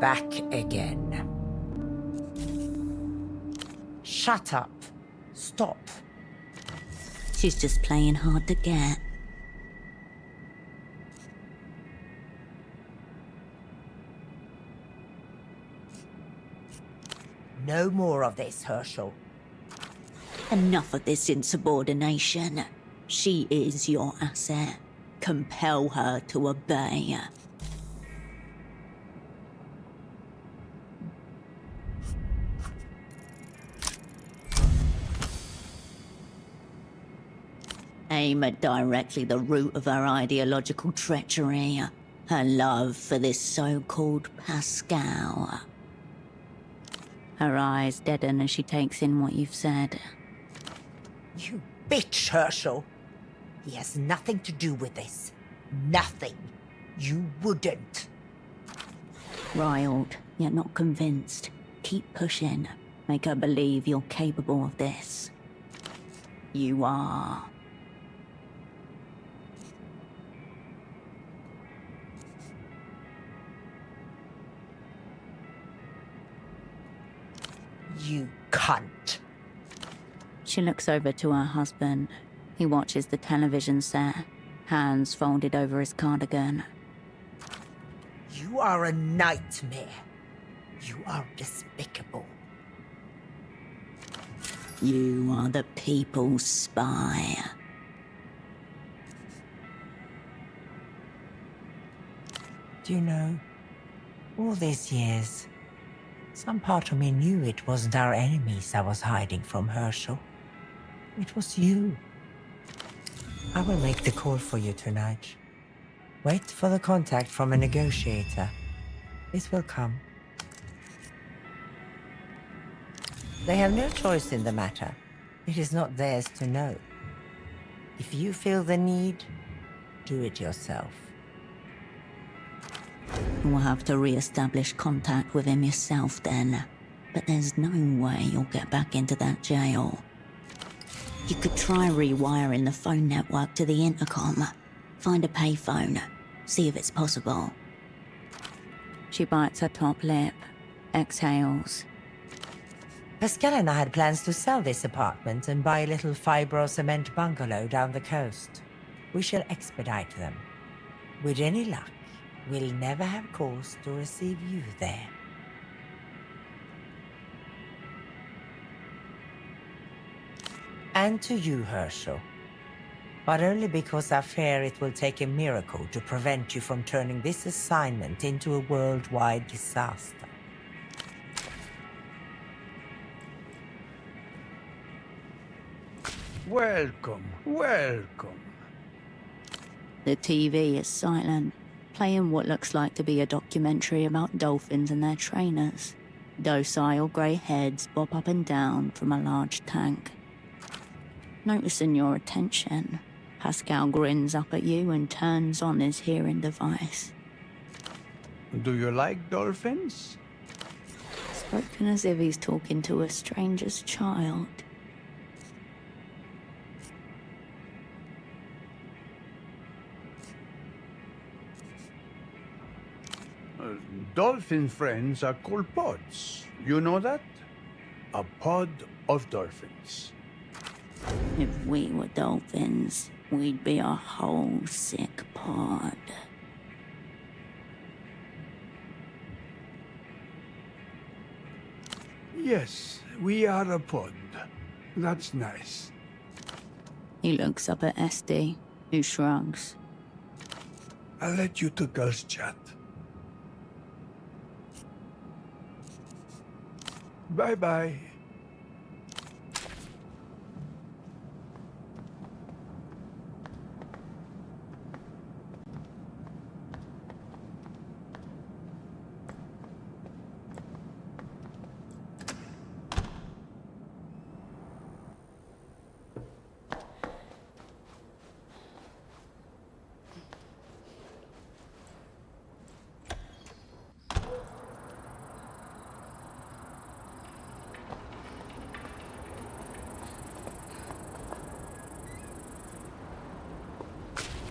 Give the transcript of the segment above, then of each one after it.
Back again. Shut up. Stop. She's just playing hard to get. No more of this, Herschel. Enough of this insubordination. She is your asset. Compel her to obey. Aim at directly the root of her ideological treachery. Her love for this so-called Pascal. Her eyes deaden as she takes in what you've said. You bitch, Herschel. He has nothing to do with this. Nothing. You wouldn't. Riled, yet not convinced. Keep pushing. Make her believe you're capable of this. You are. You cunt. She looks over to her husband. He watches the television set, hands folded over his cardigan. You are a nightmare. You are despicable. You are the people's spy. Do you know, all these years, some part of me knew it wasn't our enemies I was hiding from, Herschel. It was you. I will make the call for you tonight. Wait for the contact from a negotiator. It will come. They have no choice in the matter. It is not theirs to know. If you feel the need, do it yourself. You'll have to re-establish contact with him yourself then. But there's no way you'll get back into that jail. You could try rewiring the phone network to the intercom. Find a payphone. See if it's possible. She bites her top lip. Exhales. Pascal and I had plans to sell this apartment and buy a little fibro-cement bungalow down the coast. We shall expedite them. With any luck, we'll never have cause to receive you there. And to you, Herschel. But only because I fear it will take a miracle to prevent you from turning this assignment into a worldwide disaster. Welcome, welcome. The TV is silent, playing what looks like to be a documentary about dolphins and their trainers. Docile grey heads bob up and down from a large tank. Noticing your attention, Pascal grins up at you and turns on his hearing device. Do you like dolphins? Spoken as if he's talking to a stranger's child. Dolphin friends are called pods. You know that? A pod of dolphins. If we were dolphins, we'd be a whole sick pod. Yes, we are a pod. That's nice. He looks up at Esty, who shrugs. I'll let you two girls chat. Bye-bye.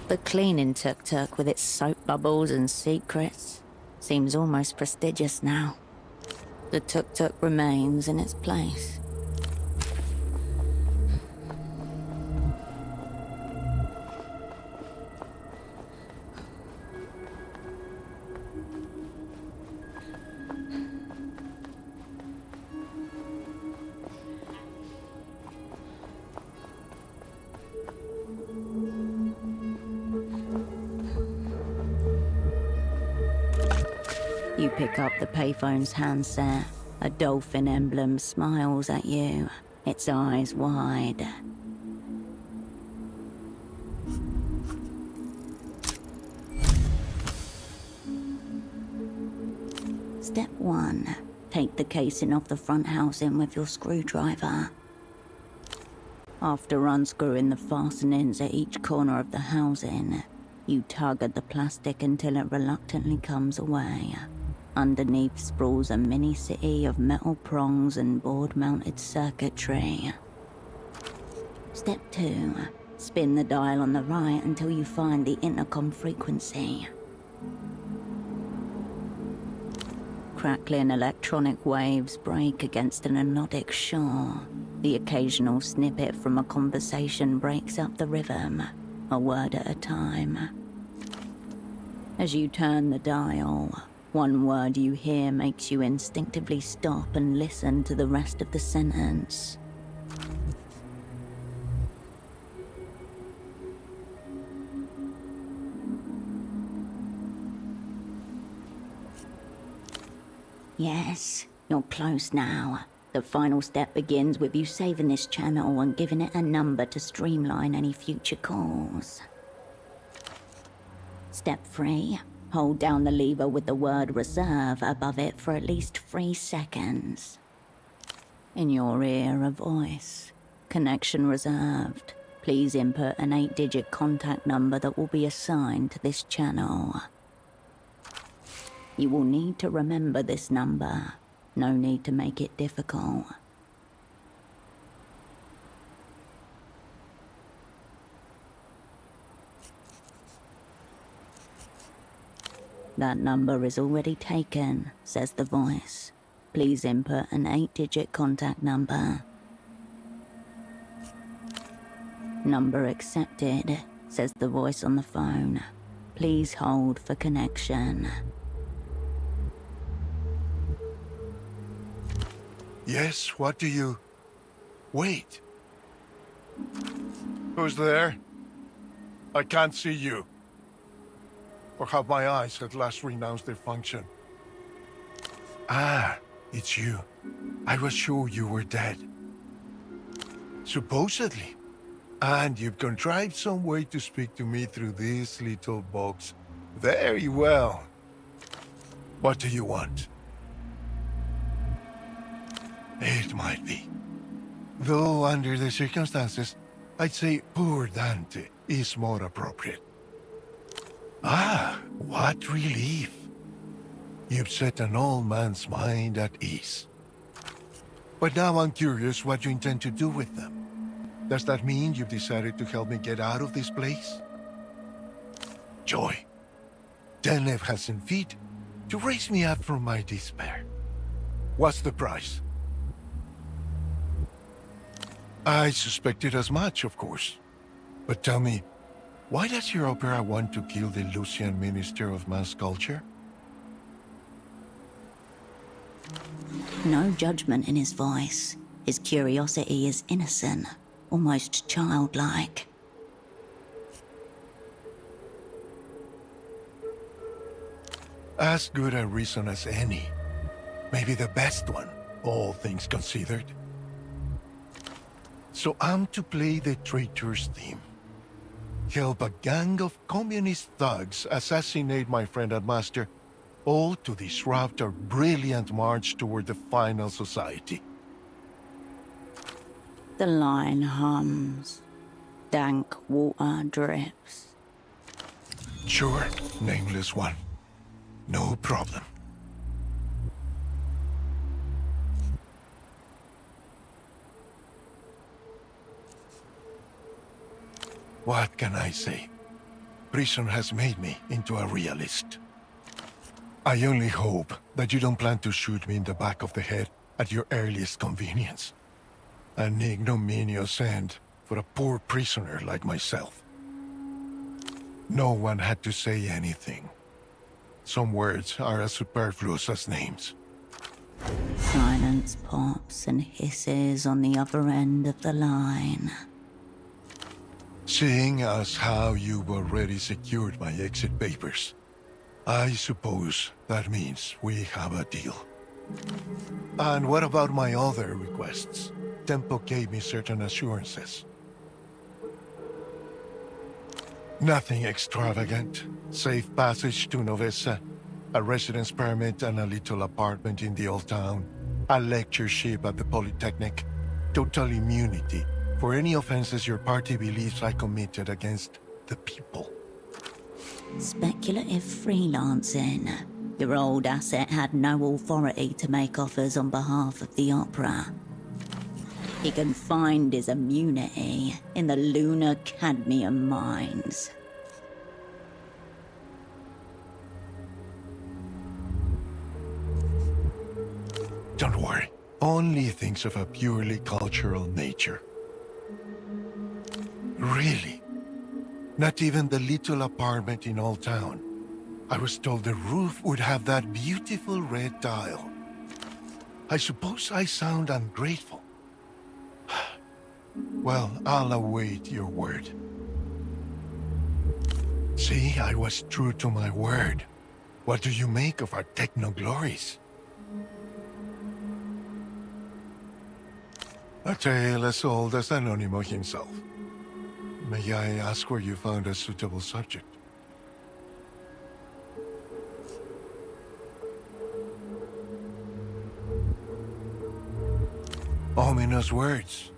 The cleaning tuk-tuk with its soap bubbles and secrets. Seems almost prestigious now. The tuk-tuk remains in its place. You pick up the payphone's handset. A dolphin emblem smiles at you, its eyes wide. Step 1. Take the casing off the front housing with your screwdriver. After unscrewing the fastenings at each corner of the housing, you tug at the plastic until it reluctantly comes away. Underneath sprawls a mini-city of metal prongs and board-mounted circuitry. Step 2. Spin the dial on the right until you find the intercom frequency. Crackling electronic waves break against an anodic shore. The occasional snippet from a conversation breaks up the rhythm, a word at a time. As you turn the dial, one word you hear makes you instinctively stop and listen to the rest of the sentence. Yes, you're close now. The final step begins with you saving this channel and giving it a number to streamline any future calls. Step 3. Hold down the lever with the word reserve above it for at least 3 seconds. In your ear, a voice. Connection reserved. Please input an 8-digit contact number that will be assigned to this channel. You will need to remember this number. No need to make it difficult. That number is already taken, says the voice. Please input an 8-digit contact number. Number accepted, says the voice on the phone. Please hold for connection. Yes, what do you... Wait. Who's there? I can't see you. Or have my eyes at last renounced their function? Ah, it's you. I was sure you were dead. Supposedly. And you've contrived some way to speak to me through this little box. Very well. What do you want? It might be. Though under the circumstances, I'd say poor Dante is more appropriate. Ah, what relief. You've set an old man's mind at ease. But now I'm curious what you intend to do with them. Does that mean you've decided to help me get out of this place? Joy. Denlev has seen fit to raise me up from my despair. What's the price? I suspected as much, of course. But tell me, why does your opera want to kill the Lucian Minister of Mass Culture? No judgment in his voice. His curiosity is innocent, almost childlike. As good a reason as any. Maybe the best one, all things considered. So I'm to play the traitor's theme. Help a gang of communist thugs assassinate my friend and master, all to disrupt our brilliant march toward the final society. The line hums. Dank water drips. Sure, nameless one. No problem. What can I say? Prison has made me into a realist. I only hope that you don't plan to shoot me in the back of the head at your earliest convenience. An ignominious end for a poor prisoner like myself. No one had to say anything. Some words are as superfluous as names. Silence pops and hisses on the other end of the line. Seeing as how you've already secured my exit papers, I suppose that means we have a deal. And what about my other requests? Tempo gave me certain assurances. Nothing extravagant. Safe passage to Novessa, a residence permit and a little apartment in the old town, a lectureship at the Polytechnic, total immunity for any offenses your party believes I committed against the people. Speculative freelancing. Your old asset had no authority to make offers on behalf of the opera. He can find his immunity in the lunar cadmium mines. Don't worry. Only things of a purely cultural nature. Really? Not even the little apartment in Old Town. I was told the roof would have that beautiful red tile. I suppose I sound ungrateful. Well, I'll await your word. See, I was true to my word. What do you make of our techno-glories? A tale as old as Anonimo himself. May I ask where you found a suitable subject? Ominous words.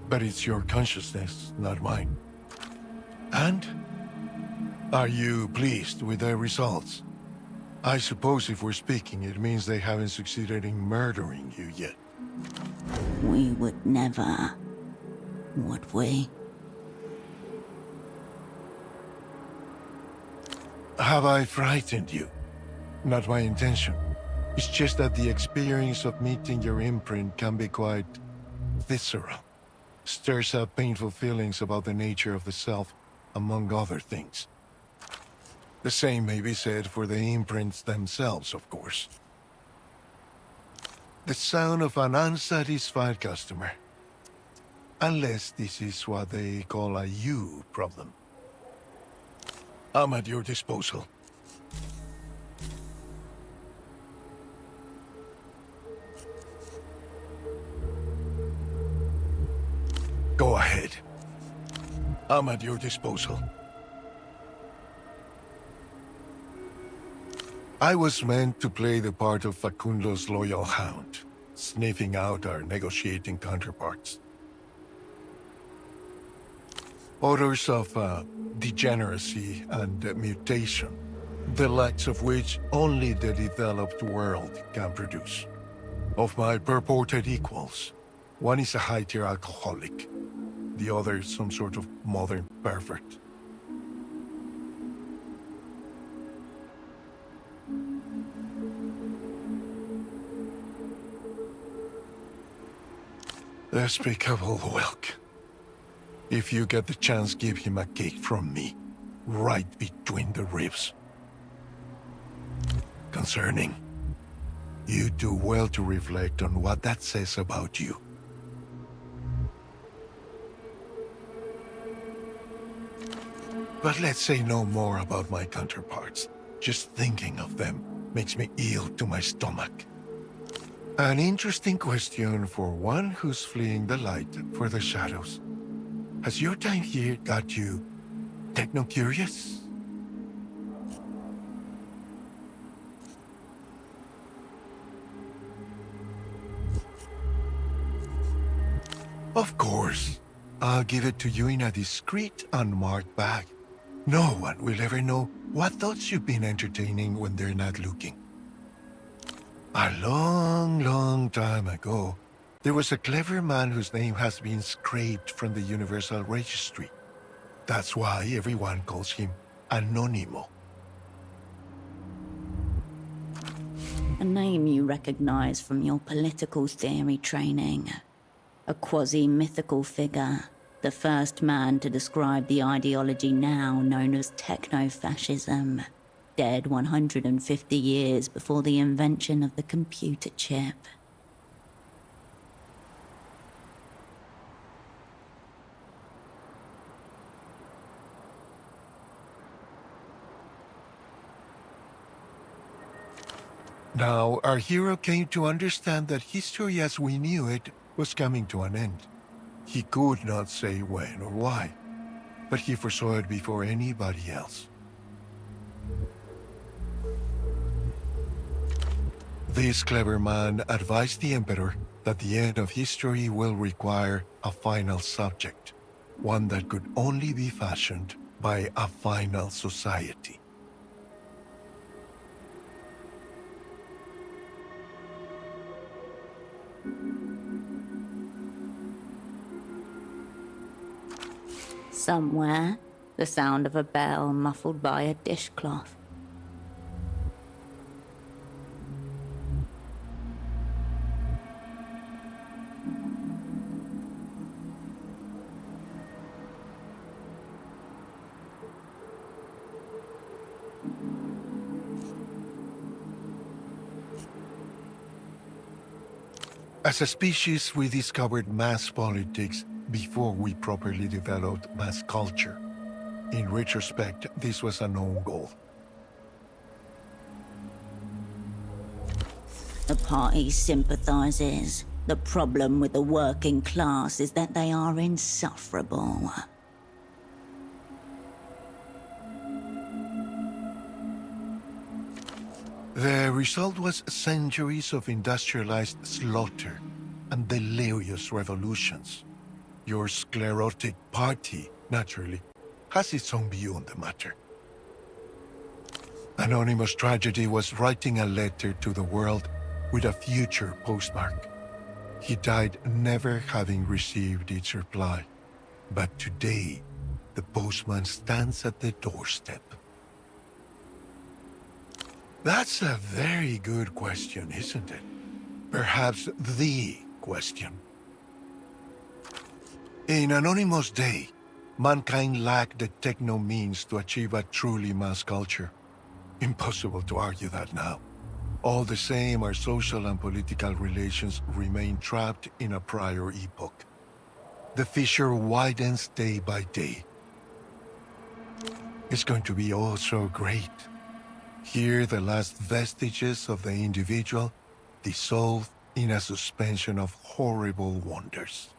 But it's your consciousness, not mine. And? Are you pleased with the results? I suppose if we're speaking, it means they haven't succeeded in murdering you yet. We would never, would we? Have I frightened you? Not my intention. It's just that the experience of meeting your imprint can be quite visceral. Stirs up painful feelings about the nature of the self, among other things. The same may be said for the imprints themselves, of course. The sound of an unsatisfied customer. Unless this is what they call a you problem. I'm at your disposal. Go ahead. I'm at your disposal. I was meant to play the part of Facundo's loyal hound, sniffing out our negotiating counterparts. Odors of degeneracy and mutation, the likes of which only the developed world can produce. Of my purported equals, one is a high-tier alcoholic, the other some sort of modern pervert. Despicable whelk. If you get the chance, give him a cake from me, right between the ribs. Concerning, you do well to reflect on what that says about you. But let's say no more about my counterparts. Just thinking of them makes me ill to my stomach. An interesting question for one who's fleeing the light for the shadows. Has your time here got you techno-curious? Of course. I'll give it to you in a discreet, unmarked bag. No one will ever know what thoughts you've been entertaining when they're not looking. A long time ago, there was a clever man whose name has been scraped from the Universal Registry. That's why everyone calls him Anonimo. A name you recognize from your political theory training. A quasi-mythical figure. The first man to describe the ideology now known as techno-fascism. Dead 150 years before the invention of the computer chip. Now, our hero came to understand that history as we knew it was coming to an end. He could not say when or why, but he foresaw it before anybody else. This clever man advised the Emperor that the end of history will require a final subject, one that could only be fashioned by a final society. Somewhere, the sound of a bell muffled by a dishcloth. As a species, we discovered mass politics before we properly developed mass culture. In retrospect, this was a known goal. The party sympathizes. The problem with the working class is that they are insufferable. The result was centuries of industrialized slaughter and delirious revolutions. Your sclerotic party, naturally, has its own view on the matter. Anonymous Tragedy was writing a letter to the world with a future postmark. He died never having received its reply. But today, the postman stands at the doorstep. That's a very good question, isn't it? Perhaps the question. In Anonymous Day, mankind lacked the techno means to achieve a truly mass culture. Impossible to argue that now. All the same, our social and political relations remain trapped in a prior epoch. The fissure widens day by day. It's going to be oh so great. Here, the last vestiges of the individual dissolve in a suspension of horrible wonders.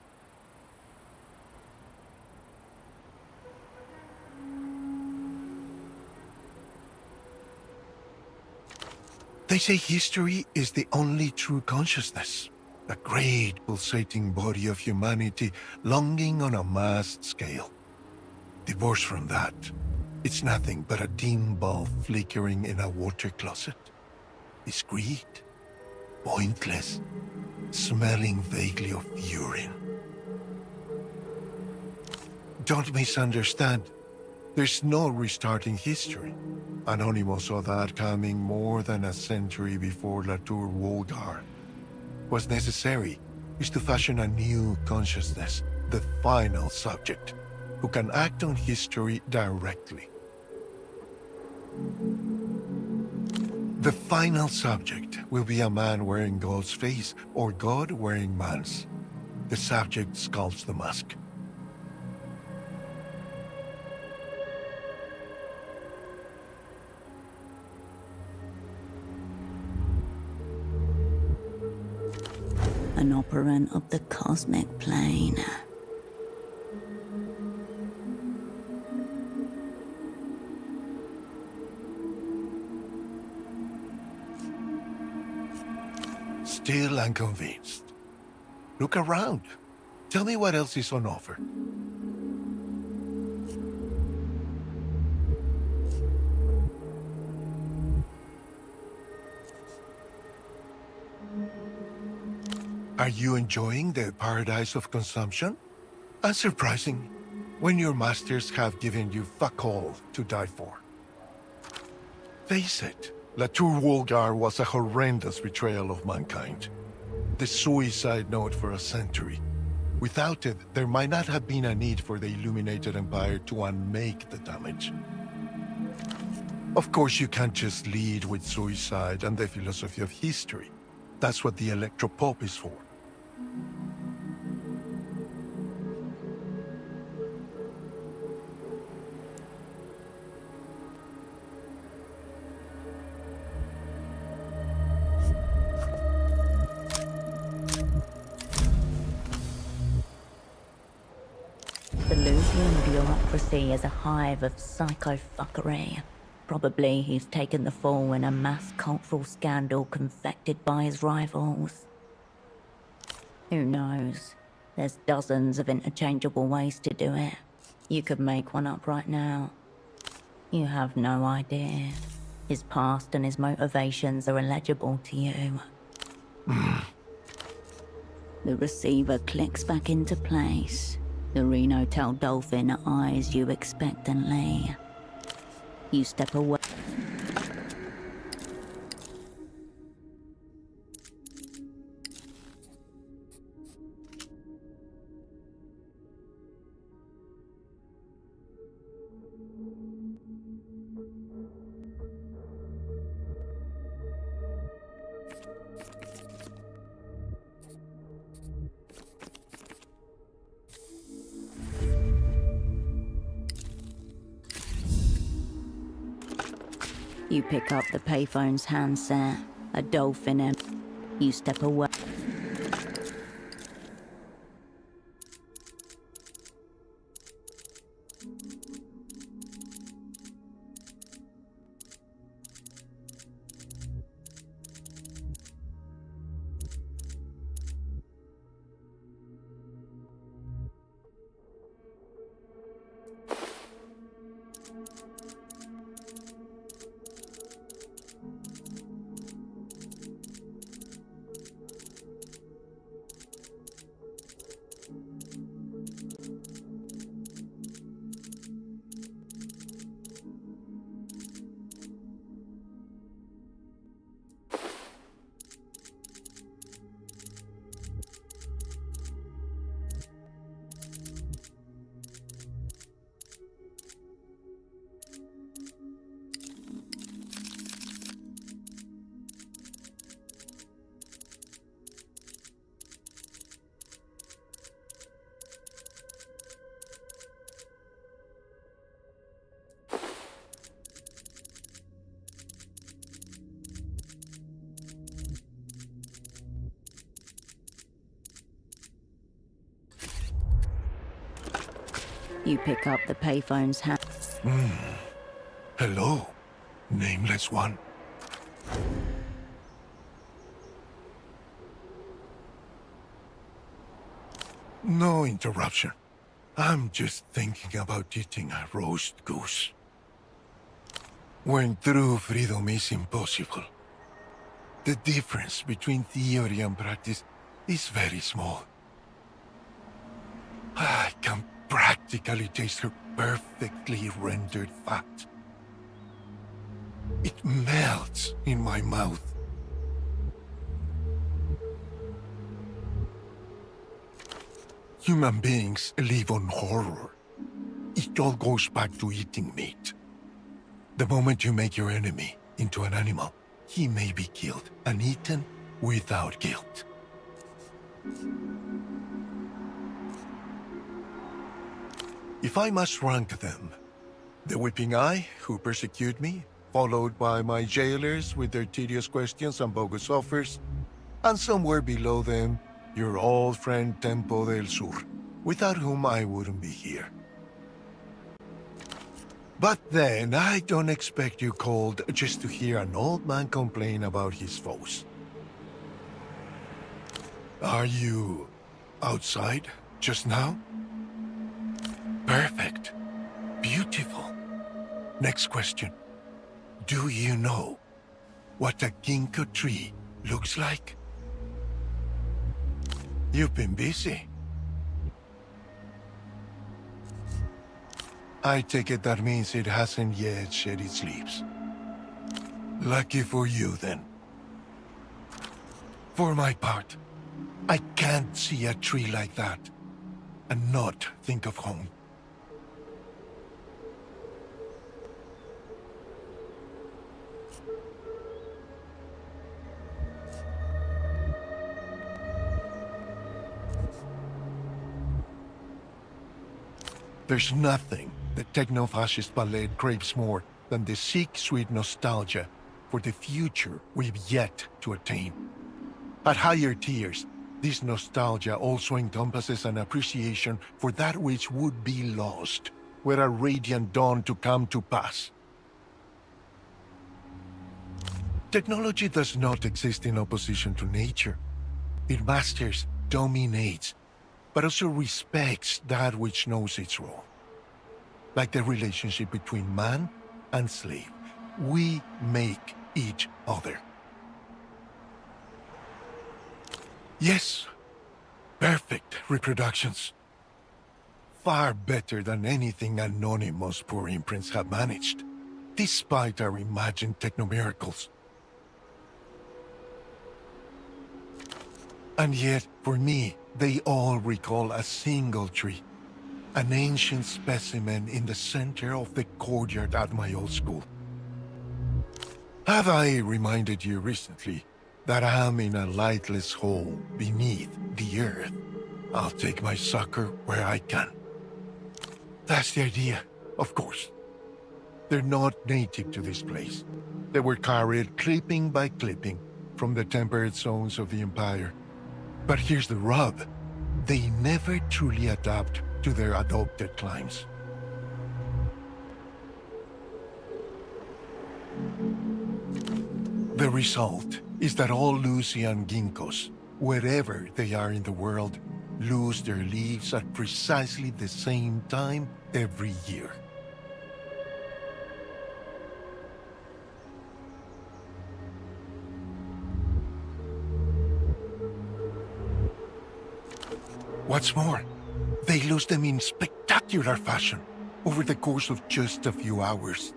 They say history is the only true consciousness, a great pulsating body of humanity longing on a mass scale. Divorced from that, it's nothing but a dim bulb flickering in a water closet. Discreet, pointless, smelling vaguely of urine. Don't misunderstand. There's no restarting history. Anonymous saw that coming more than a century before Latour Wolgar. What's necessary is to fashion a new consciousness, the final subject, who can act on history directly. The final subject will be a man wearing God's face or God wearing man's. The subject sculpts the mask. An operant of the cosmic plane. Still unconvinced. Look around. Tell me what else is on offer. Are you enjoying the paradise of consumption? Unsurprising, when your masters have given you fuck all to die for. Face it, La Tour Wolgar was a horrendous betrayal of mankind. The suicide note for a century. Without it, there might not have been a need for the Illuminated Empire to unmake the damage. Of course, you can't just lead with suicide and the philosophy of history. That's what the Electropop is for. The Luvian bureaucracy is a hive of psycho-fuckery. Probably he's taken the fall in a mass cultural scandal confected by his rivals. Who knows? There's dozens of interchangeable ways to do it. You could make one up right now. You have no idea. His past and his motivations are illegible to you. The receiver clicks back into place. The Reno Tail Dolphin eyes you expectantly. You step away. You pick up the payphone's handset, a dolphin, and you step away. You pick up the payphone's Hello, nameless one. No interruption. I'm just thinking about eating a roast goose. When true freedom is impossible, the difference between theory and practice is very small. I can practically taste her perfectly rendered fat. It melts in my mouth. Human beings live on horror. It all goes back to eating meat. The moment you make your enemy into an animal, he may be killed and eaten without guilt. If I must rank them, the Whipping Eye, who persecute me, followed by my jailers with their tedious questions and bogus offers, and somewhere below them, your old friend Tempo del Sur, without whom I wouldn't be here. But then, I don't expect you called just to hear an old man complain about his foes. Are you outside just now? Perfect. Beautiful. Next question. Do you know what a ginkgo tree looks like? You've been busy. I take it that means it hasn't yet shed its leaves. Lucky for you, then. For my part, I can't see a tree like that and not think of home. There's nothing the techno-fascist ballet craves more than the sick, sweet nostalgia for the future we've yet to attain. At higher tiers, this nostalgia also encompasses an appreciation for that which would be lost, were a radiant dawn to come to pass. Technology does not exist in opposition to nature. It masters, dominates, but also respects that which knows its role. Like the relationship between man and slave, we make each other. Yes, perfect reproductions. Far better than anything anonymous poor imprints have managed, despite our imagined techno-miracles. And yet, for me, they all recall a single tree, an ancient specimen in the center of the courtyard at my old school. Have I reminded you recently that I am in a lightless hole beneath the earth? I'll take my sucker where I can. That's the idea, of course. They're not native to this place. They were carried clipping by clipping from the temperate zones of the Empire. But here's the rub. They never truly adapt to their adopted climes. The result is that all Lucian ginkgos, wherever they are in the world, lose their leaves at precisely the same time every year. What's more, they lose them in spectacular fashion over the course of just a few hours.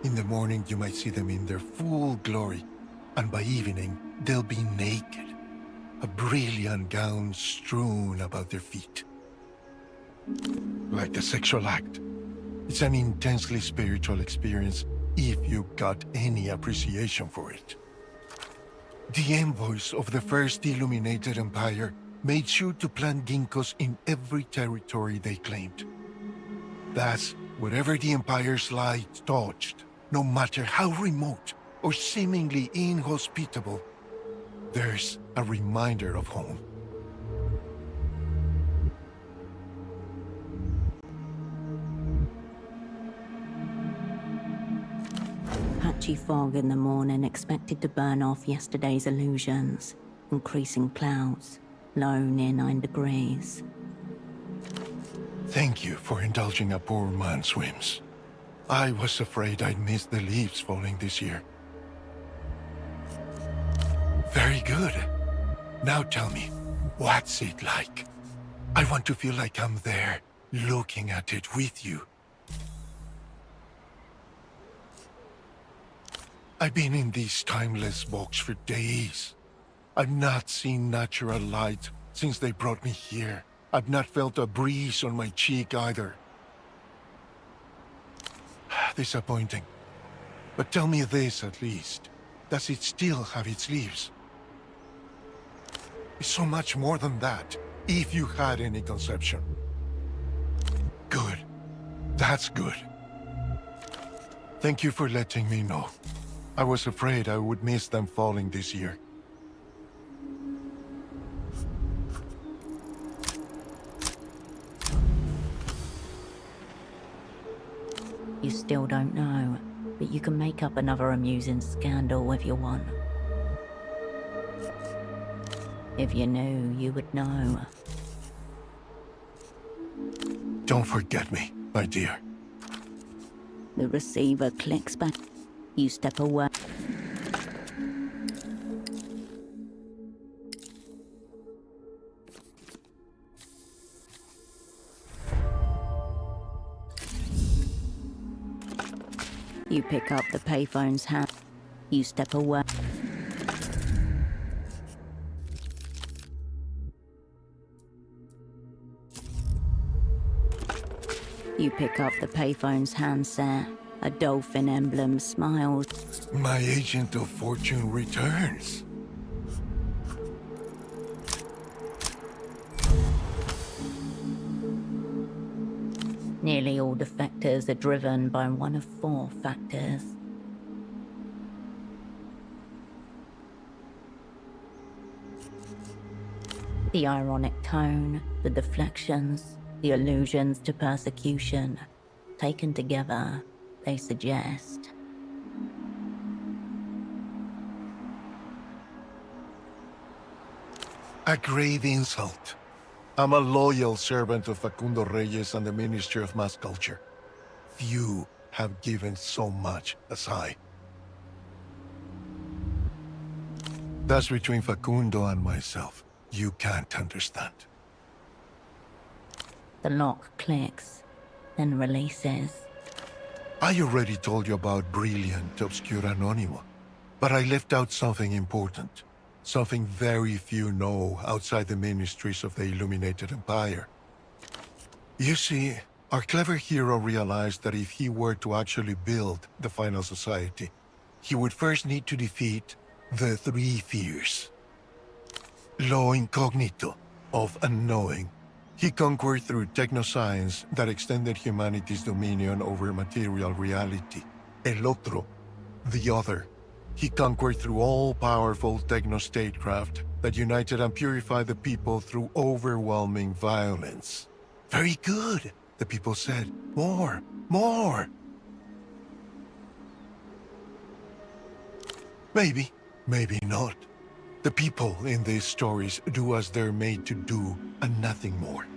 In the morning, you might see them in their full glory, and by evening, they'll be naked, a brilliant gown strewn about their feet. Like a sexual act. It's an intensely spiritual experience if you've got any appreciation for it. The envoys of the First Illuminated Empire made sure to plant ginkgos in every territory they claimed. Thus, wherever the Empire's light touched, no matter how remote or seemingly inhospitable, there's a reminder of home. Patchy fog in the morning expected to burn off yesterday's illusions. Increasing clouds, low near 9 degrees. Thank you for indulging a poor man's whims. I was afraid I'd miss the leaves falling this year. Very good. Now tell me, what's it like? I want to feel like I'm there, looking at it with you. I've been in this timeless box for days. I've not seen natural light since they brought me here. I've not felt a breeze on my cheek either. Disappointing. But tell me this at least. Does it still have its leaves? It's so much more than that, if you had any conception. Good. That's good. Thank you for letting me know. I was afraid I would miss them falling this year. You still don't know, but you can make up another amusing scandal if you want. If you knew, you would know. Don't forget me, my dear. The receiver clicks back. You step away. You pick up the payphone's hand. You step away. You pick up the payphone's handset. A dolphin emblem smiles. My agent of fortune returns. Nearly all defectors are driven by one of 4 factors. The ironic tone, the deflections, the allusions to persecution. Taken together, they suggest A grave insult. I'm a loyal servant of Facundo Reyes and the Ministry of Mass Culture. Few have given so much as I. That's between Facundo and myself. You can't understand. the lock clicks, then releases. I already told you about Brilliant Obscure Anonimo, but I left out something important. Something very few know outside the ministries of the Illuminated Empire. You see, our clever hero realized that if he were to actually build the final society, he would first need to defeat the 3 fears. Lo incognito, of unknowing. He conquered through technoscience that extended humanity's dominion over material reality. El otro, the other. He conquered through all-powerful techno-statecraft that united and purified the people through overwhelming violence. Very good, the people said. More, more. Maybe, maybe not. The people in these stories do as they're made to do and nothing more.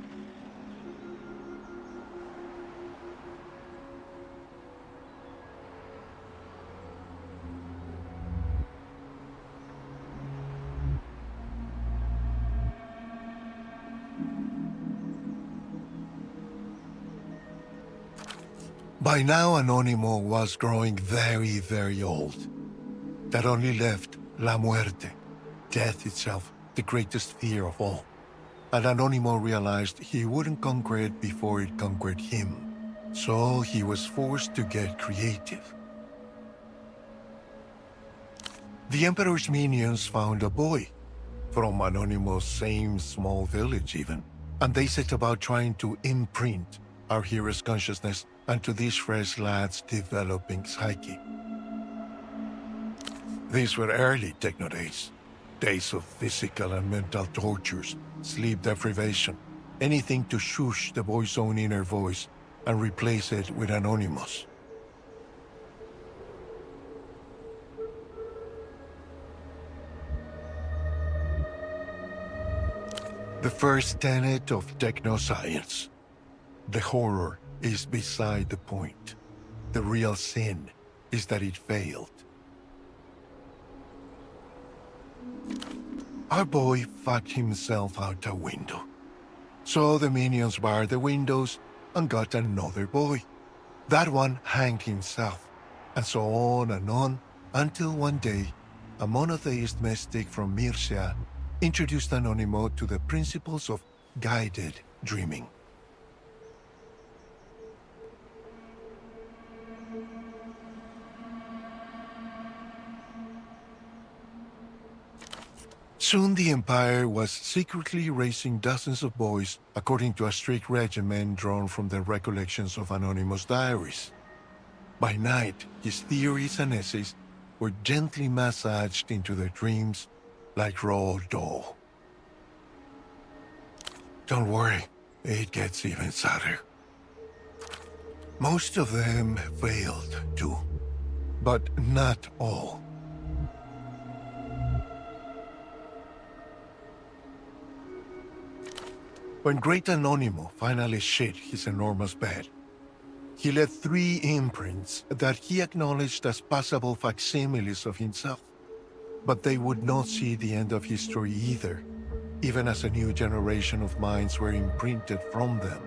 By now, Anonimo was growing very, very old. That only left La Muerte, death itself, the greatest fear of all. And Anonimo realized he wouldn't conquer it before it conquered him. So he was forced to get creative. The Emperor's minions found a boy, from Anonimo's same small village even, and they set about trying to imprint our hero's consciousness onto this fresh lad's developing psyche. These were early techno days. Days of physical and mental tortures, sleep deprivation, anything to shush the boy's own inner voice and replace it with Anonymous. The first tenet of technoscience. The horror is beside the point. The real sin is that it failed. Our boy fucked himself out a window. So the minions barred the windows and got another boy. That one hanged himself, and so on, until one day, a monotheist mystic from Mircea introduced Anonimo to the principles of guided dreaming. Soon the Empire was secretly raising dozens of boys according to a strict regimen drawn from the recollections of Anonymous diaries. By night, his theories and essays were gently massaged into their dreams like raw dough. Don't worry, it gets even sadder. Most of them failed too, but not all. When Great Anonimo finally shit his enormous bed, he left 3 imprints that he acknowledged as passable facsimiles of himself. But they would not see the end of history either, even as a new generation of minds were imprinted from them,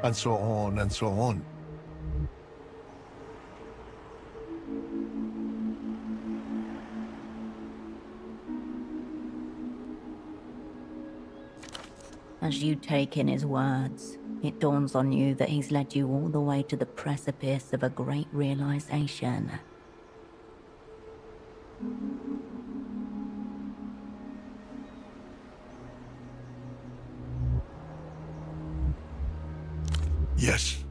and so on and so on. As you take in his words, it dawns on you that he's led you all the way to the precipice of a great realization. Yes,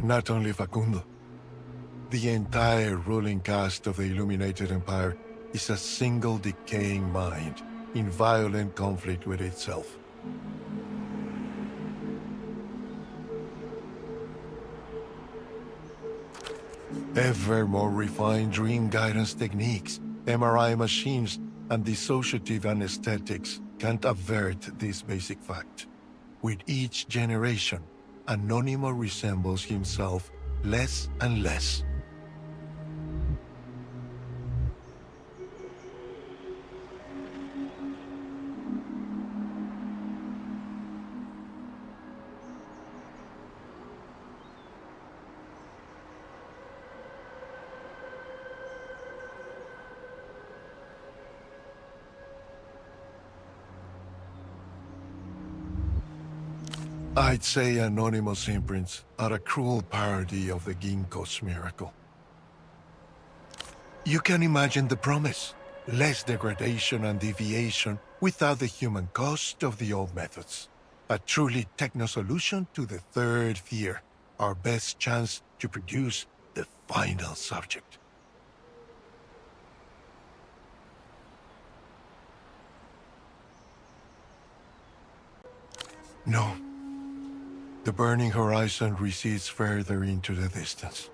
not only Facundo. The entire ruling caste of the Illuminated Empire is a single decaying mind in violent conflict with itself. Ever more refined dream guidance techniques, MRI machines, and dissociative anesthetics can't avert this basic fact. With each generation, Anonymous resembles himself less and less. I'd say Anonymous imprints are a cruel parody of the Ginkgo's miracle. You can imagine the promise. Less degradation and deviation without the human cost of the old methods. A truly techno solution to the third fear, our best chance to produce the final subject. No. The burning horizon recedes further into the distance.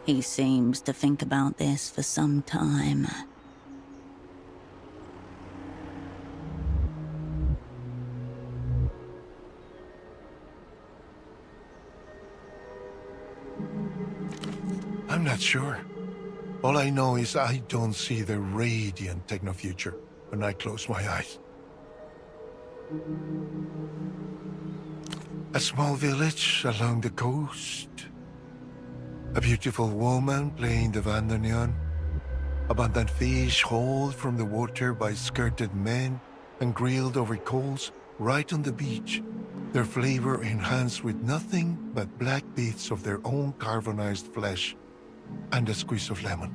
He seems to think about this for some time. I'm not sure. All I know is I don't see the radiant techno-future when I close my eyes. A small village along the coast. A beautiful woman playing the bandoneon. Abundant fish hauled from the water by skirted men and grilled over coals right on the beach. Their flavor enhanced with nothing but black bits of their own carbonized flesh and a squeeze of lemon.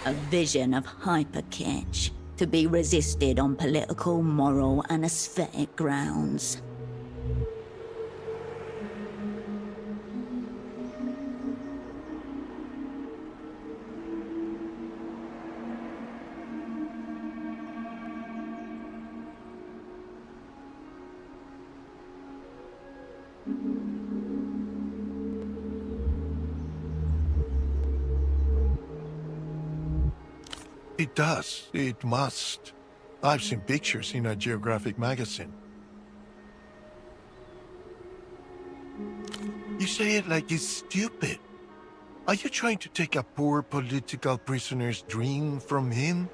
A vision of hyper-kitsch, to be resisted on political, moral, and aesthetic grounds. It does. It must. I've seen pictures in a geographic magazine. You say it like it's stupid. Are you trying to take a poor political prisoner's dream from him?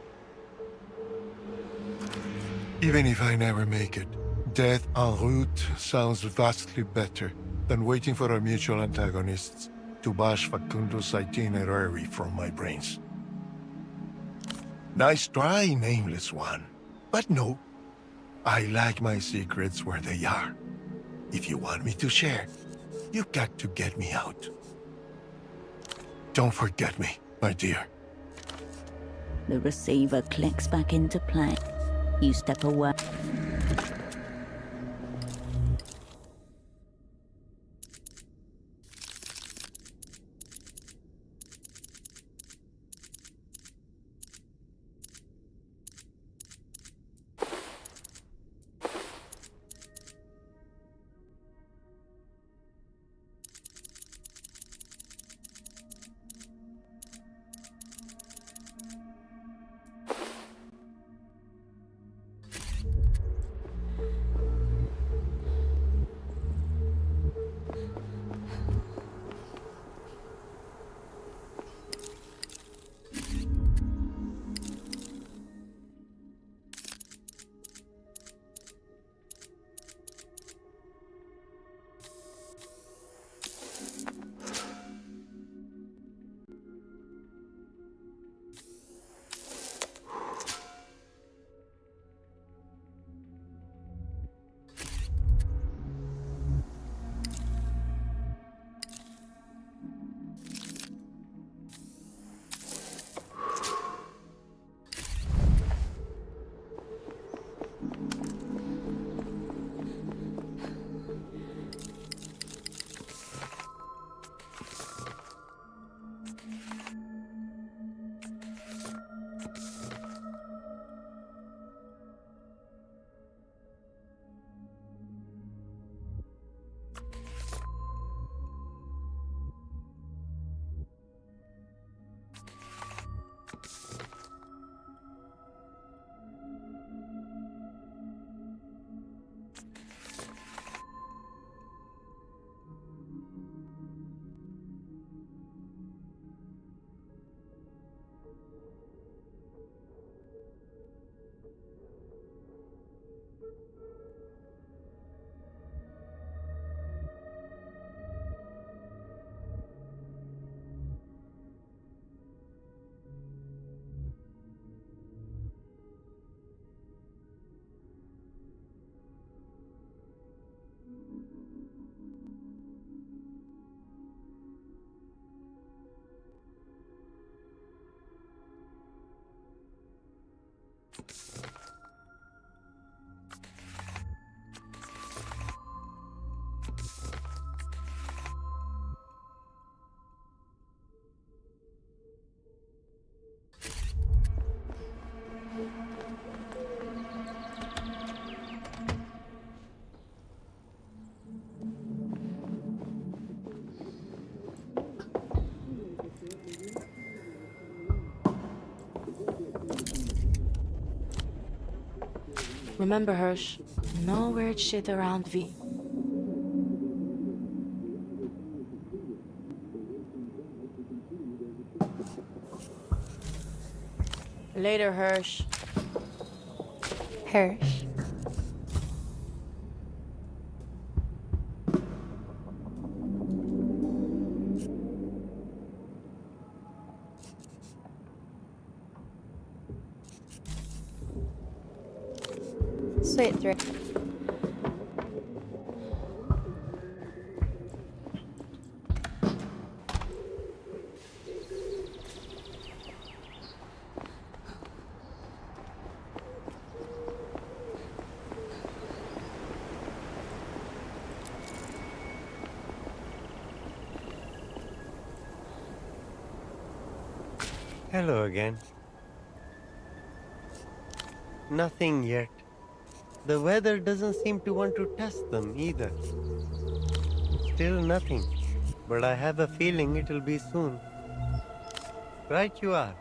Even if I never make it, death en route sounds vastly better than waiting for our mutual antagonists to bash Facundo's itinerary from my brains. Nice try, nameless one. But no, I like my secrets where they are. If you want me to share, you've got to get me out. Don't forget me, my dear. The receiver clicks back into play. You step away. Remember, Hirsch, no weird shit around V. Later, Hirsch. Hirsch. Sweet dream. Hello again. Nothing yet. The weather doesn't seem to want to test them either. Still nothing. But I have a feeling it'll be soon. Right you are.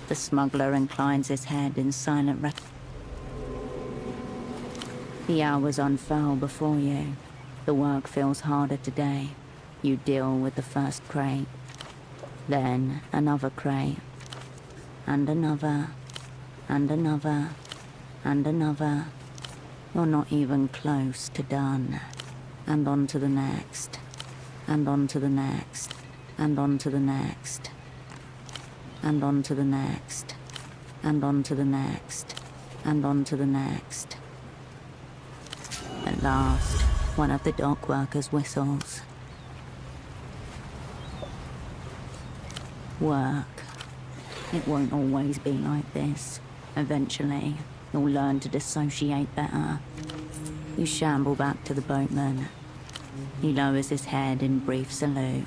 The smuggler inclines his head in silent The hours unfurl before you. The work feels harder today. You deal with the first crate, then another crate, and another, and another, and another. You're not even close to done. And on to the next, and on to the next, and on to the next, and on to the next, and on to the next, and on to the next. At last, one of the dock workers whistles. Work. It won't always be like this. Eventually, you'll learn to dissociate better. You shamble back to the boatman. He lowers his head in brief salute.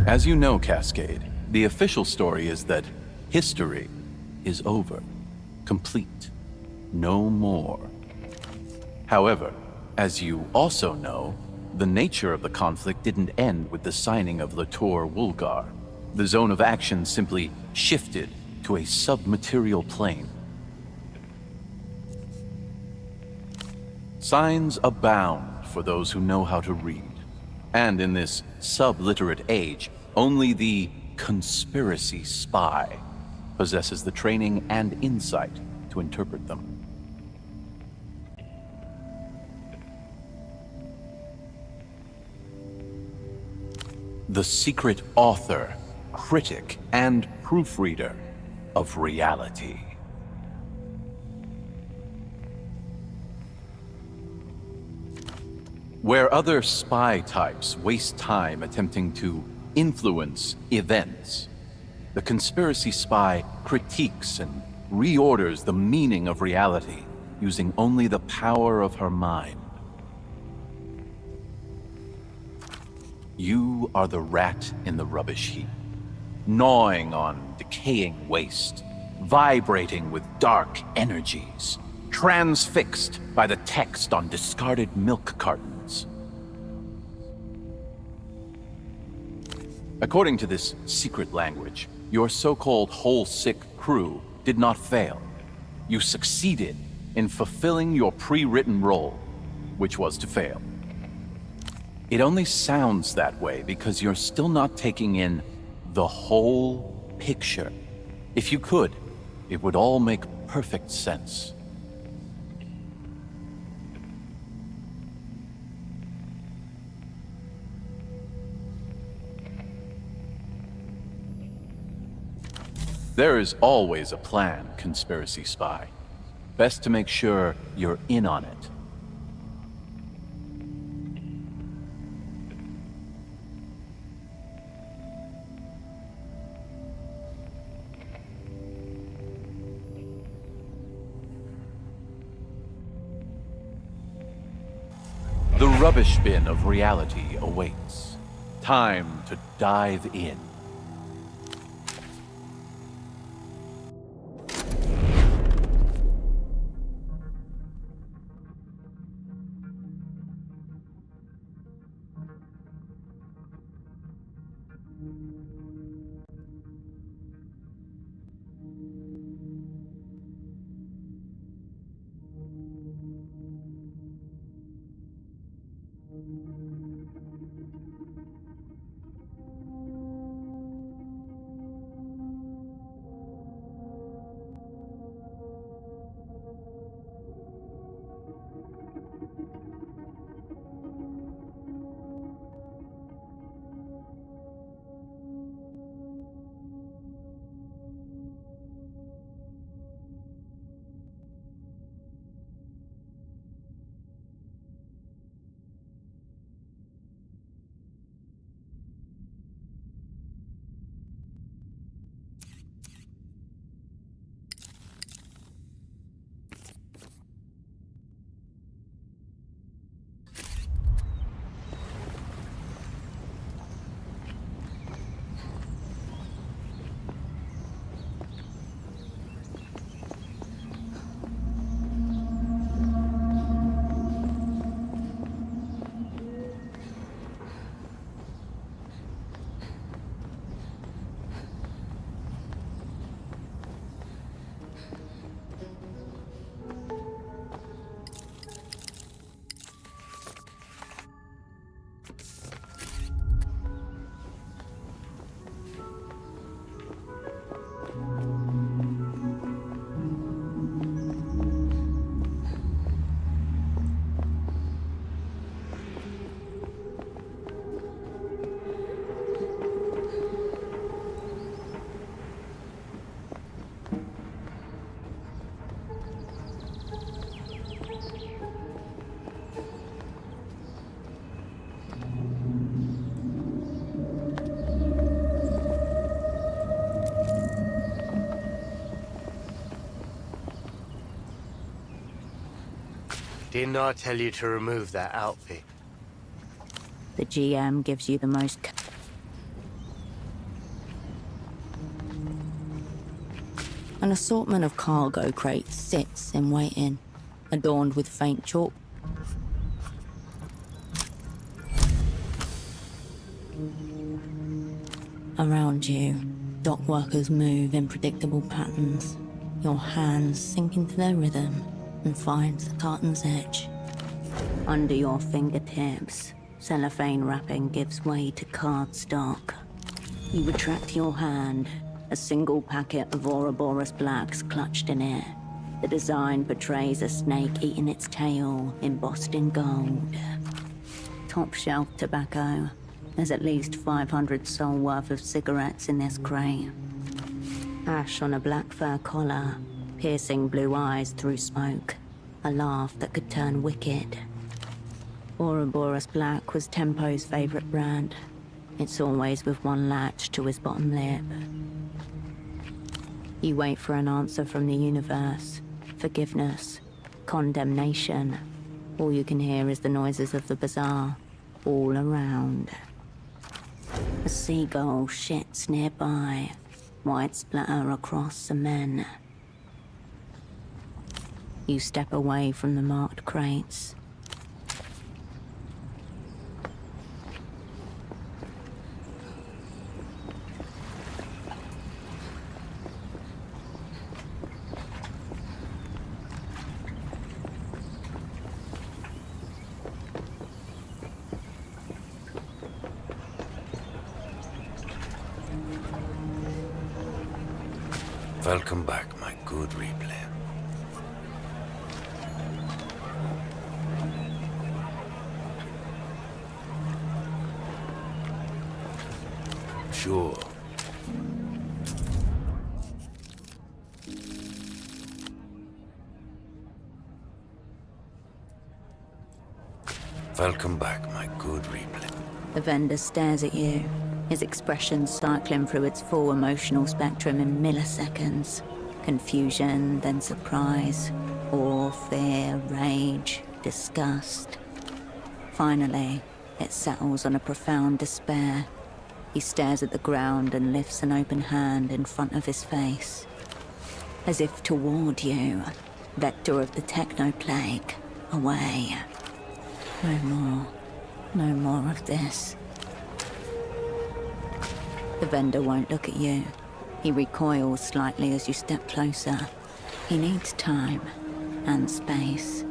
As you know, Cascade, the official story is that history is over. Complete. No more. However, as you also know, the nature of the conflict didn't end with the signing of Latour Woolgar. The zone of action simply shifted to a submaterial plane. Signs abound for those who know how to read. And in this subliterate age, only the conspiracy spy possesses the training and insight to interpret them. The secret author, critic, and proofreader of reality. Where other spy types waste time attempting to influence events, the conspiracy spy critiques and reorders the meaning of reality using only the power of her mind. You are the rat in the rubbish heap, gnawing on decaying waste, vibrating with dark energies, transfixed by the text on discarded milk cartons. According to this secret language, your so-called whole-sick crew did not fail. You succeeded in fulfilling your pre-written role, which was to fail. It only sounds that way because you're still not taking in the whole picture. If you could, it would all make perfect sense. There is always a plan, conspiracy spy. Best to make sure you're in on it. The rubbish bin of reality awaits. Time to dive in. Did not tell you to remove that outfit. The GM gives you the most... An assortment of cargo crates sits in waiting, adorned with faint chalk. Around you, dock workers move in predictable patterns. Your hands sink into their rhythm and find the carton's edge. Under your fingertips, cellophane wrapping gives way to cardstock. You retract your hand, a single packet of Ouroboros Blacks clutched in it. The design portrays a snake eating its tail, embossed in gold. Top shelf tobacco. There's at least 500 sol worth of cigarettes in this crate. Ash on a black fur collar, piercing blue eyes through smoke. A laugh that could turn wicked. Ouroboros Black was Tempo's favorite brand. It's always with one latch to his bottom lip. You wait for an answer from the universe. Forgiveness. Condemnation. All you can hear is the noises of the bazaar. All around. A seagull shits nearby. White splatter across the men. You step away from the marked crates. Welcome back, my good replay. Sure. Welcome back, my good replay. The vendor stares at you, his expression cycling through its full emotional spectrum in milliseconds. Confusion, then surprise, awe, fear, rage, disgust. Finally, it settles on a profound despair. He stares at the ground and lifts an open hand in front of his face. As if toward you, vector of the techno-plague, away. No more of this. The vendor won't look at you. He recoils slightly as you step closer. He needs time and space.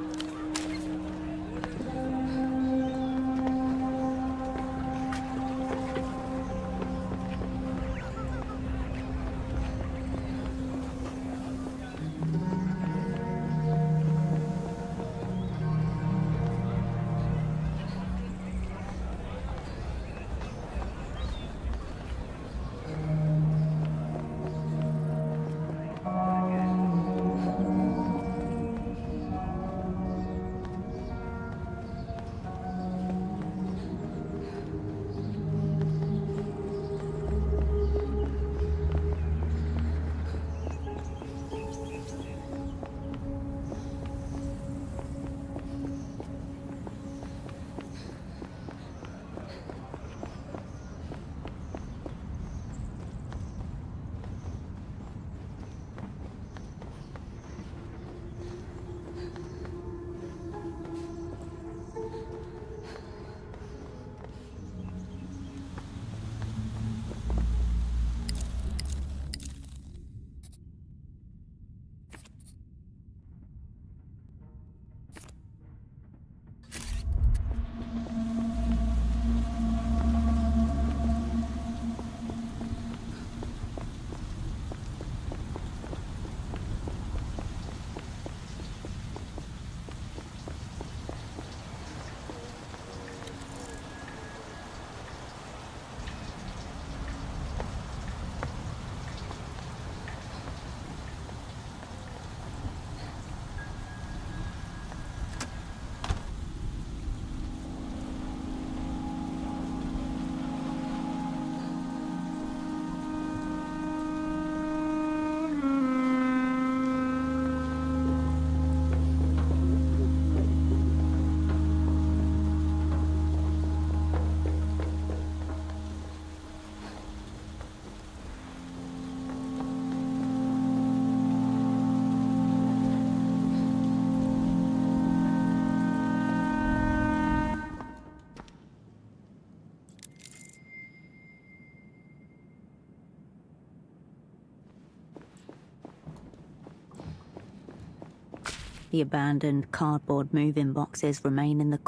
The abandoned cardboard moving boxes remain in the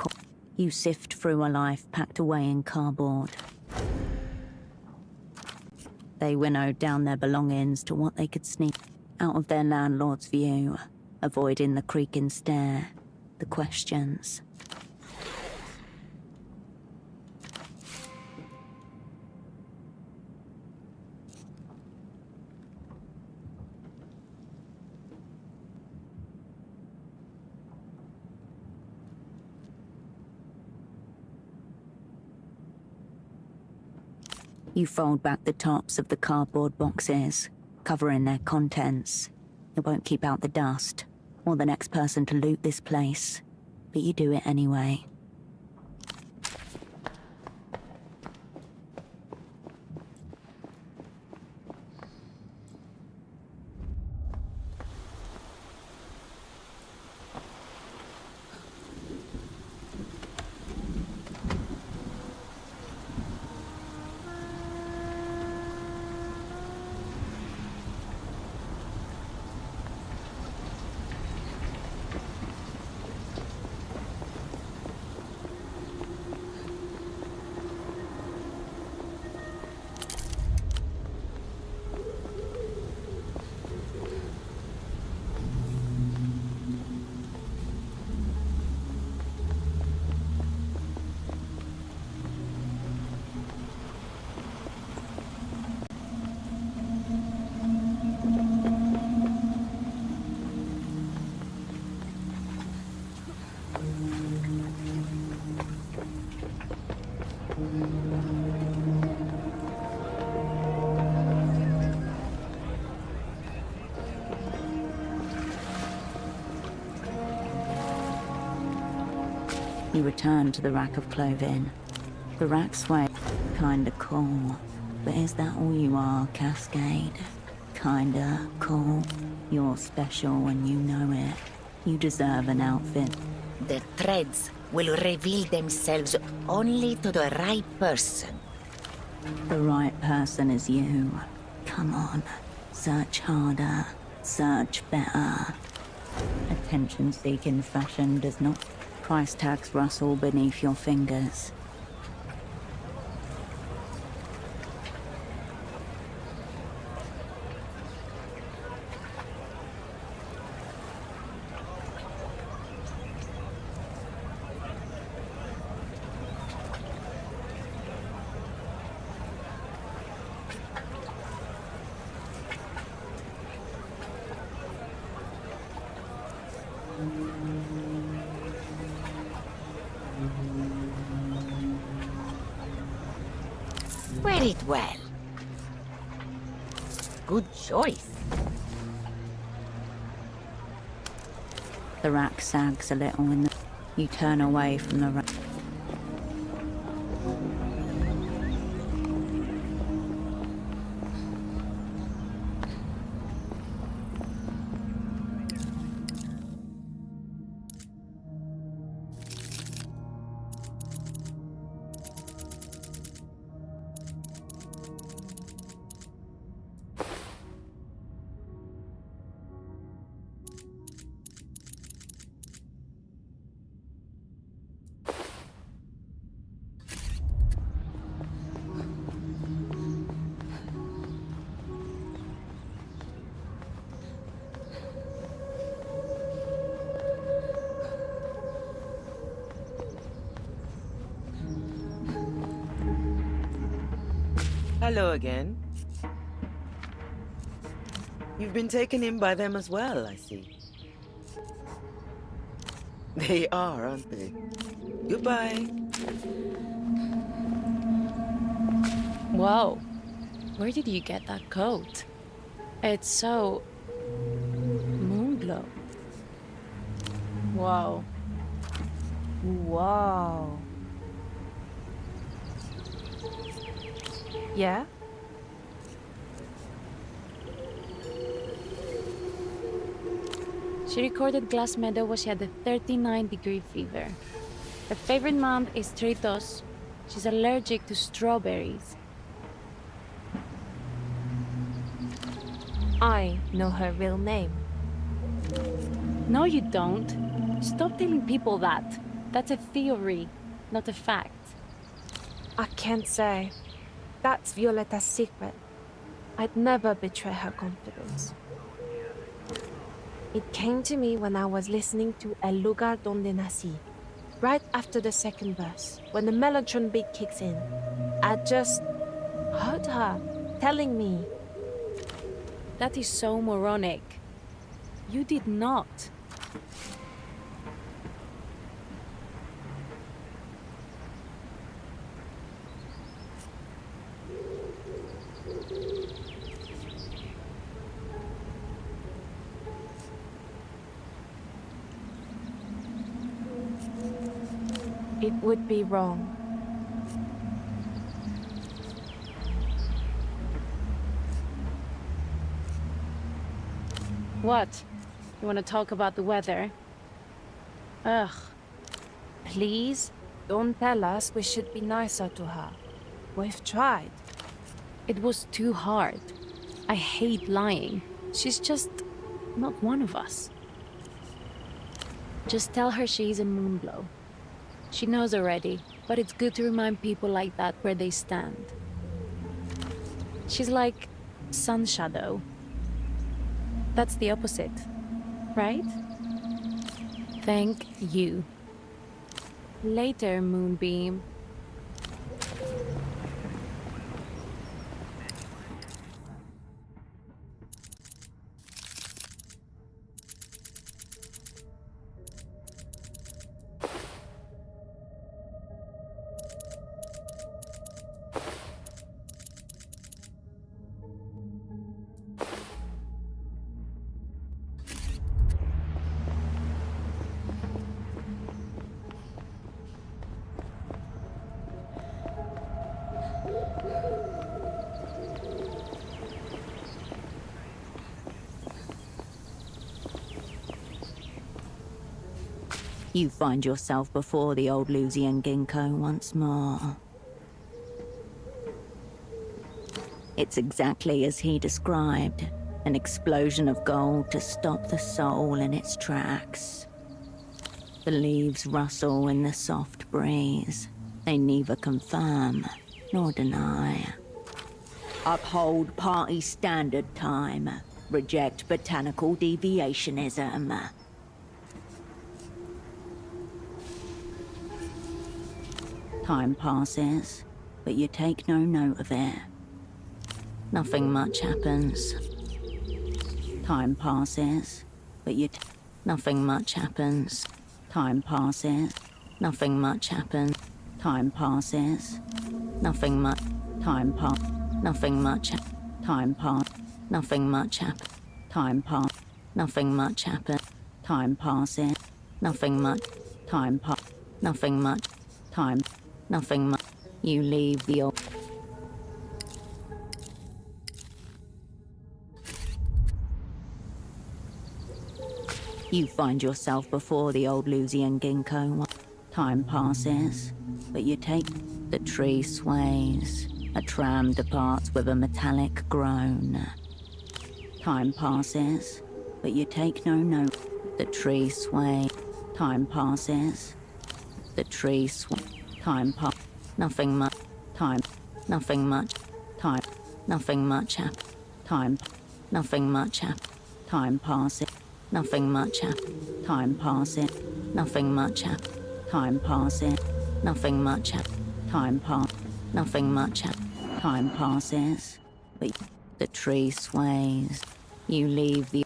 You sift through a life packed away in cardboard. They winnowed down their belongings to what they could sneak out of their landlord's view, avoiding the creaking stare, the questions. You fold back the tops of the cardboard boxes, covering their contents. It won't keep out the dust, or the next person to loot this place, but you do it anyway. You return to the rack of clothing. The rack sway, kinda cool. But is that all you are, Cascade? Kinda cool. You're special and you know it. You deserve an outfit. The threads will reveal themselves only to the right person. The right person is you. Come on. Search harder. Search better. Attention-seeking fashion does not... Price tags rustle beneath your fingers. Wear it well. Good choice. The rack sags a little in the... You turn away from the rack. Hello again. You've been taken in by them as well, I see. They are, aren't they? Goodbye. Whoa. Where did you get that coat? It's so... Moonglow. Wow. Wow. Yeah? She recorded Glass Meadow when she had a 39-degree fever. Her favorite month is Tritos. She's allergic to strawberries. I know her real name. No, you don't. Stop telling people that. That's a theory, not a fact. I can't say. That's Violetta's secret. I'd never betray her confidence. It came to me when I was listening to El Lugar Donde Nací, right after the second verse, when the mellotron beat kicks in. I just heard her telling me. That is so moronic. You did not. It would be wrong. What? You want to talk about the weather? Ugh. Please, don't tell us we should be nicer to her. We've tried. It was too hard. I hate lying. She's just not one of us. Just tell her she's in Moonglow. She knows already, but it's good to remind people like that where they stand. She's like Sun Shadow. That's the opposite, right? Thank you. Later, Moonbeam. You find yourself before the old Lusian Ginkgo once more. It's exactly as he described, an explosion of gold to stop the soul in its tracks. The leaves rustle in the soft breeze. They neither confirm nor deny. Uphold party standard time. Reject botanical deviationism. Time passes, but you take no note of it. Nothing much happens. Time passes, but nothing much happens. Time passes. Nothing much happens. Time passes. Nothing much. Time pass. Nothing much. Time pass. Nothing much happen. Time pass. Nothing much happen. Time passes. Nothing much. Time pass. Nothing much. Time. Nothing much. You leave the old. You find yourself before the old Lusian Ginkgo. Time passes, but you take. The tree sways. A tram departs with a metallic groan. Time passes, but you take no note. The tree sways. Time passes. The tree sways. Time pass. Nothing much. Time. Nothing much. Time. Nothing much happen. Time. Nothing much happen. Time passes. Nothing much happen. Time passes. Nothing much happen. Time passes. Nothing much happen. Time pass. Nothing much happen. Time passes. But the tree sways. You leave the.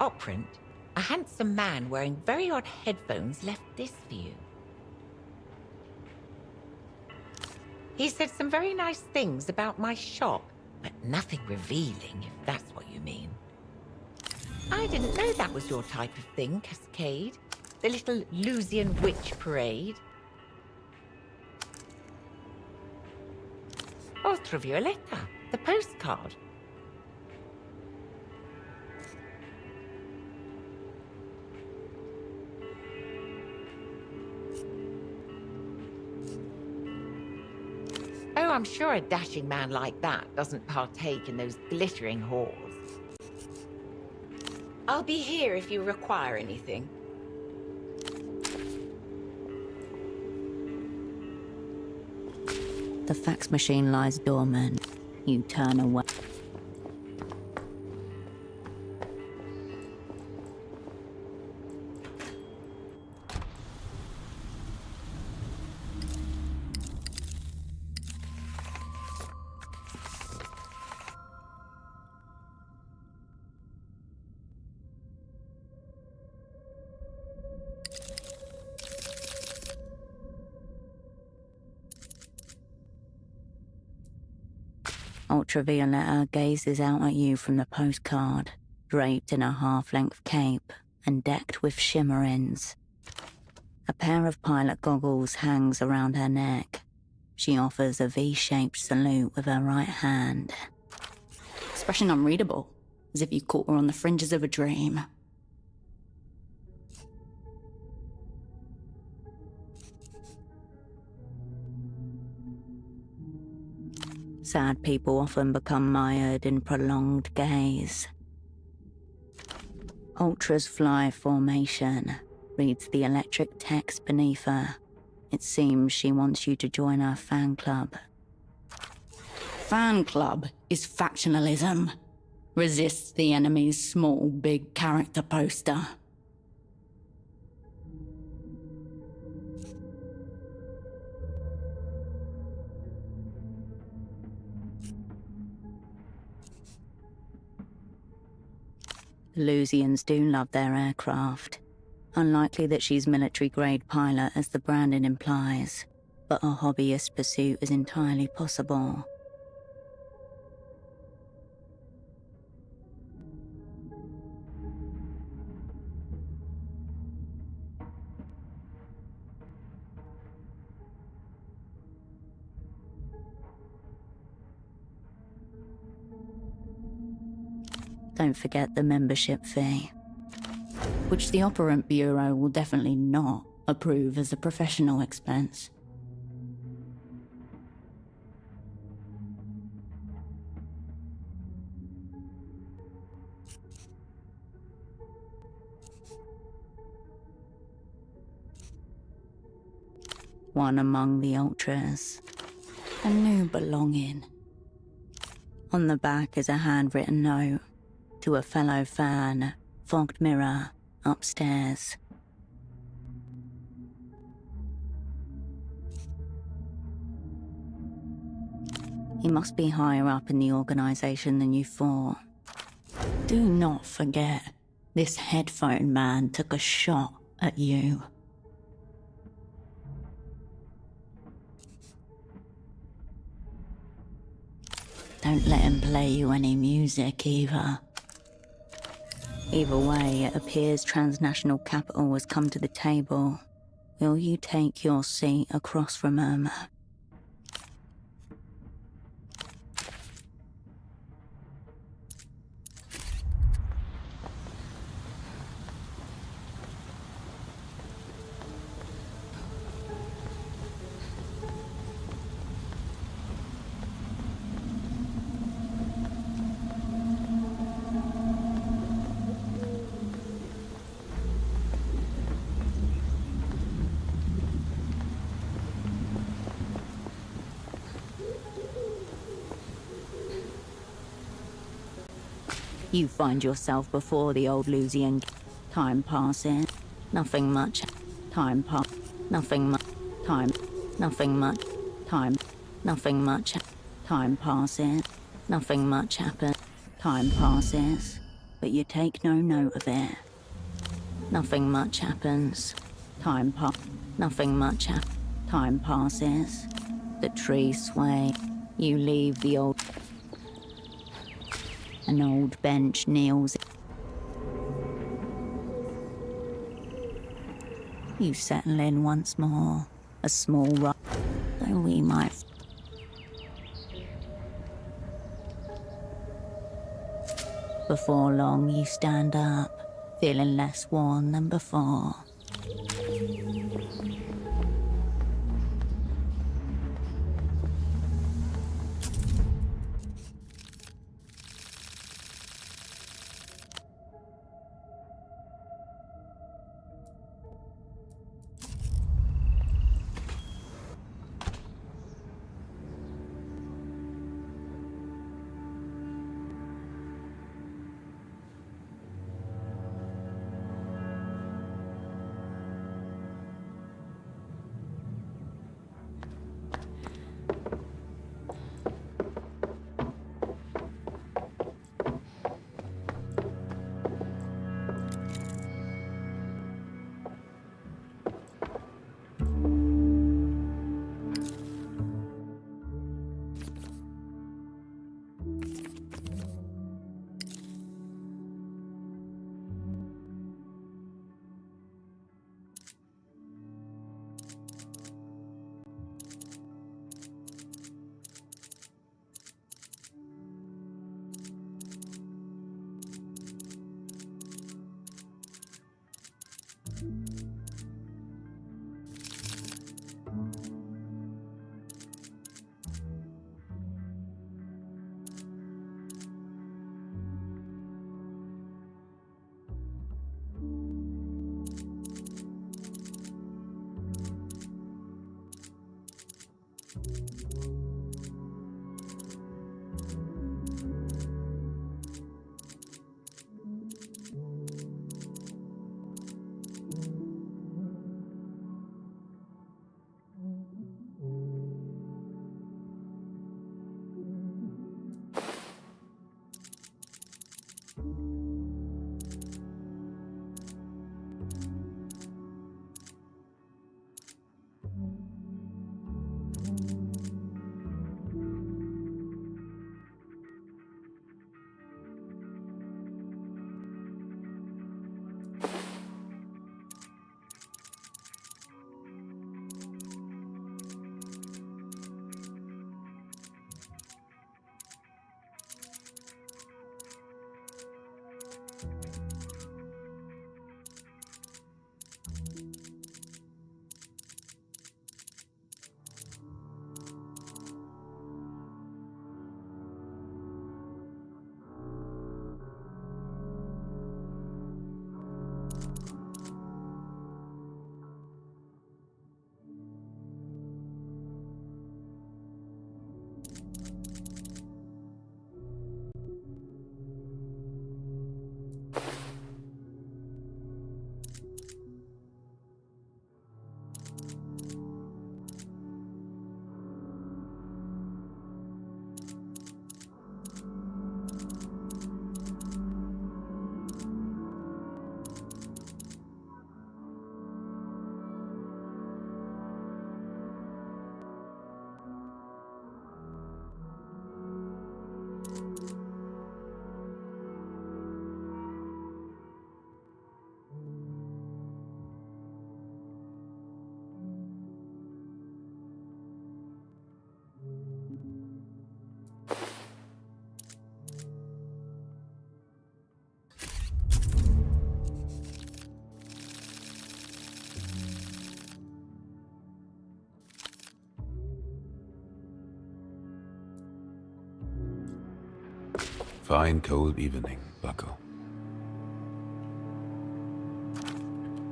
Operant, a handsome man wearing very odd headphones left this for you. He said some very nice things about my shop, but nothing revealing, if that's what you mean. I didn't know that was your type of thing, Cascade. The little Lusian witch parade. Ultravioletta, the postcard. Oh, I'm sure a dashing man like that doesn't partake in those glittering halls. I'll be here if you require anything. The fax machine lies dormant. You turn away. Ultravioletta gazes out at you from the postcard, draped in a half-length cape and decked with shimmerings. A pair of pilot goggles hangs around her neck. She offers a V-shaped salute with her right hand. Expression unreadable, as if you caught her on the fringes of a dream. Sad people often become mired in prolonged gaze. Ultra's fly formation reads the electric text beneath her. It seems she wants you to join her fan club. Fan club is factionalism. Resists the enemy's small, big character poster. The Lusians do love their aircraft. Unlikely that she's military-grade pilot as the branding implies, but a hobbyist pursuit is entirely possible. Don't forget the membership fee, which the Operant Bureau will definitely not approve as a professional expense. One among the Ultras. A new belonging. On the back is a handwritten note to a fellow fan, fogged mirror, upstairs. He must be higher up in the organization than you thought. Do not forget, this headphone man took a shot at you. Don't let him play you any music either. Either way, it appears transnational capital has come to the table. Will you take your seat across from him? You find yourself before the old Lusian. Time passes. Nothing much. Time pass. Nothing much. Time. Nothing much. Time. Nothing much. Time passes. Nothing much happens. Time passes. but you take no note of it. Nothing much happens. Time passes. The trees sway. You leave the old... An old bench kneels. You settle in once more. A small rock, though we might... Before long, you stand up, feeling less worn than before. Fine cold evening, Bucko.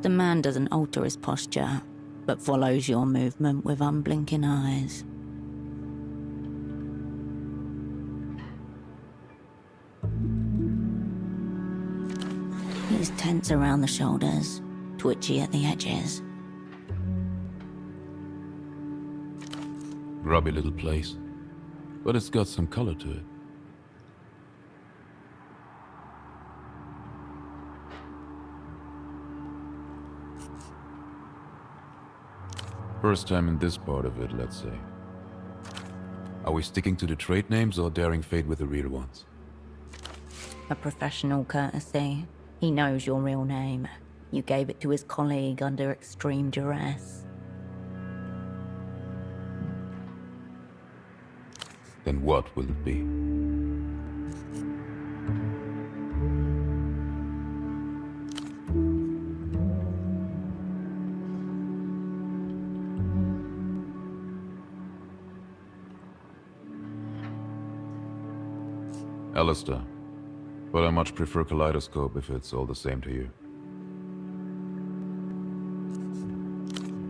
The man doesn't alter his posture, but follows your movement with unblinking eyes. He's tense around the shoulders, twitchy at the edges. Grubby little place, but it's got some color to it. First time in this part of it, let's say. Are we sticking to the trade names or daring fate with the real ones? A professional courtesy. He knows your real name. You gave it to his colleague under extreme duress. Then what will it be? Alistair, but I much prefer Kaleidoscope if it's all the same to you.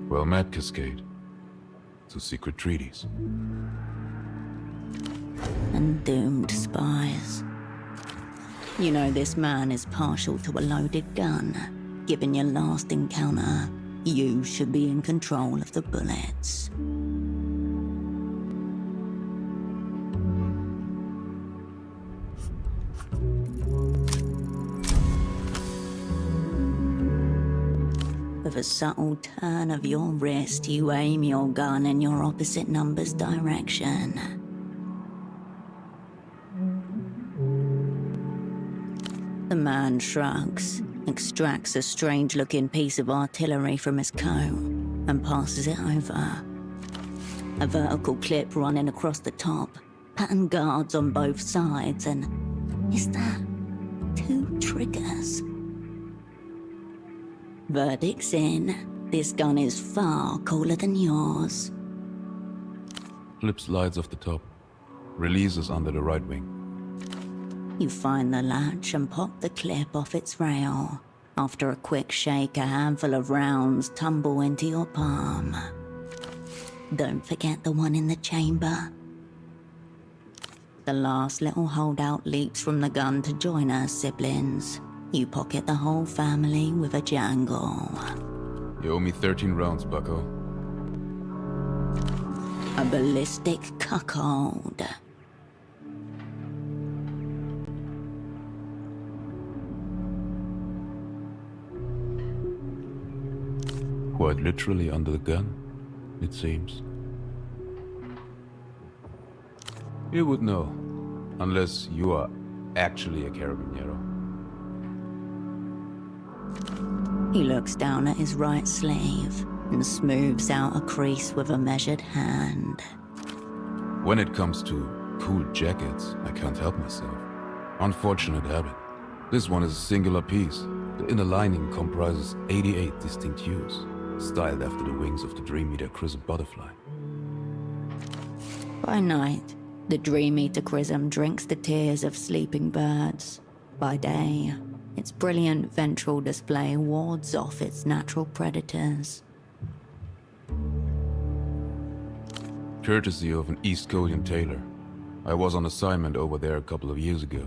Well met, Cascade. To secret treaties. And doomed spies. You know this man is partial to a loaded gun. Given your last encounter, you should be in control of the bullets. With a subtle turn of your wrist, you aim your gun in your opposite number's direction. The man shrugs, extracts a strange-looking piece of artillery from his coat, and passes it over. A vertical clip running across the top, pattern guards on both sides, and is that 2 triggers? Verdict's in. This gun is far cooler than yours. Flip slides off the top. Releases under the right wing. You find the latch and pop the clip off its rail. After a quick shake, a handful of rounds tumble into your palm. Don't forget the one in the chamber. The last little holdout leaps from the gun to join her siblings. You pocket the whole family with a jangle. You owe me 13 rounds, bucko. A ballistic cuckold. Quite literally under the gun, it seems. You would know, unless you are actually a carabiniero. He looks down at his right sleeve and smooths out a crease with a measured hand. When it comes to cool jackets, I can't help myself. Unfortunate habit. This one is a singular piece. The inner lining comprises 88 distinct hues, styled after the wings of the Dream Eater Chrism butterfly. By night, the Dream Eater Chrism drinks the tears of sleeping birds. By day, its brilliant ventral display wards off its natural predators. Courtesy of an East Coast tailor. I was on assignment over there a couple of years ago.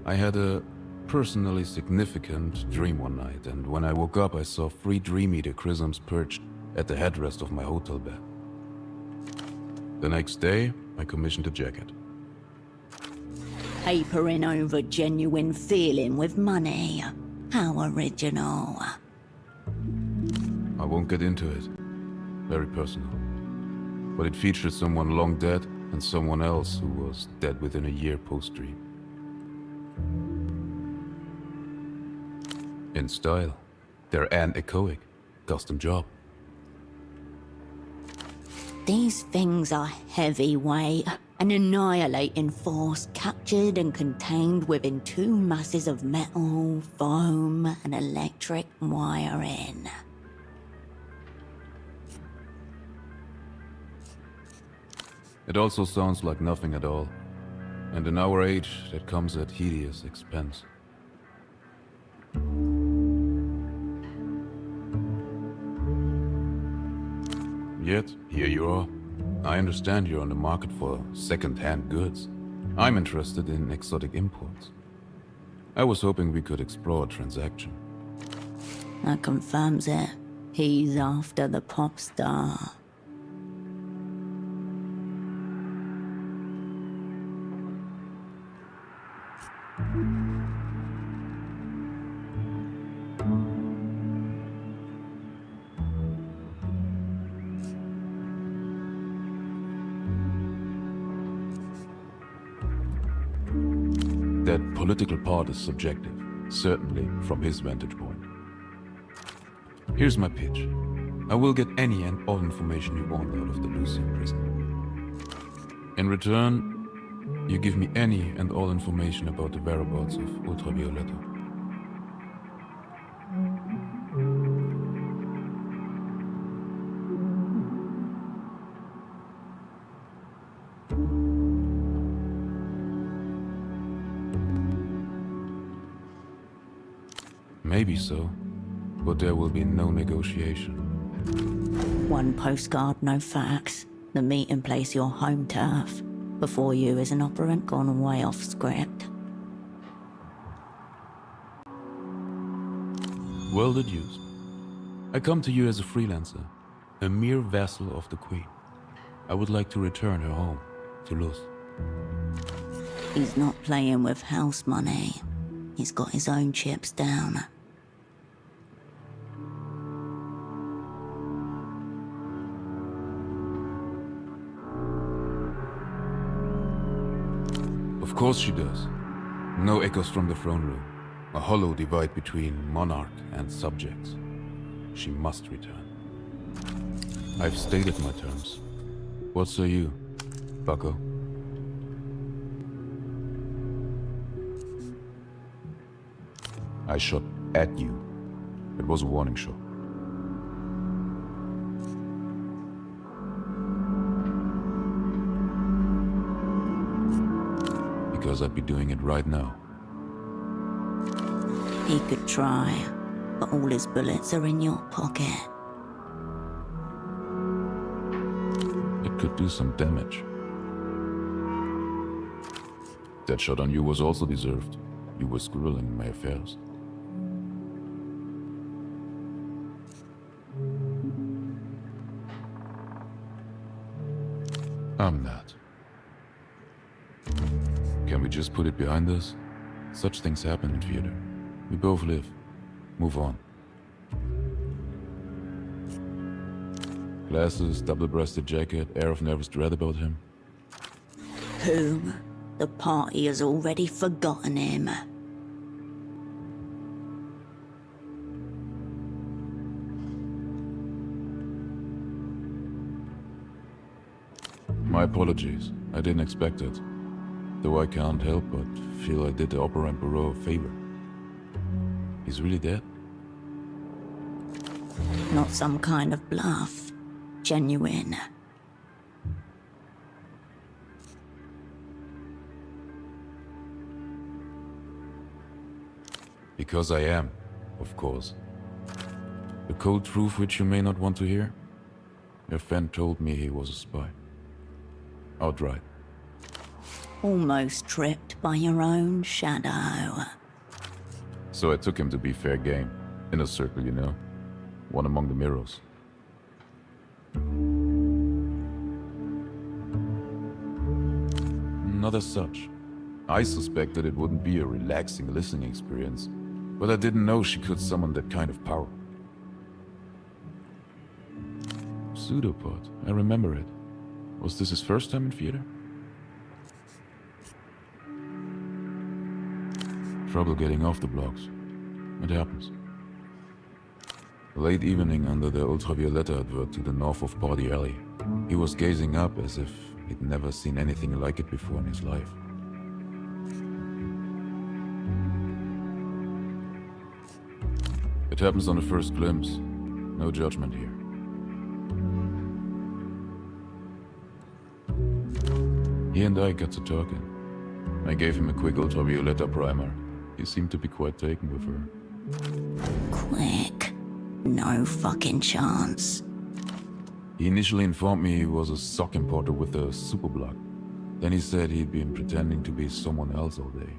I had a personally significant dream one night, and when I woke up I saw 3 Dream Eater Chrisms perched at the headrest of my hotel bed. The next day, I commissioned a jacket. Papering over genuine feeling with money. How original. I won't get into it. Very personal. But it featured someone long dead and someone else who was dead within a year post-dream. In style. They're anechoic. Custom job. These things are heavyweight, an annihilating force captured and contained within 2 masses of metal, foam, and electric wiring. It also sounds like nothing at all. And in our age, that comes at hideous expense. Yet, here you are. I understand you're on the market for second-hand goods. I'm interested in exotic imports. I was hoping we could explore a transaction. That confirms it. He's after the pop star. That political part is subjective, certainly from his vantage point. Here's my pitch. I will get any and all information you want out of the Lucian prison. In return, you give me any and all information about the whereabouts of Ultravioletta. Maybe so, but there will be no negotiation. One postcard, no facts. The meeting place your home turf. Before you is an operant gone way off script. Well deduced. I come to you as a freelancer, a mere vassal of the Queen. I would like to return her home, to Luz. He's not playing with house money. He's got his own chips down. Of course she does. No echoes from the throne room. A hollow divide between monarch and subjects. She must return. I've stated my terms. What say you, bucko? I shot at you. It was a warning shot. Because I'd be doing it right now. He could try, but all his bullets are in your pocket. It could do some damage. That shot on you was also deserved. You were squirreling in my affairs. I'm not. Can we just put it behind us? Such things happen in theater. We both live. Move on. Glasses, double-breasted jacket, air of nervous dread about him. Whom? The party has already forgotten him. My apologies. I didn't expect it. Though I can't help but feel I did the Operant Bureau a favor. He's really dead? Not some kind of bluff. Genuine. Because I am, of course. The cold truth which you may not want to hear? Your friend told me he was a spy. Outright. Almost tripped by your own shadow. So I took him to be fair game. Inner circle, you know. One among the mirrors. Not as such. I suspected it wouldn't be a relaxing listening experience, but I didn't know she could summon that kind of power. Pseudopod, I remember it. Was this his first time in theater? Trouble getting off the blocks. It happens. Late evening under the Ultravioletta advert to the north of Party Alley. He was gazing up as if he'd never seen anything like it before in his life. It happens on the first glimpse. No judgment here. He and I got to talking. I gave him a quick Ultravioletta primer. He seemed to be quite taken with her. Quick. No fucking chance. He initially informed me he was a sock importer with a superblock. Then he said he'd been pretending to be someone else all day,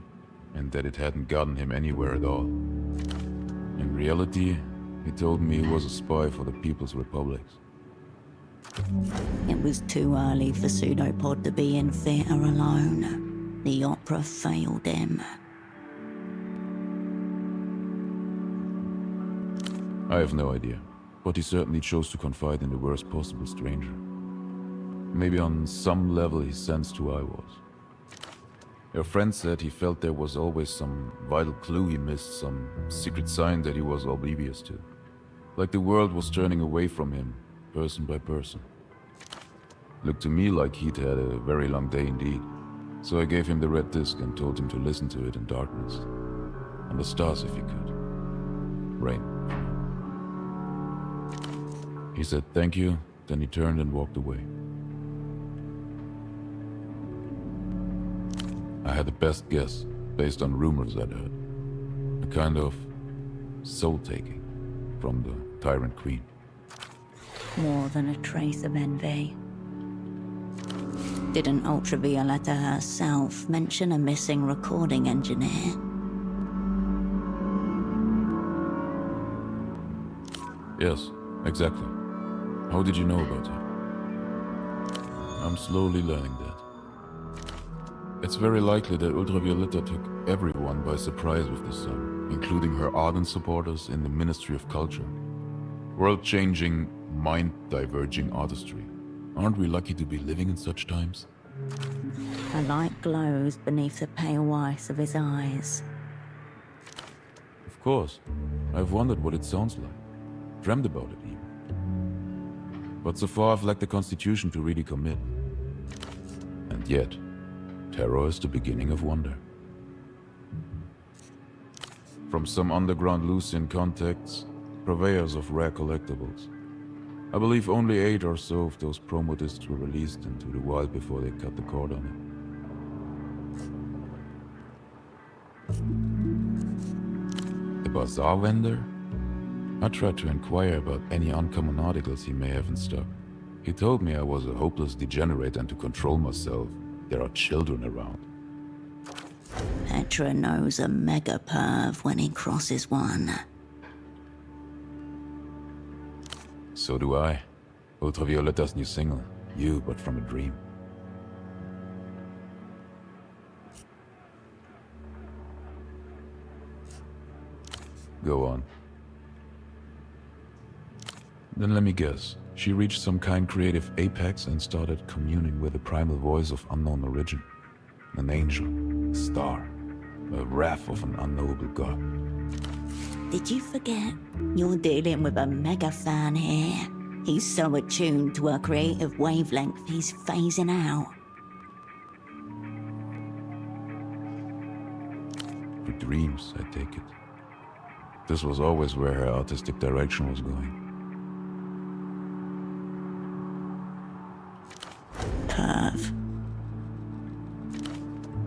and that it hadn't gotten him anywhere at all. In reality, he told me he was a spy for the People's Republics. It was too early for Pseudopod to be in theatre alone. The opera failed him. I have no idea, but he certainly chose to confide in the worst possible stranger. Maybe on some level he sensed who I was. Your friend said he felt there was always some vital clue he missed, some secret sign that he was oblivious to. Like the world was turning away from him, person by person. Looked to me like he'd had a very long day indeed. So I gave him the red disc and told him to listen to it in darkness. And the stars if he could. Rain. He said thank you, then he turned and walked away. I had the best guess, based on rumors I'd heard. A kind of soul-taking from the Tyrant Queen. More than a trace of envy. Didn't Ultravioletta herself mention a missing recording engineer? Yes, exactly. How did you know about her? I'm slowly learning that. It's very likely that Ultravioletta took everyone by surprise with this song, including her ardent supporters in the Ministry of Culture. World-changing, mind-diverging artistry. Aren't we lucky to be living in such times? A light glows beneath the pale whites of his eyes. Of course. I've wondered what it sounds like. Dreamed about it even. But so far I've lacked the constitution to really commit. And yet, terror is the beginning of wonder. From some underground Lucian contacts, purveyors of rare collectibles. I believe only 8 or so of those promo discs were released into the wild before they cut the cord on it. The bazaar vendor? I tried to inquire about any uncommon articles he may have in stock. He told me I was a hopeless degenerate and to control myself, there are children around. Petra knows a mega perv when he crosses one. So do I. Ultravioletta's new single, You But From a Dream. Go on. Then let me guess. She reached some kind creative apex and started communing with a primal voice of unknown origin. An angel, a star, a wrath of an unknowable god. Did you forget? You're dealing with a mega fan here. He's so attuned to her creative wavelength, he's phasing out. Her dreams, I take it. This was always where her artistic direction was going. Perv.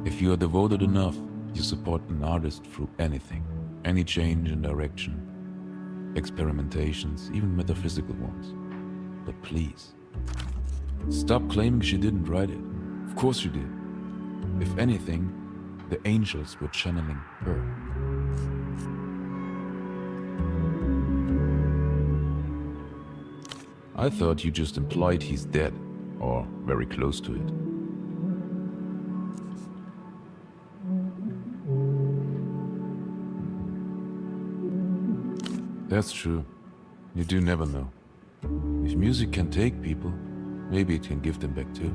If you are devoted enough, you support an artist through anything. Any change in direction. Experimentations, even metaphysical ones. But please, stop claiming she didn't write it. Of course she did. If anything, the angels were channeling her. I thought you just implied he's dead, or very close to it. That's true. You do never know. If music can take people, maybe it can give them back too.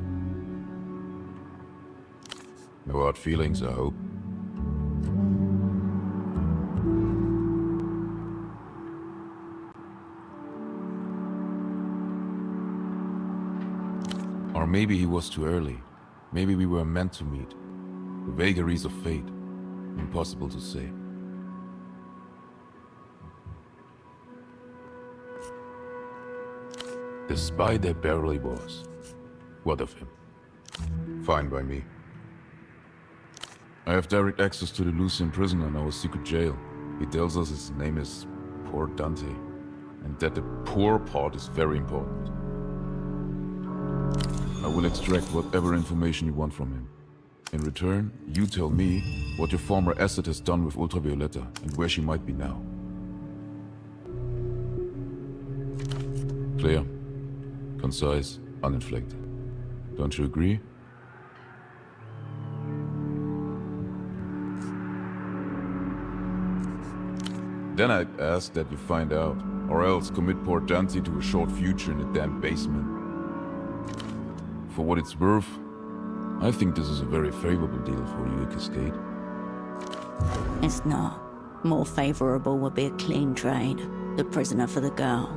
No hard feelings, I hope. Or maybe he was too early. Maybe we were meant to meet. The vagaries of fate. Impossible to say. The spy there barely was. What of him? Fine by me. I have direct access to the Lucian prisoner in our secret jail. He tells us his name is Poor Dante, and that the poor part is very important. I will extract whatever information you want from him. In return, you tell me what your former asset has done with Ultravioletta and where she might be now. Clear? Concise, uninflected. Don't you agree? Then I'd ask that you find out, or else commit poor Dante to a short future in a damn basement. For what it's worth, I think this is a very favorable deal for you, Cascade. It's not. More favorable would be a clean trade. The prisoner for the girl.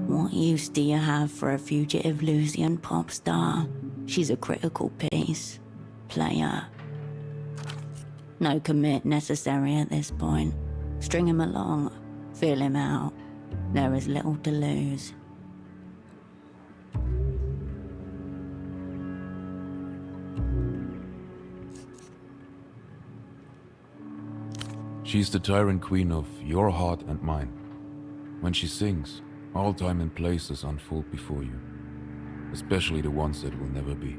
What use do you have for a fugitive Lucian pop star? She's a critical piece. Player. No commit necessary at this point. String him along. Feel him out. There is little to lose. She's the tyrant queen of your heart and mine. When she sings, all time and places unfold before you, especially the ones that will never be.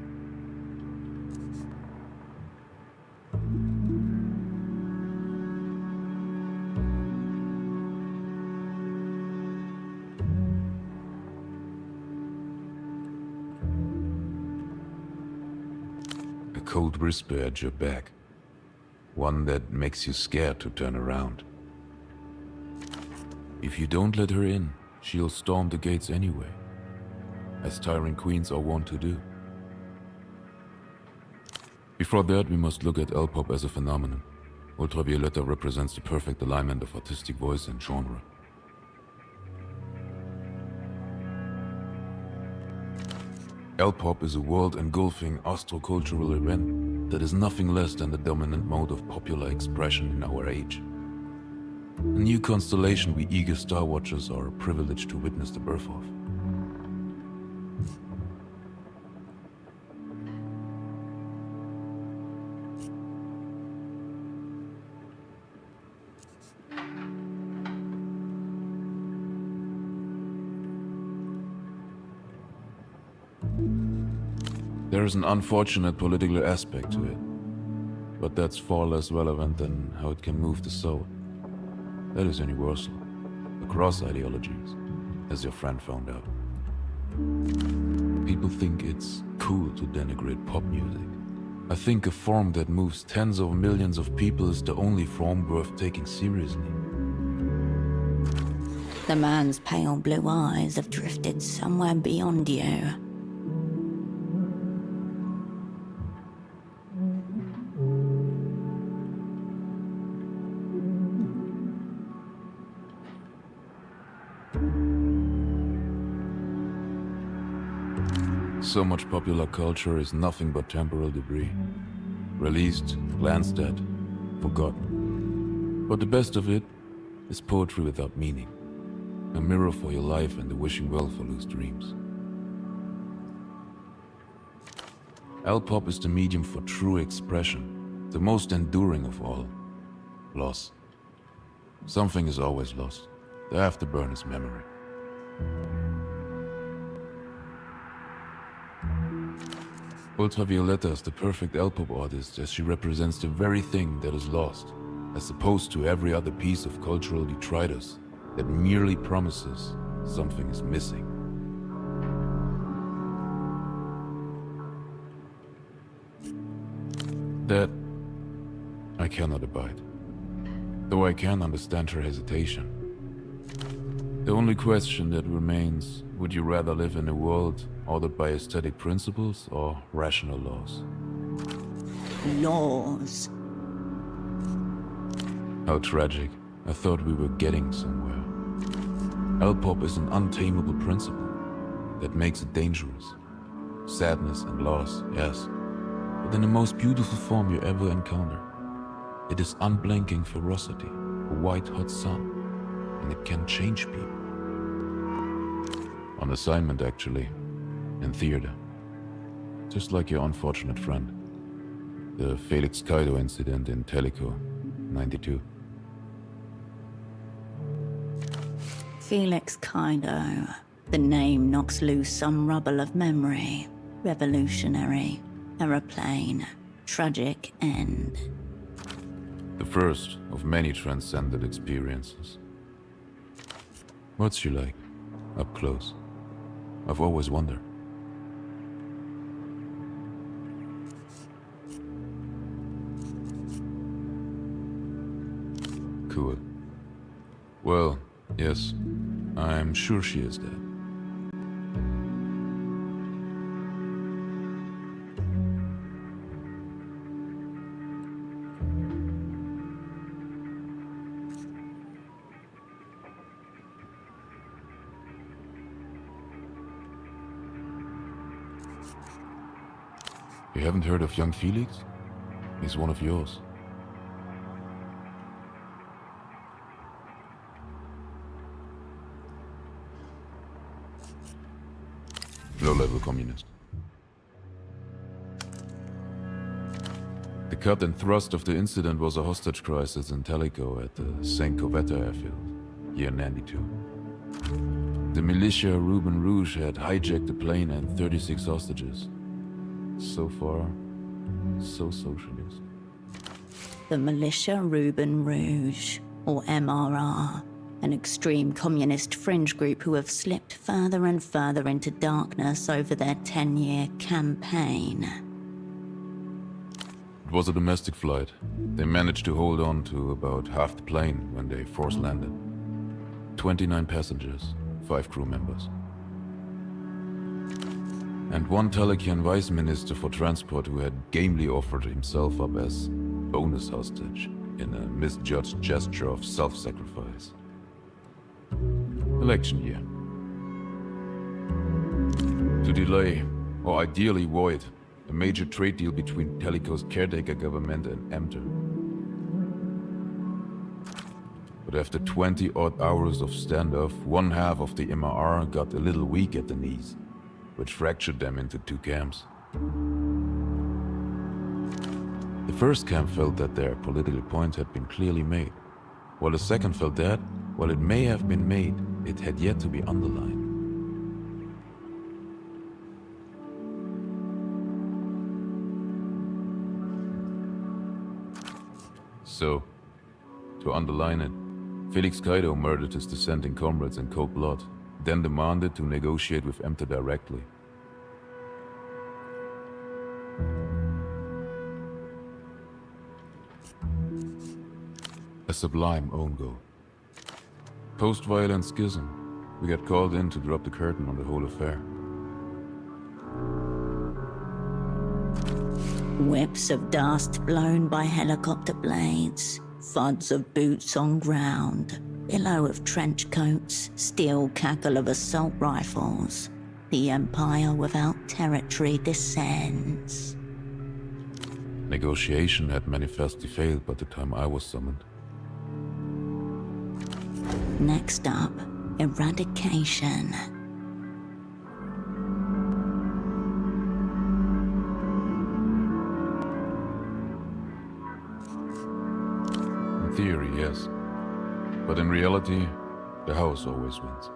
A cold whisper at your back. One that makes you scared to turn around. If you don't let her in, she'll storm the gates anyway, as tyrant queens are wont to do. Before that, we must look at L-pop as a phenomenon. Ultravioletta represents the perfect alignment of artistic voice and genre. L-pop is a world-engulfing astrocultural event that is nothing less than the dominant mode of popular expression in our age. A new constellation we eager Star Watchers are privileged to witness the birth of. There is an unfortunate political aspect to it, but that's far less relevant than how it can move the soul. That is universal, across ideologies, as your friend found out. People think it's cool to denigrate pop music. I think a form that moves tens of millions of people is the only form worth taking seriously. The man's pale blue eyes have drifted somewhere beyond you. So much popular culture is nothing but temporal debris. Released, glanced at, forgotten. But the best of it is poetry without meaning. A mirror for your life and the wishing well for loose dreams. L-pop is the medium for true expression, the most enduring of all. Loss. Something is always lost. The afterburn is memory. Ultravioletta is the perfect L-pop artist as she represents the very thing that is lost, as opposed to every other piece of cultural detritus that merely promises something is missing. That I cannot abide, though I can understand her hesitation. The only question that remains, would you rather live in a world ordered by aesthetic principles or rational laws? Laws. How tragic. I thought we were getting somewhere. L-pop is an untamable principle that makes it dangerous. Sadness and loss, yes, but in the most beautiful form you ever encounter. It is unblinking ferocity, a white-hot sun, and it can change people. On assignment, actually. In theater. Just like your unfortunate friend. The Felix Kaido incident in Teleco, 92. Felix Kaido. The name knocks loose some rubble of memory. Revolutionary. Aeroplane. Tragic end. The first of many transcendent experiences. What's she like? Up close. I've always wondered. Cool. Well, yes. I'm sure she is dead. You haven't heard of young Felix? He's one of yours. Low-level communist. The cut and thrust of the incident was a hostage crisis in Teleco at the St. Covetta airfield, year 92. The militia Ruben Rouge had hijacked the plane and 36 hostages. So far, so socialist. The Militia Ruben Rouge, or MRR, an extreme communist fringe group who have slipped further and further into darkness over their 10-year campaign. It was a domestic flight. They managed to hold on to about half the plane when they force landed. 29 passengers, 5 crew members. And one Telekian vice minister for transport who had gamely offered himself up as bonus hostage in a misjudged gesture of self-sacrifice. Election year. To delay, or ideally void, a major trade deal between Teleco's caretaker government and Ämter. But after 20-odd hours of standoff, one half of the MRR got a little weak at the knees, which fractured them into 2 camps. The first camp felt that their political point had been clearly made, while the second felt that, while it may have been made, it had yet to be underlined. So, to underline it, Felix Kaido murdered his dissenting comrades in cold blood, then demanded to negotiate with Ämter directly. A sublime own goal. Post-violent schism, we got called in to drop the curtain on the whole affair. Whips of dust blown by helicopter blades, thuds of boots on ground, billow of trench coats, steel cackle of assault rifles. The empire without territory descends. Negotiation had manifestly failed by the time I was summoned. Next up, eradication. In theory, yes. But in reality, the house always wins.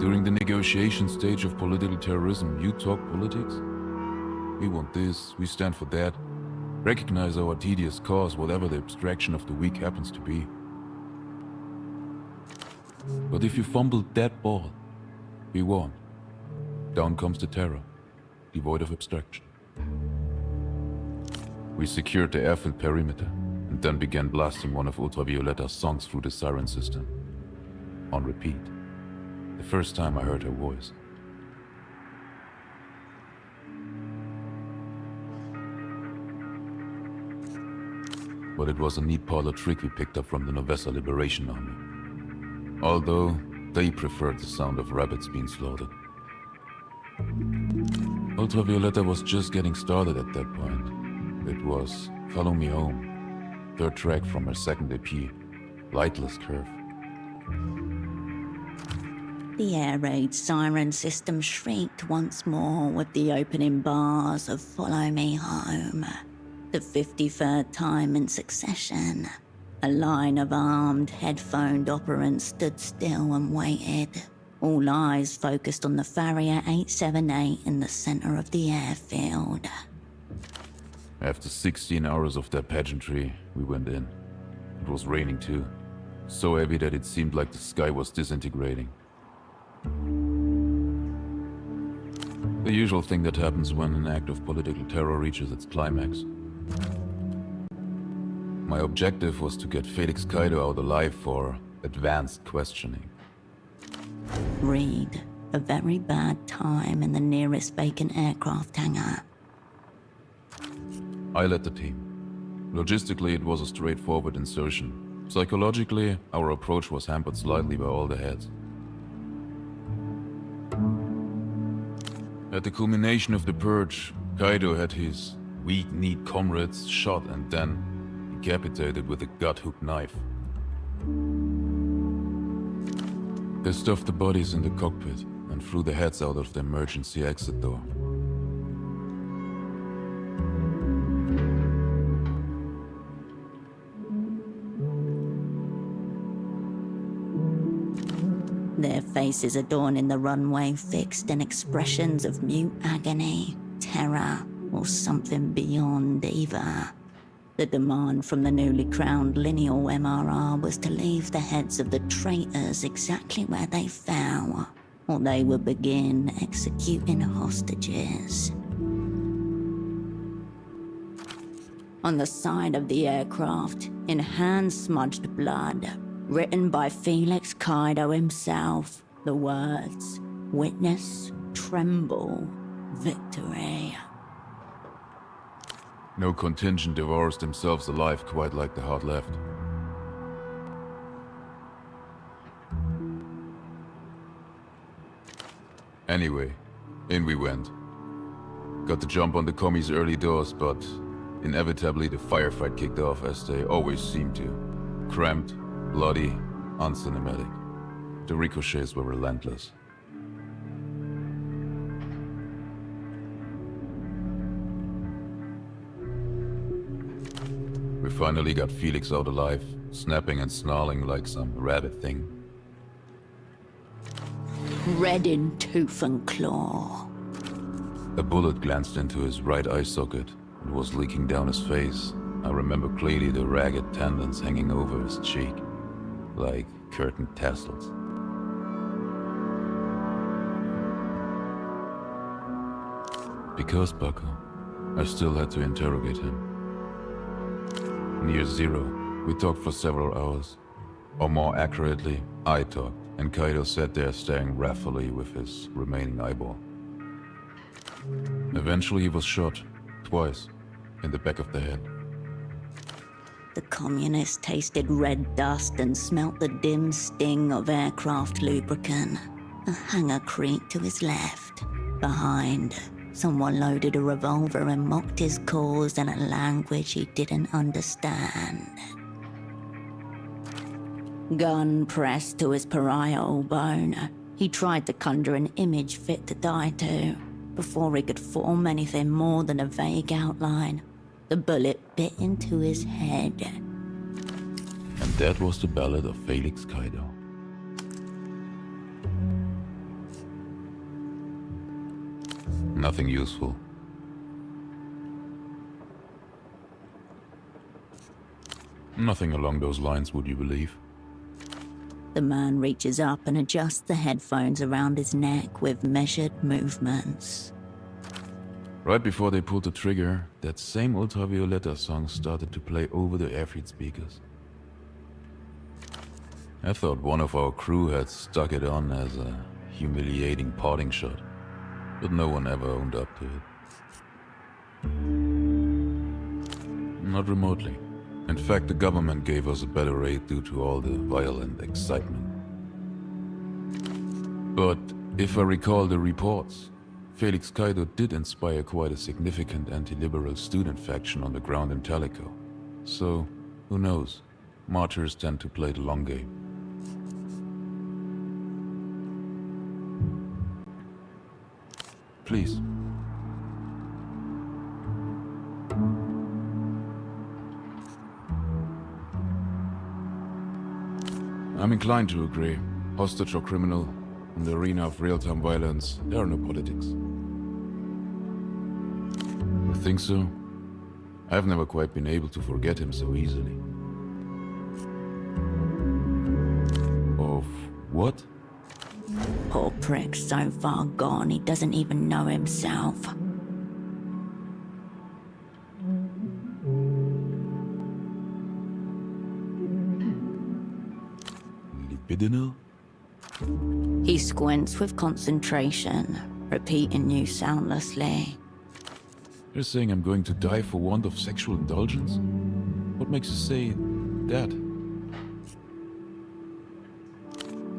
During the negotiation stage of political terrorism, you talk politics. We want this, we stand for that. Recognize our tedious cause, whatever the abstraction of the week happens to be. But if you fumble that ball, we won. Down comes the terror, devoid of abstraction. We secured the airfield perimeter, and then began blasting one of Ultravioletta's songs through the siren system. On repeat. The first time I heard her voice. But it was a neat parlor trick we picked up from the Novessa Liberation Army. Although they preferred the sound of rabbits being slaughtered. Ultravioletta was just getting started at that point. It was Follow Me Home, third track from her second EP, Lightless Curve. The air raid siren system shrieked once more with the opening bars of Follow Me Home. The 53rd time in succession, a line of armed, headphoned operants stood still and waited, all eyes focused on the Farrier 878 in the center of the airfield. After 16 hours of that pageantry, we went in. It was raining too, so heavy that it seemed like the sky was disintegrating. The usual thing that happens when an act of political terror reaches its climax. My objective was to get Felix Kaido out alive for advanced questioning. Read, a very bad time in the nearest vacant aircraft hangar. I led the team. Logistically, it was a straightforward insertion. Psychologically, our approach was hampered slightly by all the heads. At the culmination of the purge, Kaido had his weak-kneed comrades shot and then decapitated with a gut-hooked knife. They stuffed the bodies in the cockpit and threw the heads out of the emergency exit door. Their faces adorning the runway fixed in expressions of mute agony, terror, or something beyond either. The demand from the newly crowned lineal MRR was to leave the heads of the traitors exactly where they fell, or they would begin executing hostages. On the side of the aircraft, in hand-smudged blood, written by Felix Kaido himself, the words, "Witness, tremble, victory." No contingent divorced themselves alive quite like the hard left. Anyway, in we went. Got the jump on the commies early doors, but inevitably the firefight kicked off as they always seem to. Cramped, bloody, uncinematic. The ricochets were relentless. We finally got Felix out alive, snapping and snarling like some rabid thing. Red in tooth and claw. A bullet glanced into his right eye socket and was leaking down his face. I remember clearly the ragged tendons hanging over his cheek, like curtain tassels. Because, Bucko, I still had to interrogate him. Near zero, we talked for several hours. Or more accurately, I talked, and Kaido sat there staring wrathfully with his remaining eyeball. Eventually he was shot, twice, in the back of the head. The communist tasted red dust and smelt the dim sting of aircraft lubricant. A hangar creaked to his left. Behind, someone loaded a revolver and mocked his cause in a language he didn't understand. Gun pressed to his parietal bone, he tried to conjure an image fit to die to. Before he could form anything more than a vague outline, the bullet bit into his head. And that was the ballad of Felix Kaido. Nothing useful. Nothing along those lines, would you believe? The man reaches up and adjusts the headphones around his neck with measured movements. Right before they pulled the trigger, that same Ultravioletta song started to play over the airfield speakers. I thought one of our crew had stuck it on as a humiliating parting shot, but no one ever owned up to it. Not remotely. In fact, the government gave us a better rate due to all the violent excitement. But if I recall the reports, Felix Kaido did inspire quite a significant anti-liberal student faction on the ground in Calico. So, who knows? Martyrs tend to play the long game. Please. I'm inclined to agree. Hostage or criminal, in the arena of real-time violence, there are no politics. You think so? I've never quite been able to forget him so easily. Of what? Poor prick, so far gone he doesn't even know himself. Libidinal? He squints with concentration, repeating you soundlessly. You're saying I'm going to die for want of sexual indulgence? What makes you say that?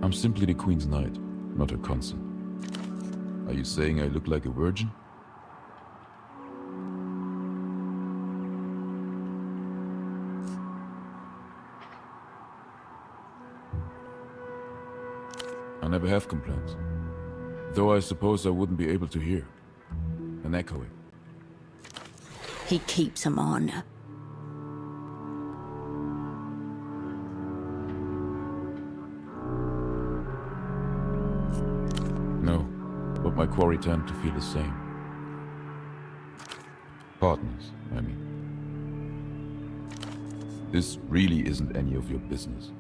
I'm simply the Queen's knight, not her consort. Are you saying I look like a virgin? I never have complaints. Though I suppose I wouldn't be able to hear. An echoing. He keeps him on. No, but my quarry tend to feel the same. Partners, I mean. This really isn't any of your business.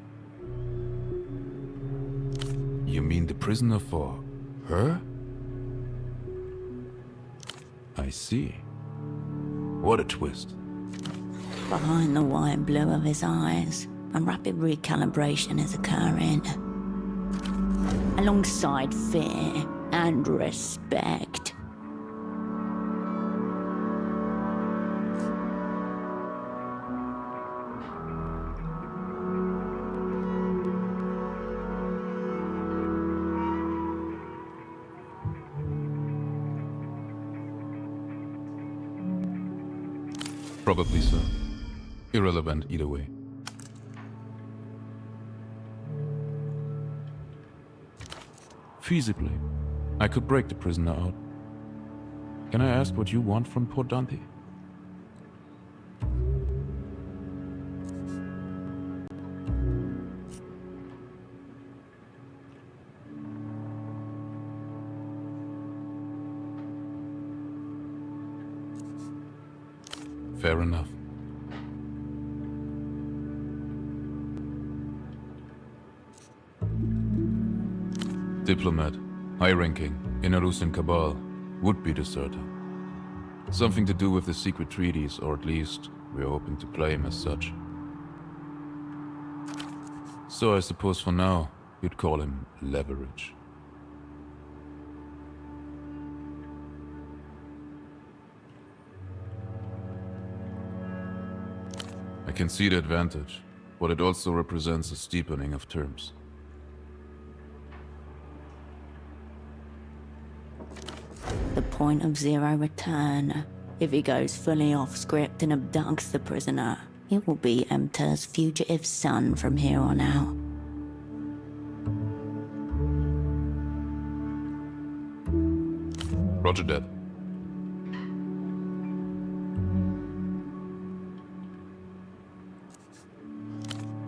You mean the prisoner for her? I see. What a twist. Behind the wide blue of his eyes, a rapid recalibration is occurring. Alongside fear and respect. Probably so. Irrelevant either way. Feasibly, I could break the prisoner out. Can I ask what you want from poor Dante? Fair enough. Diplomat, high-ranking, in a Russian cabal, would-be deserter. Something to do with the secret treaties, or at least we're hoping to play him as such. So I suppose for now, you'd call him leverage. I can see the advantage, but it also represents a steepening of terms. The point of zero return. If he goes fully off script and abducts the prisoner, he will be Emter's fugitive son from here on out. Roger that.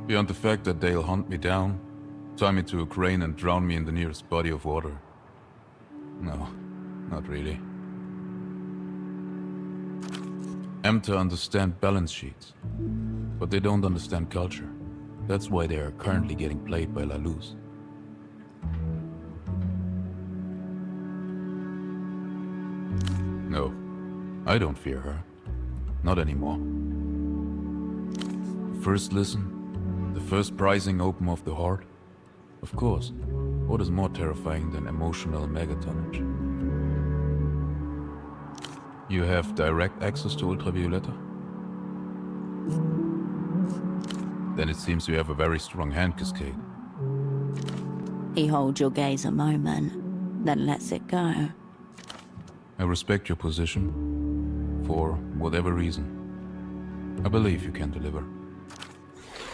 Beyond the fact that they'll hunt me down, tie me to a crane and drown me in the nearest body of water. No, not really. Emter understand balance sheets, but they don't understand culture. That's why they are currently getting played by La Luz. No, I don't fear her. Not anymore. First listen. The first prizing open of the heart? Of course. What is more terrifying than emotional megatonnage? You have direct access to Ultravioletta? Then it seems you have a very strong hand, Cascade. He holds your gaze a moment, then lets it go. I respect your position. For whatever reason. I believe you can deliver.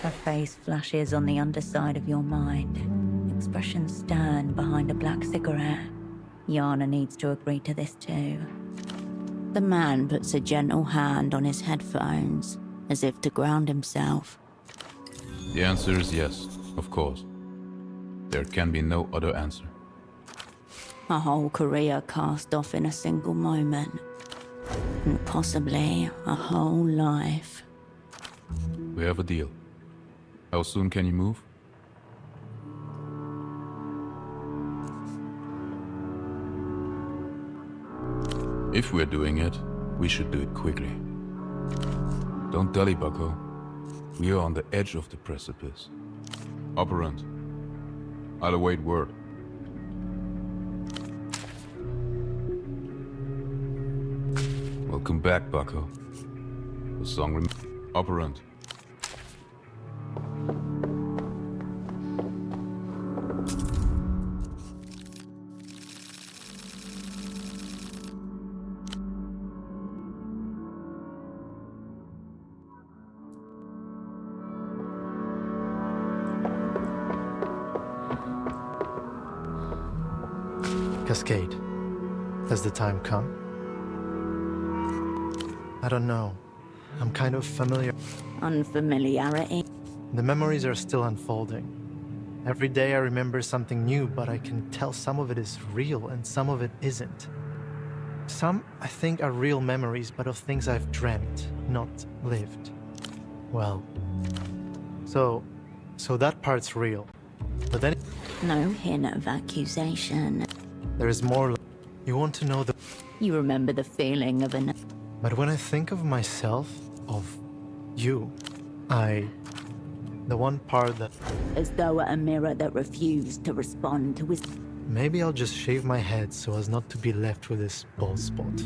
Her face flashes on the underside of your mind. Expression stern behind a black cigarette. Yana needs to agree to this too. The man puts a gentle hand on his headphones, as if to ground himself. The answer is yes, of course. There can be no other answer. A whole career cast off in a single moment. And possibly a whole life. We have a deal. How soon can you move? If we're doing it, we should do it quickly. Don't dally, bucko. We are on the edge of the precipice. Operant, I'll await word. Welcome back, Bucko. The song operant. Cascade. Has the time come? I don't know. I'm kind of familiar. Unfamiliarity. The memories are still unfolding. Every day I remember something new, but I can tell some of it is real and some of it isn't. Some, I think, are real memories, but of things I've dreamt, not lived. Well, so that part's real. But then No hint of accusation. there is more. You want to know the... You remember the feeling of an... But when I think of myself, of you, the one part that... As though a mirror that refused to respond to his... Maybe I'll just shave my head so as not to be left with this bald spot.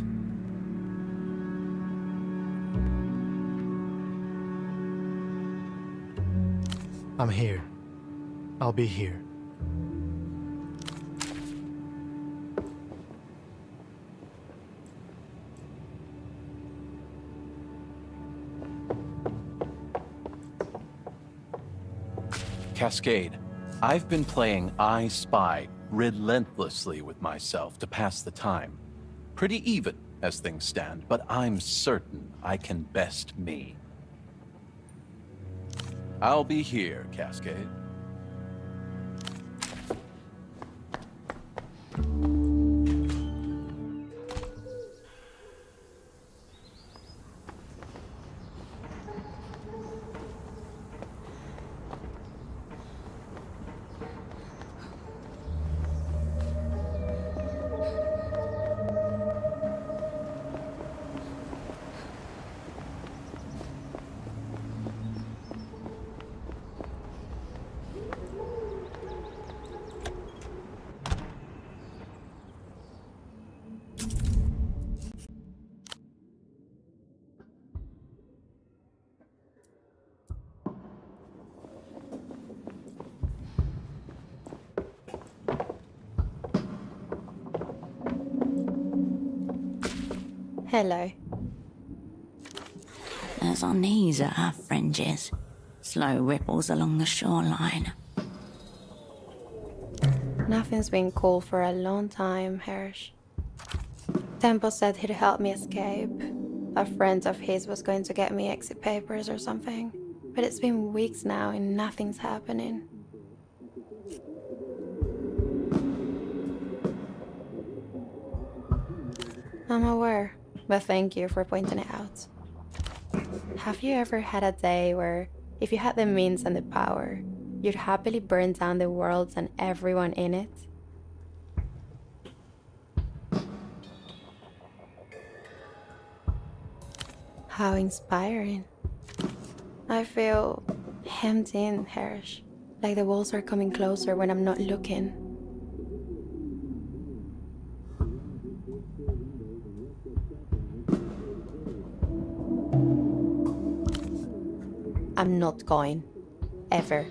I'm here. I'll be here. Cascade, I've been playing I Spy relentlessly with myself to pass the time. Pretty even as things stand, but I'm certain I can best me. I'll be here, Cascade. Hello. As our knees at our fringes. Slow ripples along the shoreline. Nothing's been cool for a long time, Hirsch. Temple said he'd help me escape. A friend of his was going to get me exit papers or something. But it's been weeks now and nothing's happening. I'm aware, but thank you for pointing it out. Have you ever had a day where, if you had the means and the power, you'd happily burn down the world and everyone in it? How inspiring. I feel hemmed in, Hirsch. Like the walls are coming closer when I'm not looking. I'm not going. Ever.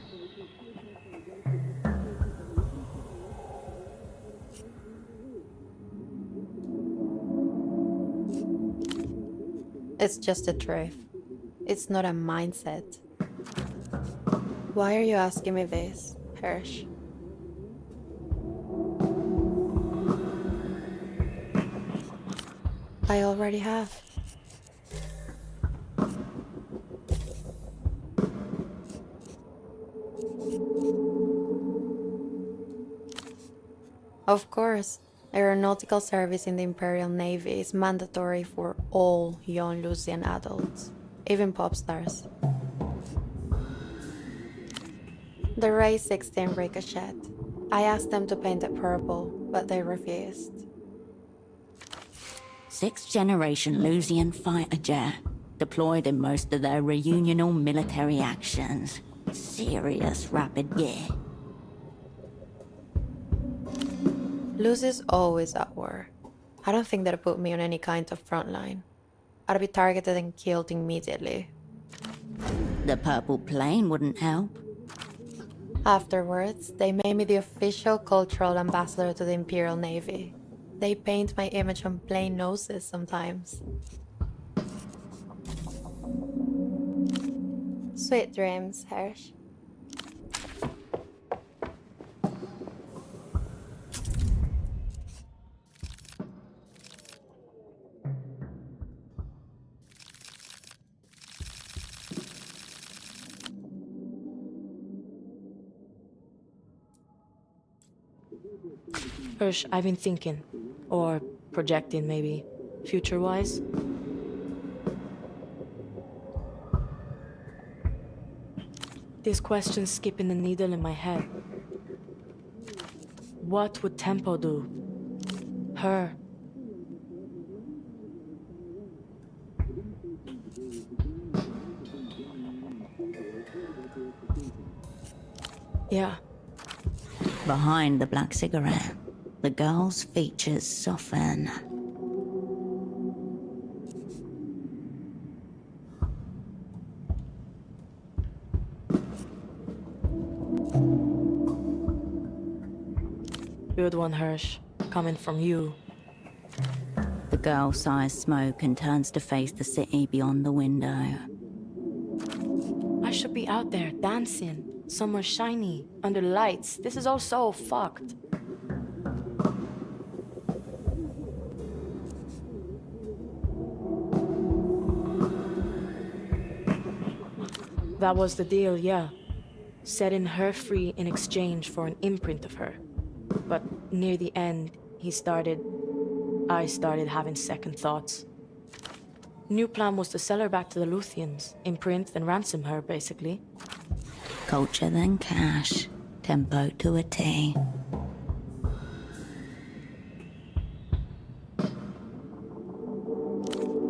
It's just the truth. It's not a mindset. Why are you asking me this, Hirsch? I already have. Of course, aeronautical service in the Imperial Navy is mandatory for all young Lucian adults, even pop stars. The Ray 16 Ricochet. I asked them to paint it purple, but they refused. 6th generation Lucian fighter jet, deployed in most of their reunional military actions. Serious rapid gear. Lucy's always at war. I don't think that'd put me on any kind of front line. I'd be targeted and killed immediately. The purple plane wouldn't help. Afterwards, they made me the official cultural ambassador to the Imperial Navy. They paint my image on plain noses sometimes. Sweet dreams, Hersh. Hirsch, I've been thinking, or projecting maybe, future-wise. This question's skipping the needle in my head. What would Tempo do? Her. Yeah. Behind the black cigarette, the girl's features soften. Good one, Hirsch. Coming from you. The girl sighs smoke and turns to face the city beyond the window. I should be out there dancing, somewhere shiny, under lights. This is all so fucked. That was the deal, yeah. Setting her free in exchange for an imprint of her. But near the end, I started having second thoughts. New plan was to sell her back to the Luthians, imprint and ransom her, basically. Culture then cash. Tempo to a T.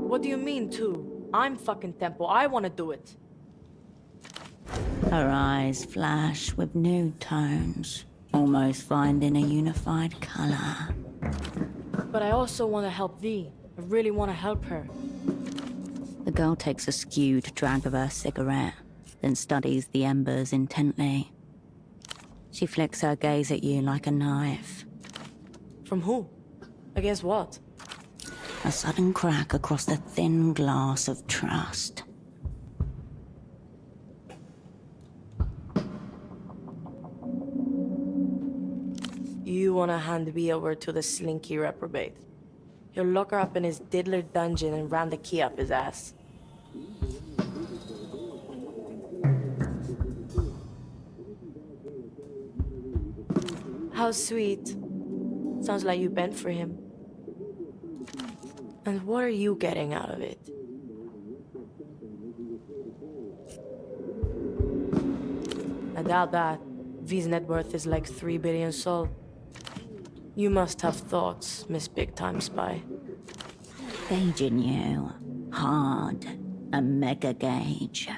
What do you mean, too? I'm fucking Tempo. I want to do it. Her eyes flash with new tones, almost finding a unified color. But I also want to help V. I really want to help her. The girl takes a skewed drag of her cigarette, then studies the embers intently. She flicks her gaze at you like a knife. From who? Against what? A sudden crack across the thin glass of trust. You want to hand V over to the slinky reprobate. He'll lock her up in his diddler dungeon and ram the key up his ass. How sweet. Sounds like you bent for him. And what are you getting out of it? I doubt that. V's net worth is like 3 billion sol. You must have thoughts, Miss Big Time Spy. Gauging you. Hard. A mega gauge.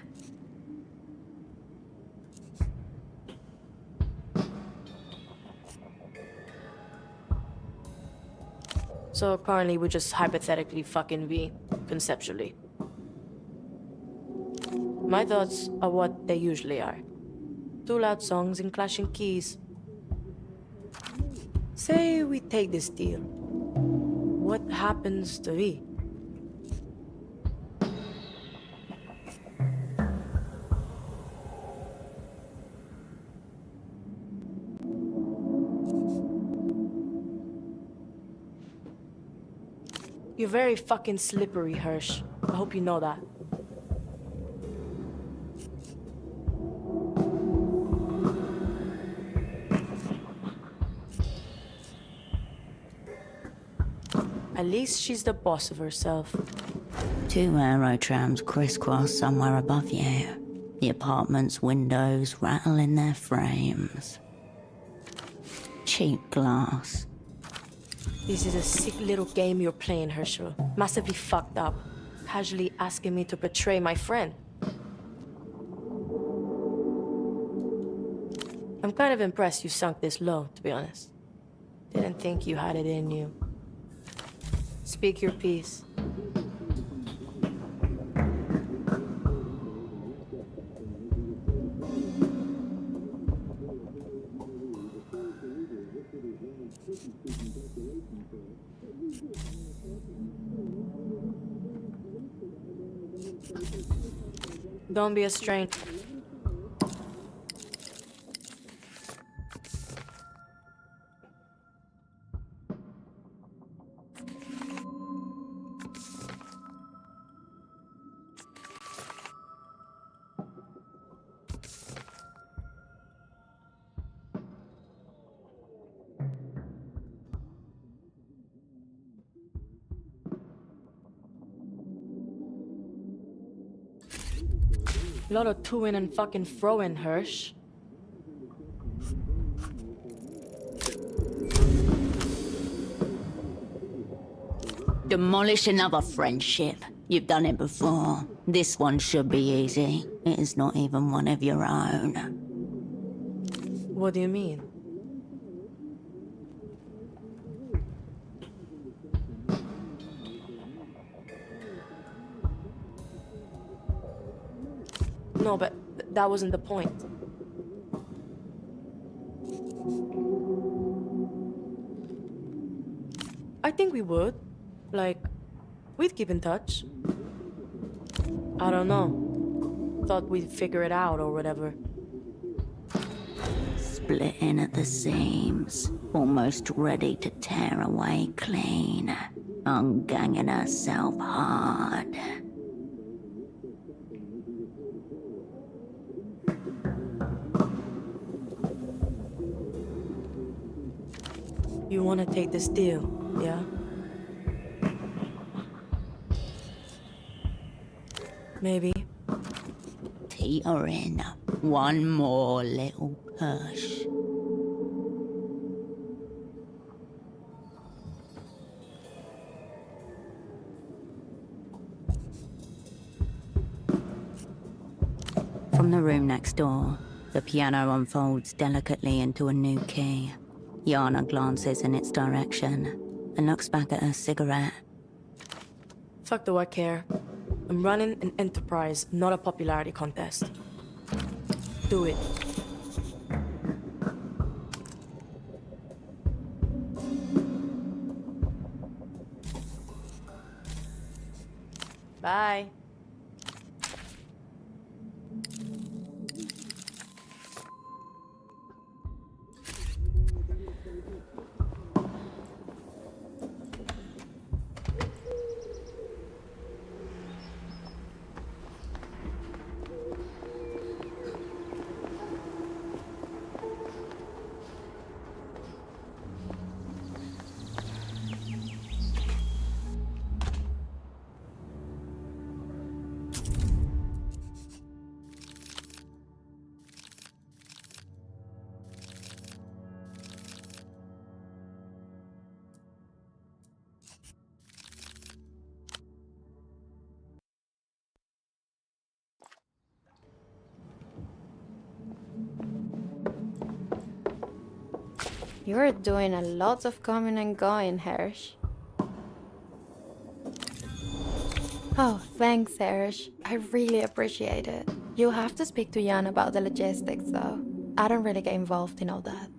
So currently we're just hypothetically fucking V, conceptually. My thoughts are what they usually are. 2 loud songs and clashing keys. Say we take this deal. What happens to V? You're very fucking slippery, Hirsch. I hope you know that. At least she's the boss of herself. 2 aerotrams crisscross somewhere above you. The apartment's windows rattle in their frames. Cheap glass. This is a sick little game you're playing, Herschel. Massively fucked up. Casually asking me to betray my friend. I'm kind of impressed you sunk this low, to be honest. Didn't think you had it in you. Speak your piece. Don't be a stranger. Lot of to-in and fucking fro-in, Hirsch. Demolish another friendship. You've done it before. This one should be easy. It is not even one of your own. What do you mean? No, but that wasn't the point. I think we would. Like, we'd keep in touch. I don't know. Thought we'd figure it out or whatever. Splitting at the seams. Almost ready to tear away clean. Unganging herself hard. You wanna take this deal, yeah? Maybe. Teetering. One more little push. From the room next door, the piano unfolds delicately into a new key. Yana glances in its direction and looks back at her cigarette. Fuck do I care? I'm running an enterprise, not a popularity contest. Do it. Bye. You're doing a lot of coming and going, Hirsch. Oh, thanks, Hirsch. I really appreciate it. You'll have to speak to Jan about the logistics, though. I don't really get involved in all that.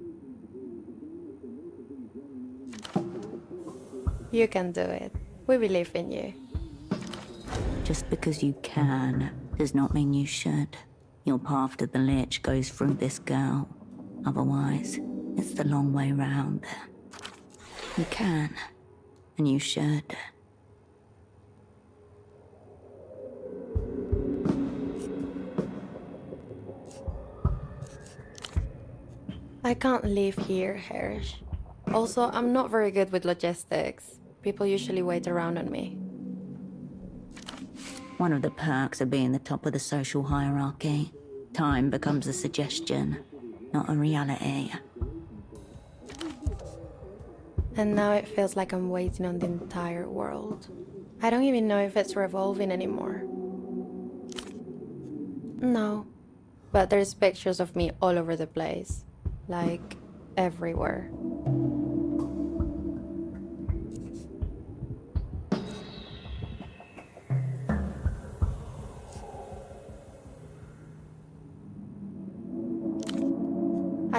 You can do it. We believe in you. Just because you can does not mean you should. Your path to the Lich goes through this girl. Otherwise, it's the long way round. You can, and you should. I can't live here, Hirsch. Also, I'm not very good with logistics. People usually wait around on me. One of the perks of being the top of the social hierarchy. Time becomes a suggestion, not a reality. And now it feels like I'm waiting on the entire world. I don't even know if it's revolving anymore. No. But there's pictures of me all over the place. Like, everywhere.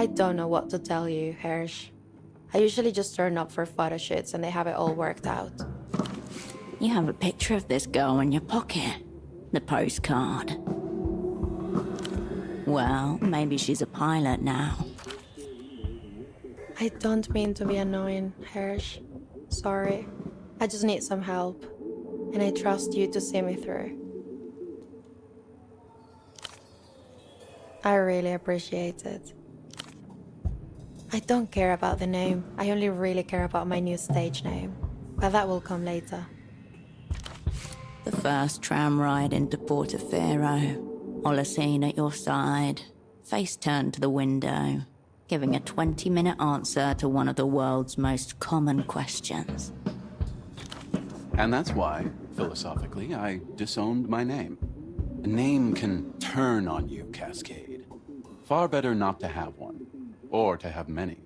I don't know what to tell you, Hersh. I usually just turn up for photo shoots and they have it all worked out. You have a picture of this girl in your pocket. The postcard. Well, maybe she's a pilot now. I don't mean to be annoying, Hersh. Sorry. I just need some help. And I trust you to see me through. I really appreciate it. I don't care about the name. I only really care about my new stage name. But that will come later. The first tram ride into Portofino. Holocene at your side, face turned to the window, giving a 20-minute answer to one of the world's most common questions. And that's why, philosophically, I disowned my name. A name can turn on you, Cascade. Far better not to have one, or to have many.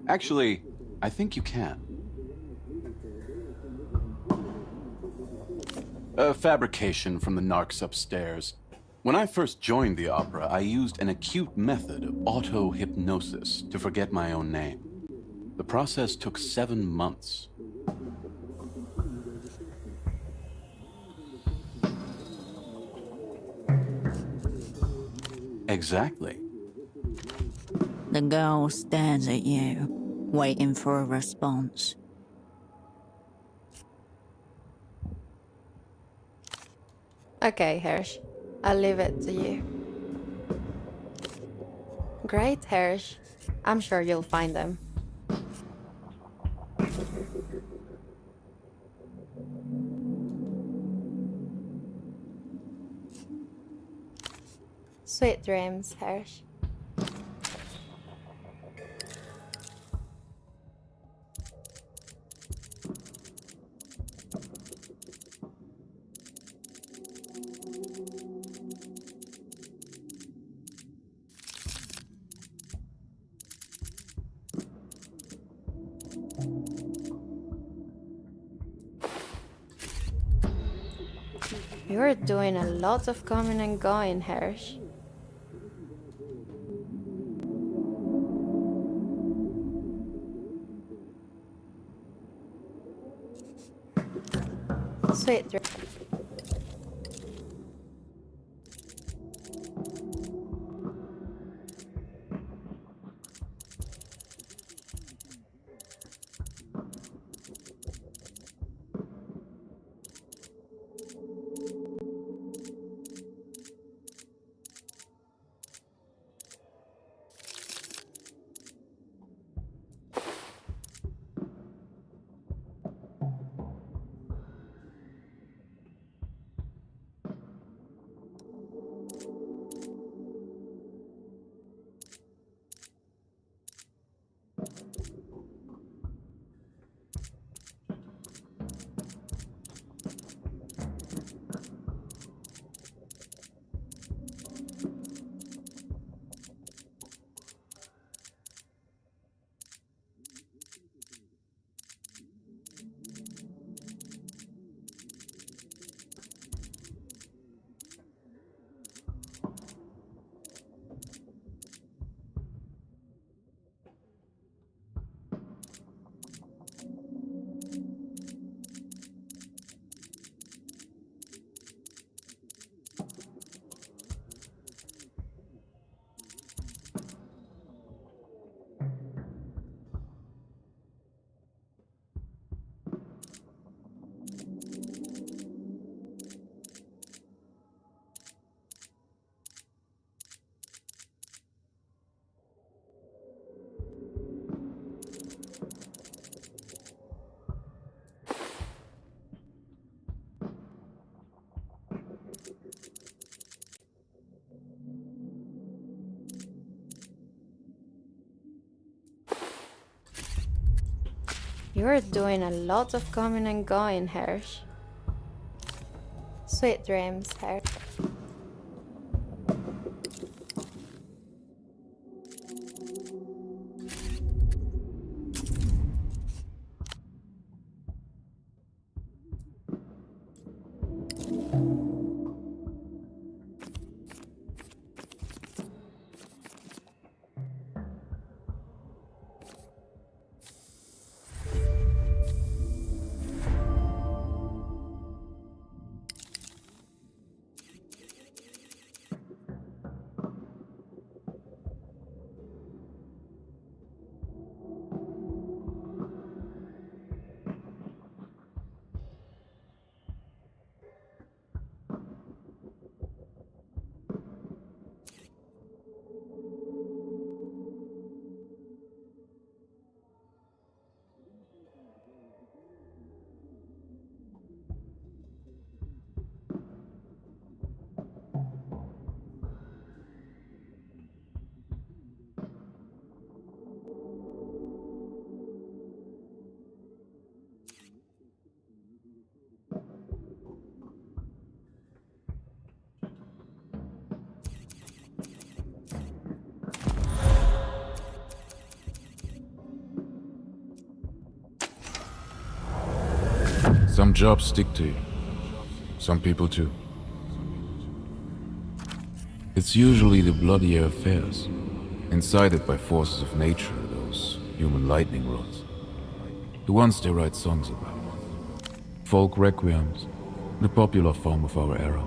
Actually, I think you can. A fabrication from the narcs upstairs. When I first joined the opera, I used an acute method of auto-hypnosis to forget my own name. The process took 7 months. Exactly. The girl stares at you, waiting for a response. Okay, Hersh. I'll leave it to you. Great, Hersh. I'm sure you'll find them. Sweet dreams, Hersh. You're doing a lot of coming and going, Hersh. Sweet dreams. You're doing a lot of coming and going, Hersh. Sweet dreams, Hersh. Some jobs stick to you. Some people too. It's usually the bloodier affairs, incited by forces of nature, those human lightning rods. The ones they write songs about. Folk requiems, the popular form of our era.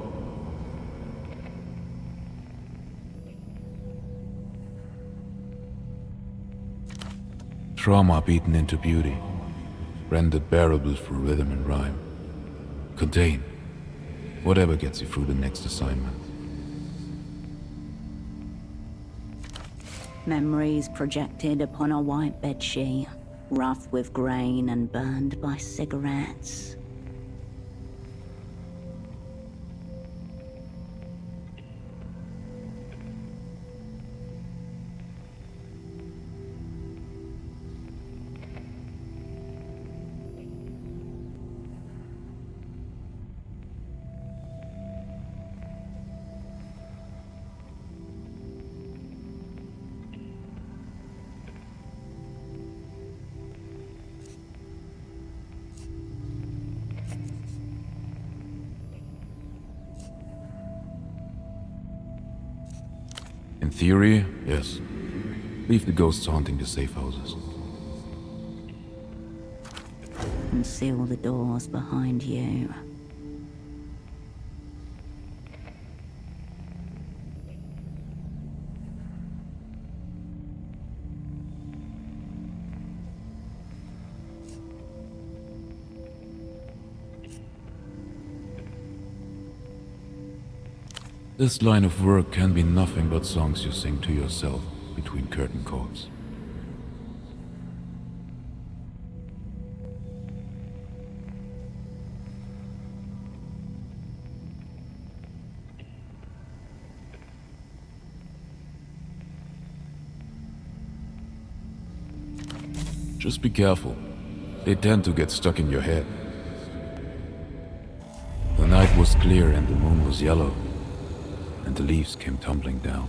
Trauma beaten into beauty, rendered bearable through rhythm and rhyme. Contain whatever gets you through the next assignment. Memories projected upon a white bedsheet, rough with grain and burned by cigarettes. In theory, yes. Leave the ghosts haunting the safe houses. And seal the doors behind you. This line of work can be nothing but songs you sing to yourself between curtain calls. Just be careful. They tend to get stuck in your head. The night was clear and the moon was yellow, and the leaves came tumbling down.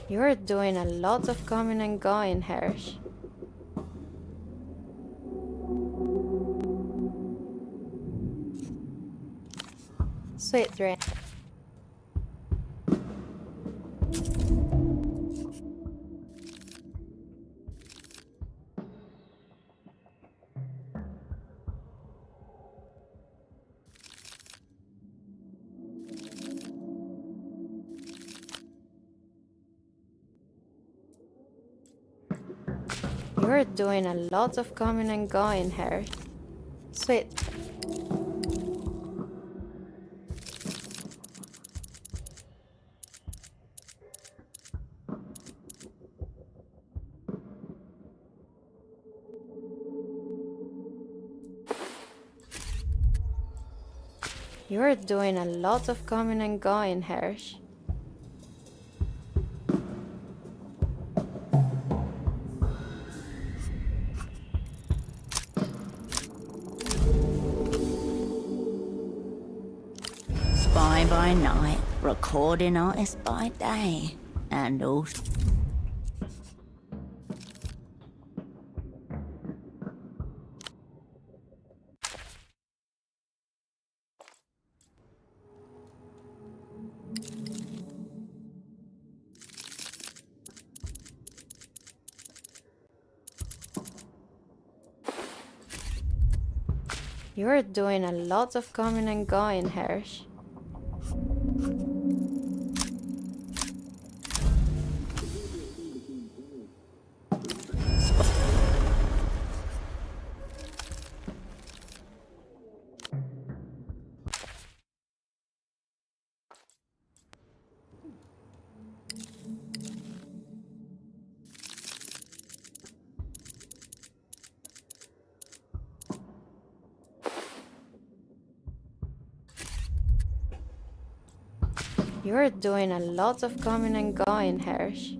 You're doing a lot of coming and going, Hirsch. Sweet dream. You're doing a lot of coming and going, Hirsch. Sweet. You're doing a lot of coming and going, Hirsch. Spy by night, recording artist by day, and also You're doing a lot of coming and going, Hirsch. You're doing a lot of coming and going, Hirsch.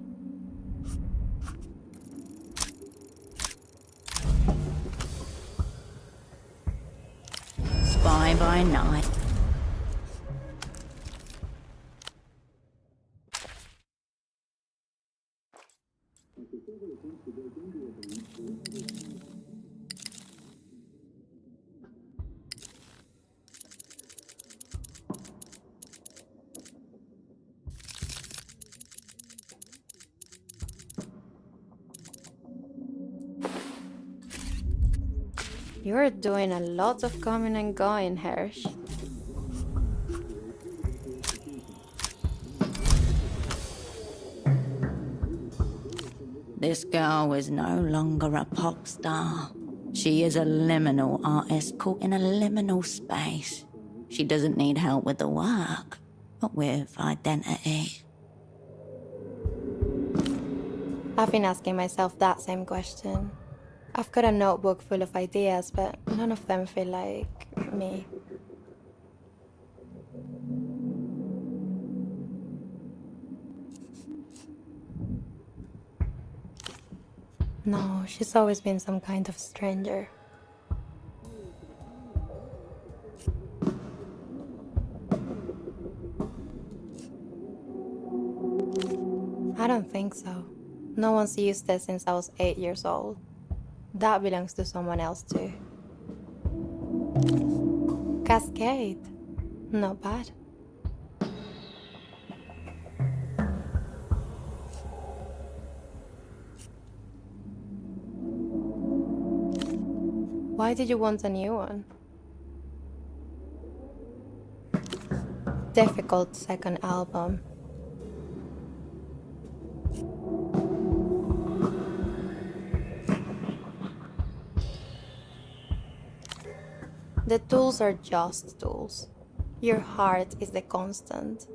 Spy by night. You're doing a lot of coming and going, Hirsch. This girl is no longer a pop star. She is a liminal artist caught in a liminal space. She doesn't need help with the work, but with identity. I've been asking myself that same question. I've got a notebook full of ideas, but none of them feel like me. No, she's always been some kind of stranger. I don't think so. No one's used this since I was 8 years old. That belongs to someone else too. Cascade. Not bad. Why did you want a new one? Difficult second album. The tools are just tools. Your heart is the constant.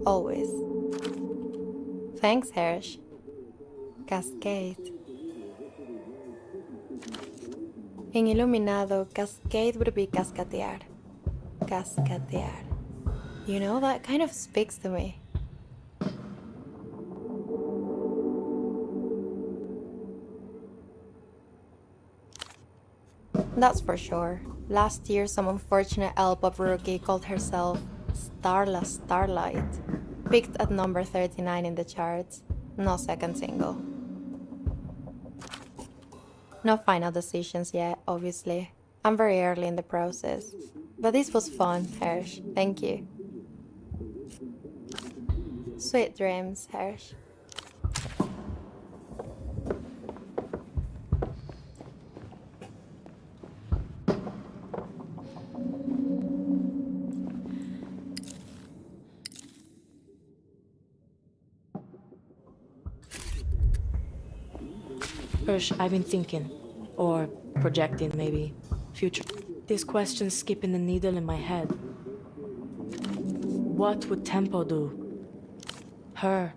Always. Thanks, Hirsch. Cascade. En Iluminado, cascade would be cascatear. Cascatear. You know, that kind of speaks to me. That's for sure. Last year, some unfortunate L-pop rookie called herself Starla Starlight. Picked at number 39 in the charts. No second single. No final decisions yet, obviously. I'm very early in the process. But this was fun, Hirsch. Thank you. Sweet dreams, Hirsch. Hirsch, I've been thinking, or projecting maybe, future. This question's skipping the needle in my head. What would Tempo do? Her.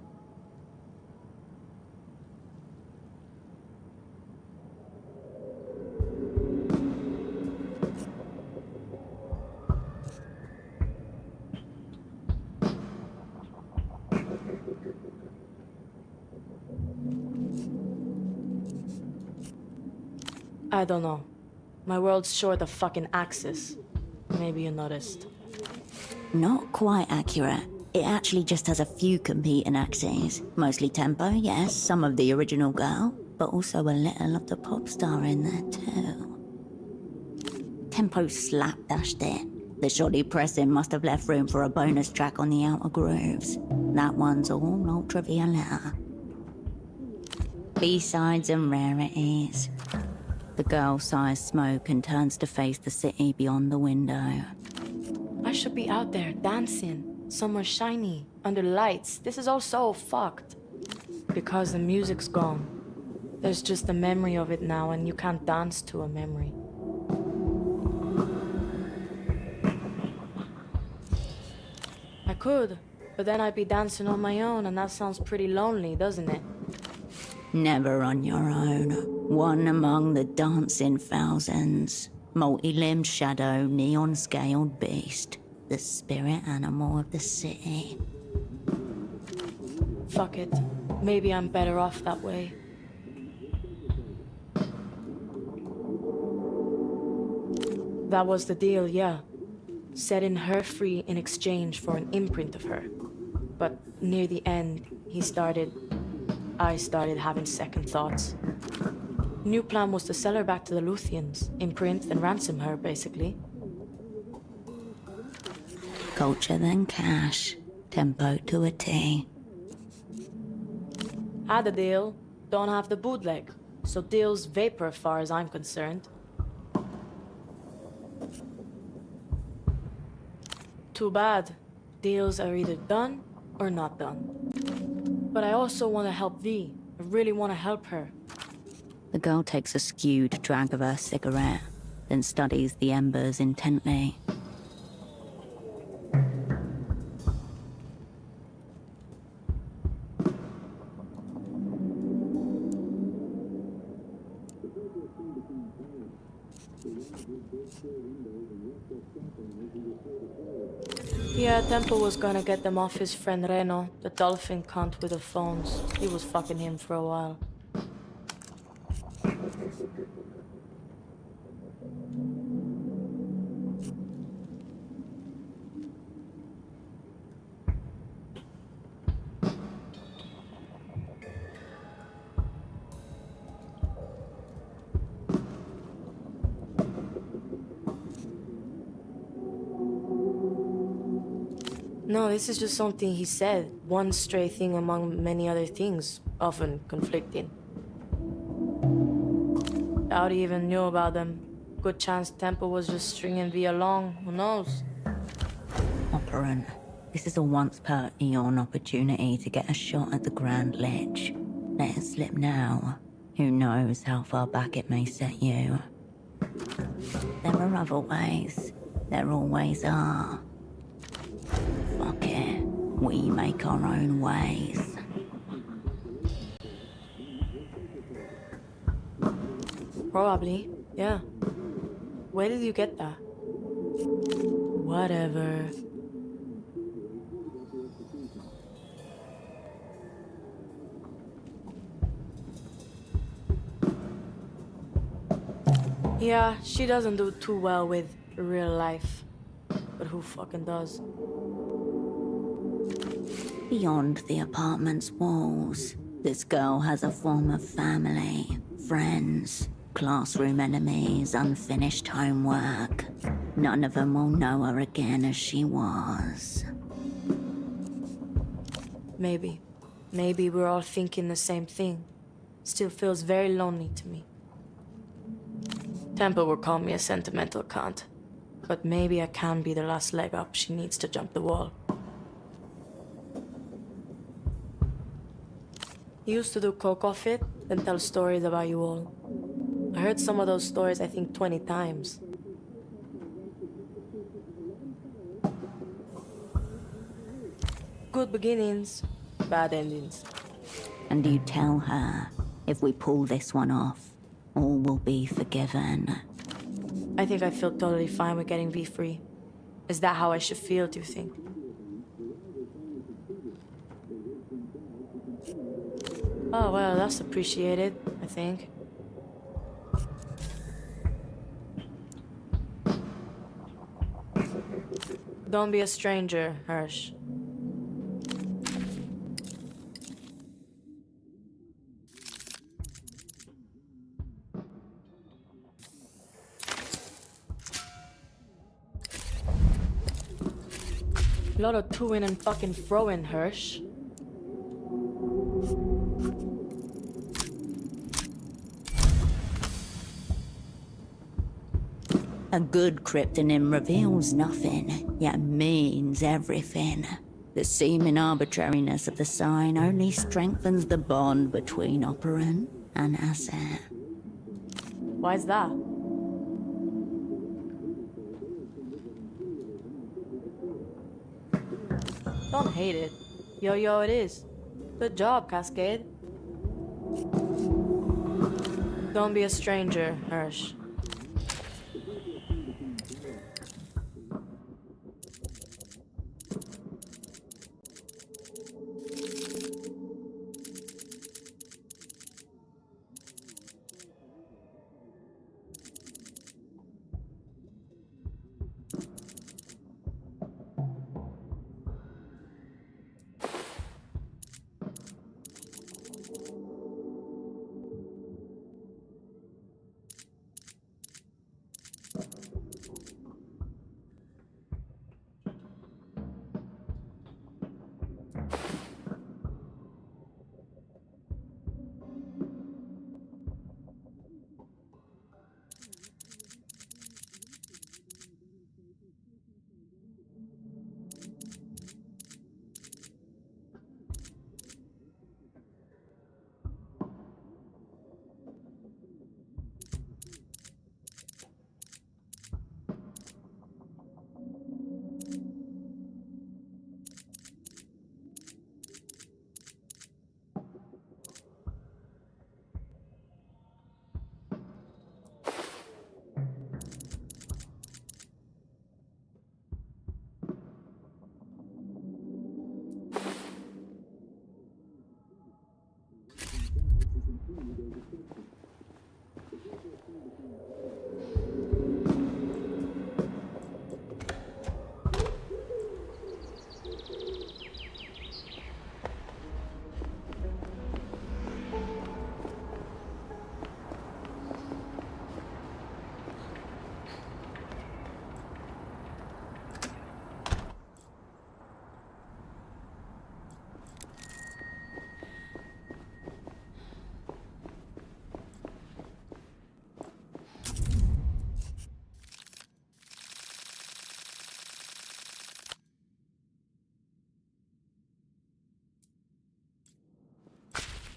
I don't know. My world's short of fucking axes. Maybe you noticed. Not quite accurate. It actually just has a few competing axes. Mostly Tempo, yes, some of the original girl, but also a little of the pop star in there too. Tempo slapdashed it. The shoddy pressing must have left room for a bonus track on the outer grooves. That one's all ultravioletta. B-sides and rarities. The girl sighs smoke and turns to face the city beyond the window. I should be out there dancing, somewhere shiny, under lights. This is all so fucked. Because the music's gone. There's just a memory of it now, and you can't dance to a memory. I could, but then I'd be dancing on my own, and that sounds pretty lonely, doesn't it? Never on your own. One among the dancing thousands. Multi-limbed shadow, neon-scaled beast. The spirit animal of the city. Fuck it. Maybe I'm better off that way. That was the deal, yeah. Setting her free in exchange for an imprint of her. But near the end, I started having second thoughts. New plan was to sell her back to the Luthians, imprint and ransom her, basically. Culture then cash. Tempo to a T. Had a deal, don't have the bootleg. So deal's vapor as far as I'm concerned. Too bad. Deals are either done or not done. But I also want to help V. I really want to help her. The girl takes a skewed drag of her cigarette, then studies the embers intently. Yeah, Temple was gonna get them off his friend Reno, the dolphin cunt with the phones. He was fucking him for a while. No, this is just something he said. One stray thing among many other things, often conflicting. Doubt he even knew about them. Good chance Temple was just stringing V along, who knows? Operant, this is a once-per-eon opportunity to get a shot at the Grand Lich. Let it slip now. Who knows how far back it may set you. There are other ways. There always are. Fuck it. We make our own ways. Probably, yeah. Where did you get that? Whatever. Yeah, she doesn't do too well with real life. But who fucking does? Beyond the apartment's walls, this girl has a form of family, friends, classroom enemies, unfinished homework. None of them will know her again as she was. Maybe. Maybe we're all thinking the same thing. Still feels very lonely to me. Temple will call me a sentimental cunt. But maybe I can be the last leg up she needs to jump the wall. He used to do coke off it, then tell stories about you all. I heard some of those stories I think 20 times. Good beginnings, bad endings. And you tell her, if we pull this one off, all will be forgiven. I think I feel totally fine with getting V free. Is that how I should feel, do you think? Oh, well, that's appreciated, I think. Don't be a stranger, Hirsch. A lot of to-in and fucking fro-in, Hirsch. A good cryptonym reveals nothing, yet means everything. The seeming arbitrariness of the sign only strengthens the bond between operant and asset. Why's that? Don't hate it. Yo, it is. Good job, Cascade. Don't be a stranger, Hirsch.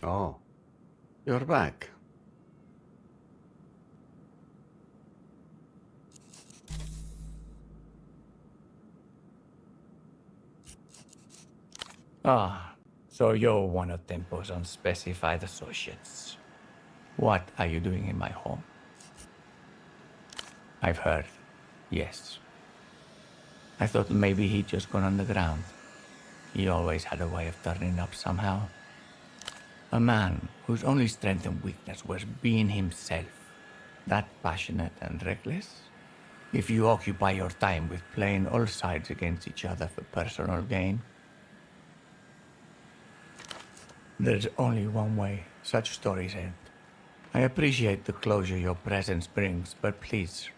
Oh, you're back. Ah, so you're one of Tempo's unspecified associates. What are you doing in my home? I've heard. Yes. I thought maybe he'd just gone underground. He always had a way of turning up somehow. A man whose only strength and weakness was being himself. That passionate and reckless? If you occupy your time with playing all sides against each other for personal gain? There's only one way such stories end. I appreciate the closure your presence brings, but please,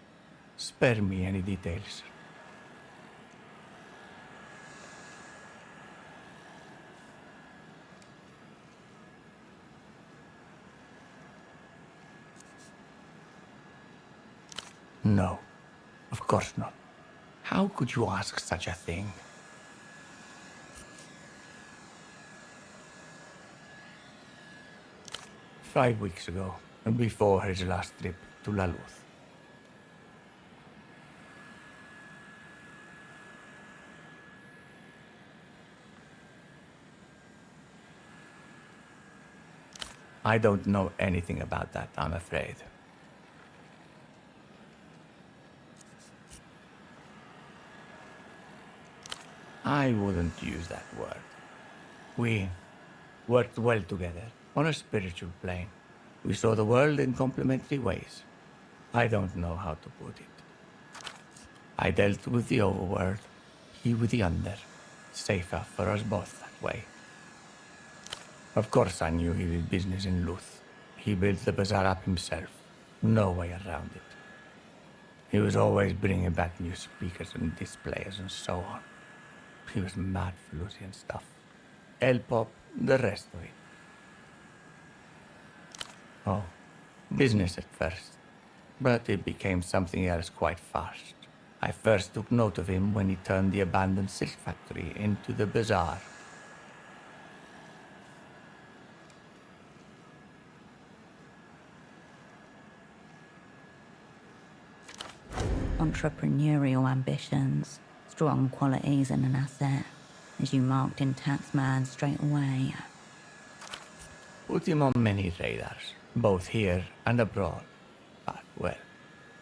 spare me any details. No, of course not. How could you ask such a thing? "5 weeks ago, and before his last trip to La Luz. I don't know anything about that, I'm afraid. I wouldn't use that word. We worked well together on a spiritual plane. We saw the world in complementary ways. I don't know how to put it. I dealt with the overworld, he with the under. Safer for us both that way. Of course I knew he did business in Luth. He built the bazaar up himself. No way around it. He was always bringing back new speakers and displays and so on. He was mad for Lucian stuff. L-pop, the rest of it. Oh, business at first. But it became something else quite fast. I first took note of him when he turned the abandoned silk factory into the bazaar. Entrepreneurial ambitions, strong qualities and an asset, as you marked in Taxman straight away. Put him on many radars, both here and abroad. But, well,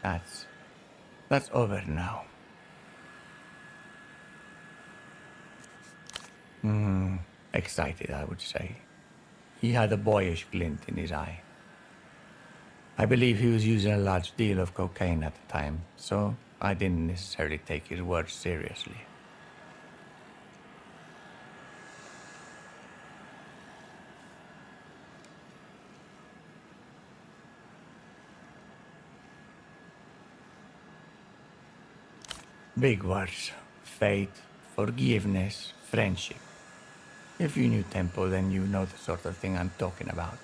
that's over now. Excited, I would say. He had a boyish glint in his eye. I believe he was using a large deal of cocaine at the time, so I didn't necessarily take his words seriously. Big words. Fate, forgiveness, friendship. If you knew Tempo, then you know the sort of thing I'm talking about.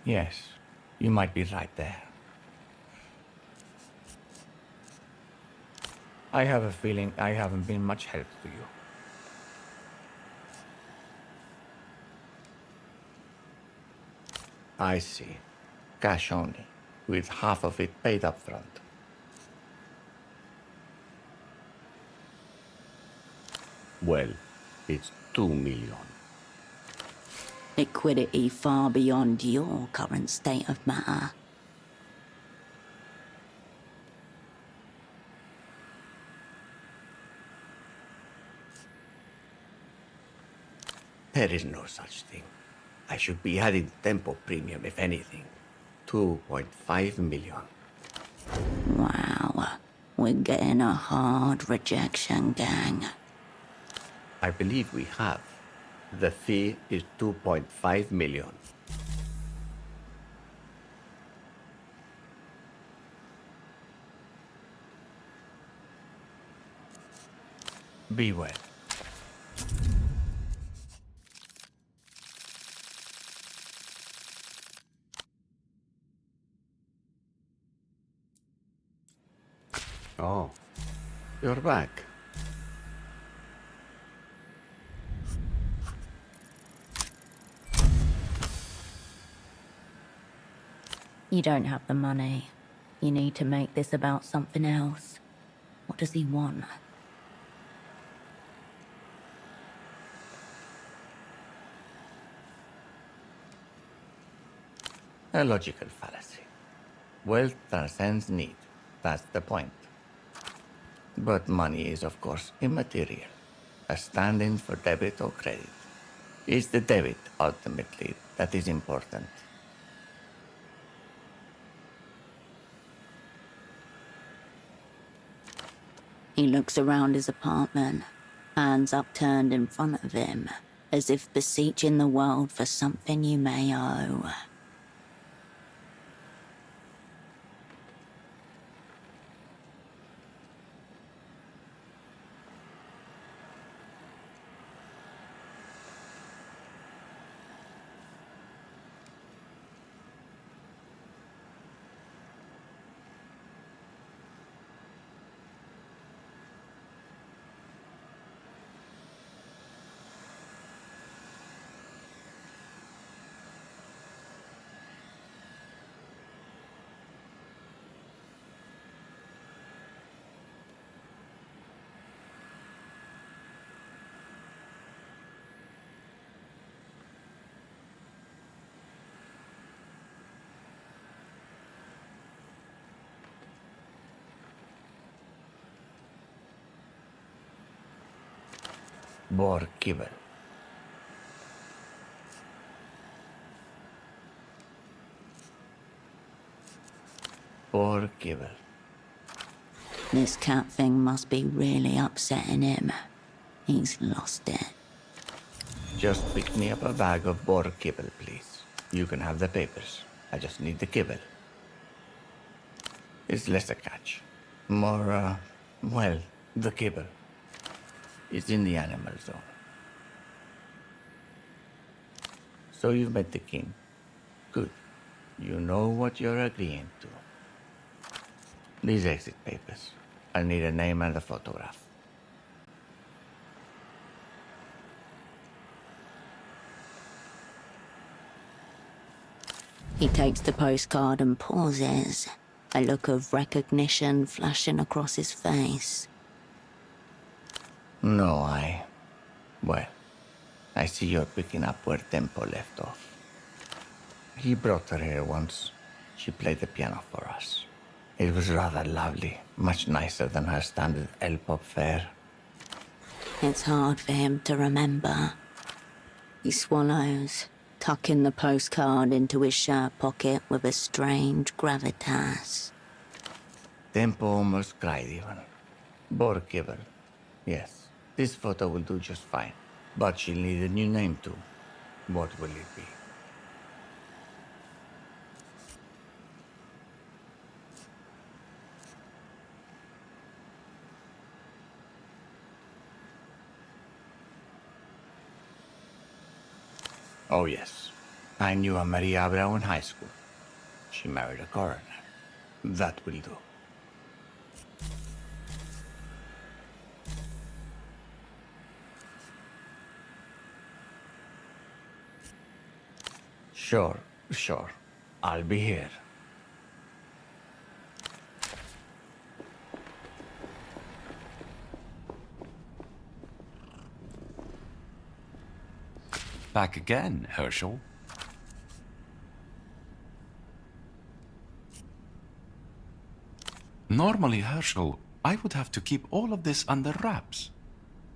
Yes, you might be right there. I have a feeling I haven't been much help to you. I see. Cash only, with half of it paid up front. Well, it's 2 million. Liquidity far beyond your current state of matter. There is no such thing. I should be adding the Tempo premium, if anything. 2.5 million. Wow, we're getting a hard rejection, gang. I believe we have. The fee is 2.5 million. Be well. Oh, you're back. You don't have the money. You need to make this about something else. What does he want? A logical fallacy. Wealth transcends need. That's the point. But money is, of course, immaterial. A stand-in for debit or credit. It's the debit, ultimately, that is important. He looks around his apartment, hands upturned in front of him, as if beseeching the world for something you may owe. Borkibel. Borkibel. This cat thing must be really upsetting him. He's lost it. Just pick me up a bag of boar kibble, please. You can have the papers. I just need the kibble. It's less a catch. More, well, the kibble. It's in the animal zone. So you've met the king. Good. You know what you're agreeing to. These exit papers. I need a name and a photograph. He takes the postcard and pauses, a look of recognition flashing across his face. No, well, I see you're picking up where Tempo left off. He brought her here once. She played the piano for us. It was rather lovely, much nicer than her standard L-pop fare. It's hard for him to remember. He swallows, tucking the postcard into his shirt pocket with a strange gravitas. Tempo almost cried even. Borkibel. Yes, this photo will do just fine. But she'll need a new name too. What will it be? Oh yes, I knew a Maria Abreu in high school. She married a coroner. That will do. Sure. I'll be here. Back again, Herschel. Normally, Herschel, I would have to keep all of this under wraps.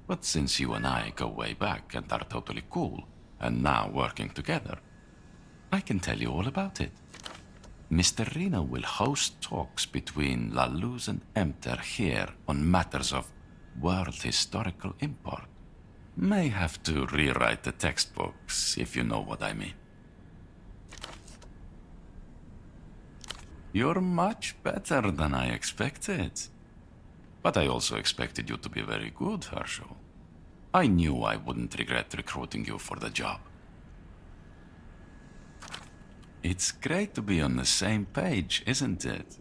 But since you and I go way back and are totally cool, and now working together, I can tell you all about it. Mr. Reno will host talks between La Luz and Emter here on matters of world historical import. May have to rewrite the textbooks, if you know what I mean. You're much better than I expected. But I also expected you to be very good, Herschel. I knew I wouldn't regret recruiting you for the job. It's great to be on the same page, isn't it?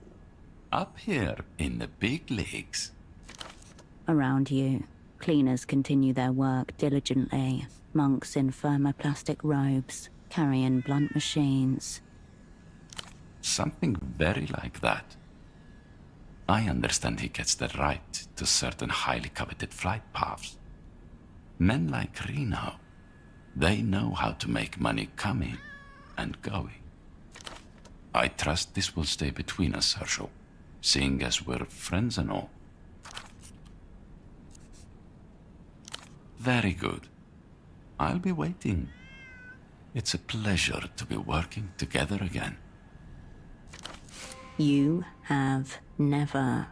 Up here in the big leagues. Around you, cleaners continue their work diligently, monks in thermoplastic robes, carrying blunt machines. Something very like that. I understand he gets the right to certain highly coveted flight paths. Men like Reno, they know how to make money coming and going. I trust this will stay between us, Herschel, seeing as we're friends and all. Very good. I'll be waiting. It's a pleasure to be working together again. You have never.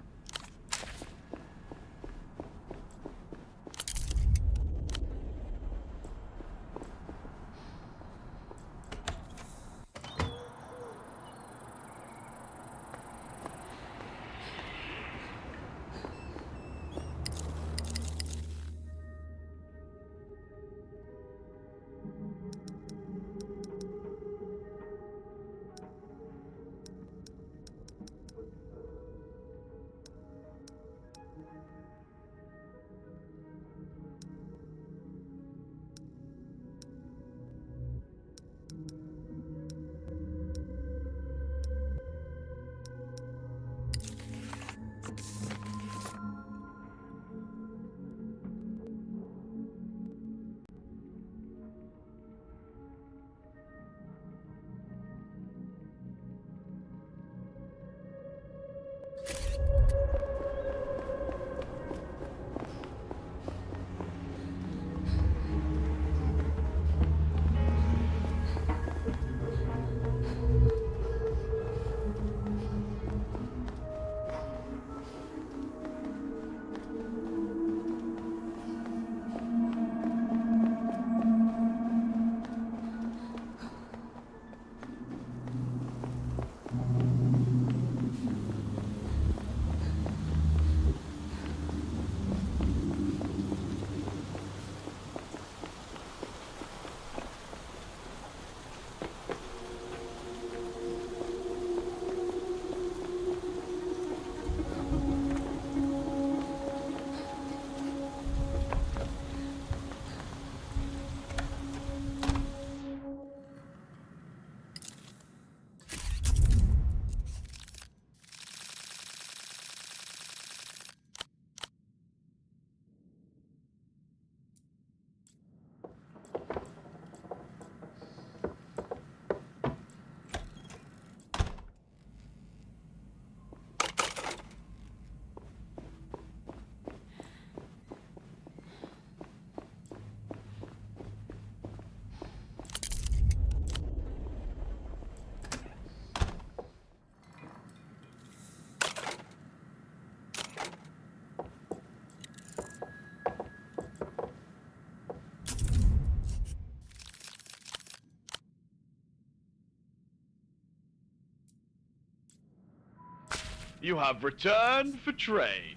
You have returned for trade.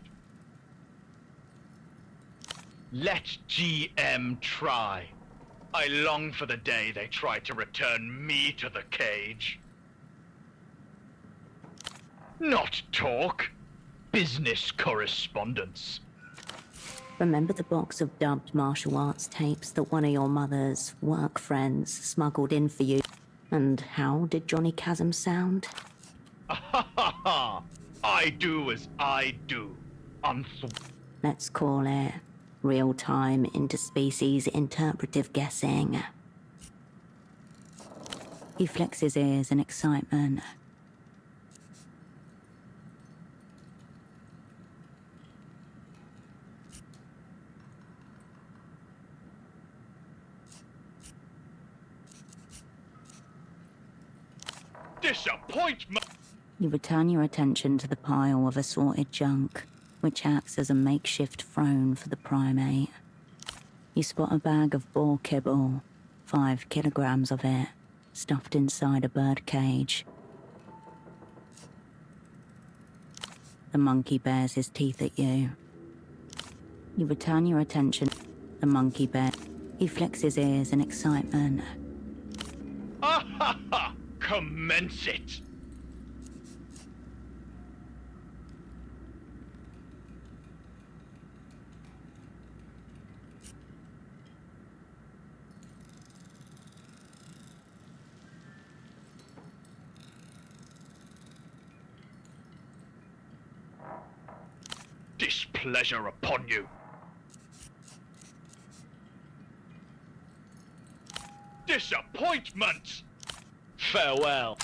Let GM try. I long for the day they try to return me to the cage. Not talk. Business correspondence. Remember the box of dubbed martial arts tapes that one of your mother's work friends smuggled in for you? And how did Johnny Chasm sound? I do as I do. Let's call it real-time interspecies interpretive guessing. He flicks his ears in excitement. Disappointment! You return your attention to the pile of assorted junk, which acts as a makeshift throne for the primate. You spot a bag of boar kibble, 5 kilograms of it, stuffed inside a bird cage. The monkey bares his teeth at you. You return your attention. The monkey bear. He flicks his ears in excitement. Commence it! Displeasure upon you. Disappointment! Farewell.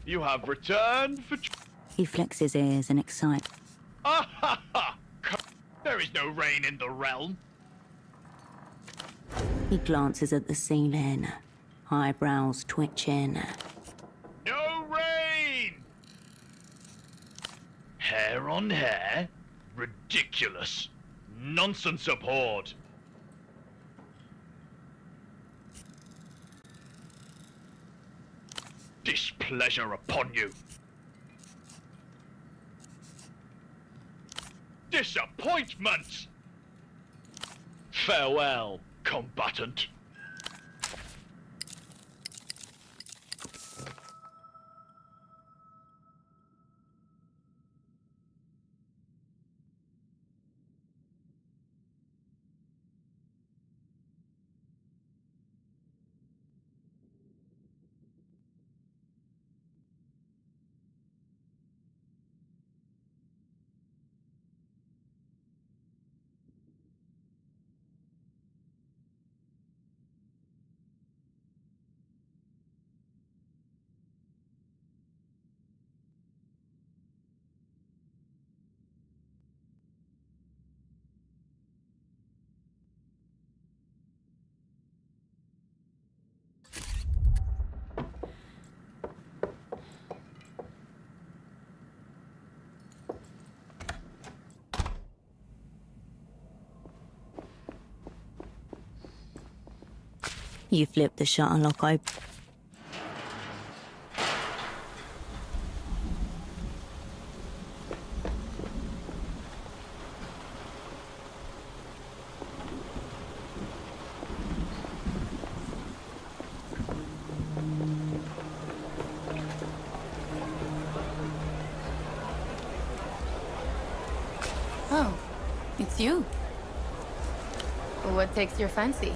You have returned for... He flicks his ears in excitement. There is no rain in the realm. He glances at the ceiling, eyebrows twitching. No rain! Hair on hair? Ridiculous. Nonsense abhorred. Displeasure upon you. Disappointment! Farewell, combatant. You flip the shutter lock open. Oh, it's you. What takes your fancy?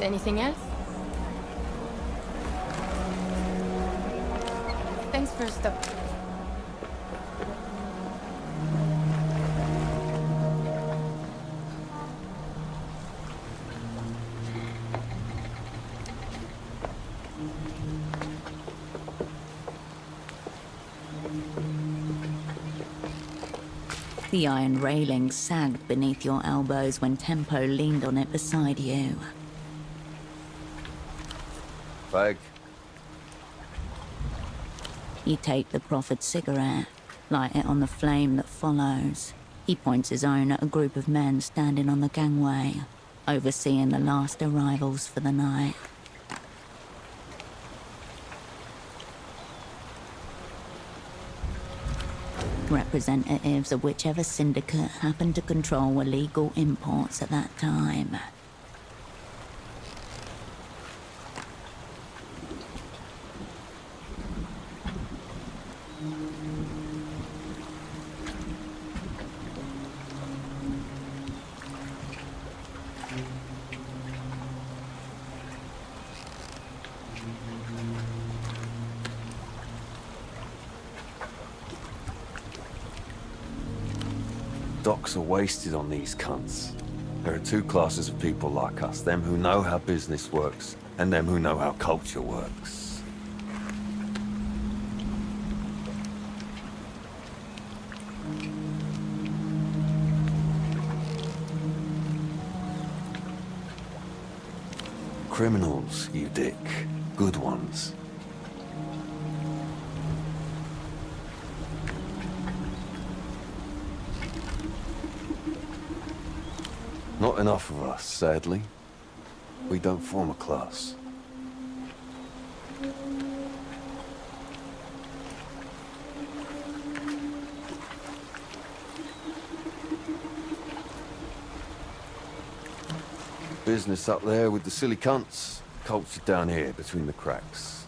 anything else? Thanks for stopping. The iron railing sagged beneath your elbows when Tempo leaned on it beside you. Fag. You take the proffered cigarette, light it on the flame that follows. He points his own at a group of men standing on the gangway, overseeing the last arrivals for the night. Representatives of whichever syndicate happened to control illegal imports at that time. Docks are wasted on these cunts. There are two classes of people like us, them who know how business works, and them who know how culture works. Criminals, you dick. Good ones. Not enough of us, sadly. We don't form a class. Business up there with the silly cunts, culture down here between the cracks.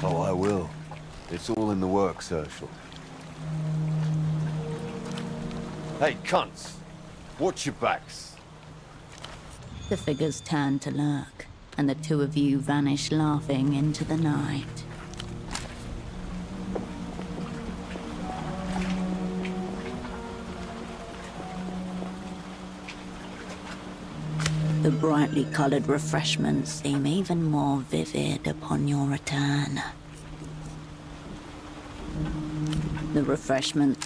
Oh, I will. It's all in the works, Herschel. Hey, cunts! Watch your backs! The figures turn to look, and the two of you vanish laughing into the night. The brightly colored refreshments seem even more vivid upon your return. The refreshment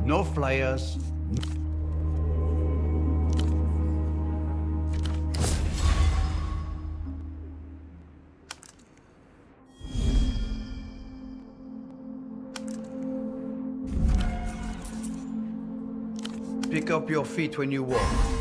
No flyers. Pick up your feet when you walk.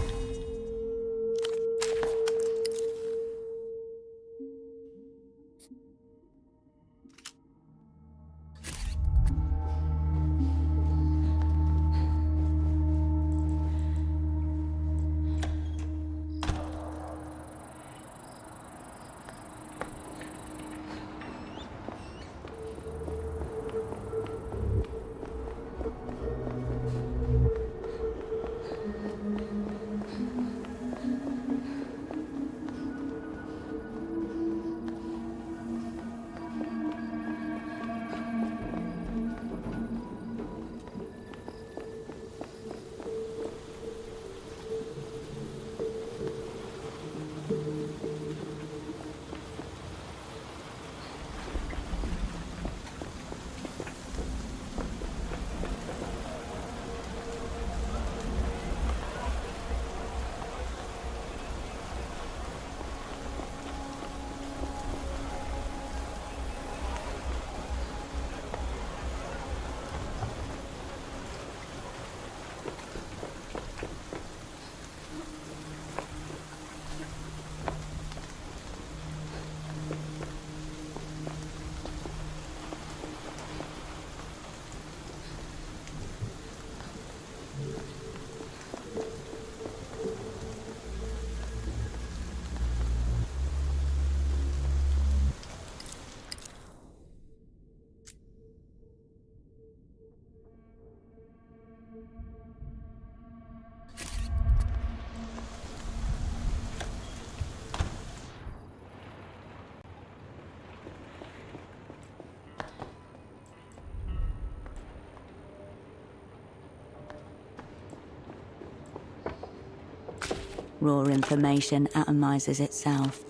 Raw information atomizes itself.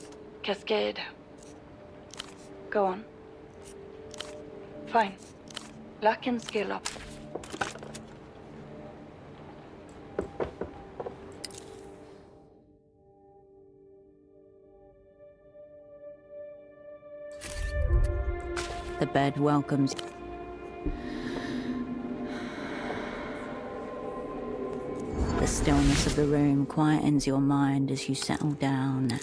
Cascade. Go on. Fine. Luck and skill up. The bed welcomes you. The stillness of the room quietens your mind as you settle down.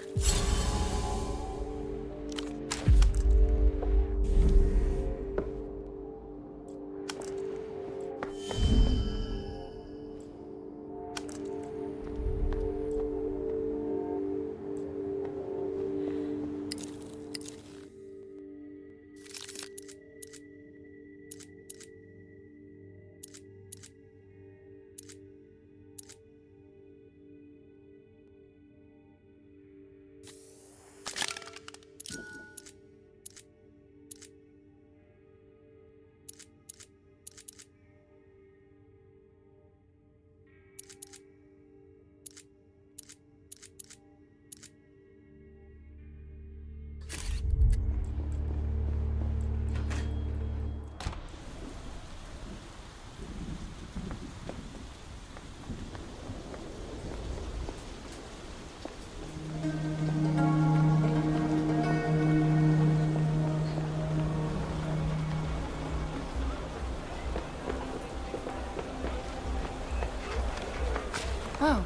Oh,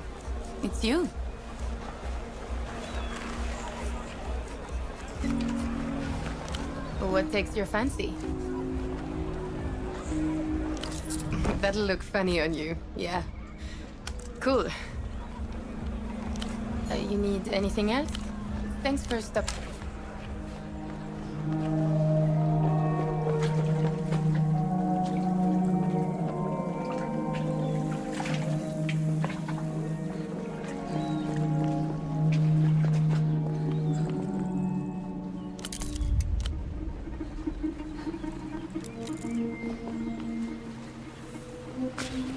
it's you. What takes your fancy? That'll look funny on you, yeah. Cool. You need anything else? Thanks for stop.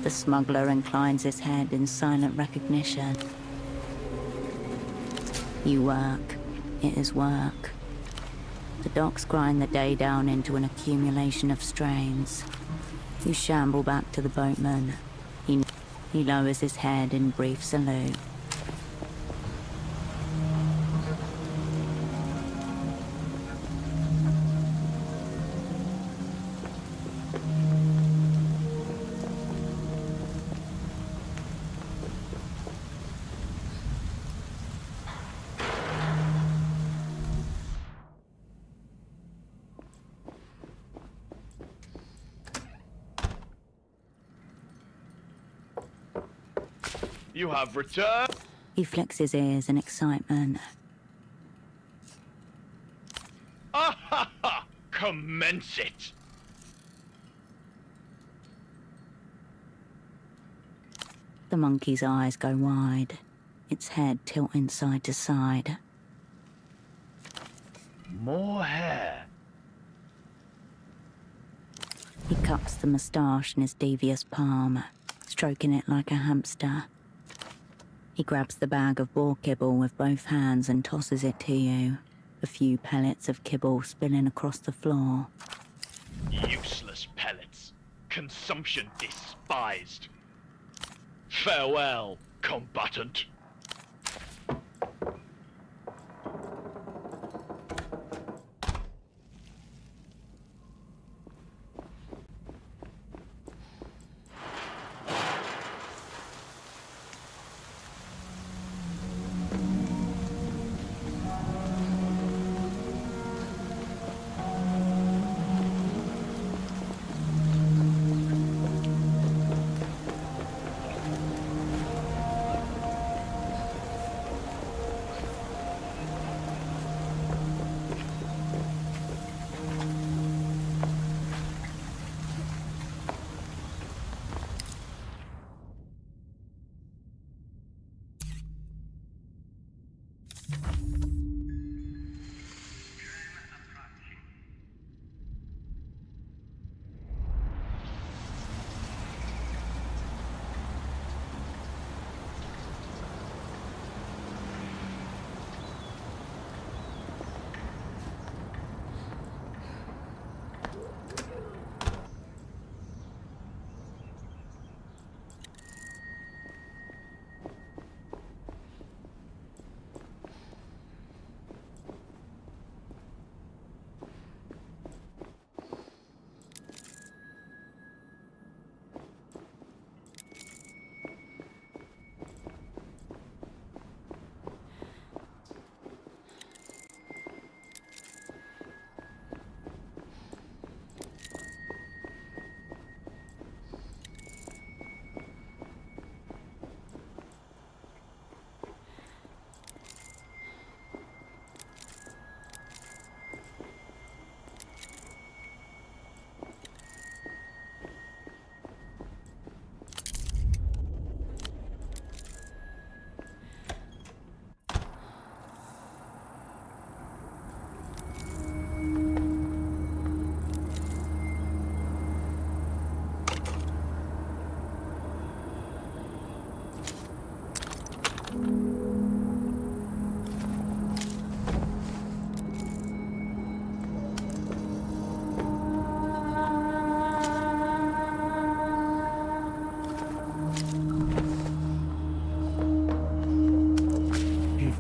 The smuggler inclines his head in silent recognition. You work. It is work. The docks grind the day down into an accumulation of strains. You shamble back to the boatman. He lowers his head in brief salute. You have returned. He flicks his ears in excitement. Ah ha ha! Commence it! The monkey's eyes go wide, its head tilting side to side. More hair. He cups the moustache in his devious palm, stroking it like a hamster. He grabs the bag of boar kibble with both hands and tosses it to you, a few pellets of kibble spilling across the floor. Useless pellets. Consumption despised. Farewell, combatant.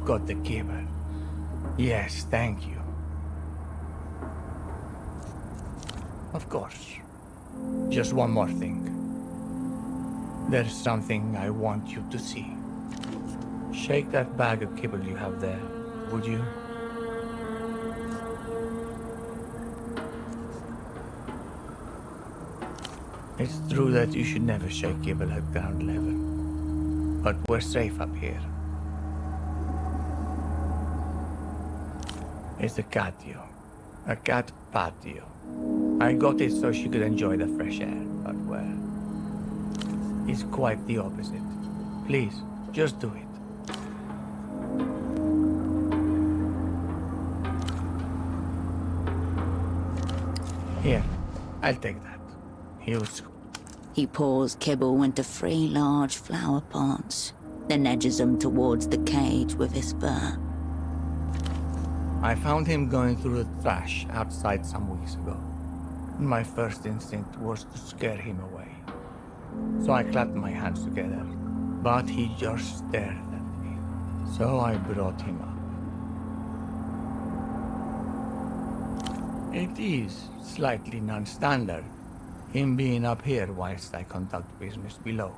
got the kibble. Yes, thank you. Of course. Just one more thing. There's something I want you to see. Shake that bag of kibble you have there, would you? It's true that you should never shake kibble at ground level, but we're safe up here. It's a catio, a cat patio. I got it so she could enjoy the fresh air, but well, it's quite the opposite. Please, just do it. Here, I'll take that. He pours kibble into 3 large flower pots, then edges them towards the cage with his spur. I found him going through the trash outside some weeks ago. My first instinct was to scare him away. So I clapped my hands together, but he just stared at me. So I brought him up. It is slightly non-standard, him being up here whilst I conduct business below.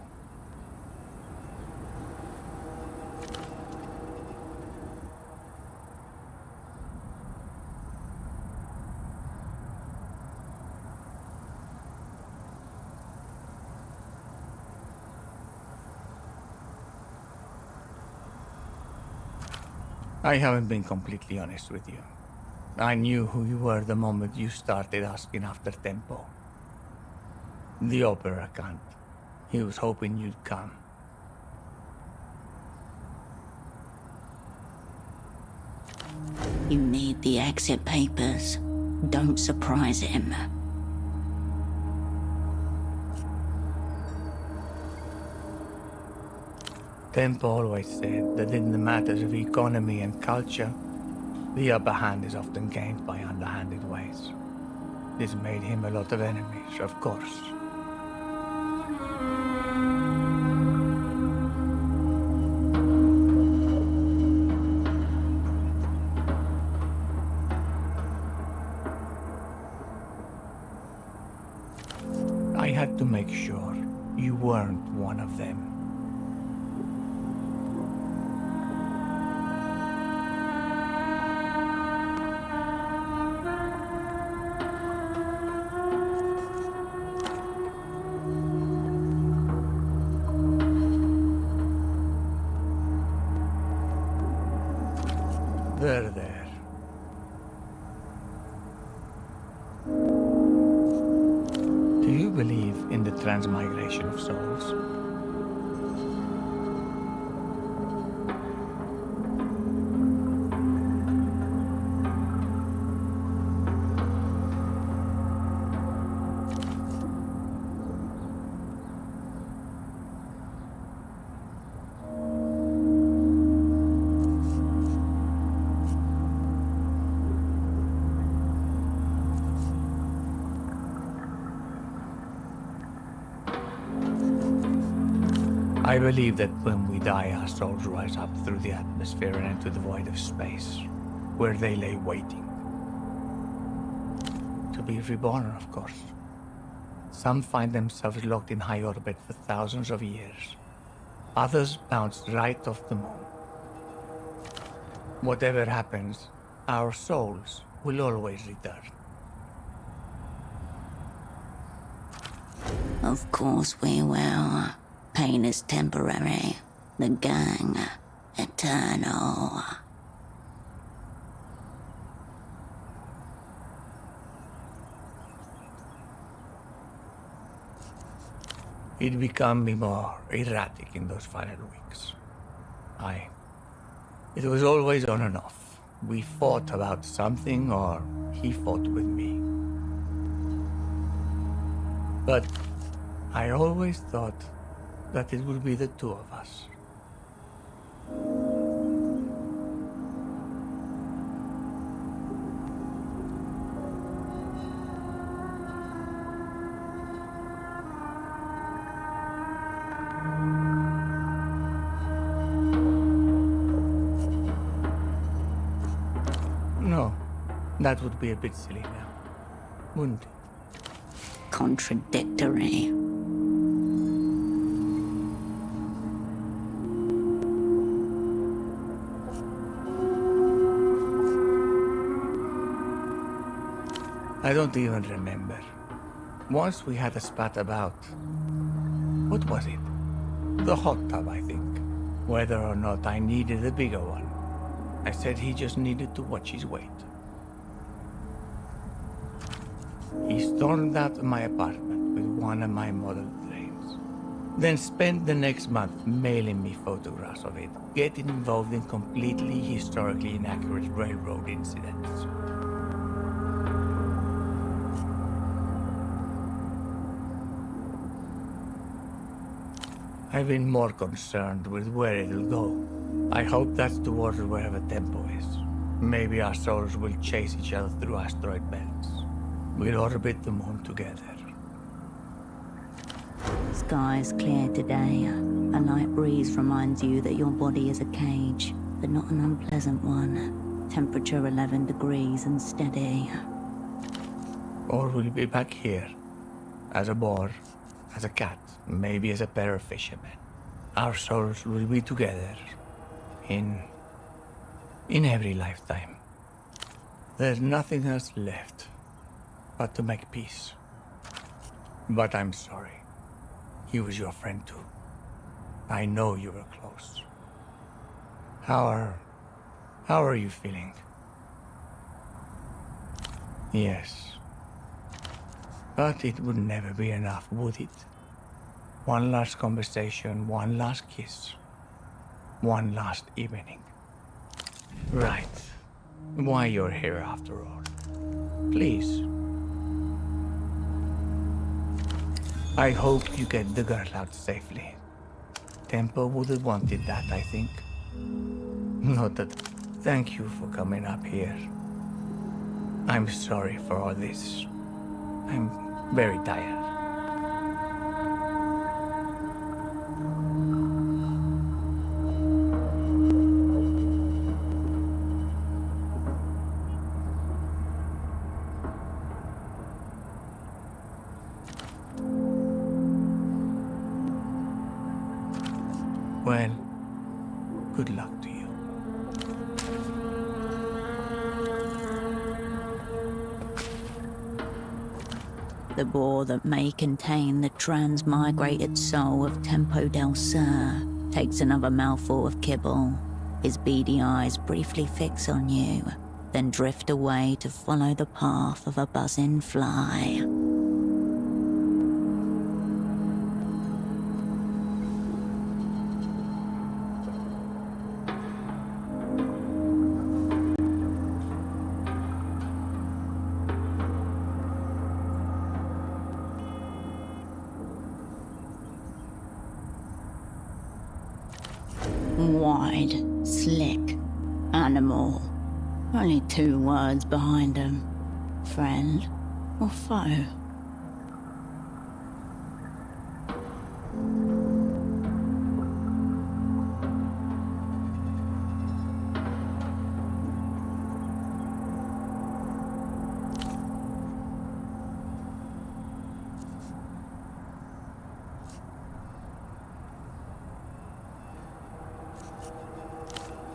I haven't been completely honest with you. I knew who you were the moment you started asking after Tempo. The opera cunt. He was hoping you'd come. You need the exit papers. Don't surprise him. Tempo always said that in the matters of economy and culture, the upper hand is often gained by underhanded ways. This made him a lot of enemies, of course. I had to make sure you weren't one of them. There. Do you believe in the transmigration of souls? I believe that when we die, our souls rise up through the atmosphere and into the void of space, where they lay waiting. To be reborn, of course. Some find themselves locked in high orbit for thousands of years. Others bounce right off the moon. Whatever happens, our souls will always return. Of course we will. Pain is temporary. The gang, eternal. It became more erratic in those final weeks. It was always on and off. We fought about something or he fought with me. But I always thought that it would be the two of us. That would be a bit silly now, wouldn't it? Contradictory. I don't even remember. Once we had a spat about... What was it? The hot tub, I think. Whether or not I needed a bigger one. I said he just needed to watch his weight. He stormed out of my apartment with one of my model trains. Then spent the next month mailing me photographs of it, getting involved in completely historically inaccurate railroad incidents. I've been more concerned with where it'll go. I hope that's towards wherever Tempo is. Maybe our souls will chase each other through asteroid belts. We'll orbit the moon together. Sky's clear today. A light breeze reminds you that your body is a cage, but not an unpleasant one. Temperature 11 degrees and steady. Or we'll be back here. As a boar, as a cat, maybe as a pair of fishermen. Our souls will be together. In every lifetime. There's nothing else left but to make peace. But I'm sorry. He was your friend too. I know you were close. How are you feeling? Yes. But it would never be enough, would it? One last conversation, one last kiss. One last evening. Right. Why you're here after all. Please. I hope you get the girl out safely. Tempo would have wanted that, I think. Not that. Thank you for coming up here. I'm sorry for all this. I'm very tired. Well, good luck to you. The boar that may contain the transmigrated soul of Tempo del Sur takes another mouthful of kibble. His beady eyes briefly fix on you, then drift away to follow the path of a buzzing fly. Wide, slick, animal. Only two words behind him. Friend or foe?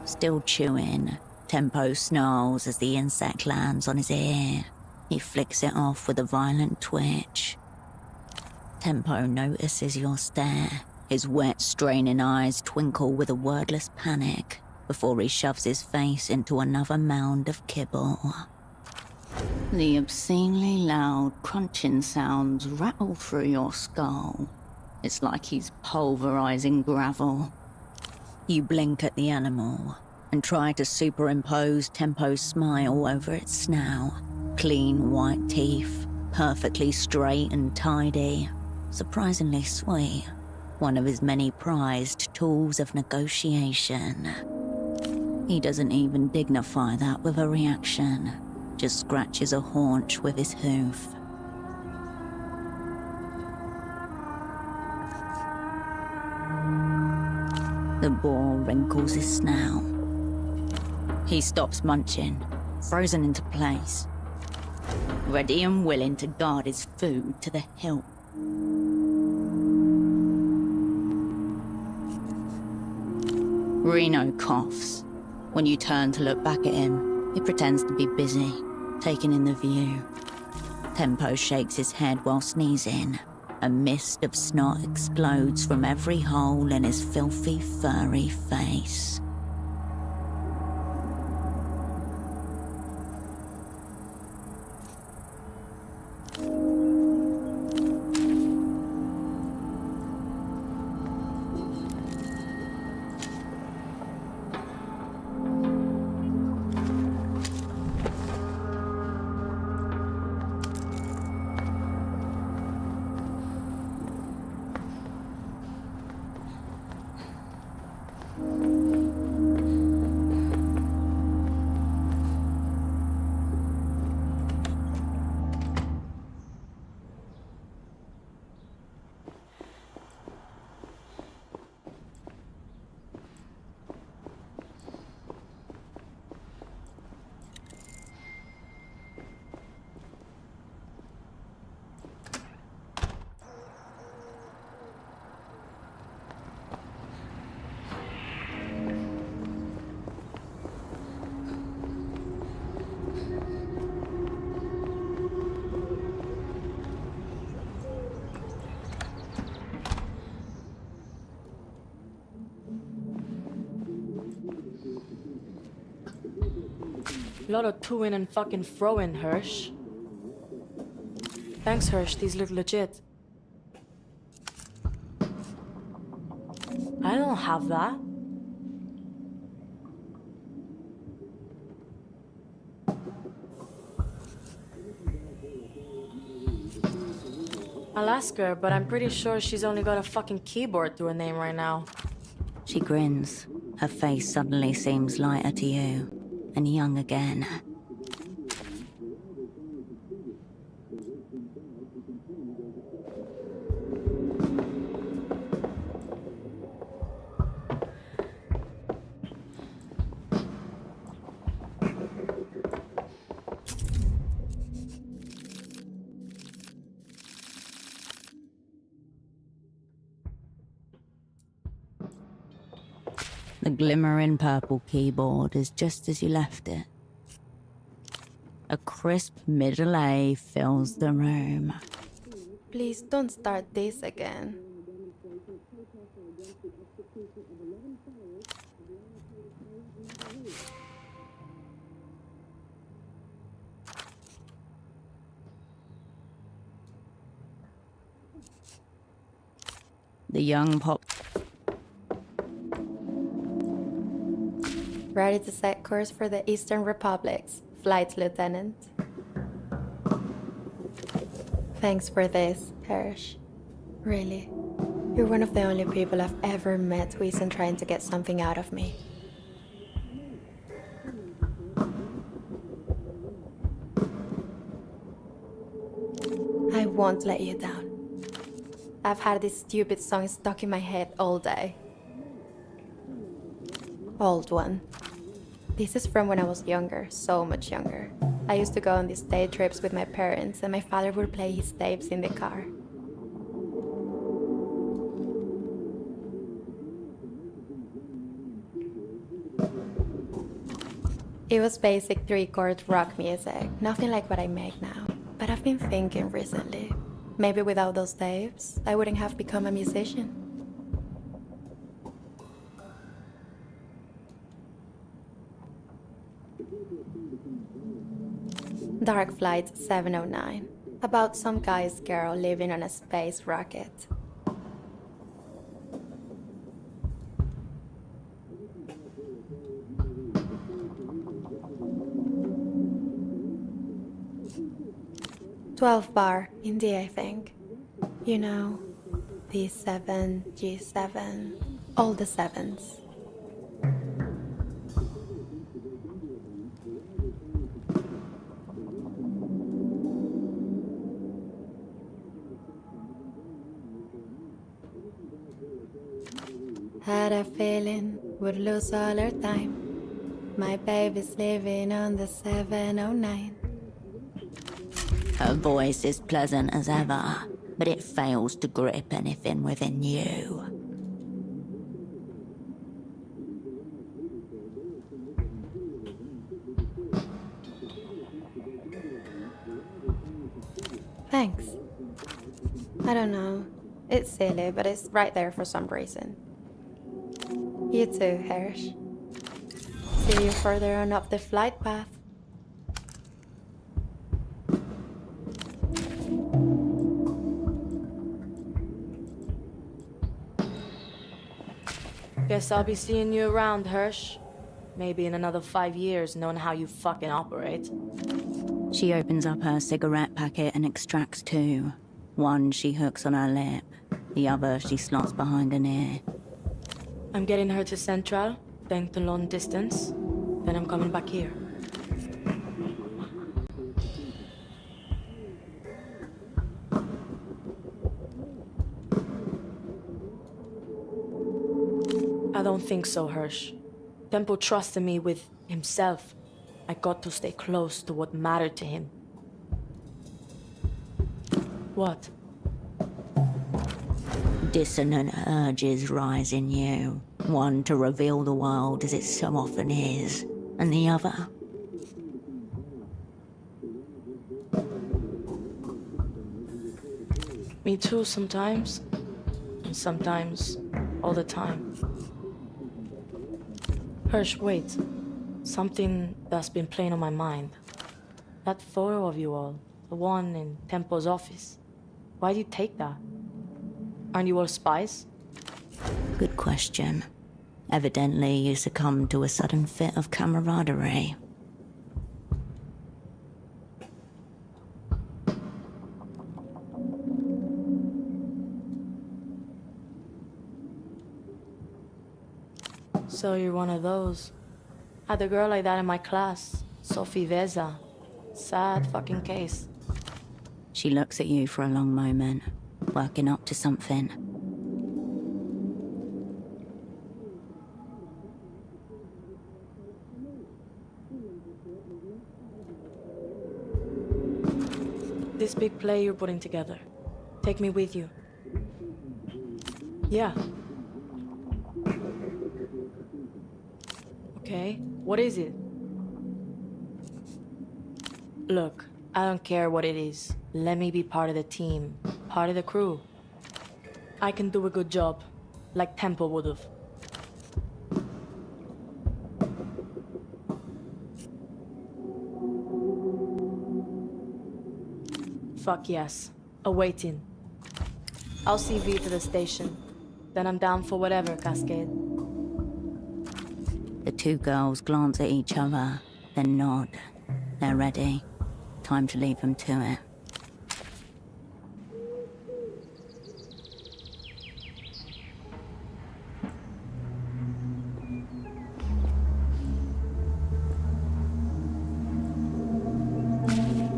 Still chewing, Tempo snarls as the insect lands on his ear. He flicks it off with a violent twitch. Tempo notices your stare. His wet, straining eyes twinkle with a wordless panic before he shoves his face into another mound of kibble. The obscenely loud crunching sounds rattle through your skull. It's like he's pulverizing gravel. You blink at the animal and try to superimpose Tempo's smile over its snout. Clean white teeth, perfectly straight and tidy, surprisingly sweet. One of his many prized tools of negotiation. He doesn't even dignify that with a reaction, just scratches a haunch with his hoof. The boar wrinkles his snout. He stops munching, frozen into place, ready and willing to guard his food to the hilt. Reno coughs. When you turn to look back at him, he pretends to be busy, taking in the view. Tempo shakes his head while sneezing. A mist of snot explodes from every hole in his filthy, furry face. Lot of to-in and fucking throw-in, Hirsch. Thanks, Hirsch. These look legit. I don't have that. I'll ask her, but I'm pretty sure she's only got a fucking keyboard to her name right now. She grins. Her face suddenly seems lighter to you, and young again. The glimmering purple keyboard is just as you left it. A crisp middle A fills the room. Please don't start this again. The young pop. Ready to set course for the Eastern Republics, Flight Lieutenant. Thanks for this, Hirsch. Really. You're one of the only people I've ever met who isn't trying to get something out of me. I won't let you down. I've had this stupid song stuck in my head all day. Old one. This is from when I was younger, so much younger. I used to go on these day trips with my parents, and my father would play his tapes in the car. It was basic 3-chord rock music, nothing like what I make now. But I've been thinking recently, maybe without those tapes, I wouldn't have become a musician. Dark Flight 709, about some guy's girl living on a space rocket. $12 in D, I think. You know, P7, G7, all the sevens. Had a feeling we'd lose all our time. My baby's living on the 709. Her voice is pleasant as ever, but it fails to grip anything within you. Thanks. I don't know. It's silly, but it's right there for some reason. You too, Harris. See you further on up the flight path. Guess I'll be seeing you around, Hirsch. Maybe in another 5 years, knowing how you fucking operate. She opens up her cigarette packet and extracts two. One she hooks on her lip, the other she slots behind an ear. I'm getting her to Central, then to long distance. Then I'm coming back here. I don't think so, Hirsch. Temple trusted me with himself. I got to stay close to what mattered to him. What? Dissonant urges rise in you. One to reveal the world as it so often is, and the other. Me too, sometimes. And sometimes, all the time. Hirsch, wait. Something that's been playing on my mind. That photo of you all, the one in Temple's office. Why do you take that? Aren't you all spies? Good question. Evidently, you succumbed to a sudden fit of camaraderie. So you're one of those. Had a girl like that in my class, Sophie Veza. Sad fucking case. She looks at you for a long moment, working up to something. This big play you're putting together. Take me with you. Yeah. Okay, what is it? Look, I don't care what it is. Let me be part of the team, part of the crew. I can do a good job, like Temple would've. Fuck yes. Awaiting. I'll see V to the station. Then I'm down for whatever, Cascade. The two girls glance at each other, then nod. They're ready. Time to leave them to it.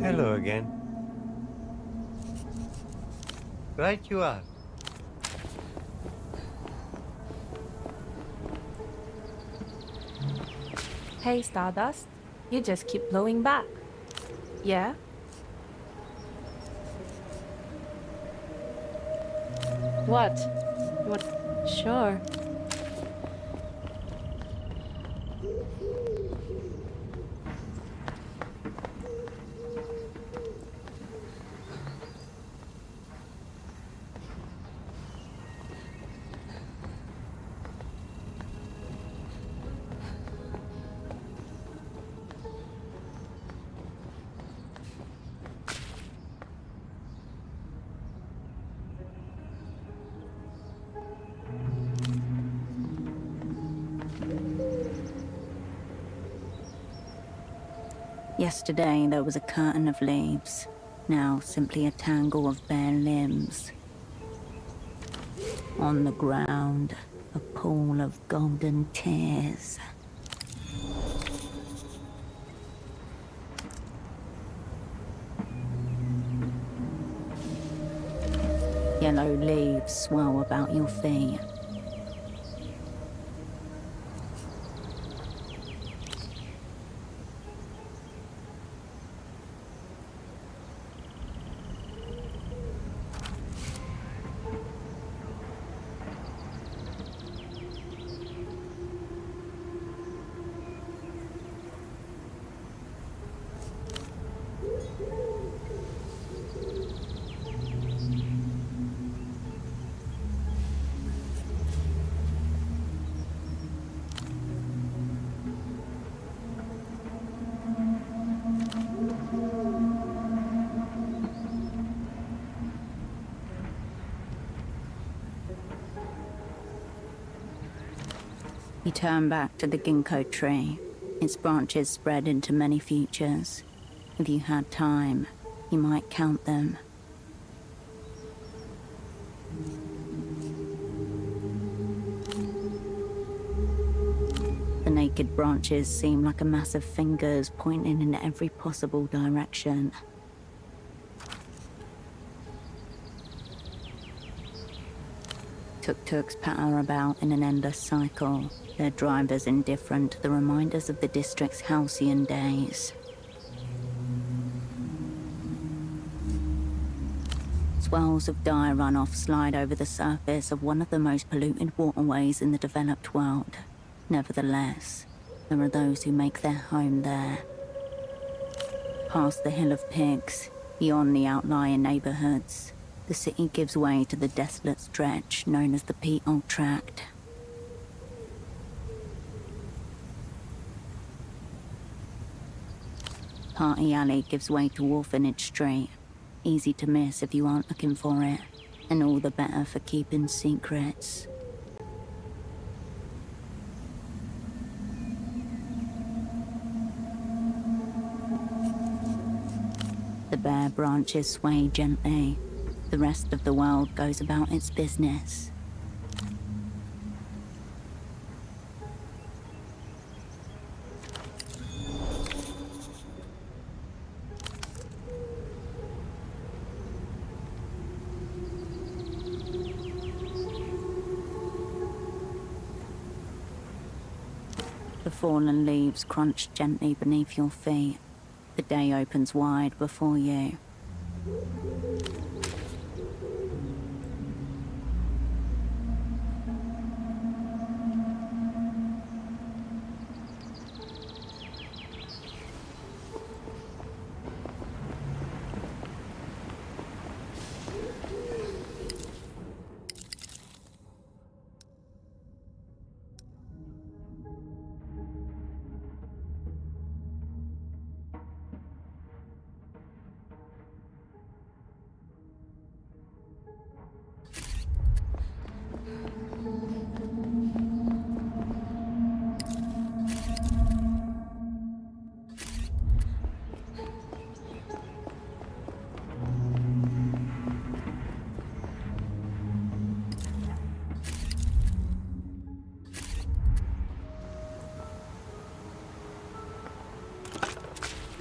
Hello again. Right you are. Hey, Stardust. You just keep blowing back. Yeah? What? What? Sure. Yesterday, there was a curtain of leaves. Now, simply a tangle of bare limbs. On the ground, a pool of golden tears. Yellow leaves swell about your feet. You turn back to the ginkgo tree. Its branches spread into many futures. If you had time, you might count them. The naked branches seem like a mass of fingers pointing in every possible direction. Tuk-tuks patter about in an endless cycle, their drivers indifferent, the reminders of the district's halcyon days. Swells of dye runoff slide over the surface of one of the most polluted waterways in the developed world. Nevertheless, there are those who make their home there. Past the Hill of Pigs, beyond the outlying neighborhoods, the city gives way to the desolate stretch known as the Peatol Tract. Party Alley gives way to Orphanage Street. Easy to miss if you aren't looking for it, and all the better for keeping secrets. The bare branches sway gently. The rest of the world goes about its business. The fallen leaves crunch gently beneath your feet. The day opens wide before you.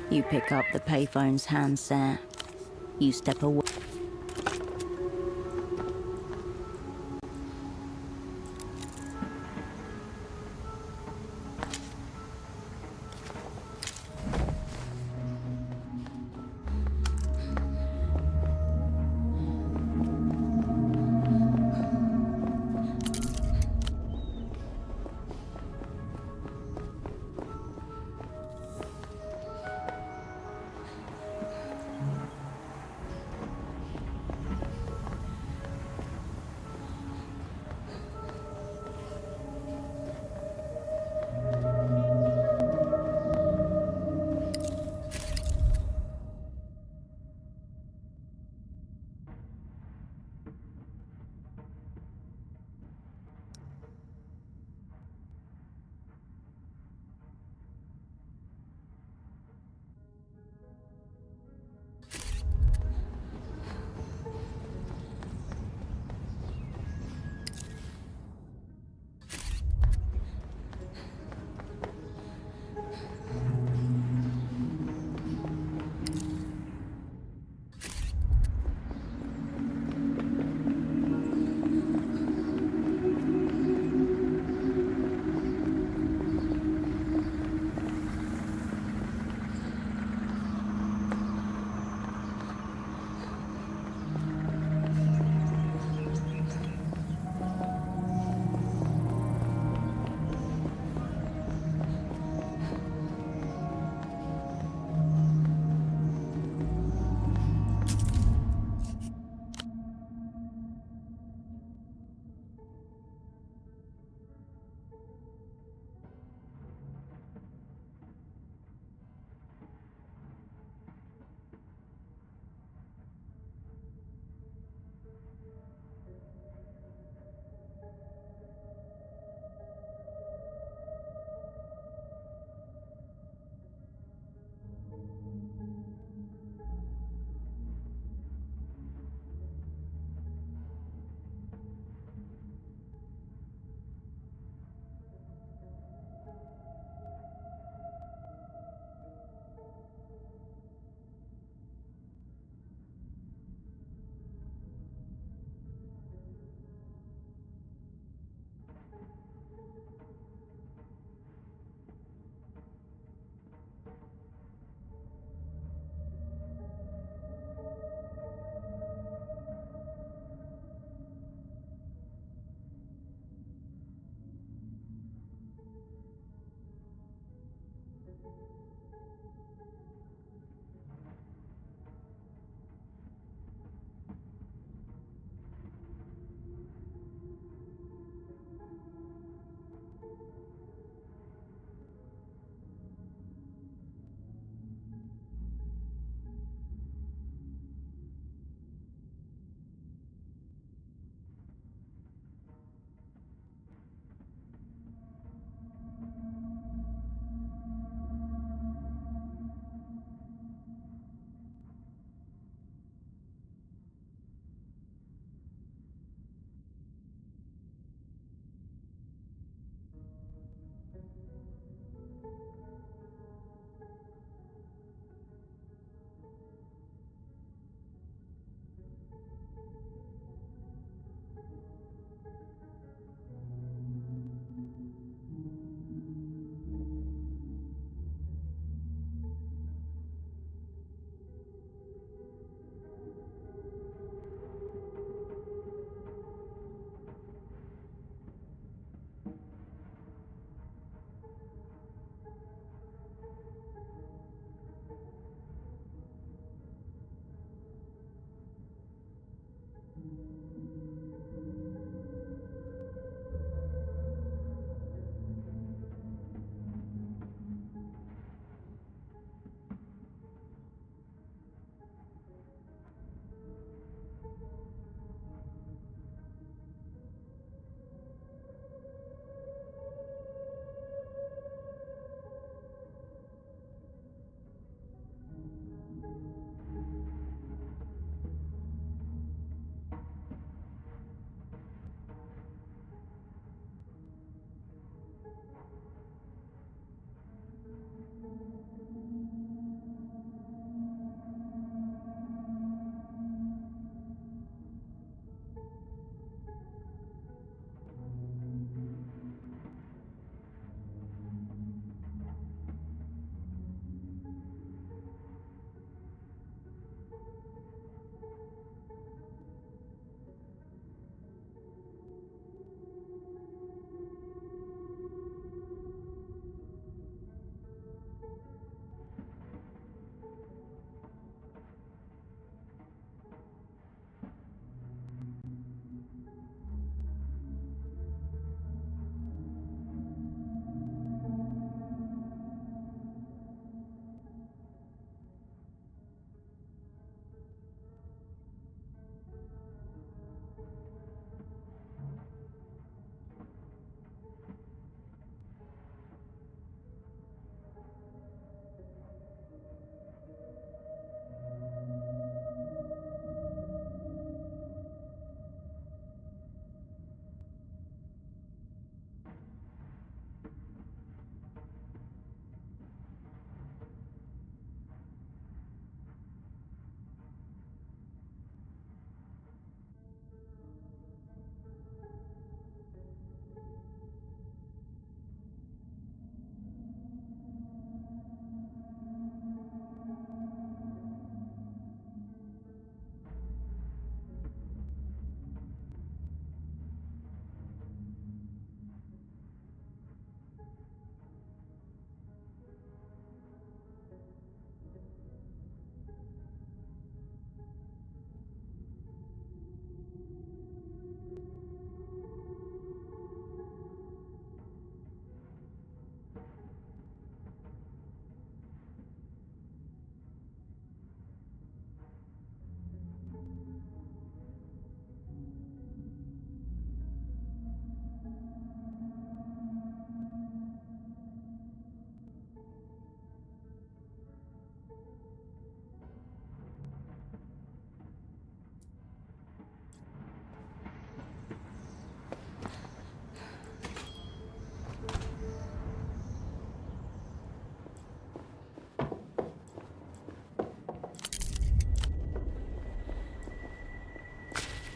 You pick up the payphone's handset. You step away.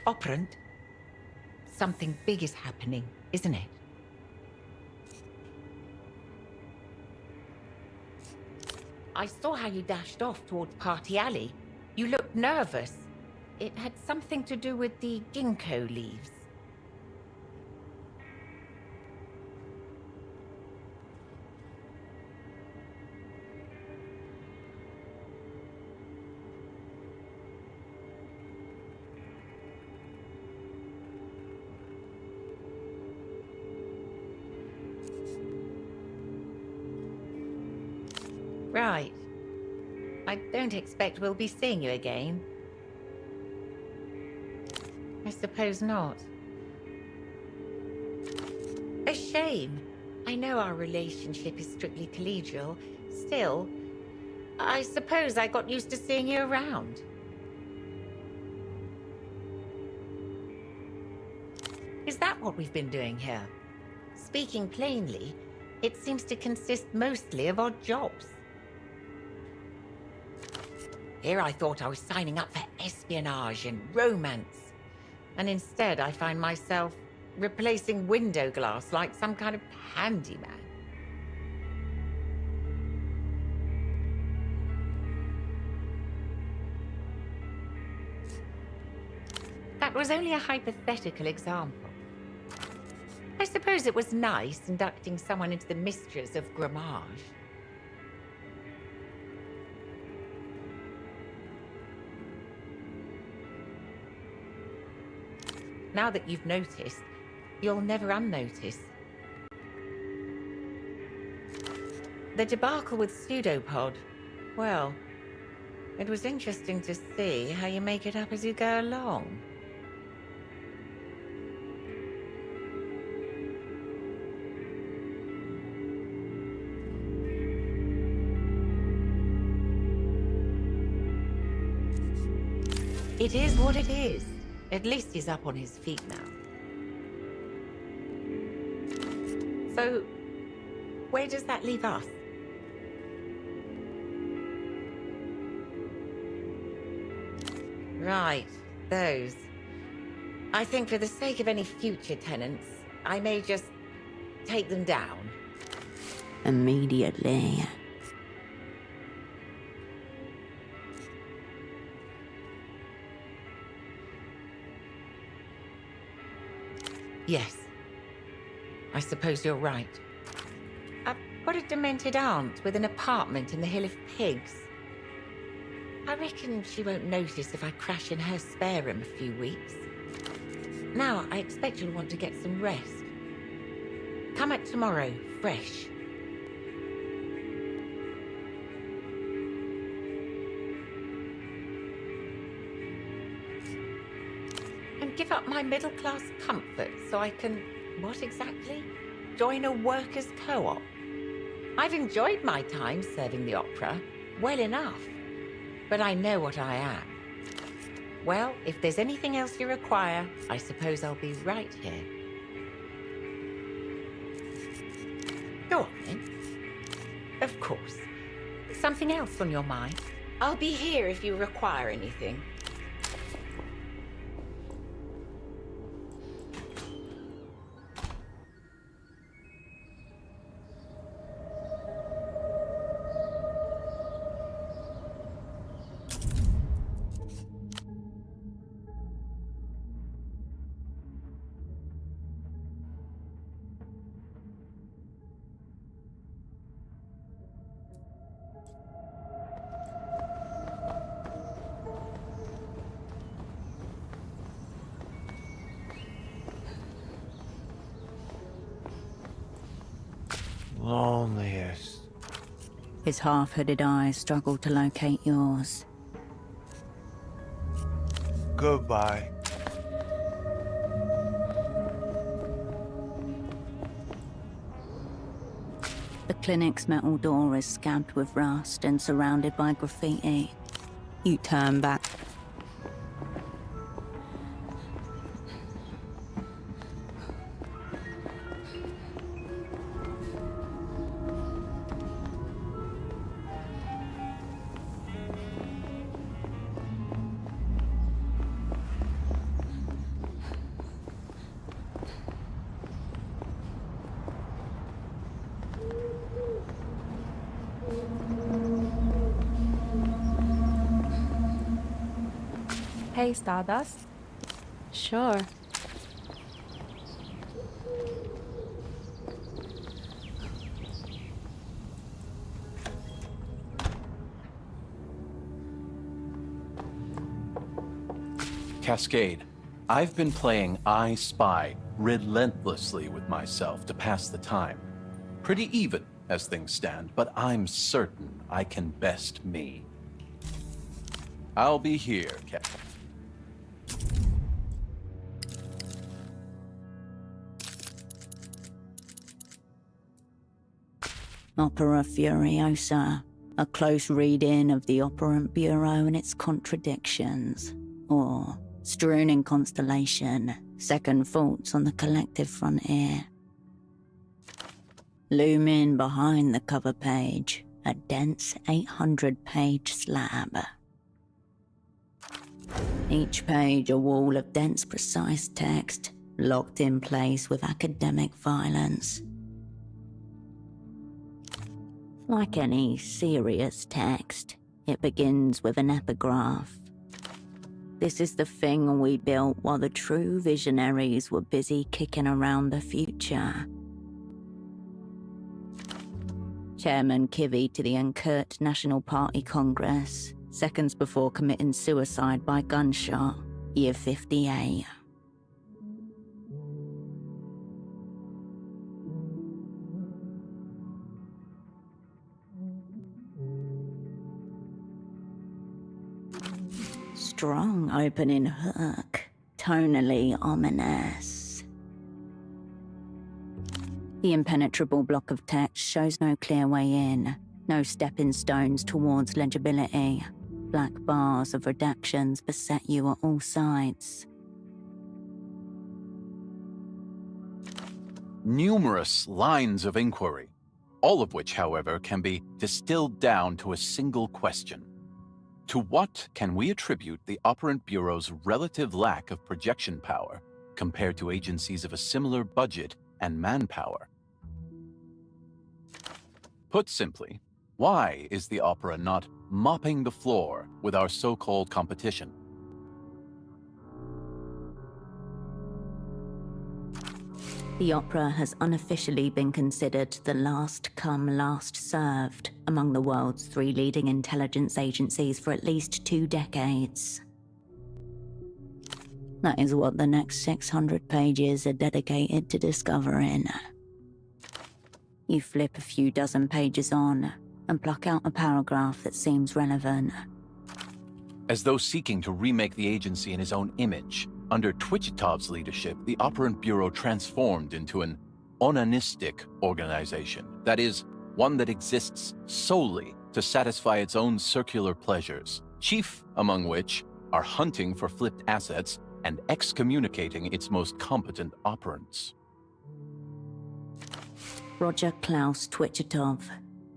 Operant? Something big is happening, isn't it? I saw how you dashed off towards Party Alley. You looked nervous. It had something to do with the ginkgo leaves. Right. I don't expect we'll be seeing you again. I suppose not. A shame. I know our relationship is strictly collegial. Still, I suppose I got used to seeing you around. Is that what we've been doing here? Speaking plainly, it seems to consist mostly of odd jobs. Here I thought I was signing up for espionage and romance. And instead I find myself replacing window glass like some kind of handyman. That was only a hypothetical example. I suppose it was nice inducting someone into the mysteries of grammage. Now that you've noticed, you'll never unnotice. The debacle with Pseudopod, well, it was interesting to see how you make it up as you go along. It is what it is. At least he's up on his feet now. So, where does that leave us? Right, those. I think for the sake of any future tenants, I may just take them down. Immediately. Yes. I suppose you're right. I've got a demented aunt with an apartment in the Hill of Pigs. I reckon she won't notice if I crash in her spare room a few weeks. Now, I expect you'll want to get some rest. Come out tomorrow, fresh. And give up my middle-class comfort so I can... what exactly? Join a workers' co-op. I've enjoyed my time serving the opera, well enough. But I know what I am. Well, if there's anything else you require, I suppose I'll be right here. Go on, then. Of course. Something else on your mind? I'll be here if you require anything. Loneliest. His half-hooded eyes struggle to locate yours. Goodbye. The clinic's metal door is scabbed with rust and surrounded by graffiti. You turn back. okay, Stardust? Sure. Cascade, I've been playing I Spy relentlessly with myself to pass the time. Pretty even as things stand, but I'm certain I can best me. I'll be here, Captain. Opera Furiosa, a close read-in of the Operant Bureau and its contradictions. Or, strewn in constellation, second thoughts on the collective frontier. Looming behind the cover page, a dense 800-page slab. Each page a wall of dense, precise text, locked in place with academic violence. Like any serious text, it begins with an epigraph. This is the thing we built while the true visionaries were busy kicking around the future. Chairman Kivy to the Unkurt National Party Congress, seconds before committing suicide by gunshot, year 58. Strong opening hook, tonally ominous. The impenetrable block of text shows no clear way in, no stepping stones towards legibility. Black bars of redactions beset you at all sides. Numerous lines of inquiry, all of which, however, can be distilled down to a single question. To what can we attribute the Operant Bureau's relative lack of projection power compared to agencies of a similar budget and manpower? Put simply, why is the Opera not mopping the floor with our so-called competition? The Opera has unofficially been considered the last come, last served among the world's 3 leading intelligence agencies for at least 2 decades. That is what the next 600 pages are dedicated to discovering. You flip a few dozen pages on and pluck out a paragraph that seems relevant. As though seeking to remake the agency in his own image, under Twichitov's leadership, the Operant Bureau transformed into an onanistic organization. That is, one that exists solely to satisfy its own circular pleasures, chief among which are hunting for flipped assets and excommunicating its most competent operants. Roger Klaus Twichitov,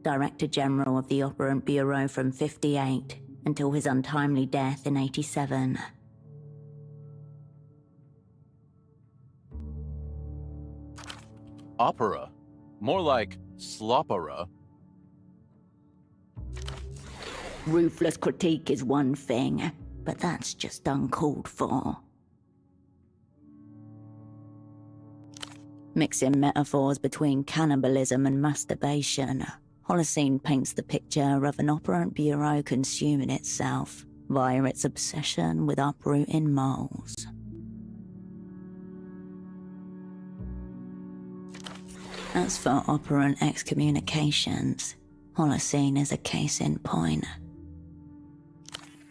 Director General of the Operant Bureau from 58 until his untimely death in 87. Opera? More like slopera. Ruthless critique is one thing, but that's just uncalled for. Mixing metaphors between cannibalism and masturbation, Holocene paints the picture of an Operant Bureau consuming itself via its obsession with uprooting moles. As for Operant excommunications, Holocene is a case in point.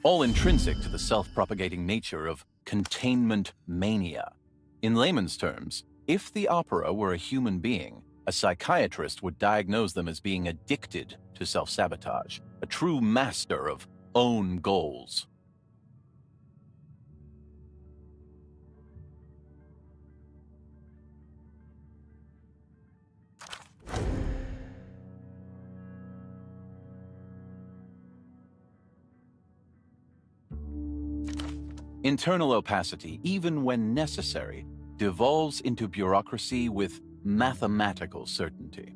All intrinsic to the self-propagating nature of containment mania. In layman's terms, if the Opera were a human being, a psychiatrist would diagnose them as being addicted to self-sabotage, a true master of own goals. Internal opacity, even when necessary, devolves into bureaucracy with mathematical certainty.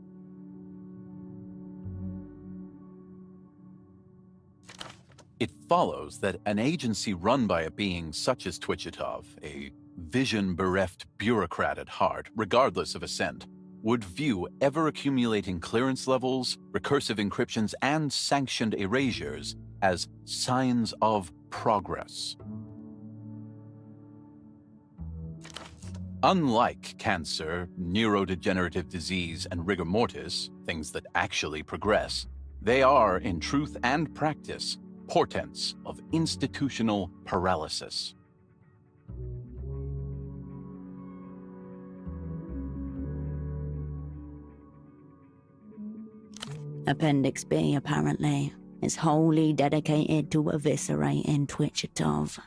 It follows that an agency run by a being such as Twitchitov, a vision-bereft bureaucrat at heart, regardless of ascent, would view ever-accumulating clearance levels, recursive encryptions, and sanctioned erasures as signs of progress. Unlike cancer, neurodegenerative disease, and rigor mortis, things that actually progress, they are, in truth and practice, portents of institutional paralysis. Appendix B, apparently, is wholly dedicated to eviscerating Twitchitov.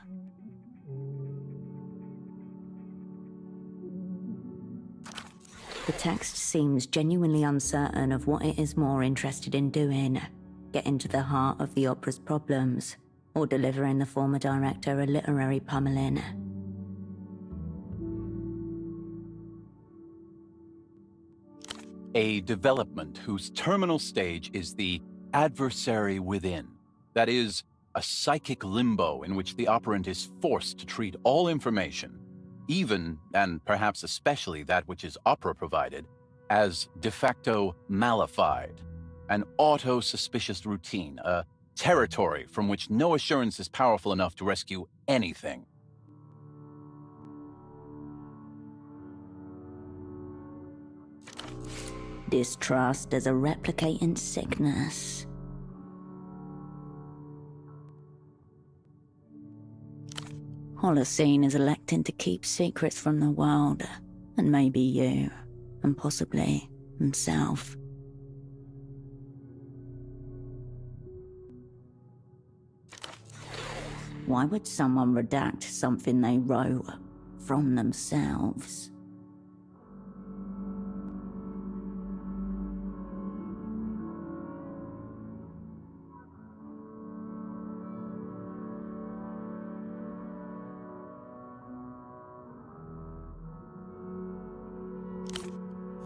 The text seems genuinely uncertain of what it is more interested in doing, getting to the heart of the opera's problems, or delivering the former director a literary pummeling. A development whose terminal stage is the adversary within. That is, a psychic limbo in which the operant is forced to treat all information, even, and perhaps especially that which is opera-provided, as de facto malified, an auto-suspicious routine, a territory from which no assurance is powerful enough to rescue anything. Distrust as a replicating sickness. Holocene is electing to keep secrets from the world, and maybe you, and possibly himself. Why would someone redact something they wrote from themselves?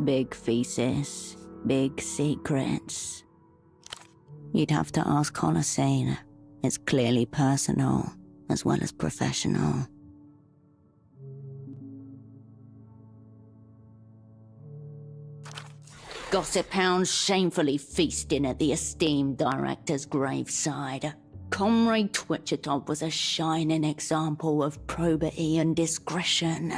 Big thesis, big secrets. You'd have to ask Holocene. It's clearly personal, as well as professional. Gossip hounds shamefully feasting at the esteemed director's graveside. Comrade Twitchitov was a shining example of probity and discretion.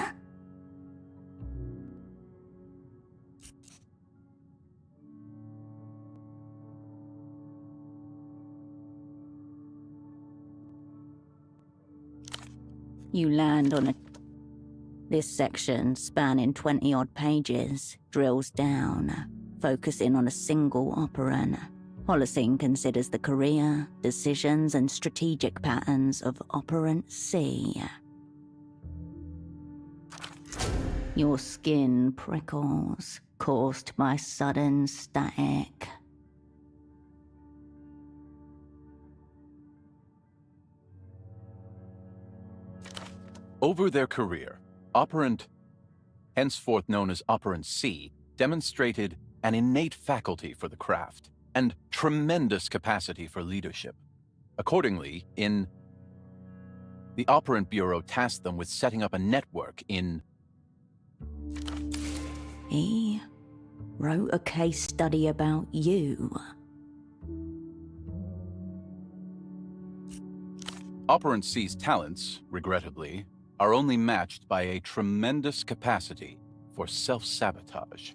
You land on This section, spanning 20-odd pages, drills down, focusing on a single operand. Holocene considers the career, decisions, and strategic patterns of Operant C. Your skin prickles, caused by sudden static. Over their career, Operant, henceforth known as Operant C, demonstrated an innate faculty for the craft and tremendous capacity for leadership. Accordingly, the Operant Bureau tasked them with setting up a network in... He wrote a case study about you. Operant C's talents, regrettably, are only matched by a tremendous capacity for self-sabotage.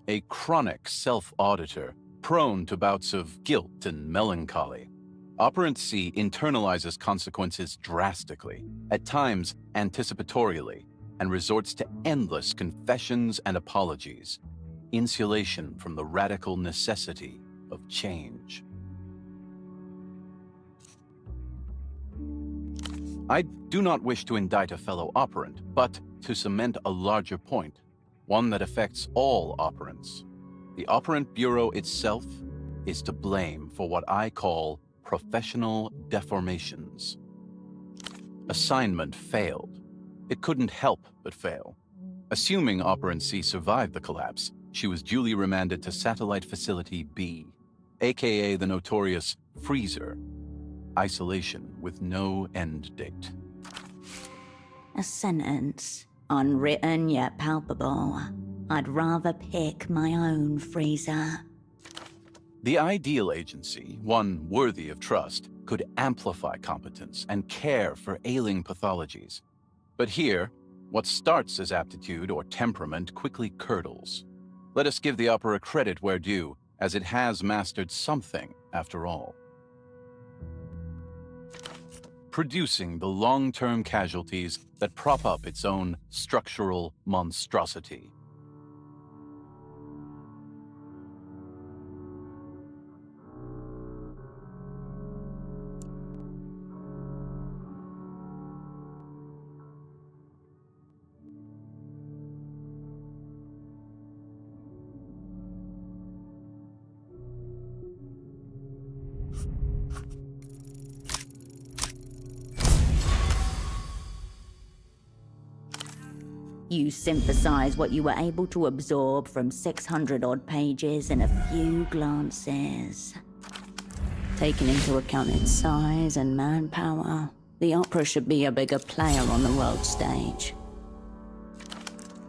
A chronic self-auditor, prone to bouts of guilt and melancholy, Operant C internalizes consequences drastically, at times anticipatorially, and resorts to endless confessions and apologies, insulation from the radical necessity of change. I do not wish to indict a fellow operant, but to cement a larger point, one that affects all operants. The Operant Bureau itself is to blame for what I call professional deformations. Assignment failed. It couldn't help but fail. Assuming Operant C survived the collapse, she was duly remanded to Satellite Facility B, aka the notorious Freezer. Isolation with no end date. A sentence, unwritten yet palpable. I'd rather pick my own freezer. The ideal agency, one worthy of trust, could amplify competence and care for ailing pathologies. But here, what starts as aptitude or temperament quickly curdles. Let us give the opera credit where due, as it has mastered something after all. Producing the long-term casualties that prop up its own structural monstrosity. You synthesize what you were able to absorb from 600-odd pages in a few glances. Taking into account its size and manpower, the opera should be a bigger player on the world stage.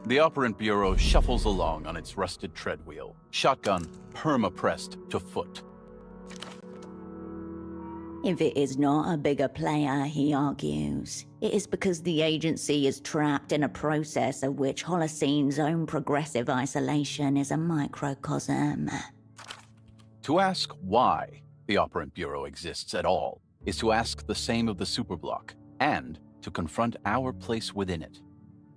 The Operant Bureau shuffles along on its rusted treadwheel, shotgun perma-pressed to foot. If it is not a bigger player, he argues, it is because the agency is trapped in a process of which Holocene's own progressive isolation is a microcosm. To ask why the Operant Bureau exists at all is to ask the same of the Superblock, and to confront our place within it.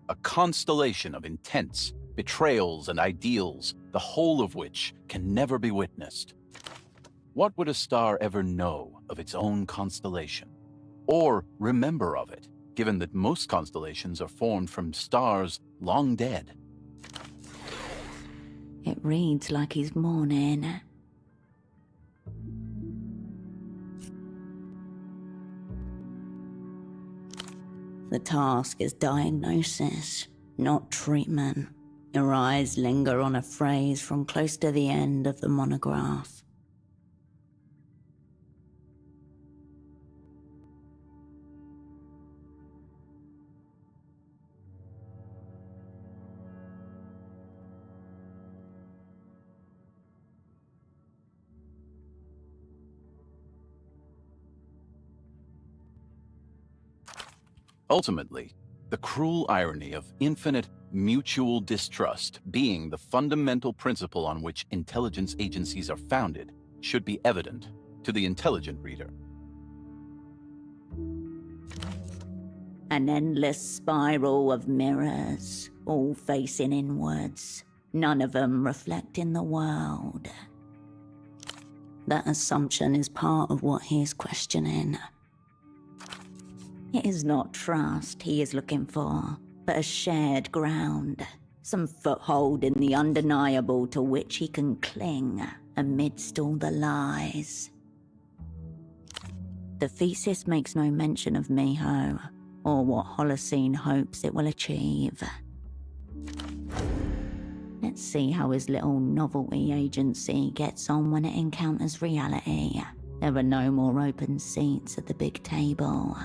A constellation of intents, betrayals, and ideals, the whole of which can never be witnessed. What would a star ever know of its own constellation? Or remember of it, given that most constellations are formed from stars long dead? It reads like he's mourning. The task is diagnosis, not treatment. Your eyes linger on a phrase from close to the end of the monograph. Ultimately, the cruel irony of infinite mutual distrust being the fundamental principle on which intelligence agencies are founded should be evident to the intelligent reader. An endless spiral of mirrors, all facing inwards, none of them reflecting the world. That assumption is part of what he is questioning. It is not trust he is looking for, but a shared ground, some foothold in the undeniable to which he can cling amidst all the lies. The thesis makes no mention of Miho, or what Holocene hopes it will achieve. Let's see how his little novelty agency gets on when it encounters reality. There are no more open seats at the big table.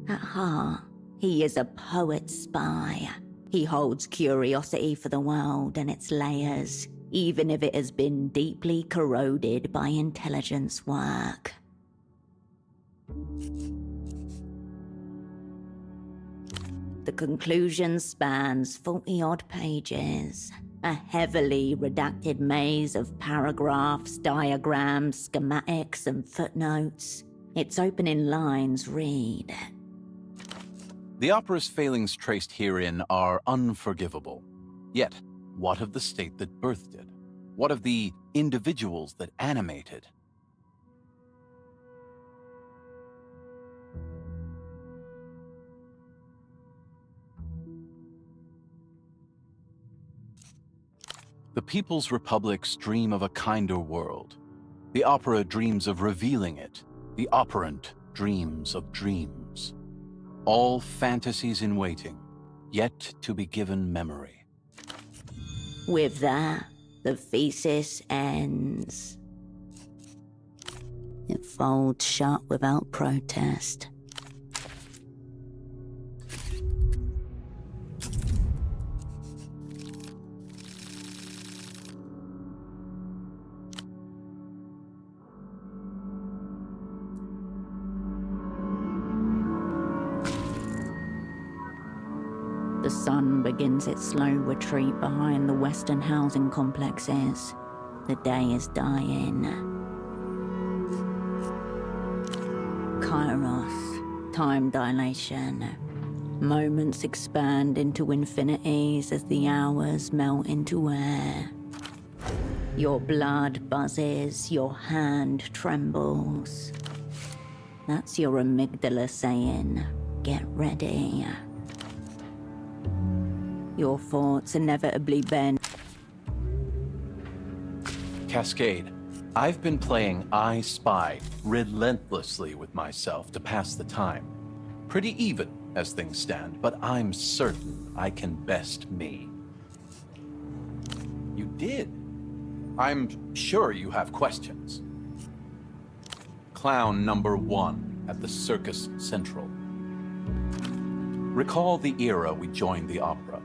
At heart, he is a poet spy. He holds curiosity for the world and its layers, even if it has been deeply corroded by intelligence work. The conclusion spans 40-odd pages, a heavily redacted maze of paragraphs, diagrams, schematics, and footnotes. Its opening lines read, The opera's failings traced herein are unforgivable. Yet, what of the state that birthed it? What of the individuals that animate it? The People's Republics dream of a kinder world. The opera dreams of revealing it. The operant dreams of dreams. All fantasies in waiting, yet to be given memory. With that, the thesis ends. It folds shut without protest. The sun begins its slow retreat behind the western housing complexes. The day is dying. Kairos, time dilation. Moments expand into infinities as the hours melt into air. Your blood buzzes, your hand trembles. That's your amygdala saying, get ready. Your thoughts inevitably bend. Cascade, I've been playing I Spy relentlessly with myself to pass the time. Pretty even as things stand, but I'm certain I can best me. You did? I'm sure you have questions. Clown number 1 at the Circus Central. Recall the era we joined the opera.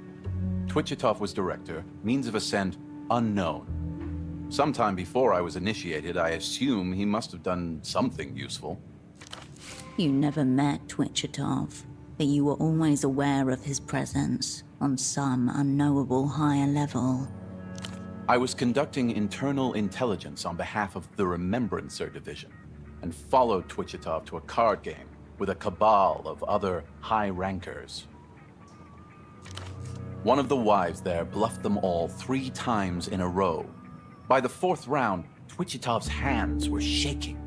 Twitchitov was director, means of ascent unknown. Sometime before I was initiated, I assume he must have done something useful. You never met Twitchitov, but you were always aware of his presence on some unknowable higher level. I was conducting internal intelligence on behalf of the Remembrancer Division, and followed Twitchitov to a card game with a cabal of other high rankers. One of the wives there bluffed them all 3 times in a row. By the 4th round, Twitchitov's hands were shaking.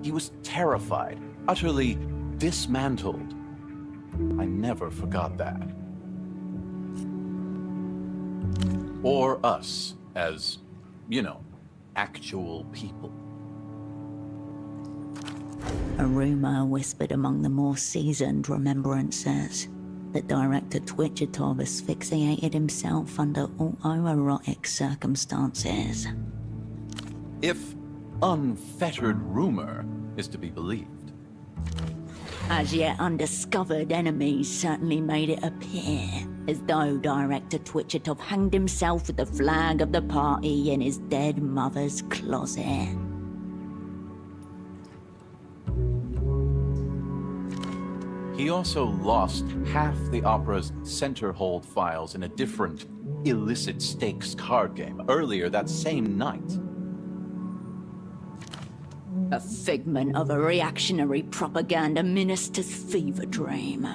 He was terrified, utterly dismantled. I never forgot that. Or us, as, you know, actual people. A rumor whispered among the more seasoned remembrancers that director Twitchitov asphyxiated himself under autoerotic circumstances. If unfettered rumor is to be believed. As yet undiscovered enemies certainly made it appear as though director Twitchitov hanged himself with the flag of the party in his dead mother's closet. He also lost half the opera's center hold files in a different illicit stakes card game earlier that same night. A figment of a reactionary propaganda minister's fever dream.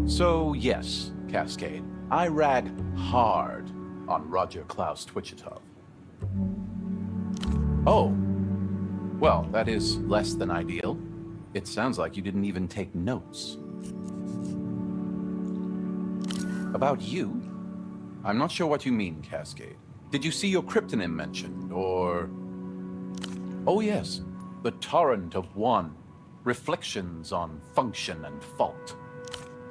So yes, Cascade, I rag hard on Roger Klaus Twitchitov. Oh, well, that is less than ideal. It sounds like you didn't even take notes. About you? I'm not sure what you mean, Cascade. Did you see your cryptonym mentioned, or... Oh yes, the Torrent of One. Reflections on function and fault.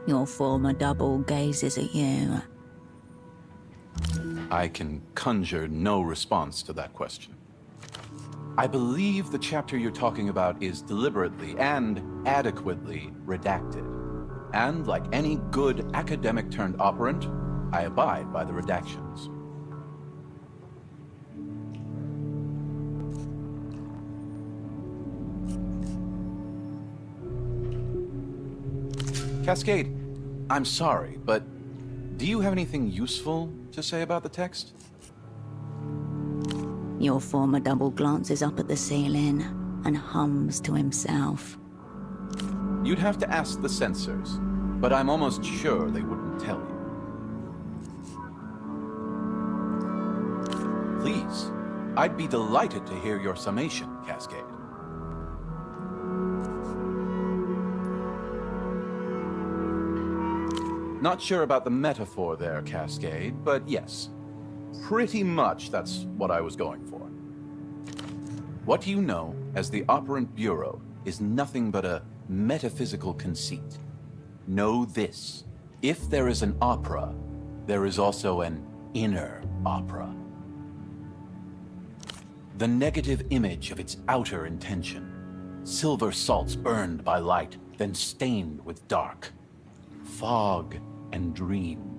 Your former double gazes at you. I can conjure no response to that question. I believe the chapter you're talking about is deliberately and adequately redacted. And like any good academic-turned-operant, I abide by the redactions. Cascade, I'm sorry, but do you have anything useful to say about the text? Your former double glances up at the ceiling and hums to himself. You'd have to ask the censors, but I'm almost sure they wouldn't tell you. Please, I'd be delighted to hear your summation, Cascade. Not sure about the metaphor there, Cascade, but yes. Pretty much that's what I was going for. What you know as the Operant Bureau is nothing but a metaphysical conceit. Know this. If there is an opera, there is also an inner opera. The negative image of its outer intention. Silver salts burned by light, then stained with dark. Fog and dream.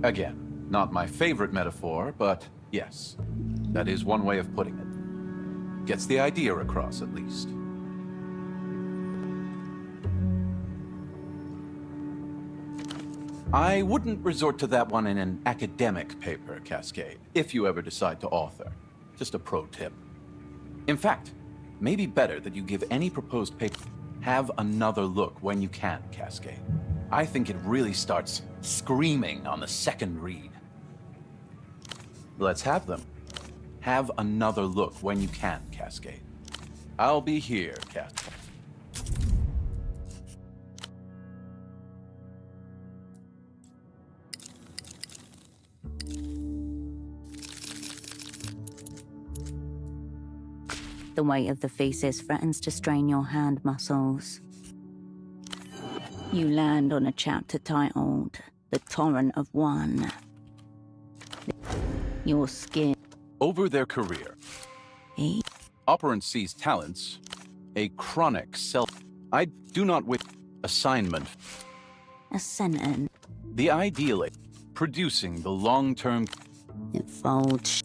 Again, not my favorite metaphor, but yes, that is one way of putting it. Gets the idea across, at least. I wouldn't resort to that one in an academic paper, Cascade, if you ever decide to author. Just a pro tip. In fact, maybe better that you give any proposed paper, have another look when you can, Cascade. I think it really starts screaming on the second read. Let's have them. Have another look when you can, Cascade. I'll be here, Cascade. The weight of the thesis threatens to strain your hand muscles. You land on a chapter titled The Torrent of One. Your skin. Over their career, Operant sees talents, a chronic self. I do not wish assignment. A sentence. The ideal, producing the long-term. It folds.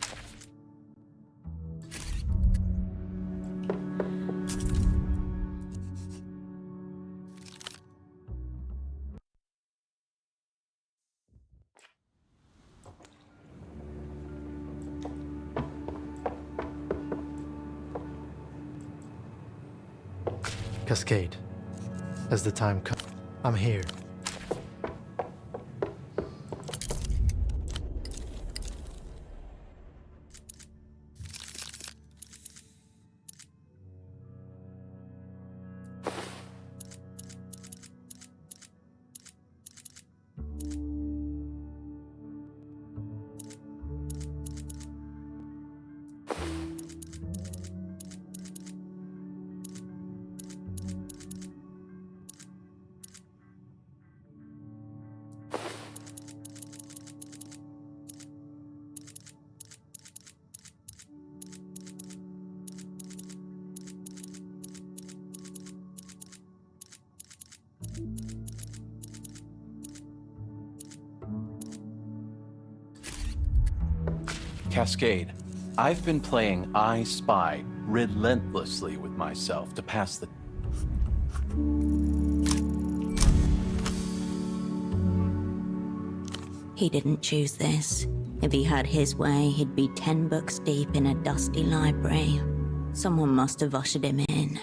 Cascade. As the time comes, I'm here. Cascade, I've been playing I Spy relentlessly with myself to pass the... He didn't choose this. If he had his way, he'd be 10 books deep in a dusty library. Someone must have ushered him in.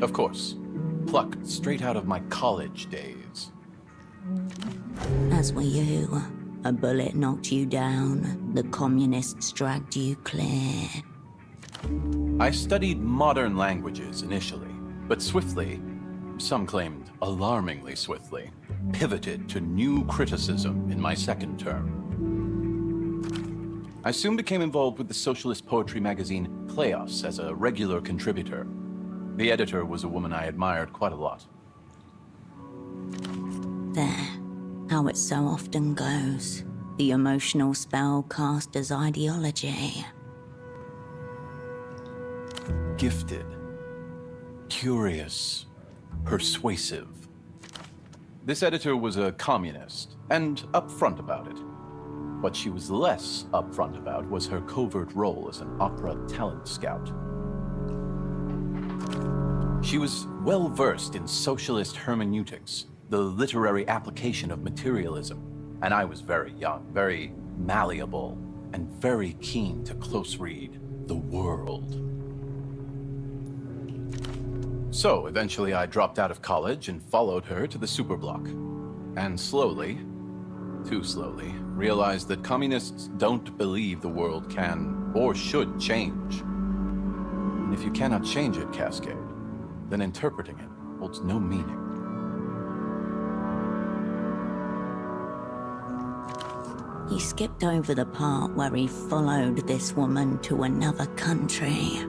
Of course. Plucked straight out of my college days. As were you. A bullet knocked you down. The communists dragged you clear. I studied modern languages initially, but swiftly, some claimed alarmingly swiftly, pivoted to new criticism in my second term. I soon became involved with the socialist poetry magazine Kleos as a regular contributor. The editor was a woman I admired quite a lot. There. How it so often goes. The emotional spell cast as ideology. Gifted. Curious. Persuasive. This editor was a communist, and upfront about it. What she was less upfront about was her covert role as an opera talent scout. She was well-versed in socialist hermeneutics, the literary application of materialism, and I was very young, very malleable, and very keen to close read the world. So eventually I dropped out of college and followed her to the superblock. And slowly, too slowly, realized that communists don't believe the world can or should change. And if you cannot change it, Cascade, then interpreting it holds no meaning. He skipped over the part where he followed this woman to another country.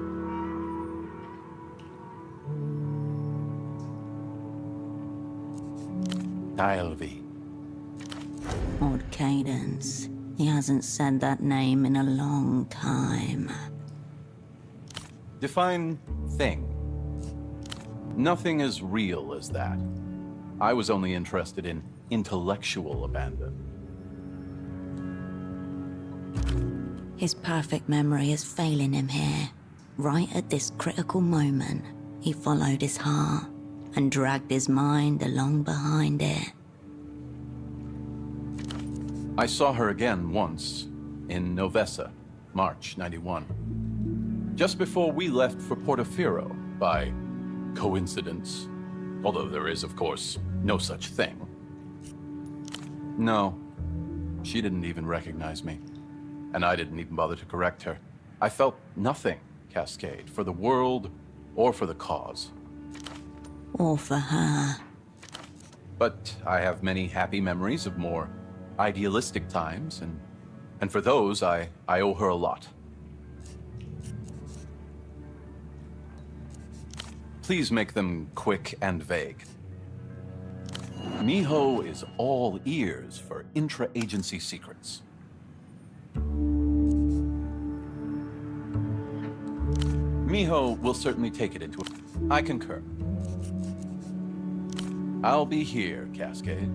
Ivy. Odd cadence. He hasn't said that name in a long time. Define thing. Nothing as real as that. I was only interested in intellectual abandon. His perfect memory is failing him here. Right at this critical moment, he followed his heart and dragged his mind along behind it. I saw her again once, in Novessa, March '91. Just before we left for Portofino, by coincidence. Although there is, of course, no such thing. No, she didn't even recognize me. And I didn't even bother to correct her. I felt nothing, Cascade, for the world or for the cause. Or for her. But I have many happy memories of more idealistic times, and for those, I owe her a lot. Please make them quick and vague. Miho is all ears for intra-agency secrets. Miho will certainly take it into. I concur. I'll be here, Cascade.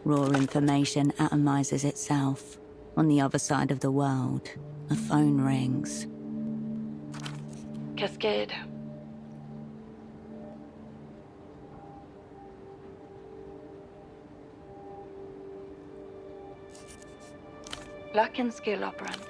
Raw information atomizes itself. On the other side of the world, a phone rings. Cascade. Lock and skill operant.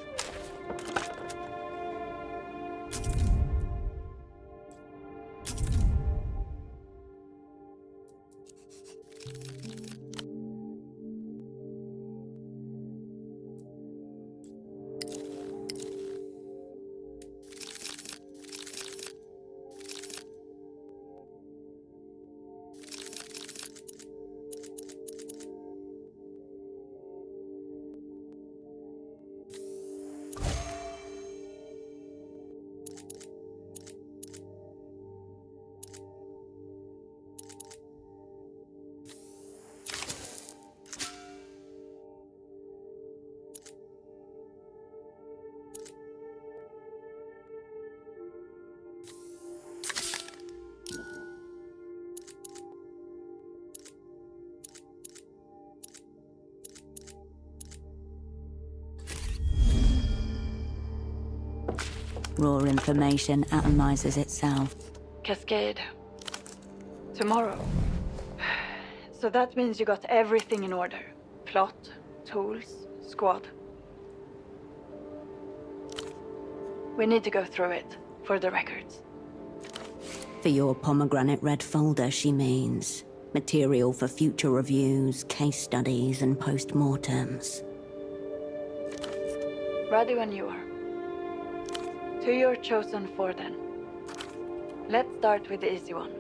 Raw information atomizes itself. Cascade. Tomorrow. So that means you got everything in order. Plot, tools, squad. We need to go through it, for the records. For your pomegranate red folder, she means. Material for future reviews, case studies, and post-mortems. Ready when you are. To your chosen four then. Let's start with the easy one.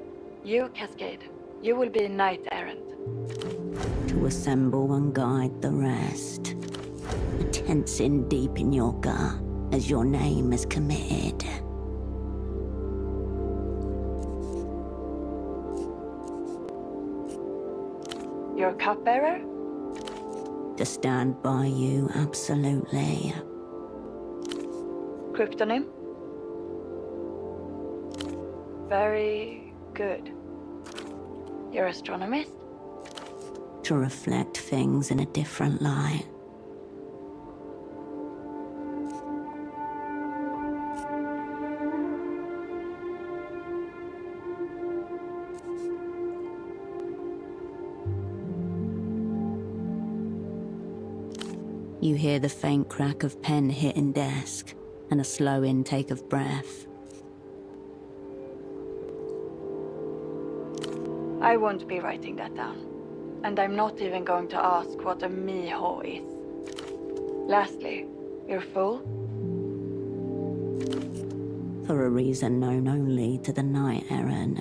You, Cascade. You will be knight errant. To assemble and guide the rest. A tense in deep in your gut, as your name is committed. Your cupbearer? To stand by you, absolutely. Cryptonym? Very good. Your astronomist? To reflect things in a different light. You hear the faint crack of pen hitting desk, and a slow intake of breath. I won't be writing that down. And I'm not even going to ask what a miho is. Lastly, you're full? For a reason known only to the Knight Errant.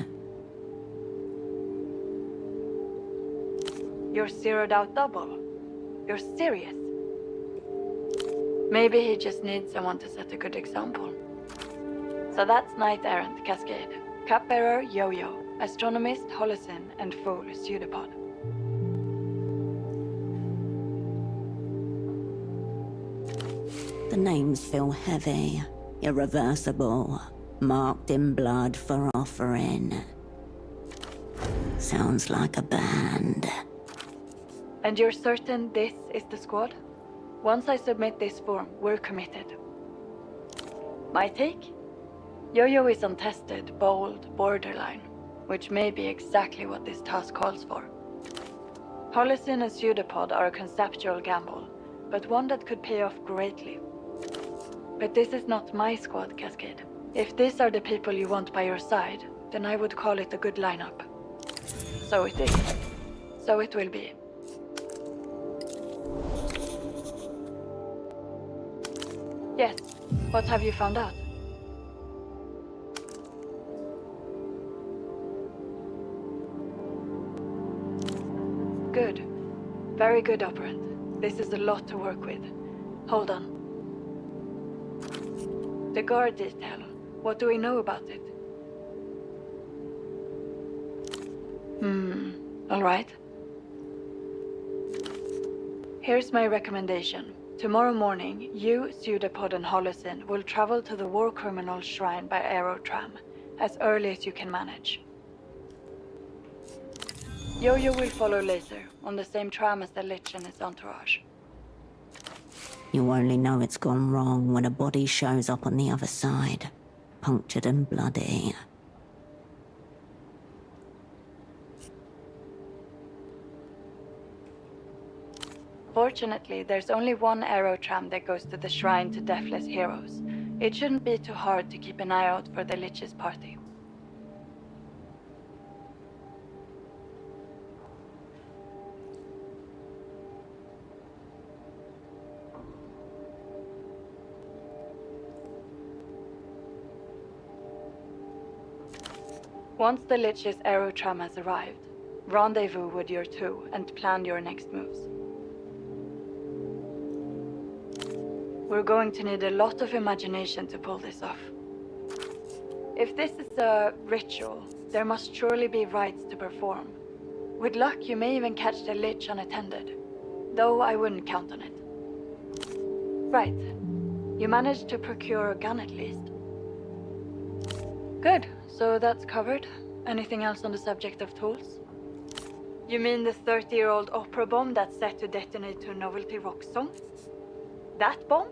You're zeroed out double. You're serious. Maybe he just needs someone to set a good example. So that's Knight Errant, Cascade. Cupbearer, Yo-Yo. Astronomist, Holocene. And Fool, Pseudopod. The names feel heavy, irreversible, marked in blood for offering. Sounds like a band. And you're certain this is the squad? Once I submit this form, we're committed. My take? Yo-Yo is untested, bold, borderline, which may be exactly what this task calls for. Holocene and Pseudopod are a conceptual gamble, but one that could pay off greatly. But this is not my squad, Cascade. If these are the people you want by your side, then I would call it a good lineup. So it is. So it will be. Yes. What have you found out? Good. Very good, Operant. This is a lot to work with. Hold on. The guard detail. What do we know about it? All right. Here's my recommendation. Tomorrow morning, you, Pseudopod, and Holocene will travel to the war criminal shrine by aerotram, as early as you can manage. Yo-Yo will follow later, on the same tram as the Lich and his entourage. You only know it's gone wrong when a body shows up on the other side, punctured and bloody. Fortunately, there's only one aerotram that goes to the shrine to deathless heroes. It shouldn't be too hard to keep an eye out for the Lich's party. Once the Lich's aerotram has arrived, rendezvous with your two and plan your next moves. We're going to need a lot of imagination to pull this off. If this is a ritual, there must surely be rites to perform. With luck, you may even catch the Lich unattended, though I wouldn't count on it. Right. You managed to procure a gun at least. Good, so that's covered. Anything else on the subject of tools? You mean the 30-year-old opera bomb that's set to detonate to a novelty rock song? That bomb?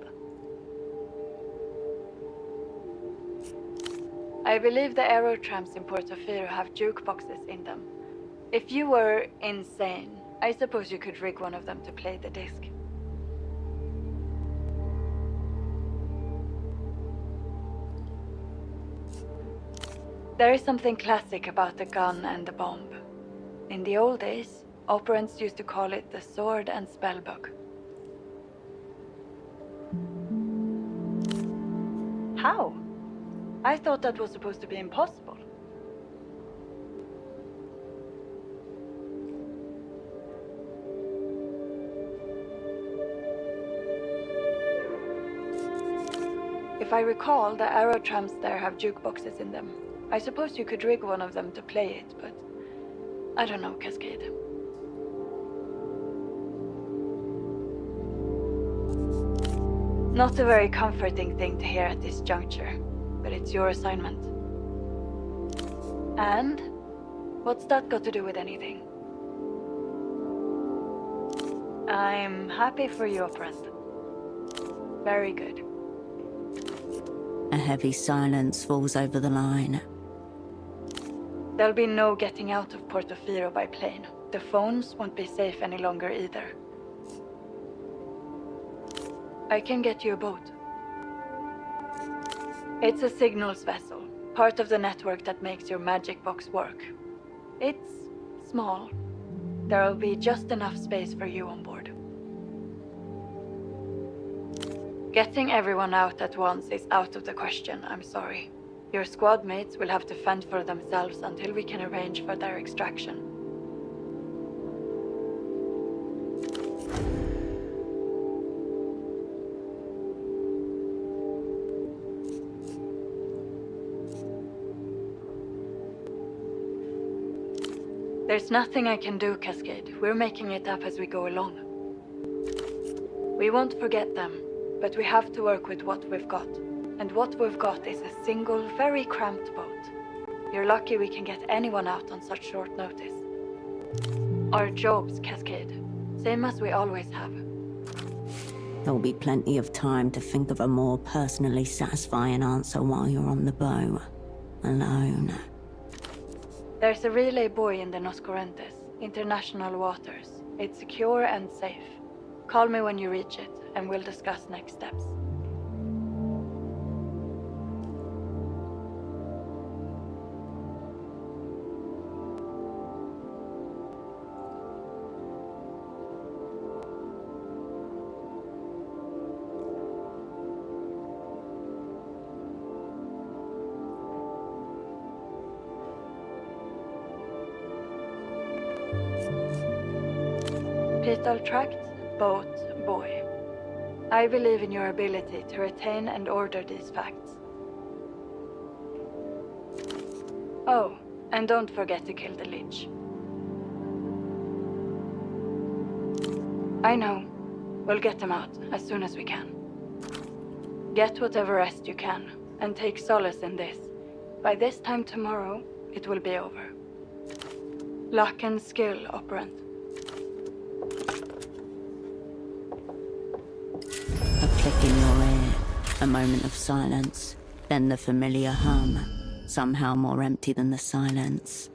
I believe the aerotrams in Portofino have jukeboxes in them. If you were insane, I suppose you could rig one of them to play the disc. There is something classic about the gun and the bomb. In the old days, operants used to call it the sword and spellbook. How? I thought that was supposed to be impossible. If I recall, the aerotrams there have jukeboxes in them. I suppose you could rig one of them to play it, but I don't know, Cascade. Not a very comforting thing to hear at this juncture, but it's your assignment. And what's that got to do with anything? I'm happy for you, Operant. Very good. A heavy silence falls over the line. There'll be no getting out of Portofino by plane. The phones won't be safe any longer either. I can get you a boat. It's a signals vessel, part of the network that makes your magic box work. It's small. There'll be just enough space for you on board. Getting everyone out at once is out of the question, I'm sorry. Your squad mates will have to fend for themselves until we can arrange for their extraction. There's nothing I can do, Cascade. We're making it up as we go along. We won't forget them, but we have to work with what we've got. And what we've got is a single, very cramped boat. You're lucky we can get anyone out on such short notice. Our jobs, Cascade. Same as we always have. There'll be plenty of time to think of a more personally satisfying answer while you're on the boat. Alone. There's a relay buoy in the Nos Correntes, international waters. It's secure and safe. Call me when you reach it, and we'll discuss next steps. Petal tract, boat, buoy. I believe in your ability to retain and order these facts. Oh, and don't forget to kill the leech. I know. We'll get them out as soon as we can. Get whatever rest you can, and take solace in this. By this time tomorrow, it will be over. Luck and skill, Operant. A click in your ear, a moment of silence, then the familiar hum, somehow more empty than the silence.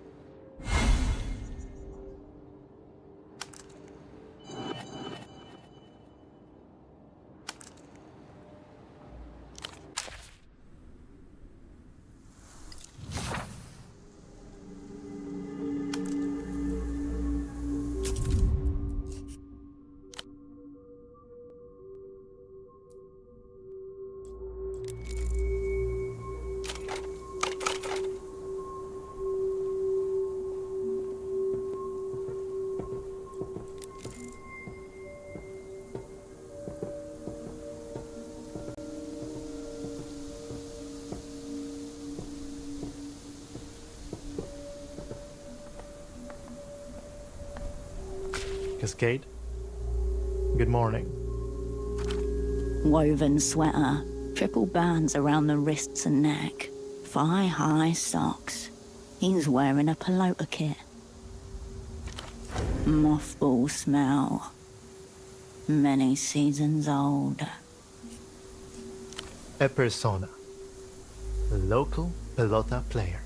Cascade. Good morning. Woven sweater, triple bands around the wrists and neck, thigh-high socks. He's wearing a pelota kit. Mothball smell. Many seasons old. A persona. Local pelota player.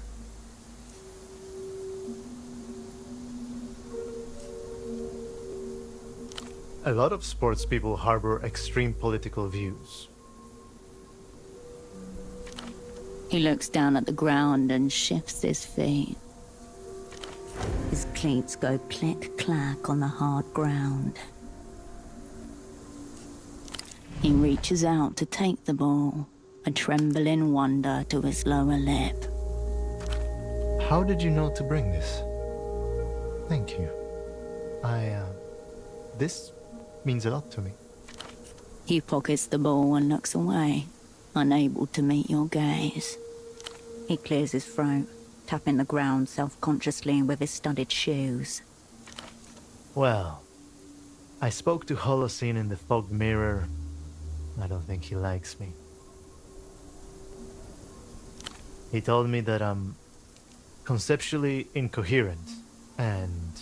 A lot of sports people harbor extreme political views. He looks down at the ground and shifts his feet. His cleats go click-clack on the hard ground. He reaches out to take the ball, a trembling wonder to his lower lip. How did you know to bring this? Thank you. This means a lot to me. He pockets the ball and looks away, unable to meet your gaze. He clears his throat, tapping the ground self-consciously with his studded shoes. Well, I spoke to Holocene in the fog mirror. I don't think he likes me. He told me that I'm conceptually incoherent and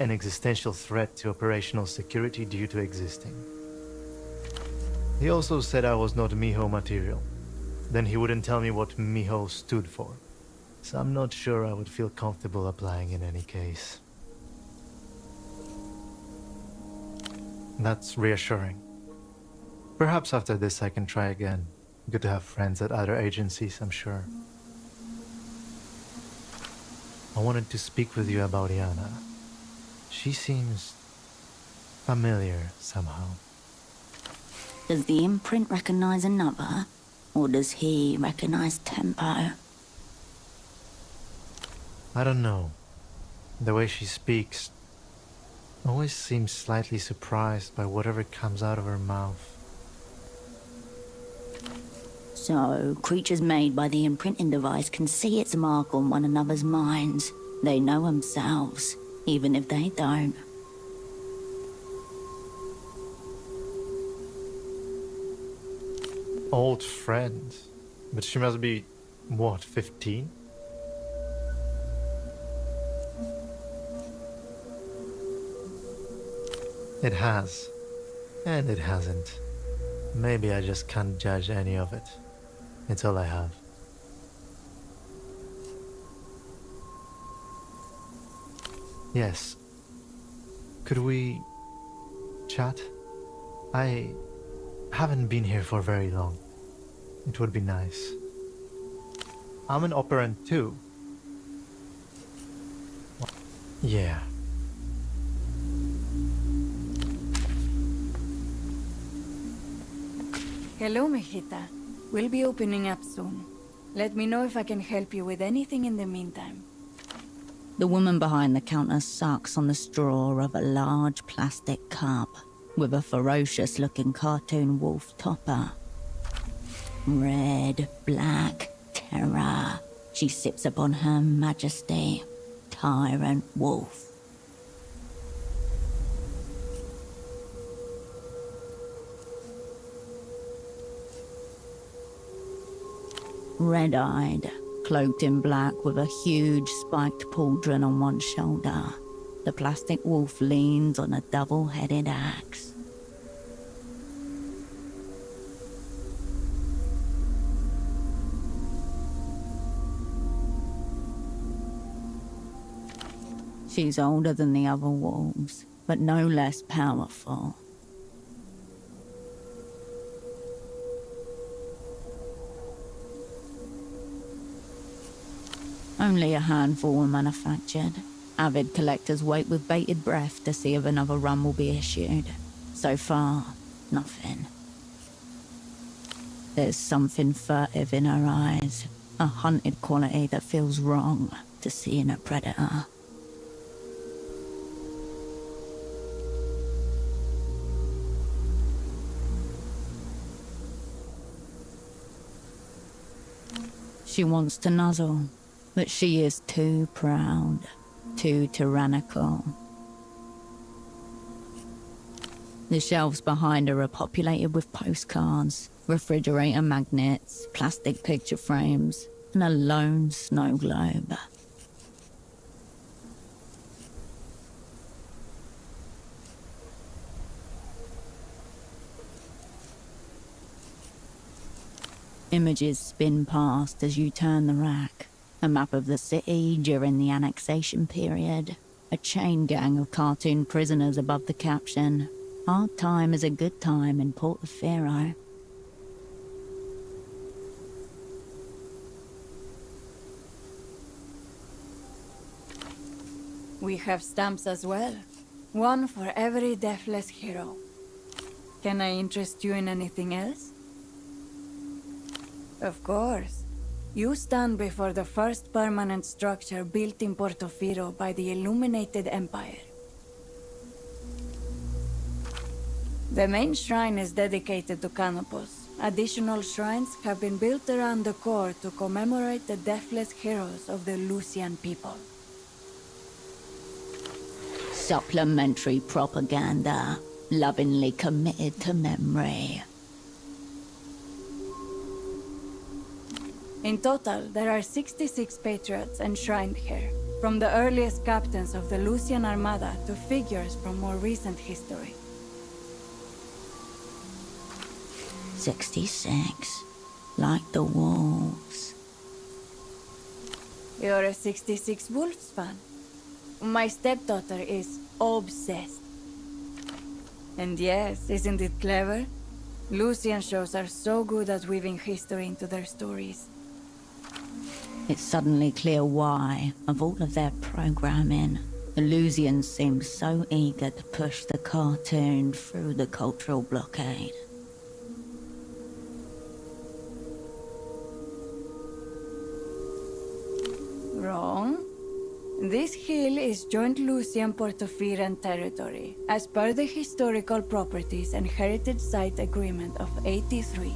an existential threat to operational security due to existing. He also said I was not Miho material. Then he wouldn't tell me what Miho stood for. So I'm not sure I would feel comfortable applying in any case. That's reassuring. Perhaps after this I can try again. Good to have friends at other agencies, I'm sure. I wanted to speak with you about Iana. She seems familiar somehow. Does the imprint recognize another? Or does he recognize Tempo? I don't know. The way she speaks always seems slightly surprised by whatever comes out of her mouth. So, creatures made by the imprinting device can see its mark on one another's minds. They know themselves, even if they don't. Old friend. But she must be, what, 15? It has. And it hasn't. Maybe I just can't judge any of it. It's all I have. Yes. Could we chat? I haven't been here for very long. It would be nice. I'm an operant too. Yeah. Hello, Mijita. We'll be opening up soon. Let me know if I can help you with anything in the meantime. The woman behind the counter sucks on the straw of a large plastic cup with a ferocious-looking cartoon wolf topper. Red, black, terror. She sips upon Her Majesty, Tyrant Wolf. Red-eyed, cloaked in black with a huge spiked pauldron on one shoulder, the plastic wolf leans on a double-headed axe. She's older than the other wolves, but no less powerful. Only a handful were manufactured. Avid collectors wait with bated breath to see if another run will be issued. So far, nothing. There's something furtive in her eyes, a hunted quality that feels wrong to see in a predator. She wants to nuzzle, but she is too proud, too tyrannical. The shelves behind her are populated with postcards, refrigerator magnets, plastic picture frames, and a lone snow globe. Images spin past as you turn the rack. A map of the city during the annexation period. A chain gang of cartoon prisoners above the caption. Hard time is a good time in Portofino. We have stamps as well. One for every deathless hero. Can I interest you in anything else? Of course. You stand before the first permanent structure built in Portofino by the Illuminated Empire. The main shrine is dedicated to Canopus. Additional shrines have been built around the core to commemorate the deathless heroes of the Lucian people. Supplementary propaganda, lovingly committed to memory. In total, there are 66 patriots enshrined here, from the earliest captains of the Lucian Armada to figures from more recent history. 66, like the wolves. You're a 66 Wolves fan. My stepdaughter is obsessed. And yes, isn't it clever? Lucian shows are so good at weaving history into their stories. It's suddenly clear why, of all of their programming, the Lusians seem so eager to push the cartoon through the cultural blockade. Wrong. This hill is joint Lucian Portofiran territory, as per the Historical Properties and Heritage Site Agreement of 83.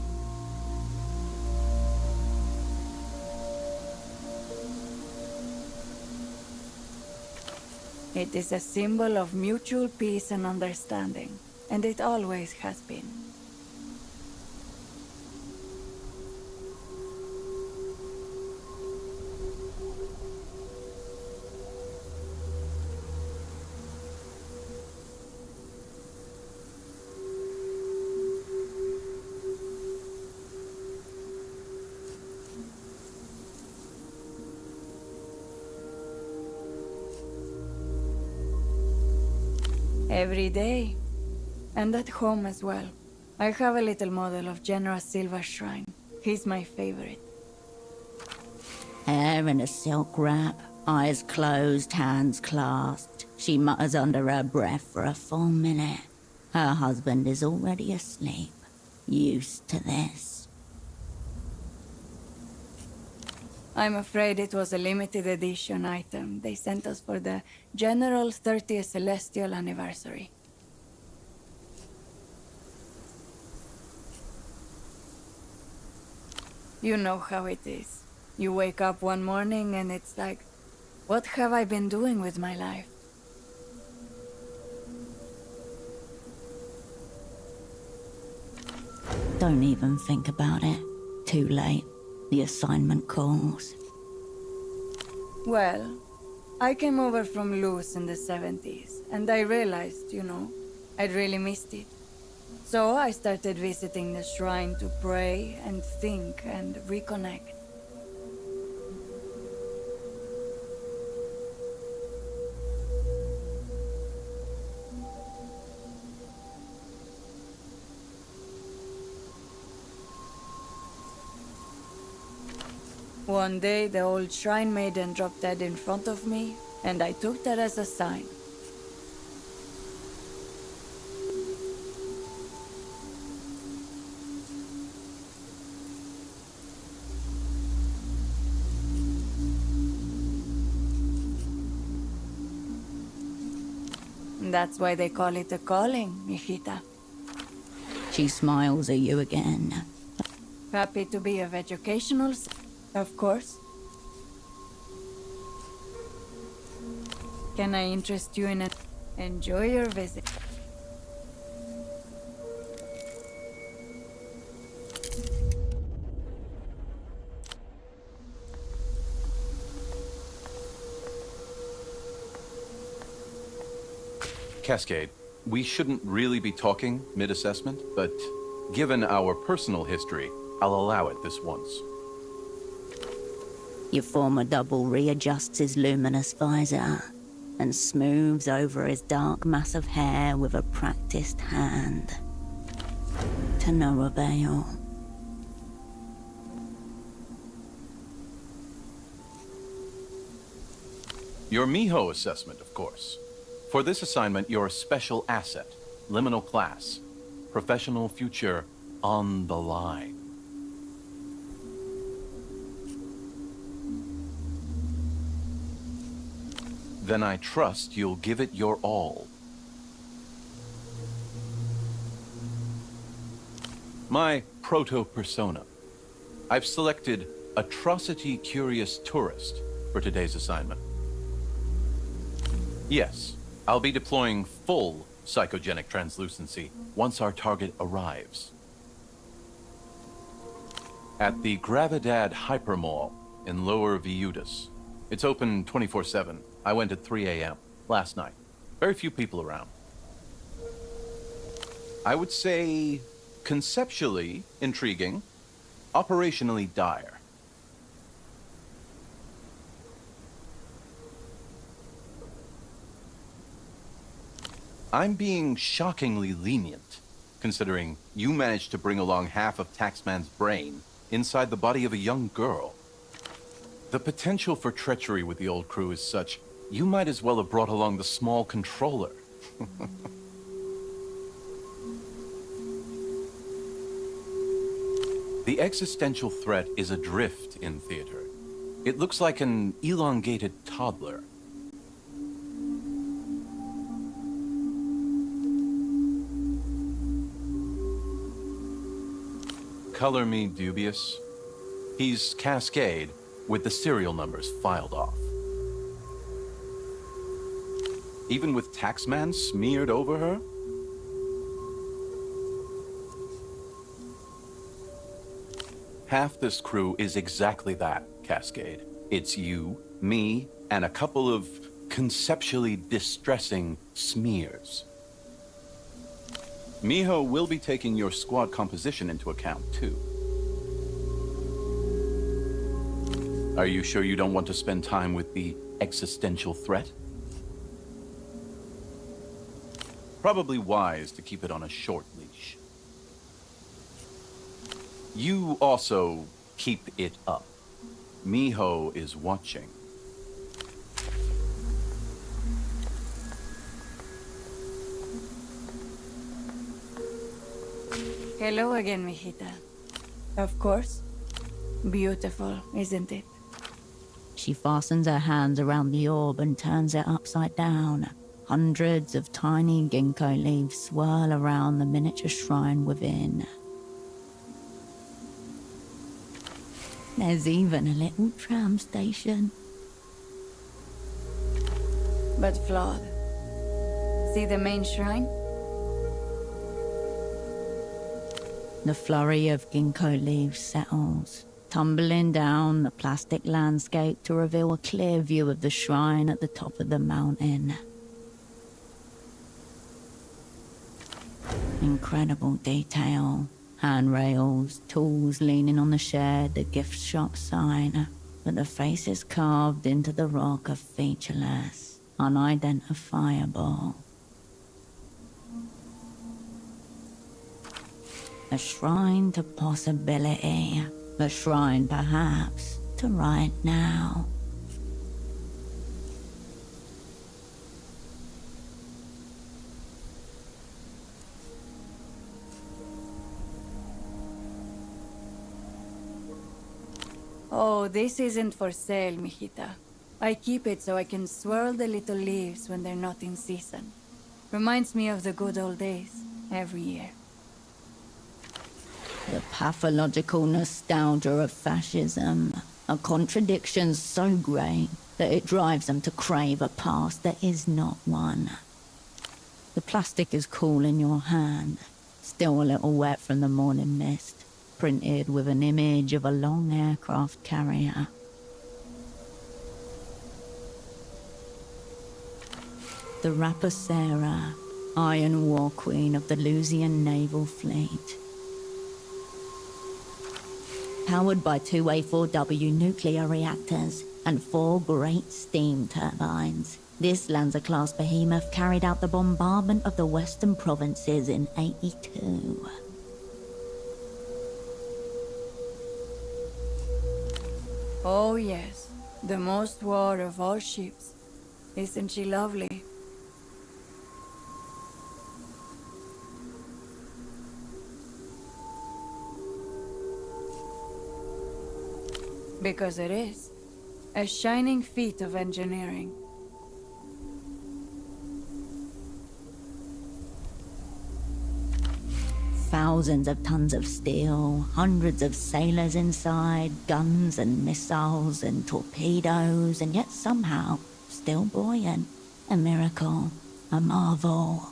It is a symbol of mutual peace and understanding, and it always has been. Every day. And at home as well. I have a little model of General Silva's shrine. He's my favorite. Hair in a silk wrap, eyes closed, hands clasped. She mutters under her breath for a full minute. Her husband is already asleep, used to this. I'm afraid it was a limited edition item they sent us for the General's 30th Celestial Anniversary. You know how it is. You wake up one morning and it's like, what have I been doing with my life? Don't even think about it. Too late. The assignment calls. Well, I came over from Luz in the 70s, and I realized, I'd really missed it. So I started visiting the shrine to pray and think and reconnect. One day, the old shrine maiden dropped dead in front of me, and I took that as a sign. That's why they call it a calling, mijita. She smiles at you again. Happy to be of educational, of course. Can I interest you in it? Enjoy your visit. Cascade, we shouldn't really be talking mid-assessment, but given our personal history, I'll allow it this once. Your former double readjusts his luminous visor and smooths over his dark mass of hair with a practiced hand. To no avail. Your Miho assessment, of course. For this assignment, you're a special asset, liminal class, professional future on the line. Then I trust you'll give it your all. My proto-persona. I've selected atrocity-curious tourist for today's assignment. Yes, I'll be deploying full psychogenic translucency once our target arrives. At the Gravidad Hypermall in Lower Viudas. It's open 24/7. I went at 3 a.m. last night. Very few people around. I would say conceptually intriguing, operationally dire. I'm being shockingly lenient, considering you managed to bring along half of Taxman's brain inside the body of a young girl. The potential for treachery with the old crew is such, you might as well have brought along the small controller. The existential threat is adrift in theater. It looks like an elongated toddler. Color me dubious. He's Cascade, with the serial numbers filed off. Even with Taxman smeared over her? Half this crew is exactly that, Cascade. It's you, me, and a couple of conceptually distressing smears. Miho will be taking your squad composition into account, too. Are you sure you don't want to spend time with the existential threat? Probably wise to keep it on a short leash. You also keep it up. Miho is watching. Hello again, mijita. Of course. Beautiful, isn't it? She fastens her hands around the orb and turns it upside down. Hundreds of tiny ginkgo leaves swirl around the miniature shrine within. There's even a little tram station. But flawed. See the main shrine? The flurry of ginkgo leaves settles, tumbling down the plastic landscape to reveal a clear view of the shrine at the top of the mountain. Incredible detail. Handrails, tools leaning on the shed, the gift shop sign. But the faces carved into the rock are featureless, unidentifiable. A shrine to possibility. A shrine, perhaps, to right now. Oh, this isn't for sale, mijita. I keep it so I can swirl the little leaves when they're not in season. Reminds me of the good old days, every year. The pathological nostalgia of fascism. A contradiction so great that it drives them to crave a past that is not one. The plastic is cool in your hand, still a little wet from the morning mist, printed with an image of a long aircraft carrier. The Rapacera, Iron War Queen of the Lusian Naval Fleet. Powered by two A4W nuclear reactors and 4 great steam turbines, this Lancer-class behemoth carried out the bombardment of the western provinces in '82. Oh yes, the most war of all ships. Isn't she lovely? Because it is. A shining feat of engineering. Thousands of tons of steel, hundreds of sailors inside, guns and missiles and torpedoes, and yet somehow still buoyant. A miracle, a marvel.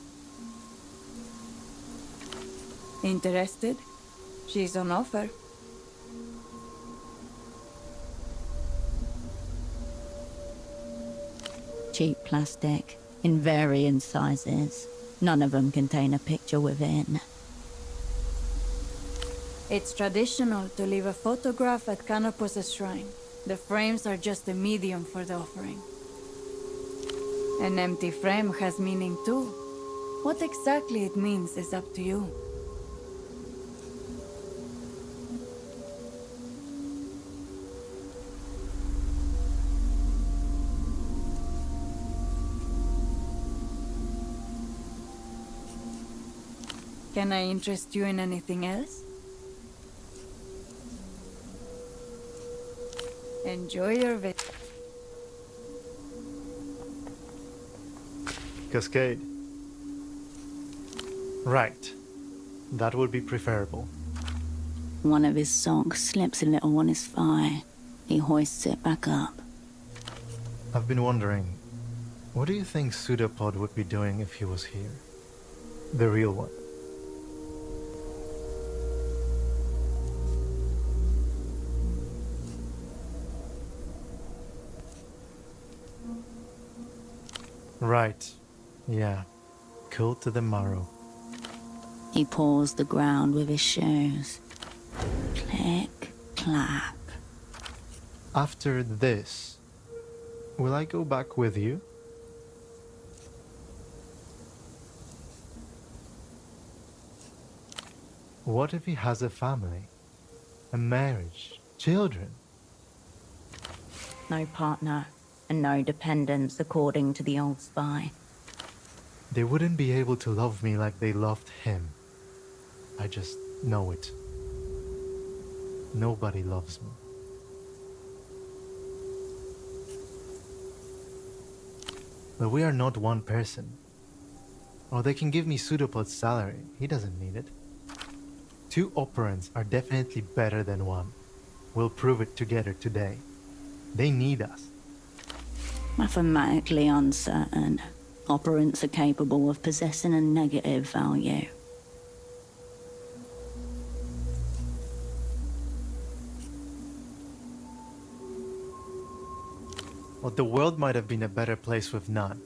Interested? She's on offer. Cheap plastic, in varying sizes. None of them contain a picture within. It's traditional to leave a photograph at Canopus' shrine. The frames are just a medium for the offering. An empty frame has meaning too. What exactly it means is up to you. Can I interest you in anything else? Enjoy your visit. Cascade. Right. That would be preferable. One of his socks slips a little on his thigh. He hoists it back up. I've been wondering, what do you think Pseudopod would be doing if he was here? The real one. Right. Yeah. Cool to the marrow. He paws the ground with his shoes. Click, clack. After this, will I go back with you? What if he has a family? A marriage? Children? No partner, and no dependents, according to the old spy. They wouldn't be able to love me like they loved him. I just know it. Nobody loves me. But we are not one person. Or they can give me Pseudopod's salary. He doesn't need it. 2 operants are definitely better than 1. We'll prove it together today. They need us. Mathematically uncertain. Operants are capable of possessing a negative value. Well, the world might have been a better place with none.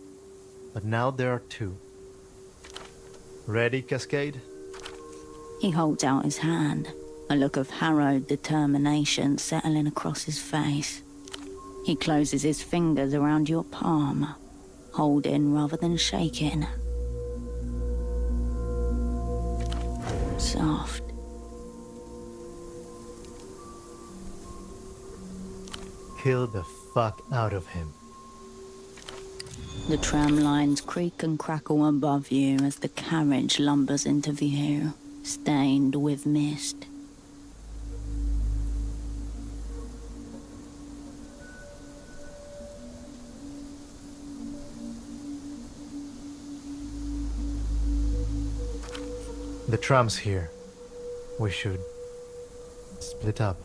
But now there are 2. Ready, Cascade? He holds out his hand, a look of harrowed determination settling across his face. He closes his fingers around your palm, holding rather than shaking. Soft. Kill the fuck out of him. The tram lines creak and crackle above you as the carriage lumbers into view, stained with mist. The tram's here. We should split up.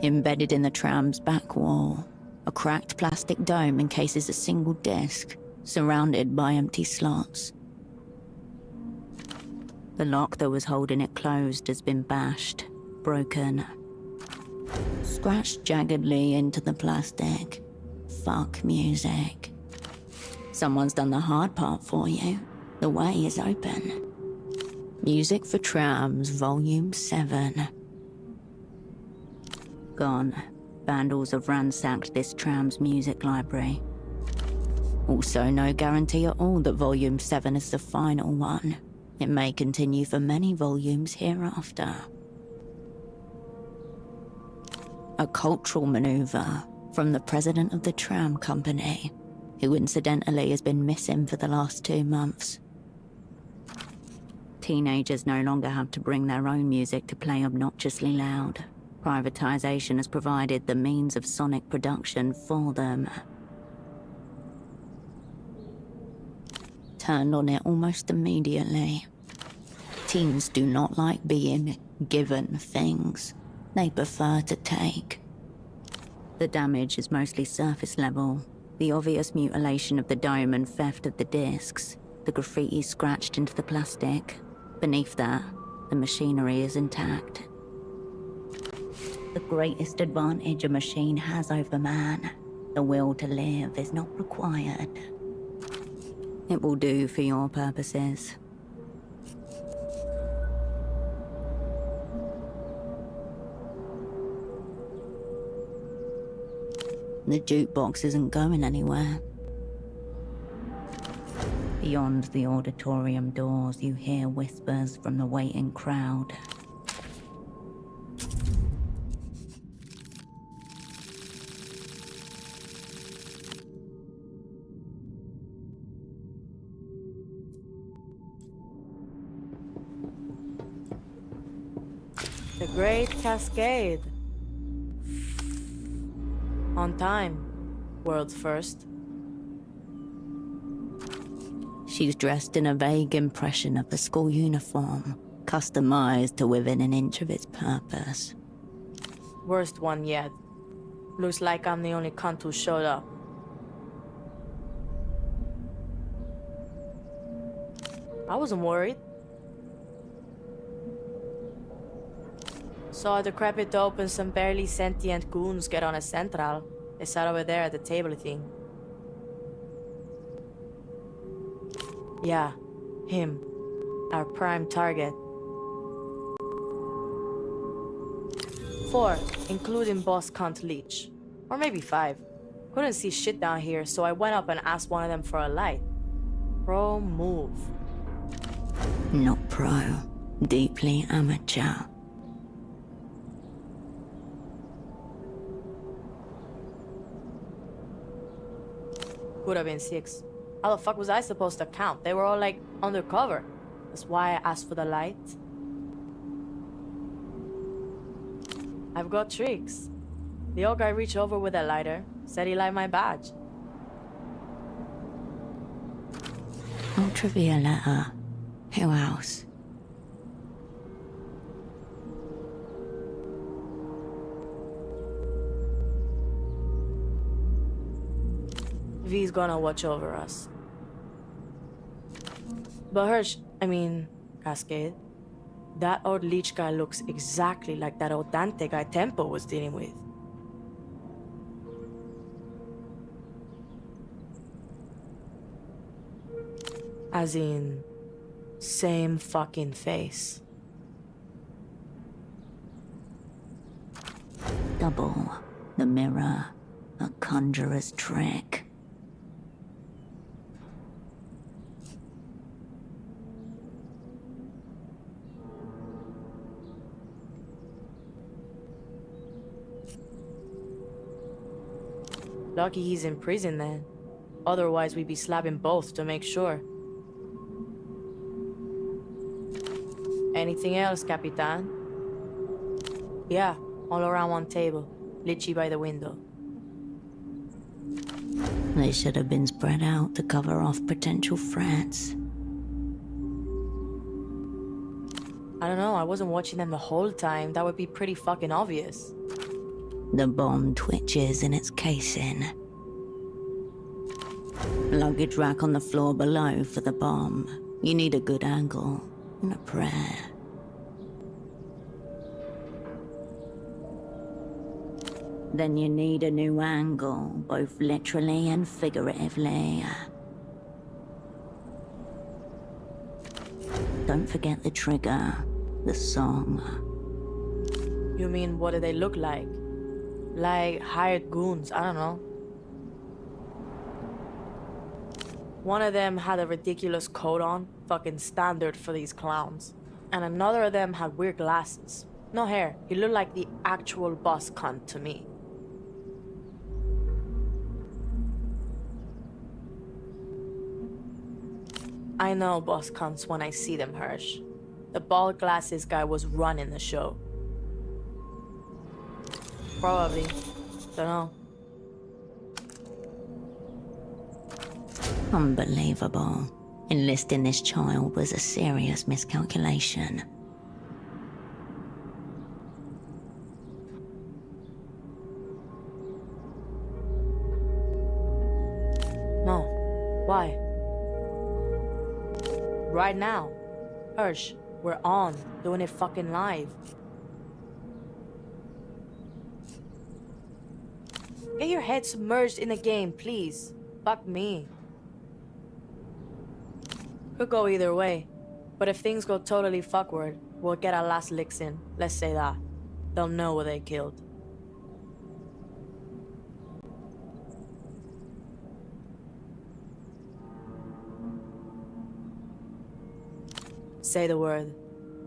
Embedded in the tram's back wall, a cracked plastic dome encases a single disc, surrounded by empty slots. The lock that was holding it closed has been bashed, broken, scratched jaggedly into the plastic. Fuck music. Someone's done the hard part for you. The way is open. Music for Trams, Volume 7. Gone. Vandals have ransacked this Trams music library. Also, no guarantee at all that Volume 7 is the final one. It may continue for many volumes hereafter. A cultural maneuver from the president of the tram company, who incidentally has been missing for the last 2 months. Teenagers no longer have to bring their own music to play obnoxiously loud. Privatization has provided the means of sonic production for them. Turned on it almost immediately. Teens do not like being given things. They prefer to take. The damage is mostly surface level. The obvious mutilation of the dome and theft of the discs. The graffiti scratched into the plastic. Beneath that, the machinery is intact. The greatest advantage a machine has over man, the will to live, is not required. It will do for your purposes. The jukebox isn't going anywhere. Beyond the auditorium doors, you hear whispers from the waiting crowd. The Great Cascade. On time. World's first. She's dressed in a vague impression of the school uniform, customized to within an inch of its purpose. Worst one yet. Looks like I'm the only cunt who showed up. I wasn't worried. Saw a decrepit dope and some barely sentient goons get on a central. They sat over there at the table thing. Yeah, him. Our prime target. 4, including boss cunt Leech. Or maybe 5. Couldn't see shit down here, so I went up and asked one of them for a light. Pro move. Not pro. Deeply amateur. Could have been 6. How the fuck was I supposed to count? They were all like undercover. That's why I asked for the light. I've got tricks. The old guy reached over with a lighter, said he liked my badge. Ultravioletta. Who else? V's gonna watch over us. But Cascade, that old leech guy looks exactly like that old Dante guy Tempo was dealing with. As in, same fucking face. Double. The mirror. A conjurer's trick. Lucky he's in prison then. Otherwise we'd be slapping both to make sure. Anything else, Capitan? Yeah, all around one table. Litchi by the window. They should have been spread out to cover off potential threats. I don't know, I wasn't watching them the whole time. That would be pretty fucking obvious. The bomb twitches in its casing. Luggage rack on the floor below for the bomb. You need a good angle. and a prayer. Then you need a new angle, both literally and figuratively. Don't forget the trigger, the song. You mean, what do they look like? Like hired goons, I don't know. One of them had a ridiculous coat on, fucking standard for these clowns. And another of them had weird glasses. No hair, he looked like the actual boss cunt to me. I know boss cunts when I see them, Hirsch. The bald glasses guy was running the show. Probably. Dunno. Unbelievable. Enlisting this child was a serious miscalculation. No. Why? Right now. Hirsch, we're on, doing it fucking live. Get your head submerged in the game, please. Fuck me. Could go either way. But if things go totally fuckward, we'll get our last licks in. Let's say that. They'll know what they killed. Say the word.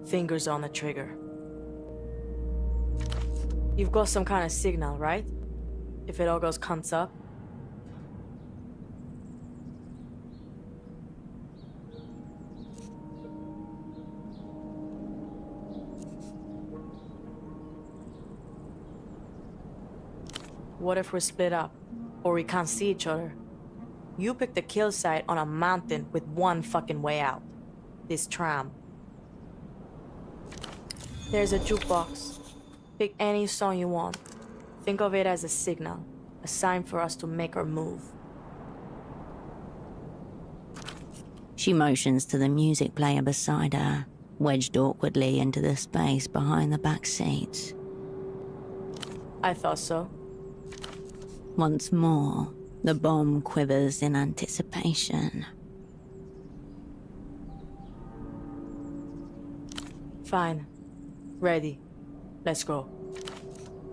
Fingers on the trigger. You've got some kind of signal, right? If it all goes cunts up. What if we're split up? Or we can't see each other? You picked the kill site on a mountain with one fucking way out. This tram. There's a jukebox. Pick any song you want. Think of it as a signal. A sign for us to make our move. She motions to the music player beside her, wedged awkwardly into the space behind the back seats. I thought so. Once more, the bomb quivers in anticipation. Fine. Ready. Let's go.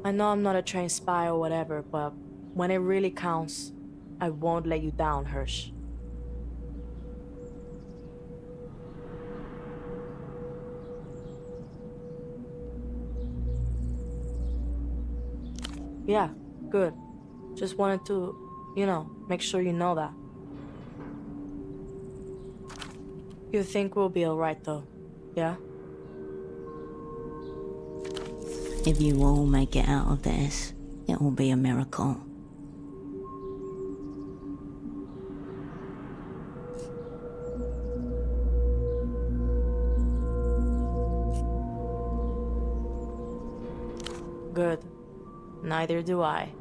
I know I'm not a trained spy or whatever, but when it really counts, I won't let you down, Hirsch. Yeah, good. Just wanted to, make sure you know that. You think we'll be alright though, yeah? If you all make it out of this, it will be a miracle. Good. Neither do I.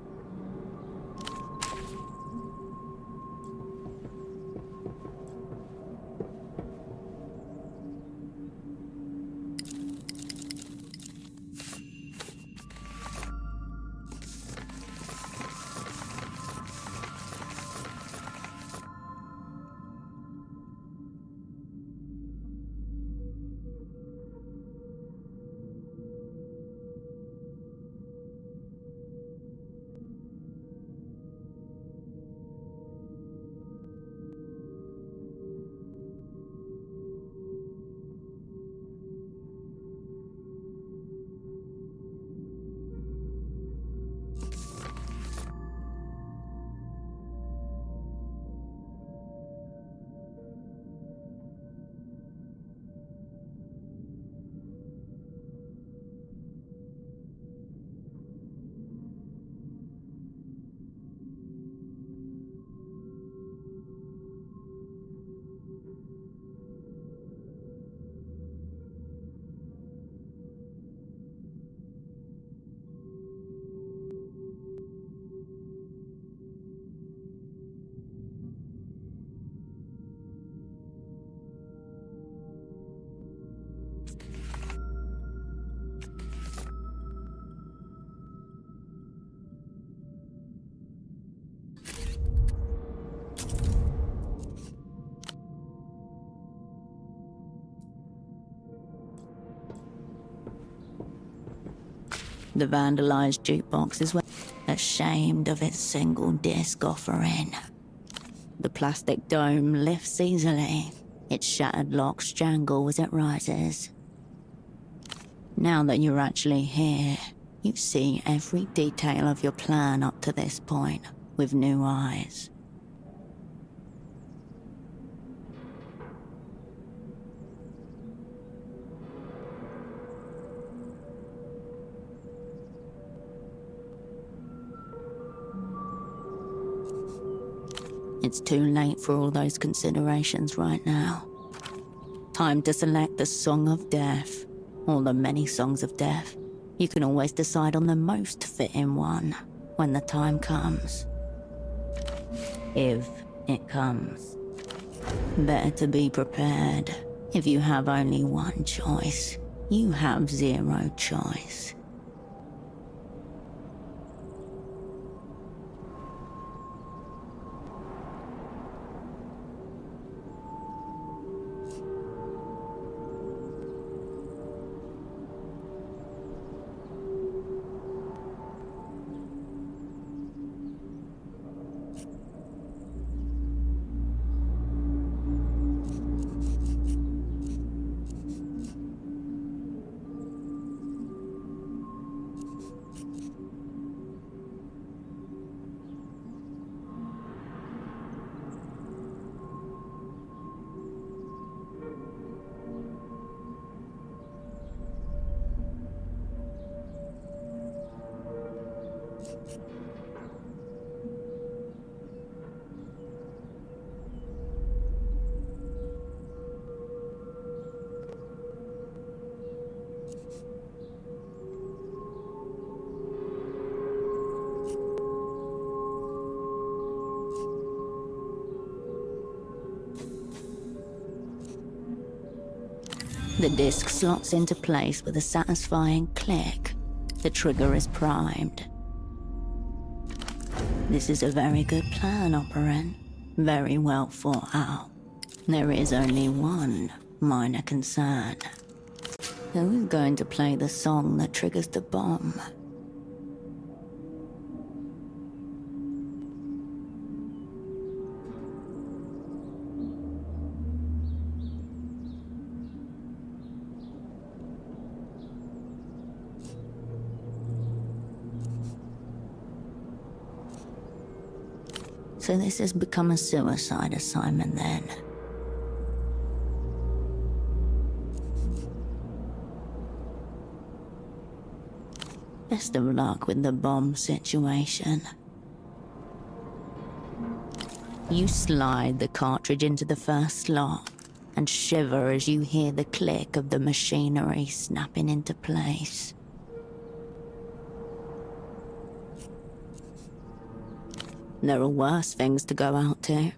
The vandalized jukeboxes were ashamed of its single disc offering. The plastic dome lifts easily. Its shattered locks jangle as it rises. Now that you're actually here, you see every detail of your plan up to this point with new eyes. It's too late for all those considerations right now. Time to select the Song of Death, or the many songs of death. You can always decide on the most fitting one when the time comes. If it comes. Better to be prepared. If you have only one choice, you have zero choice. The disc slots into place with a satisfying click. The trigger is primed. This is a very good plan, Operant. Very well thought out. There is only one minor concern. Who is going to play the song that triggers the bomb? So this has become a suicide assignment then. Best of luck with the bomb situation. You slide the cartridge into the first slot and shiver as you hear the click of the machinery snapping into place. There are worse things to go out to.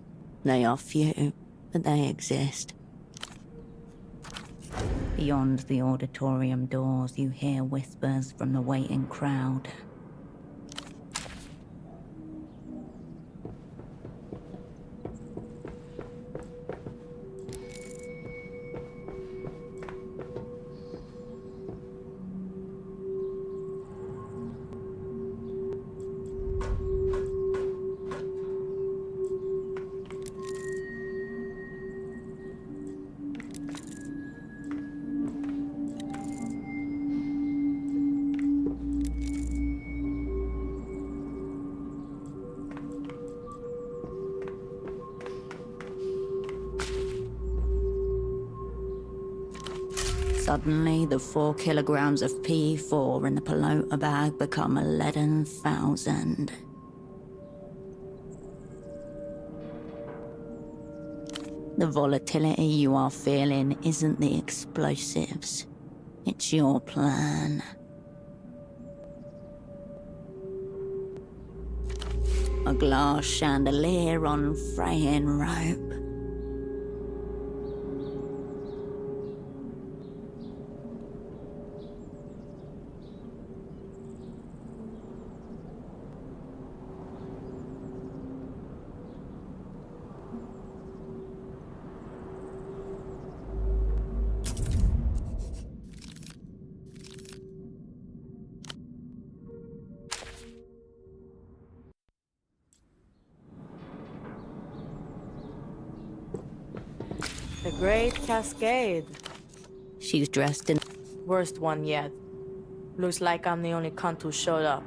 They are few, but they exist. Beyond the auditorium doors, you hear whispers from the waiting crowd. Suddenly, the 4 kilograms of P4 in the pelota bag become a leaden 1,000. The volatility you are feeling isn't the explosives. It's your plan. A glass chandelier on fraying rope. Great cascade. She's dressed in... Worst one yet. Looks like I'm the only cunt who showed up.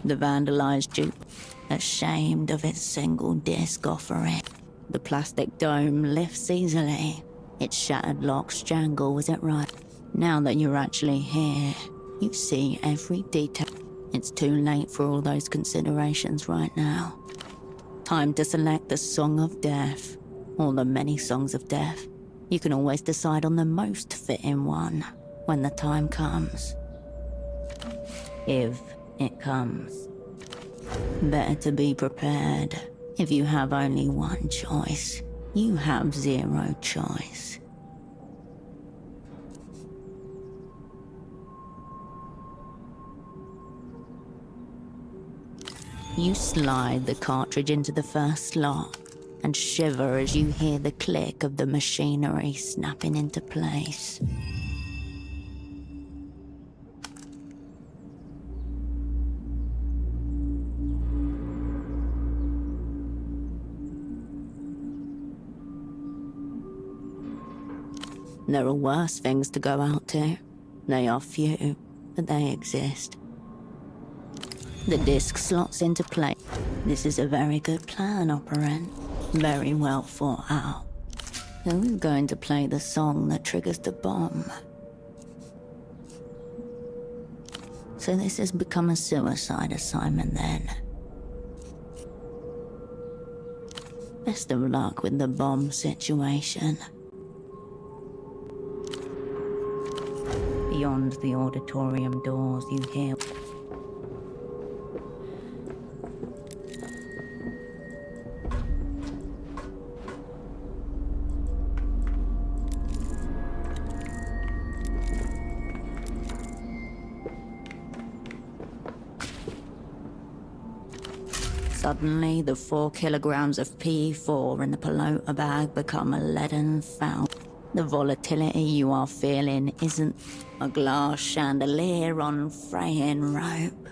The vandalized juke, ashamed of its single disc offering. The plastic dome lifts easily. Its shattered locks jangle as it rises. Now that you're actually here, you see every detail. It's too late for all those considerations right now. Time to select the Song of Death, or the many songs of death. You can always decide on the most fitting one when the time comes. If it comes. Better to be prepared. If you have only one choice, you have zero choice. You slide the cartridge into the first slot and shiver as you hear the click of the machinery snapping into place. There are worse things to go out to. They are few, but they exist. The disc slots into place. This is a very good plan, operant. Very well thought out. Who's going to play the song that triggers the bomb? So this has become a suicide assignment then. Best of luck with the bomb situation. Beyond the auditorium doors, you hear... Suddenly, the 4 kilograms of P4 in the pelota bag become a leaden fountain. The volatility you are feeling isn't a glass chandelier on fraying rope.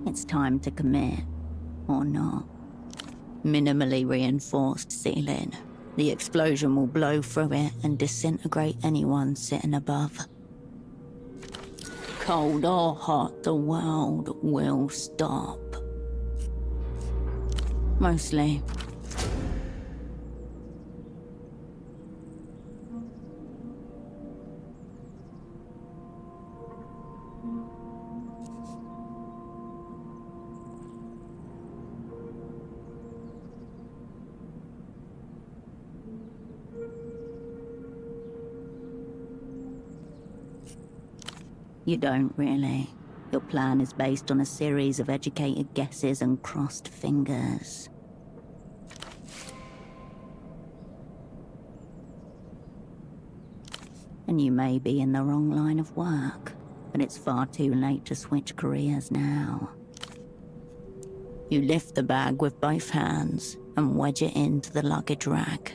It's time to commit, or not. Minimally reinforced ceiling. The explosion will blow through it and disintegrate anyone sitting above. Cold or hot, the world will stop. Mostly. You don't really. Your plan is based on a series of educated guesses and crossed fingers. And you may be in the wrong line of work, but it's far too late to switch careers now. You lift the bag with both hands and wedge it into the luggage rack.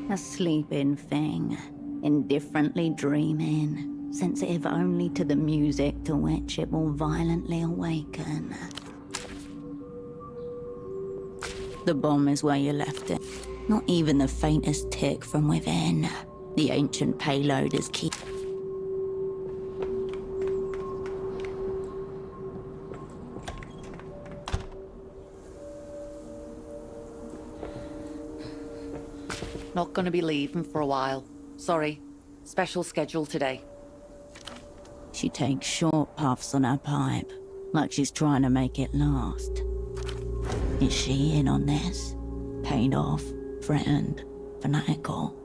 A sleeping thing, indifferently dreaming, sensitive only to the music to which it will violently awaken. The bomb is where you left it. Not even the faintest tick from within. The ancient payload is key. Not gonna be leaving for a while. Sorry. Special schedule today. She takes short puffs on her pipe, like she's trying to make it last. Is she in on this? Paid off, threatened, fanatical?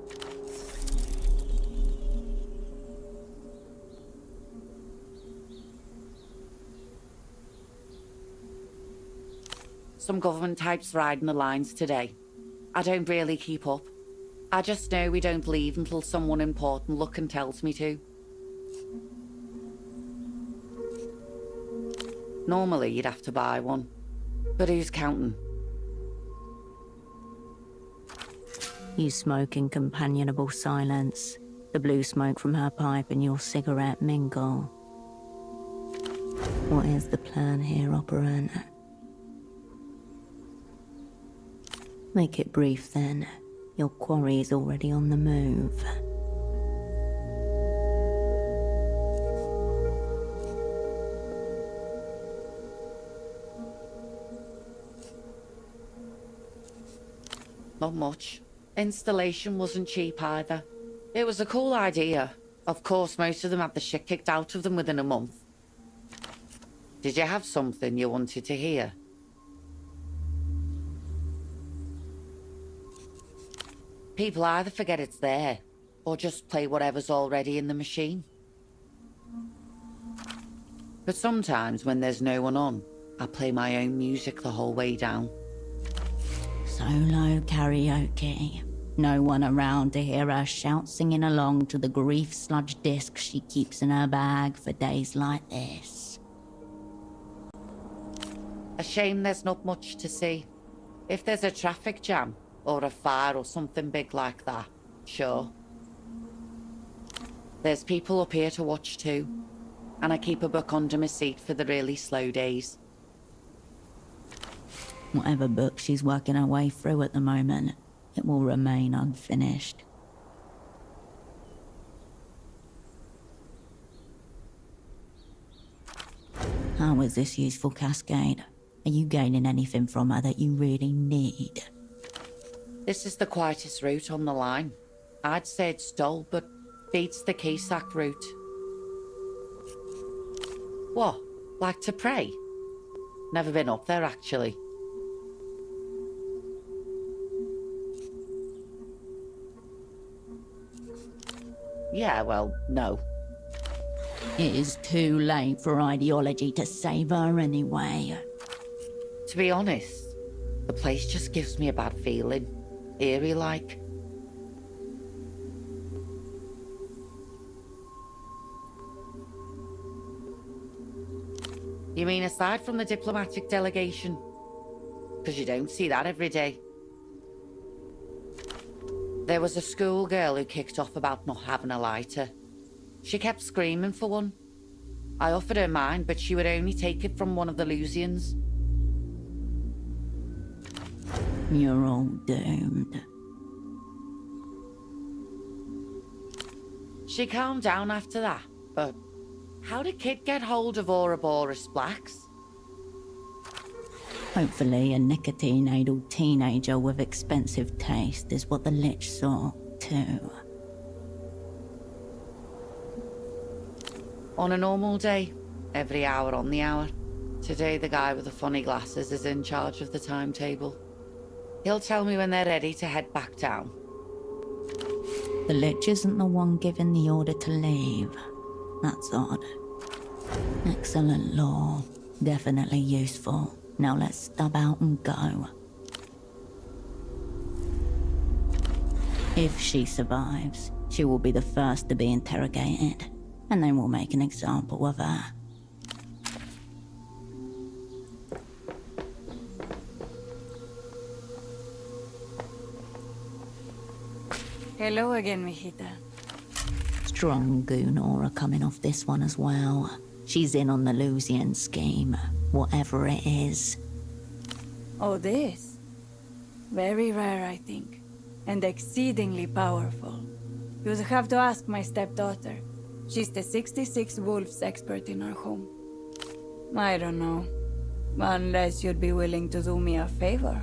Some government types riding the lines today. I don't really keep up. I just know we don't leave until someone important looking tells me to. Normally, you'd have to buy one. But who's counting? You smoke in companionable silence. The blue smoke from her pipe and your cigarette mingle. What is the plan here, operant? Make it brief then. Your quarry's already on the move. Not much. Installation wasn't cheap either. It was a cool idea. Of course, most of them had the shit kicked out of them within a month. Did you have something you wanted to hear? People either forget it's there, or just play whatever's already in the machine. But sometimes when there's no one on, I play my own music the whole way down. Solo karaoke. No one around to hear her shout singing along to the grief sludge disc she keeps in her bag for days like this. A shame there's not much to see. If there's a traffic jam, or a fire or something big like that, sure. There's people up here to watch too, and I keep a book under my seat for the really slow days. Whatever book she's working her way through at the moment, it will remain unfinished. How is this useful, Cascade? Are you gaining anything from her that you really need? This is the quietest route on the line. I'd say it's dull, but beats the Keysack route. What? Like to pray? Never been up there, actually. Yeah, well, no. It is too late for ideology to save her anyway. To be honest, the place just gives me a bad feeling. Eerie-like. You mean aside from the diplomatic delegation? Because you don't see that every day. There was a schoolgirl who kicked off about not having a lighter. She kept screaming for one. I offered her mine, but she would only take it from one of the Lusians. You're all doomed. She calmed down after that, but how did Kid get hold of Ouroboros Blacks? Hopefully a nicotine-addled teenager with expensive taste is what the Lich saw, too. On a normal day, every hour on the hour. Today the guy with the funny glasses is in charge of the timetable. He'll tell me when they're ready to head back down. The Lich isn't the one giving the order to leave. That's odd. Excellent law. Definitely useful. Now let's stub out and go. If she survives, she will be the first to be interrogated, and then we'll make an example of her. Hello again, mijita. Strong goon aura coming off this one as well. She's in on the Lusian scheme, whatever it is. Oh, this? Very rare, I think. And exceedingly powerful. You'd have to ask my stepdaughter. She's the 66 Wolves expert in our home. I don't know. Unless you'd be willing to do me a favor.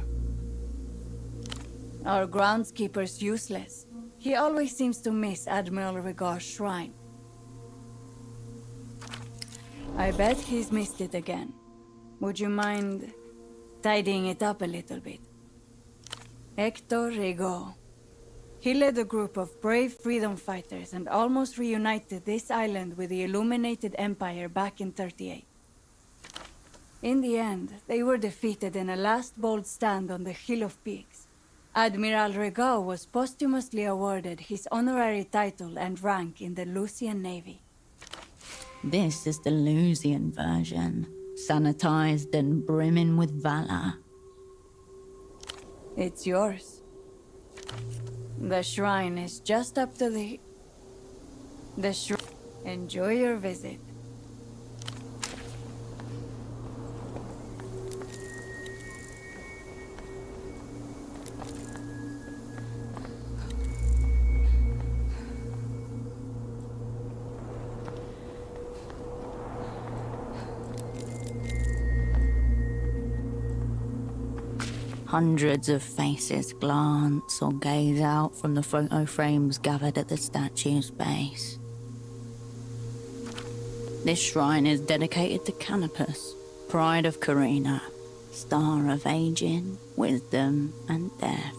Our groundskeeper's useless. He always seems to miss Admiral Rigard's shrine. I bet he's missed it again. Would you mind tidying it up a little bit? Hector Rigaud. He led a group of brave freedom fighters and almost reunited this island with the Illuminated Empire back in '38. In the end, they were defeated in a last bold stand on the Hill of Peaks. Admiral Regaud was posthumously awarded his honorary title and rank in the Lucian Navy. This is the Lusian version, sanitized and brimming with valor. It's yours. The shrine is just up to the shrine. Enjoy your visit. Hundreds of faces glance or gaze out from the photo frames gathered at the statue's base. This shrine is dedicated to Canopus, pride of Carina, star of aging, wisdom, and death.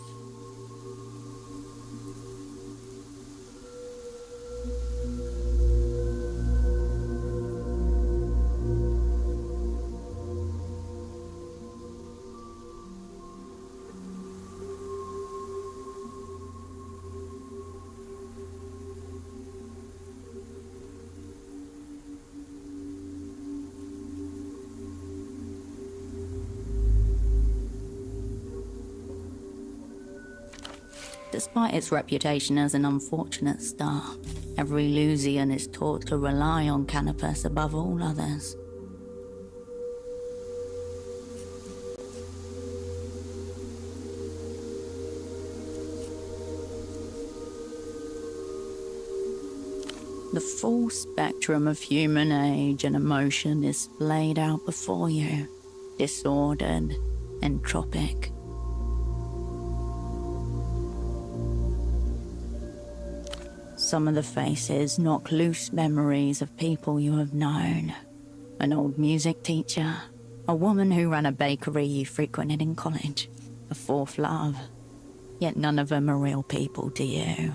Despite its reputation as an unfortunate star, every Lusian is taught to rely on Canopus above all others. The full spectrum of human age and emotion is splayed out before you, disordered, entropic. Some of the faces knock loose memories of people you have known. An old music teacher, a woman who ran a bakery you frequented in college, a fourth love. Yet none of them are real people to you.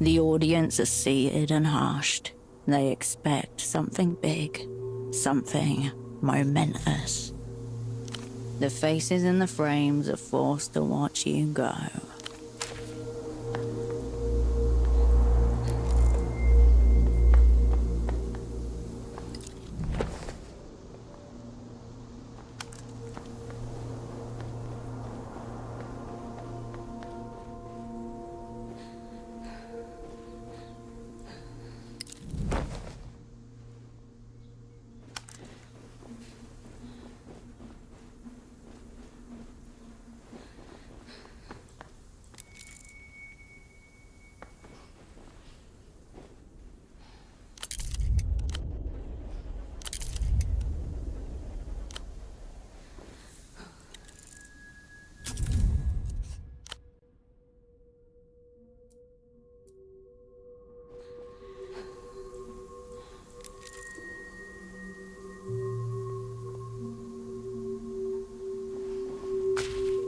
The audience are seated and hushed. They expect something big, something momentous. The faces in the frames are forced to watch you go.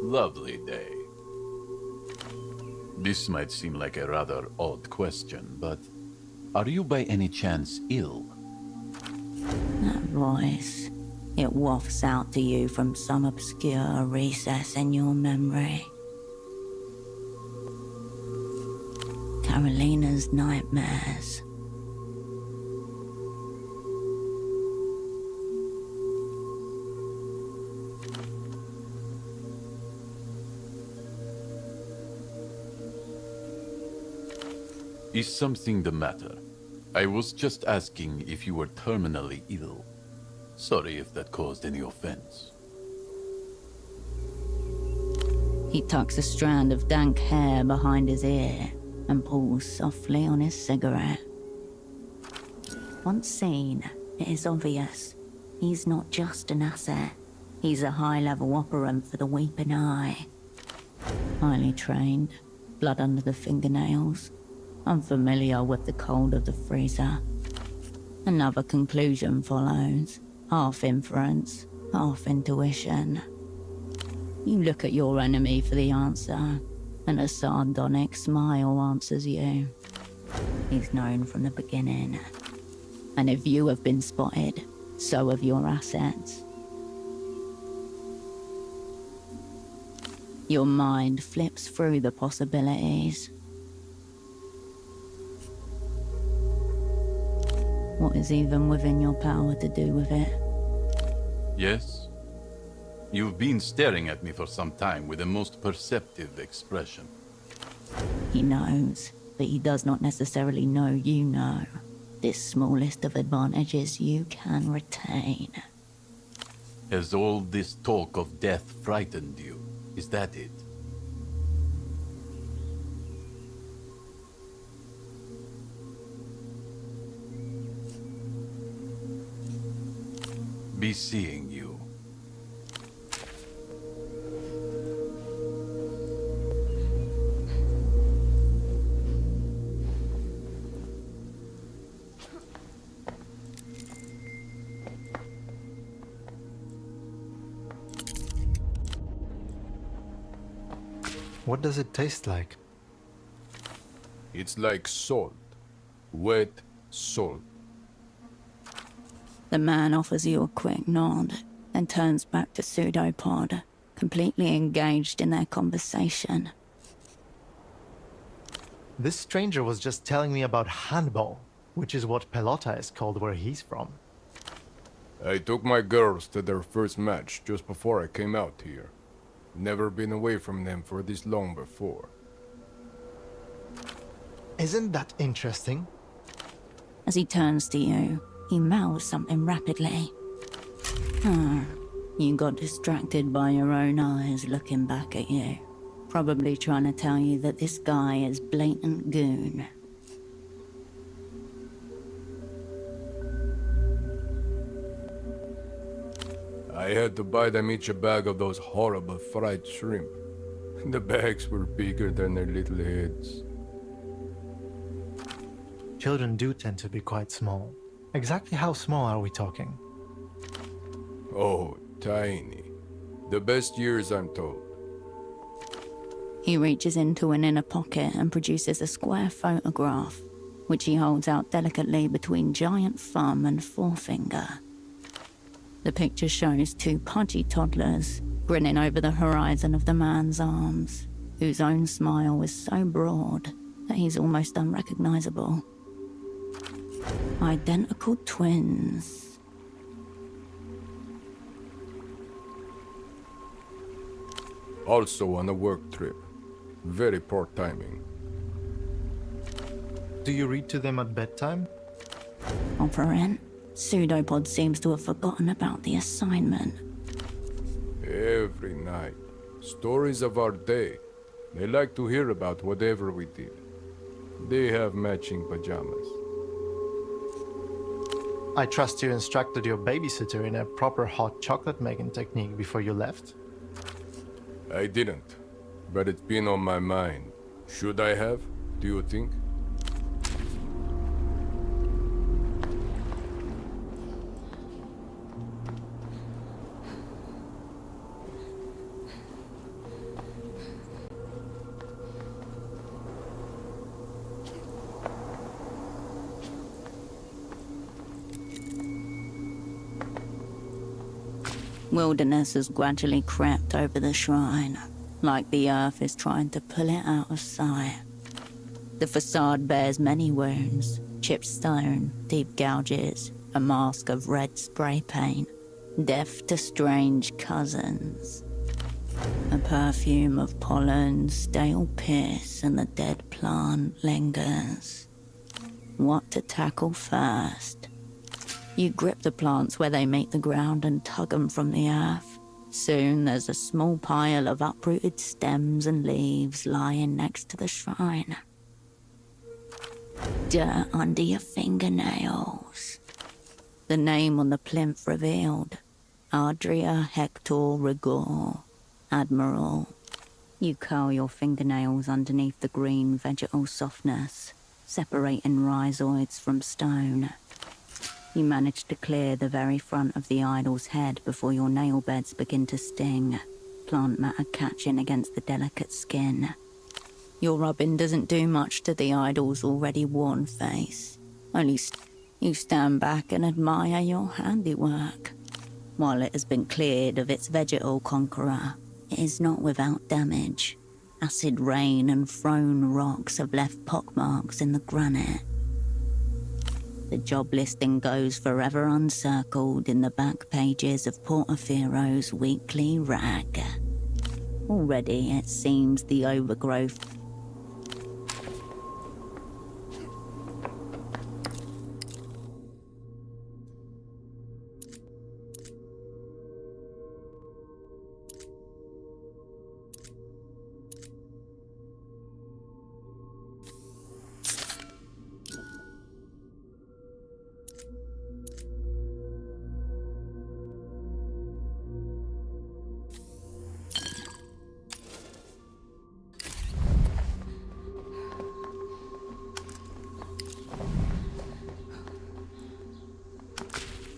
Lovely day. This might seem like a rather odd question, but are you by any chance ill? That voice, it wafts out to you from some obscure recess in your memory. Carolina's nightmares. Is something the matter? I was just asking if you were terminally ill. Sorry if that caused any offense. He tucks a strand of dank hair behind his ear and pulls softly on his cigarette. Once seen, it is obvious. He's not just an asset. He's a high-level operant for the Weeping Eye. Highly trained, blood under the fingernails, unfamiliar with the cold of the freezer. Another conclusion follows, half inference, half intuition. You look at your enemy for the answer, and a sardonic smile answers you. He's known from the beginning. And if you have been spotted, so have your assets. Your mind flips through the possibilities. What is even within your power to do with it? Yes? You've been staring at me for some time with a most perceptive expression. He knows, but he does not necessarily know you know. This smallest of advantages you can retain. Has all this talk of death frightened you? Is that it? Be seeing you. What does it taste like? It's like salt. Wet salt. The man offers you a quick nod, then turns back to Pseudopod, completely engaged in their conversation. This stranger was just telling me about handball, which is what pelota is called where he's from. I took my girls to their first match just before I came out here. Never been away from them for this long before. Isn't that interesting? As he turns to you, he mouths something rapidly. You got distracted by your own eyes looking back at you. Probably trying to tell you that this guy is blatant goon. I had to buy them each a bag of those horrible fried shrimp. The bags were bigger than their little heads. Children do tend to be quite small. Exactly how small are we talking? Oh, tiny. The best years, I'm told. He reaches into an inner pocket and produces a square photograph, which he holds out delicately between giant thumb and forefinger. The picture shows two pudgy toddlers grinning over the horizon of the man's arms, whose own smile is so broad that he's almost unrecognizable. Identical twins. Also on a work trip. Very poor timing. Do you read to them at bedtime? Operant, Pseudopod seems to have forgotten about the assignment. Every night. Stories of our day. They like to hear about whatever we did. They have matching pajamas. I trust you instructed your babysitter in a proper hot chocolate making technique before you left? I didn't, but it's been on my mind. Should I have, do you think? Wilderness has gradually crept over the shrine, like the earth is trying to pull it out of sight. The facade bears many wounds, chipped stone, deep gouges, a mask of red spray paint, deaf to strange cousins. A perfume of pollen, stale piss, and the dead plant lingers. What to tackle first? You grip the plants where they meet the ground and tug them from the earth. Soon there's a small pile of uprooted stems and leaves lying next to the shrine. Dirt under your fingernails. The name on the plinth revealed. Adria Hector Rigor, Admiral. You curl your fingernails underneath the green vegetal softness, separating rhizoids from stone. You manage to clear the very front of the idol's head before your nail beds begin to sting, plant matter catching against the delicate skin. Your rubbing doesn't do much to the idol's already worn face, only You stand back and admire your handiwork. While it has been cleared of its vegetal conqueror, it is not without damage. Acid rain and thrown rocks have left pockmarks in the granite. The job listing goes forever uncircled in the back pages of Portofiero's weekly rag. Already it seems the overgrowth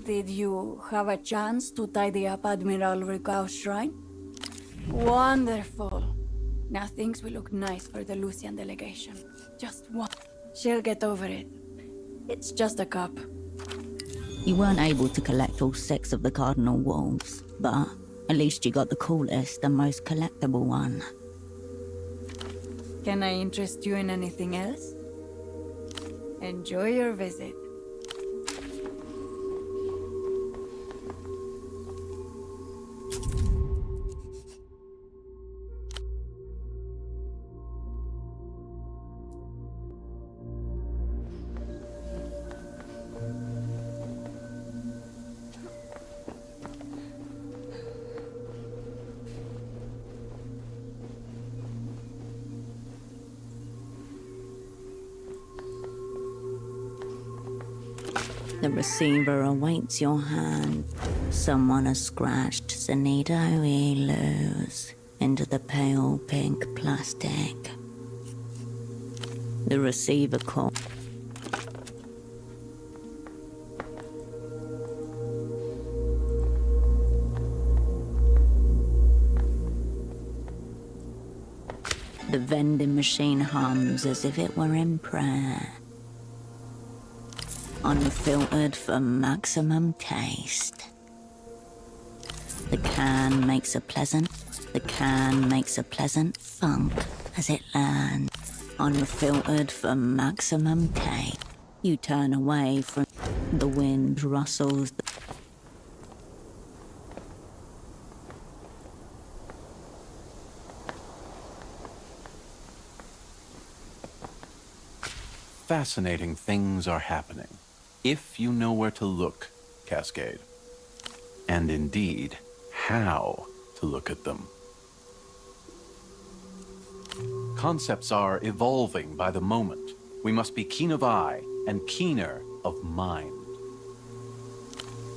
Did you have a chance to tidy up Admiral Rigaud's shrine? Wonderful. Now things will look nice for the Lucian delegation. Just one. She'll get over it. It's just a cup. You weren't able to collect all 6 of the Cardinal Wolves, but at least you got the coolest and most collectible one. Can I interest you in anything else? Enjoy your visit. The receiver awaits your hand. Someone has scratched Sonido Luz into the pale pink plastic. The receiver call. The vending machine hums as if it were in prayer. Unfiltered for maximum taste. The can makes a pleasant funk as it lands. Unfiltered for maximum taste. You turn away from the wind rustles. Fascinating things are happening. If you know where to look, Cascade. And indeed, how to look at them. Concepts are evolving by the moment. We must be keen of eye and keener of mind.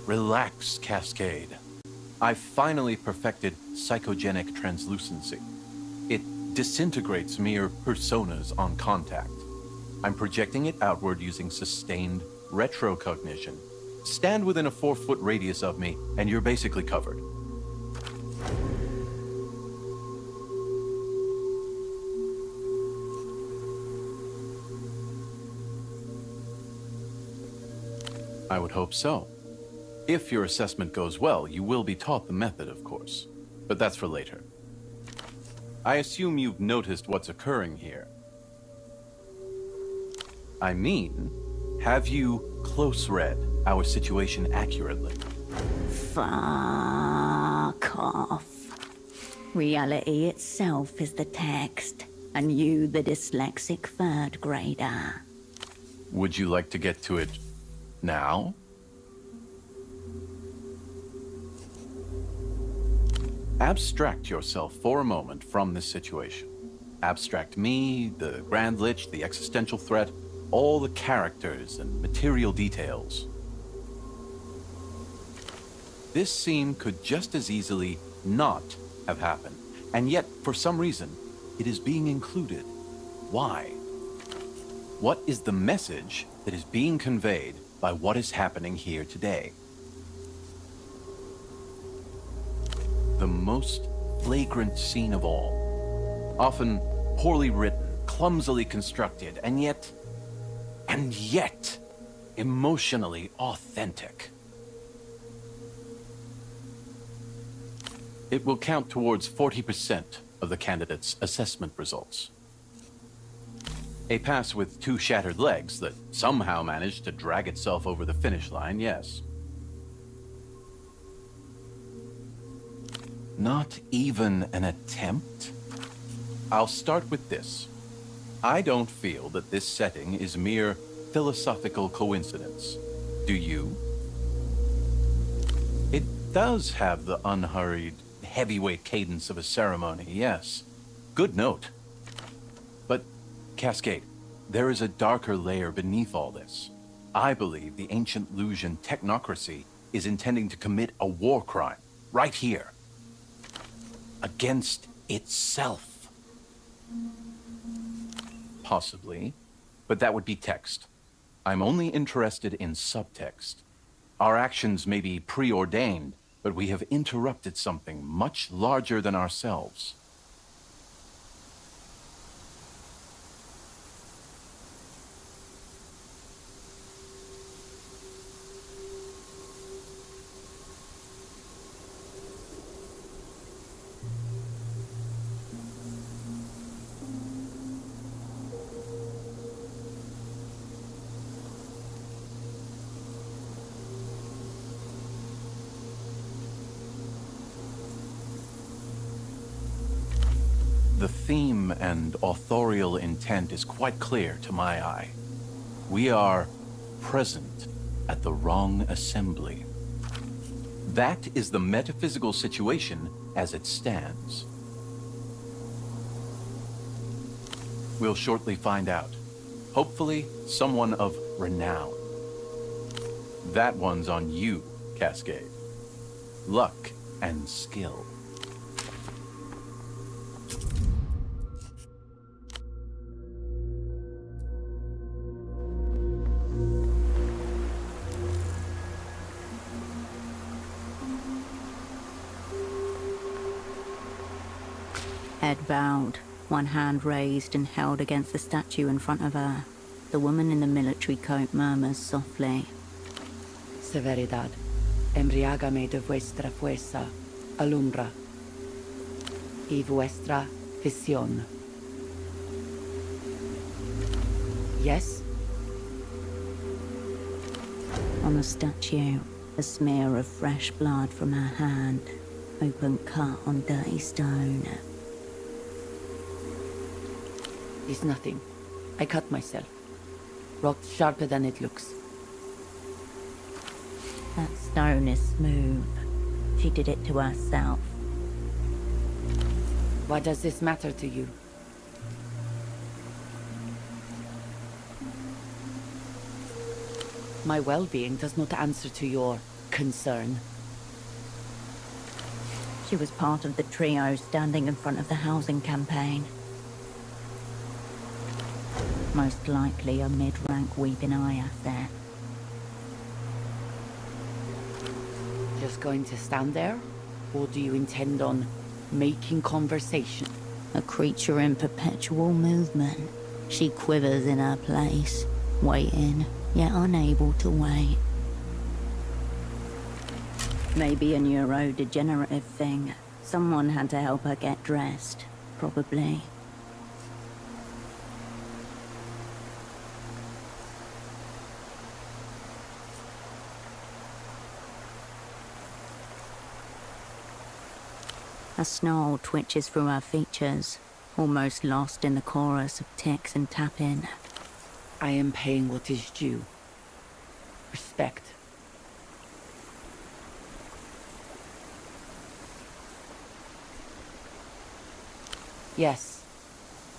Relax, Cascade. I've finally perfected psychogenic translucency. It disintegrates mere personas on contact. I'm projecting it outward using sustained retrocognition. Stand within a 4-foot radius of me, and you're basically covered. I would hope so. If your assessment goes well, you will be taught the method, of course. But that's for later. I assume you've noticed what's occurring here. I mean, have you close-read our situation accurately? Fuck off. Reality itself is the text, and you the dyslexic 3rd grader. Would you like to get to it now? Abstract yourself for a moment from this situation. Abstract me, the Grand Lich, the existential threat, all the characters and material details. This scene could just as easily not have happened, and yet, for some reason, it is being included. Why? What is the message that is being conveyed by what is happening here today? The most flagrant scene of all. Often poorly written, clumsily constructed, and yet, emotionally authentic. It will count towards 40% of the candidate's assessment results. A pass with 2 shattered legs that somehow managed to drag itself over the finish line, yes. Not even an attempt? I'll start with this. I don't feel that this setting is mere philosophical coincidence. Do you? It does have the unhurried, heavyweight cadence of a ceremony, yes. Good note. But, Cascade, there is a darker layer beneath all this. I believe the ancient Lusian technocracy is intending to commit a war crime, right here. Against itself. Possibly, but that would be text. I'm only interested in subtext. Our actions may be preordained, but we have interrupted something much larger than ourselves. The theme and authorial intent is quite clear to my eye. We are present at the wrong assembly. That is the metaphysical situation as it stands. We'll shortly find out. Hopefully, someone of renown. That one's on you, Cascade. Luck and skill. Head bowed, one hand raised and held against the statue in front of her. The woman in the military coat murmurs softly. Severidad, embriágame de vuestra fuerza, alumbra, y vuestra visión. Yes? On the statue, a smear of fresh blood from her hand, open cut on dirty stone. It's nothing. I cut myself. Rock sharper than it looks. That stone is smooth. She did it to herself. Why does this matter to you? My well-being does not answer to your concern. She was part of the trio standing in front of the housing campaign. Most likely a mid-rank weeping eye affair. Just going to stand there? Or do you intend on making conversation? A creature in perpetual movement. She quivers in her place, waiting, yet unable to wait. Maybe a neurodegenerative thing. Someone had to help her get dressed, probably. A snarl twitches through her features, almost lost in the chorus of ticks and tapping. I am paying what is due. Respect. Yes.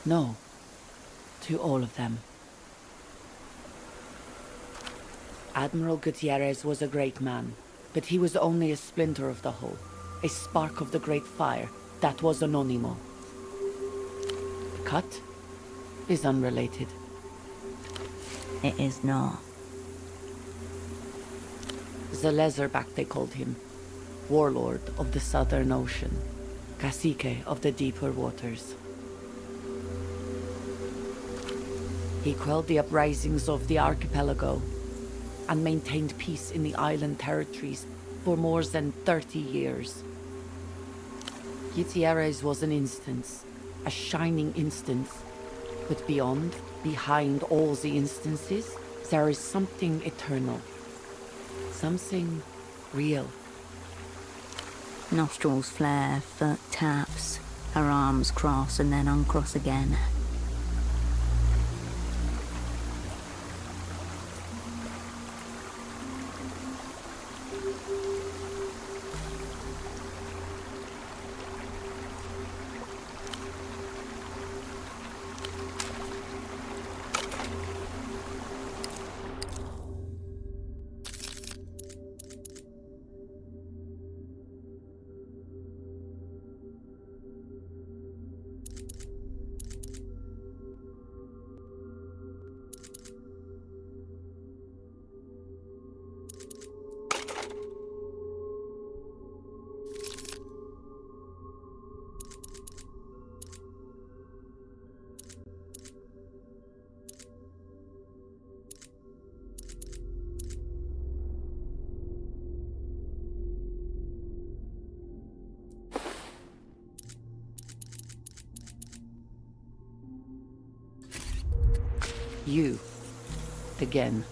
No. To all of them. Admiral Gutierrez was a great man, but he was only a splinter of the whole. A spark of the great fire that was Anonimo. The cut is unrelated. It is not. The Leatherback, they called him. Warlord of the Southern Ocean. Cacique of the deeper waters. He quelled the uprisings of the archipelago. and maintained peace in the island territories for more than 30 years. Gutierrez was an instance, a shining instance, but behind all the instances, there is something eternal, something real. Nostrils flare, foot taps, her arms cross and then uncross again. You, again.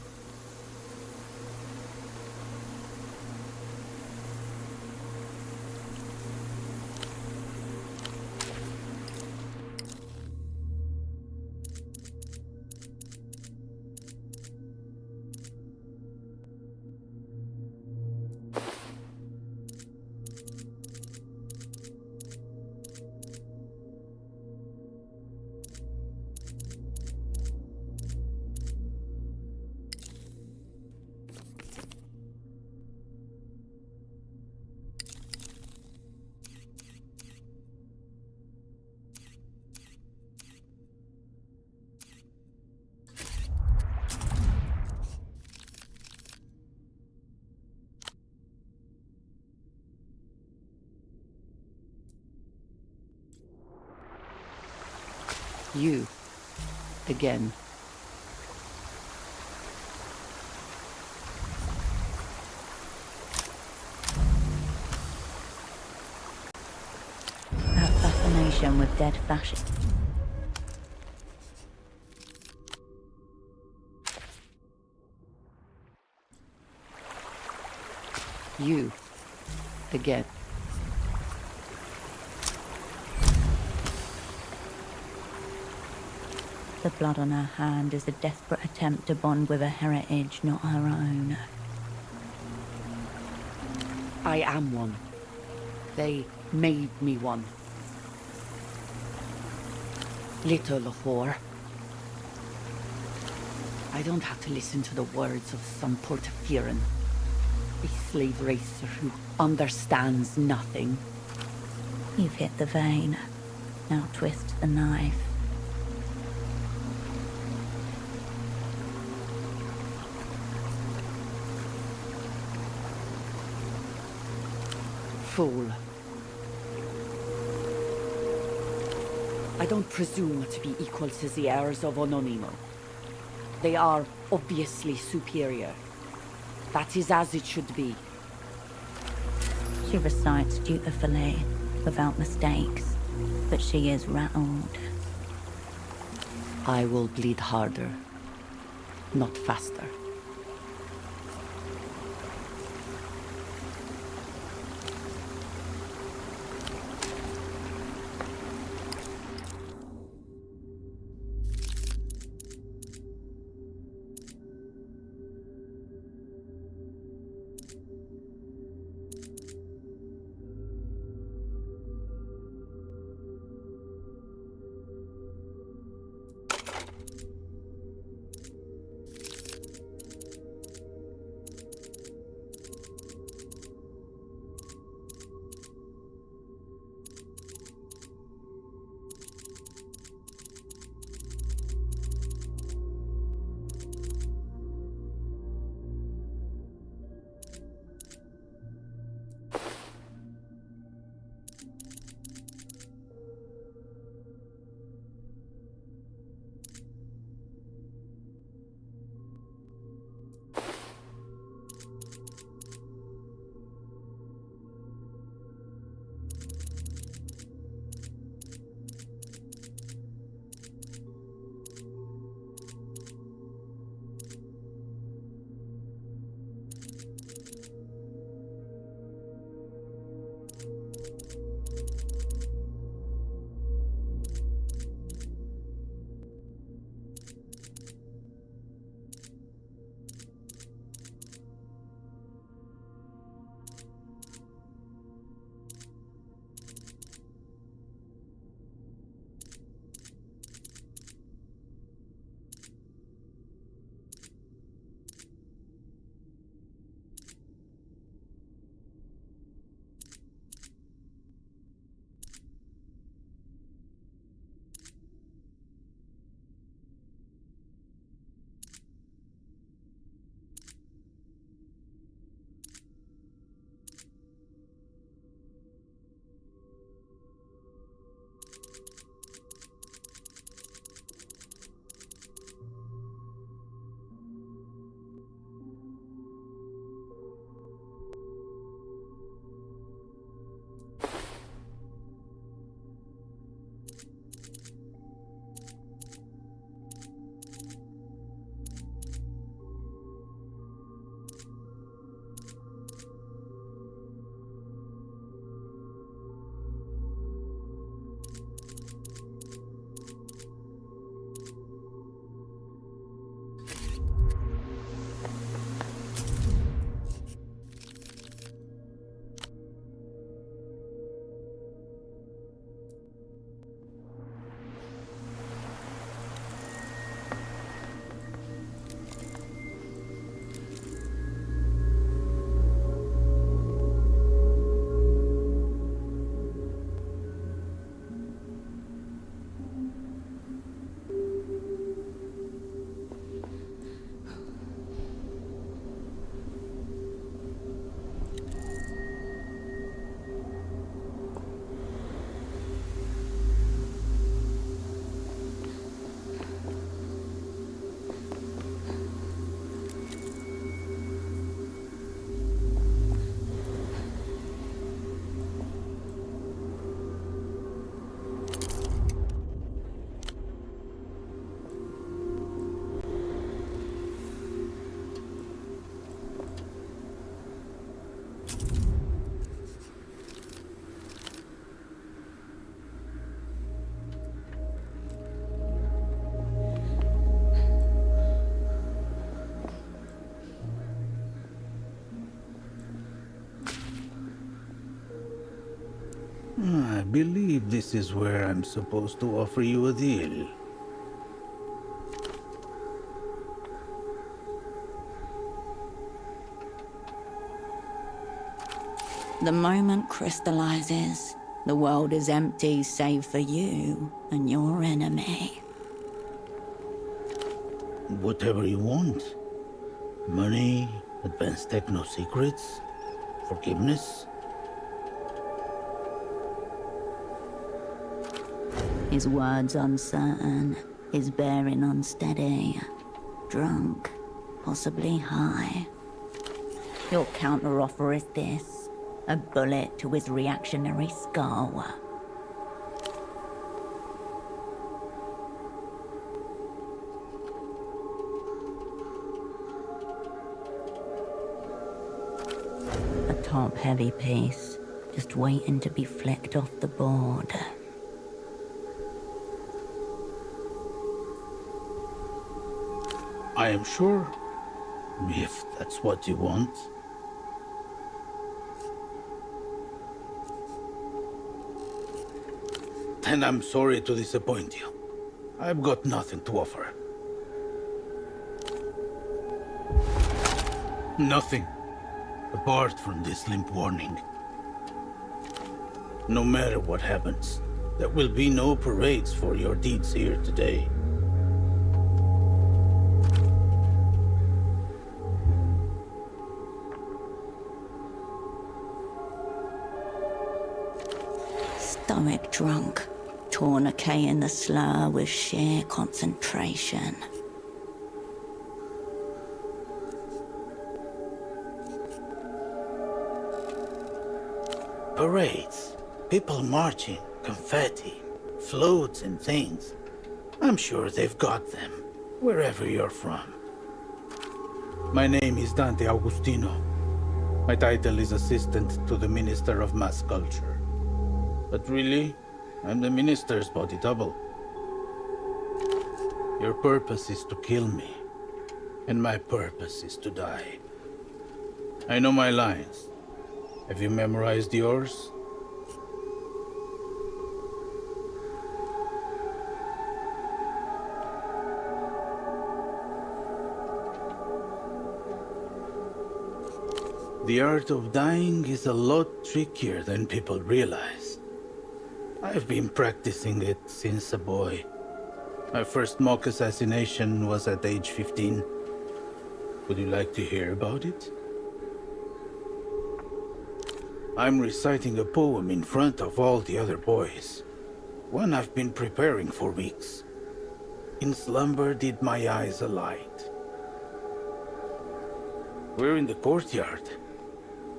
You, again. Her fascination with dead fashion. You, again. The blood on her hand is a desperate attempt to bond with a heritage not her own. I am one. They made me one. Little whore. I don't have to listen to the words of some Portafiran, a slave racer who understands nothing. You've hit the vein. Now twist the knife. Fool. I don't presume to be equal to the heirs of Ononimo. They are obviously superior. That is as it should be. She recites dutifully, without mistakes, but she is rattled. I will bleed harder, not faster. believe this is where I'm supposed to offer you a deal. The moment crystallizes, the world is empty save for you and your enemy. Whatever you want. Money, advanced techno secrets, forgiveness. His words uncertain, his bearing unsteady. Drunk, possibly high. Your counteroffer is this, a bullet to his reactionary skull. A top-heavy piece, just waiting to be flicked off the board. I am sure, if that's what you want. Then I'm sorry to disappoint you. I've got nothing to offer. Nothing, apart from this limp warning. No matter what happens, there will be no parades for your deeds here today. Stoic drunk, tourniqueting the slur with sheer concentration. Parades, people marching, confetti, floats and things. I'm sure they've got them, wherever you're from. My name is Dante Augustino. My title is Assistant to the Minister of Mass Culture. But really, I'm the minister's body double. Your purpose is to kill me, and my purpose is to die. I know my lines. Have you memorized yours? The art of dying is a lot trickier than people realize. I've been practicing it since a boy. My first mock assassination was at age 15. Would you like to hear about it? I'm reciting a poem in front of all the other boys. One I've been preparing for weeks. In slumber did my eyes alight. We're in the courtyard.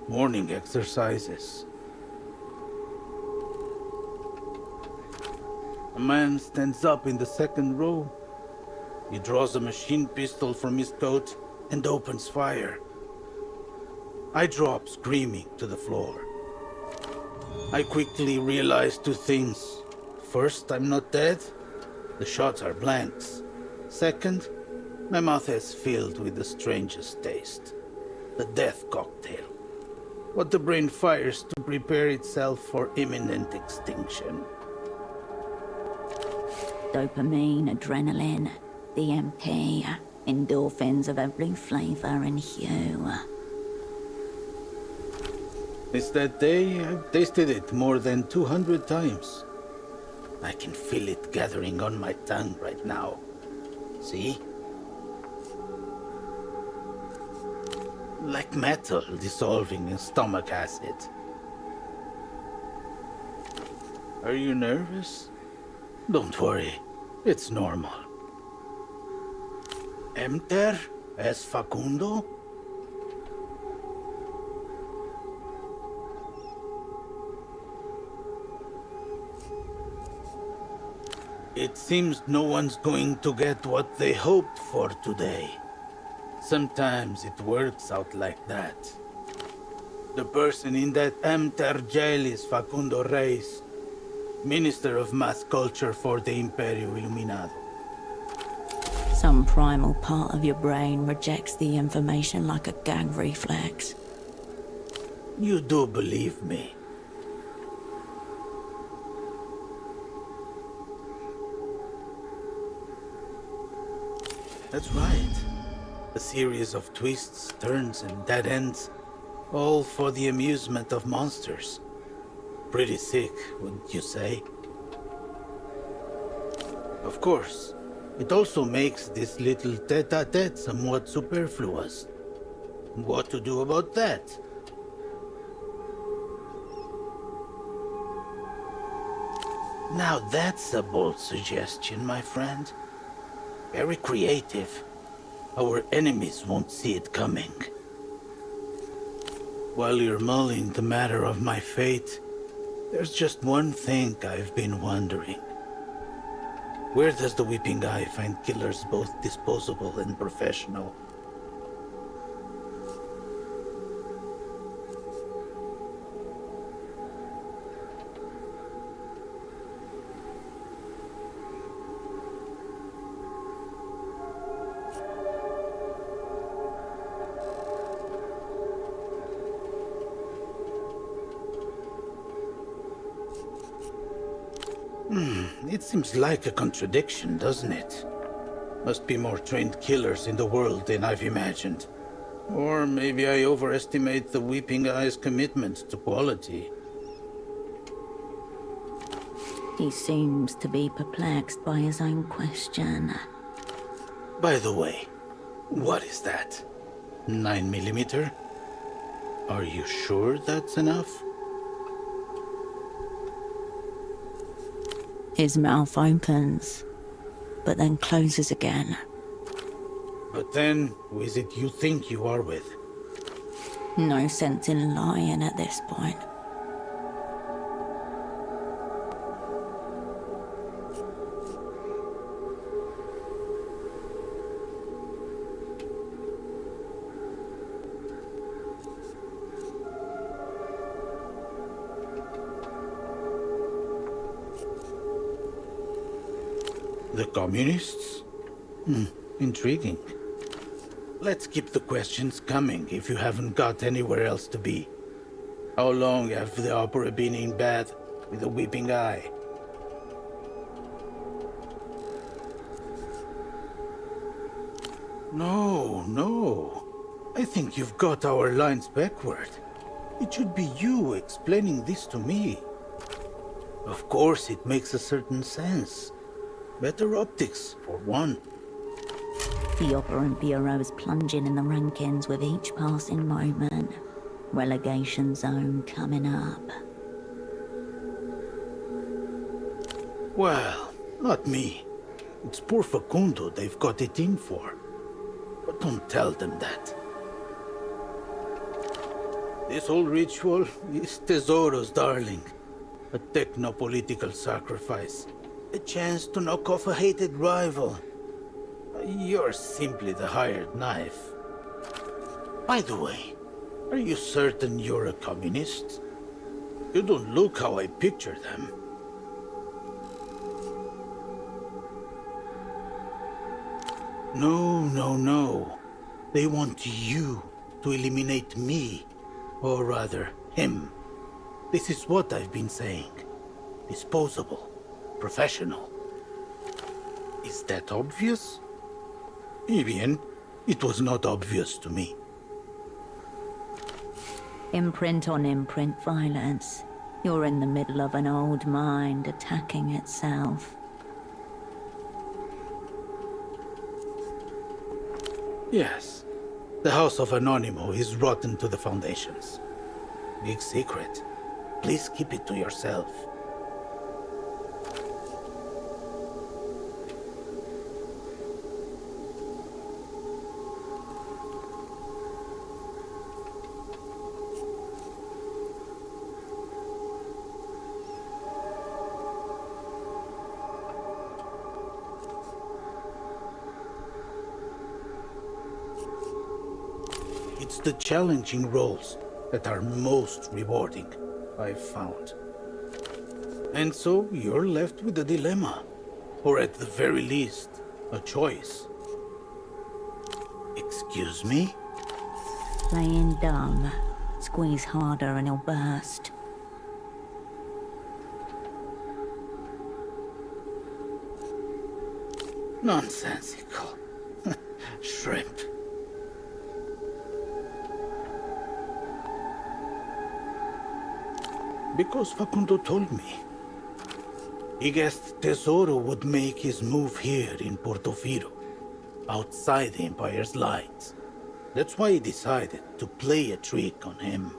Morning exercises. A man stands up in the second row. He draws a machine pistol from his coat and opens fire. I drop screaming to the floor. I quickly realize two things. First, I'm not dead. The shots are blanks. Second, my mouth is filled with the strangest taste. The death cocktail. What the brain fires to prepare itself for imminent extinction. Dopamine, adrenaline, DMT, endorphins of every flavor and hue. Since that day, I've tasted it more than 200 times. I can feel it gathering on my tongue right now. See? Like metal dissolving in stomach acid. Are you nervous? Don't worry, it's normal. Emter es Facundo? It seems no one's going to get what they hoped for today. Sometimes it works out like that. The person in that Emter jail is Facundo Reis, Minister of Mass Culture for the Imperio Iluminado. Some primal part of your brain rejects the information like a gag reflex. You do believe me? That's right. A series of twists, turns, and dead ends, all for the amusement of monsters. Pretty sick, wouldn't you say? Of course, it also makes this little tete-a-tete somewhat superfluous. What to do about that? Now that's a bold suggestion, my friend. Very creative. Our enemies won't see it coming. While you're mulling the matter of my fate, there's just one thing I've been wondering. Where does the Weeping Eye find killers both disposable and professional? It seems like a contradiction, doesn't it? Must be more trained killers in the world than I've imagined. Or maybe I overestimate the Weeping Eye's commitment to quality. He seems to be perplexed by his own question. By the way, what is that? 9mm? Are you sure that's enough? His mouth opens, but then closes again. But then, who is it you think you are with? No sense in lying at this point. The communists? Intriguing. Let's keep the questions coming if you haven't got anywhere else to be. How long have the opera been in bed with a Weeping Eye? No. I think you've got our lines backward. It should be you explaining this to me. Of course, it makes a certain sense. Better optics, for one. The Operant Bureau is plunging in the rankings with each passing moment. Relegation zone coming up. Well, not me. It's poor Facundo they've got it in for. But don't tell them that. This whole ritual is Tesoro's darling. A techno-political sacrifice. A chance to knock off a hated rival. You're simply the hired knife. By the way, are you certain you're a communist? You don't look how I picture them. No. They want you to eliminate me. Or rather, him. This is what I've been saying. Disposable. Professional. Is that obvious? Bien, it was not obvious to me. Imprint on imprint violence. You're in the middle of an old mind attacking itself. Yes. The House of Anonimo is rotten to the foundations. Big secret. Please keep it to yourself. It's the challenging roles that are most rewarding, I've found. And so you're left with a dilemma, or at the very least, a choice. Excuse me? Playing dumb. Squeeze harder and he'll burst. Nonsensical. shrimp. Because Facundo told me. He guessed Tesoro would make his move here in Portofino, outside the Empire's lines. That's why he decided to play a trick on him.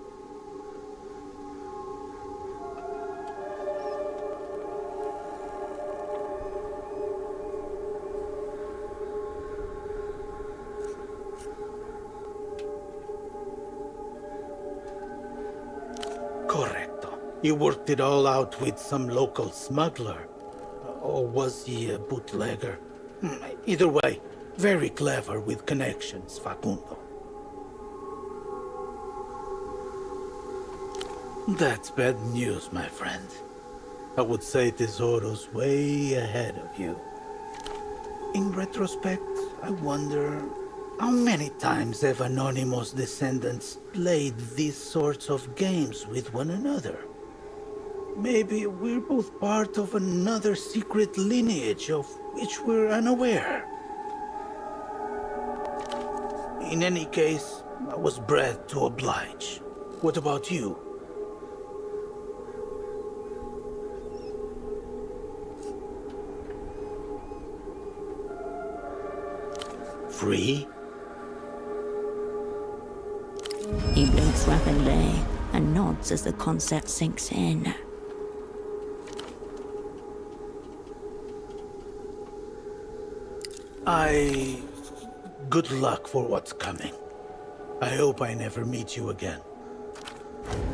Correcto. He worked it all out with some local smuggler. Or was he a bootlegger? Either way, very clever with connections, Facundo. That's bad news, my friend. I would say Tesoro's way ahead of you. In retrospect, I wonder how many times have Anonymous descendants played these sorts of games with one another? Maybe we're both part of another secret lineage of which we're unaware. In any case, I was bred to oblige. What about you? Free? He blinks rapidly and nods as the concept sinks in. Good luck for what's coming. I hope I never meet you again.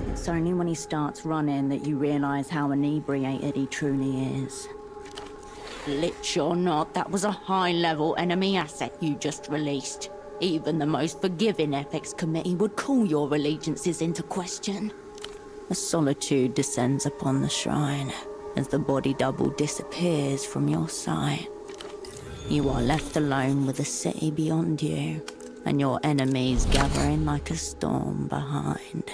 It's only when he starts running that you realize how inebriated he truly is. Lich or not, that was a high-level enemy asset you just released. Even the most forgiving Ethics Committee would call your allegiances into question. A solitude descends upon the shrine as the body double disappears from your sight. You are left alone with the city beyond you, and your enemies gathering like a storm behind.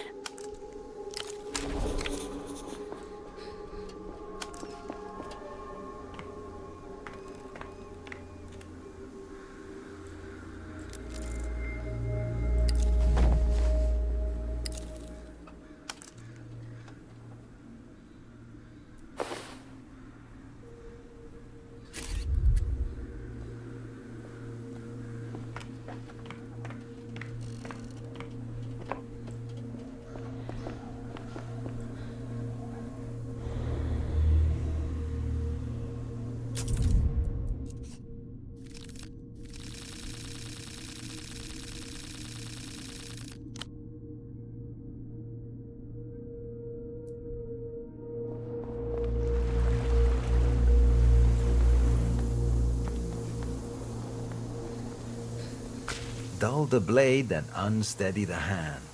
Dull the blade and unsteady the hand.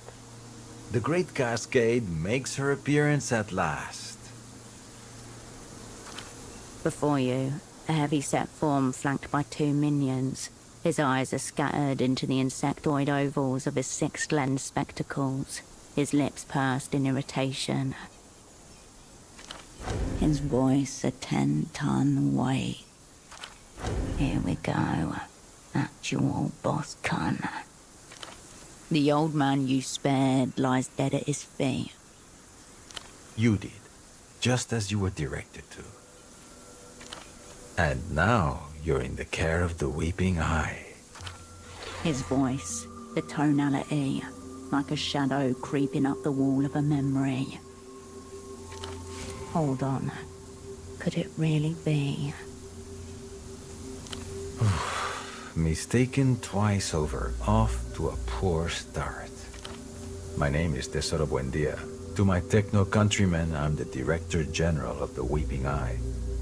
The Great Cascade makes her appearance at last. Before you, a heavy-set form flanked by 2 minions. His eyes are scattered into the insectoid ovals of his 6-lens spectacles, his lips pursed in irritation. His voice a 10-ton weight. Here we go. Actual boss cunt. The old man you spared lies dead at his feet. You did, just as you were directed to. And now you're in the care of the Weeping Eye. His voice, the tonality, like a shadow creeping up the wall of a memory. Hold on. Could it really be? Mistaken twice over, off to a poor start. My name is Tesoro Buendia. To my techno countrymen, I'm the Director General of the Weeping Eye,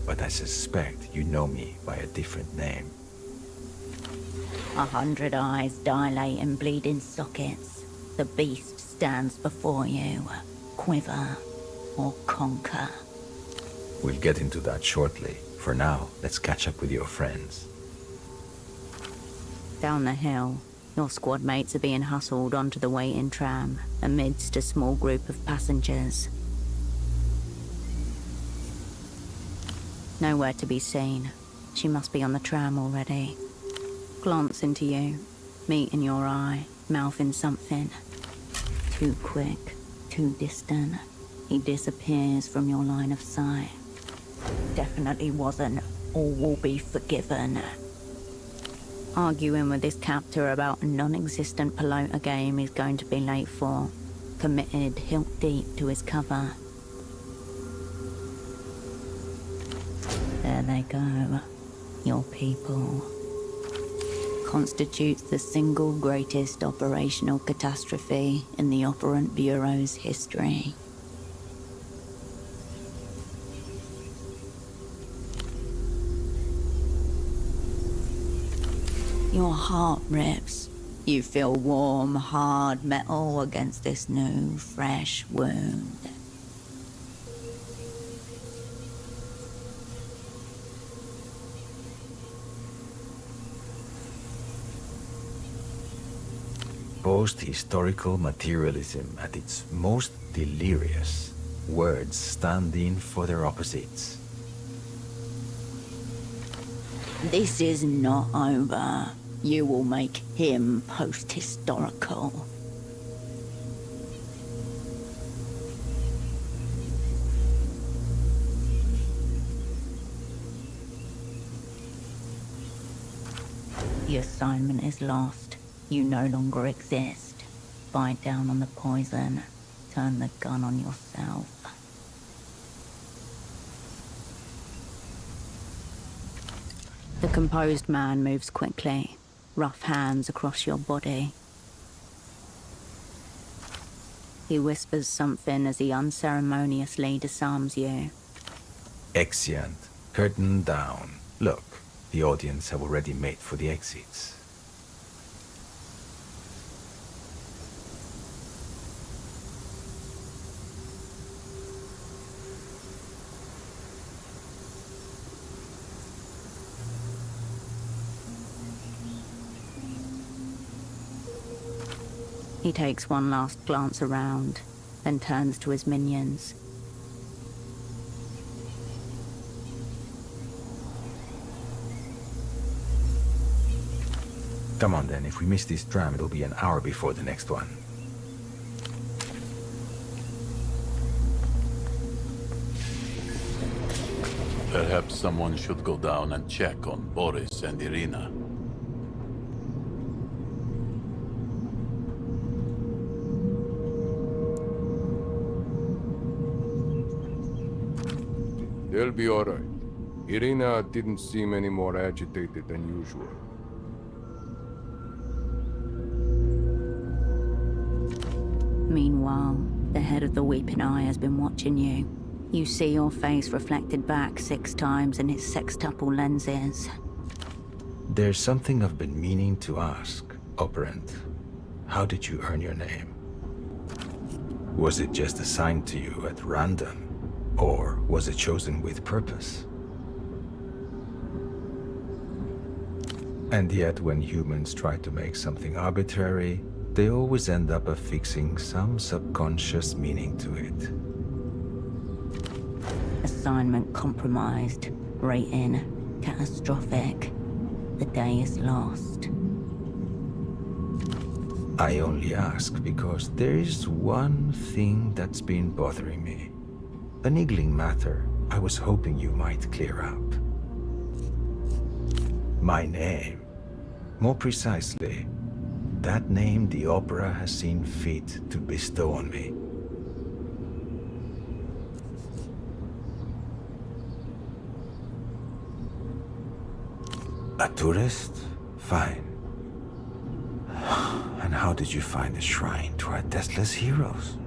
but I suspect you know me by a different name. 100 eyes dilate and bleed in sockets. The beast stands before you. Quiver or conquer. We'll get into that shortly. For now, let's catch up with your friends. Down the hill, your squad mates are being hustled onto the waiting tram amidst a small group of passengers. Nowhere to be seen. She must be on the tram already. Glancing to you, Meet in your eye, mouth in something. Too quick, too distant. He disappears from your line of sight. Definitely wasn't. All will be forgiven. Arguing with his captor about a non-existent pelota game he's going to be late for. Committed hilt deep to his cover. There they go. Your people. Constitutes the single greatest operational catastrophe in the Operant Bureau's history. Your heart rips. You feel warm, hard metal against this new, fresh wound. Post-historical materialism at its most delirious. Words stand in for their opposites. This is not over. You will make him post-historical. The assignment is lost. You no longer exist. Bite down on the poison. Turn the gun on yourself. The composed man moves quickly. Rough hands across your body. He whispers something as he unceremoniously disarms you. Exeunt. Curtain down. Look, the audience have already made for the exits. He takes one last glance around, then turns to his minions. Come on then, if we miss this tram, it'll be an hour before the next one. Perhaps someone should go down and check on Boris and Irina. They'll be all right. Irina didn't seem any more agitated than usual. Meanwhile, the head of the Weeping Eye has been watching you. You see your face reflected back 6 times in his sextuple lenses. There's something I've been meaning to ask, Operant. How did you earn your name? Was it just assigned to you at random? Or was it chosen with purpose? And yet, when humans try to make something arbitrary, they always end up affixing some subconscious meaning to it. Assignment compromised. Rating catastrophic. The day is lost. I only ask because there is one thing that's been bothering me. A niggling matter I was hoping you might clear up. My name. More precisely, that name the Opera has seen fit to bestow on me. A tourist? Fine. And how did you find a shrine to our deathless heroes?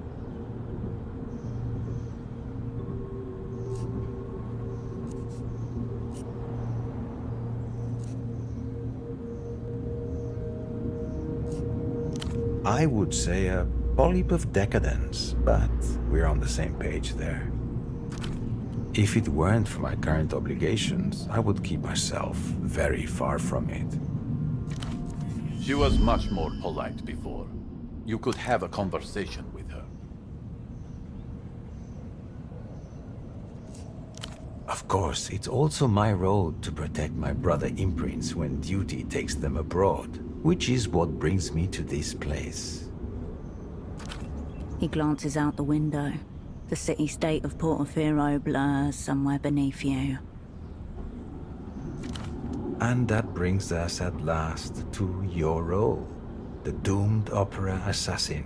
I would say a polyp of decadence, but we're on the same page there. If it weren't for my current obligations, I would keep myself very far from it. She was much more polite before. You could have a conversation with her. Of course, it's also my role to protect my brother imprints when duty takes them abroad, Which is what brings me to this place. He glances out the window. The city-state of Portofino blurs somewhere beneath you. And that brings us at last to your role, the doomed opera assassin.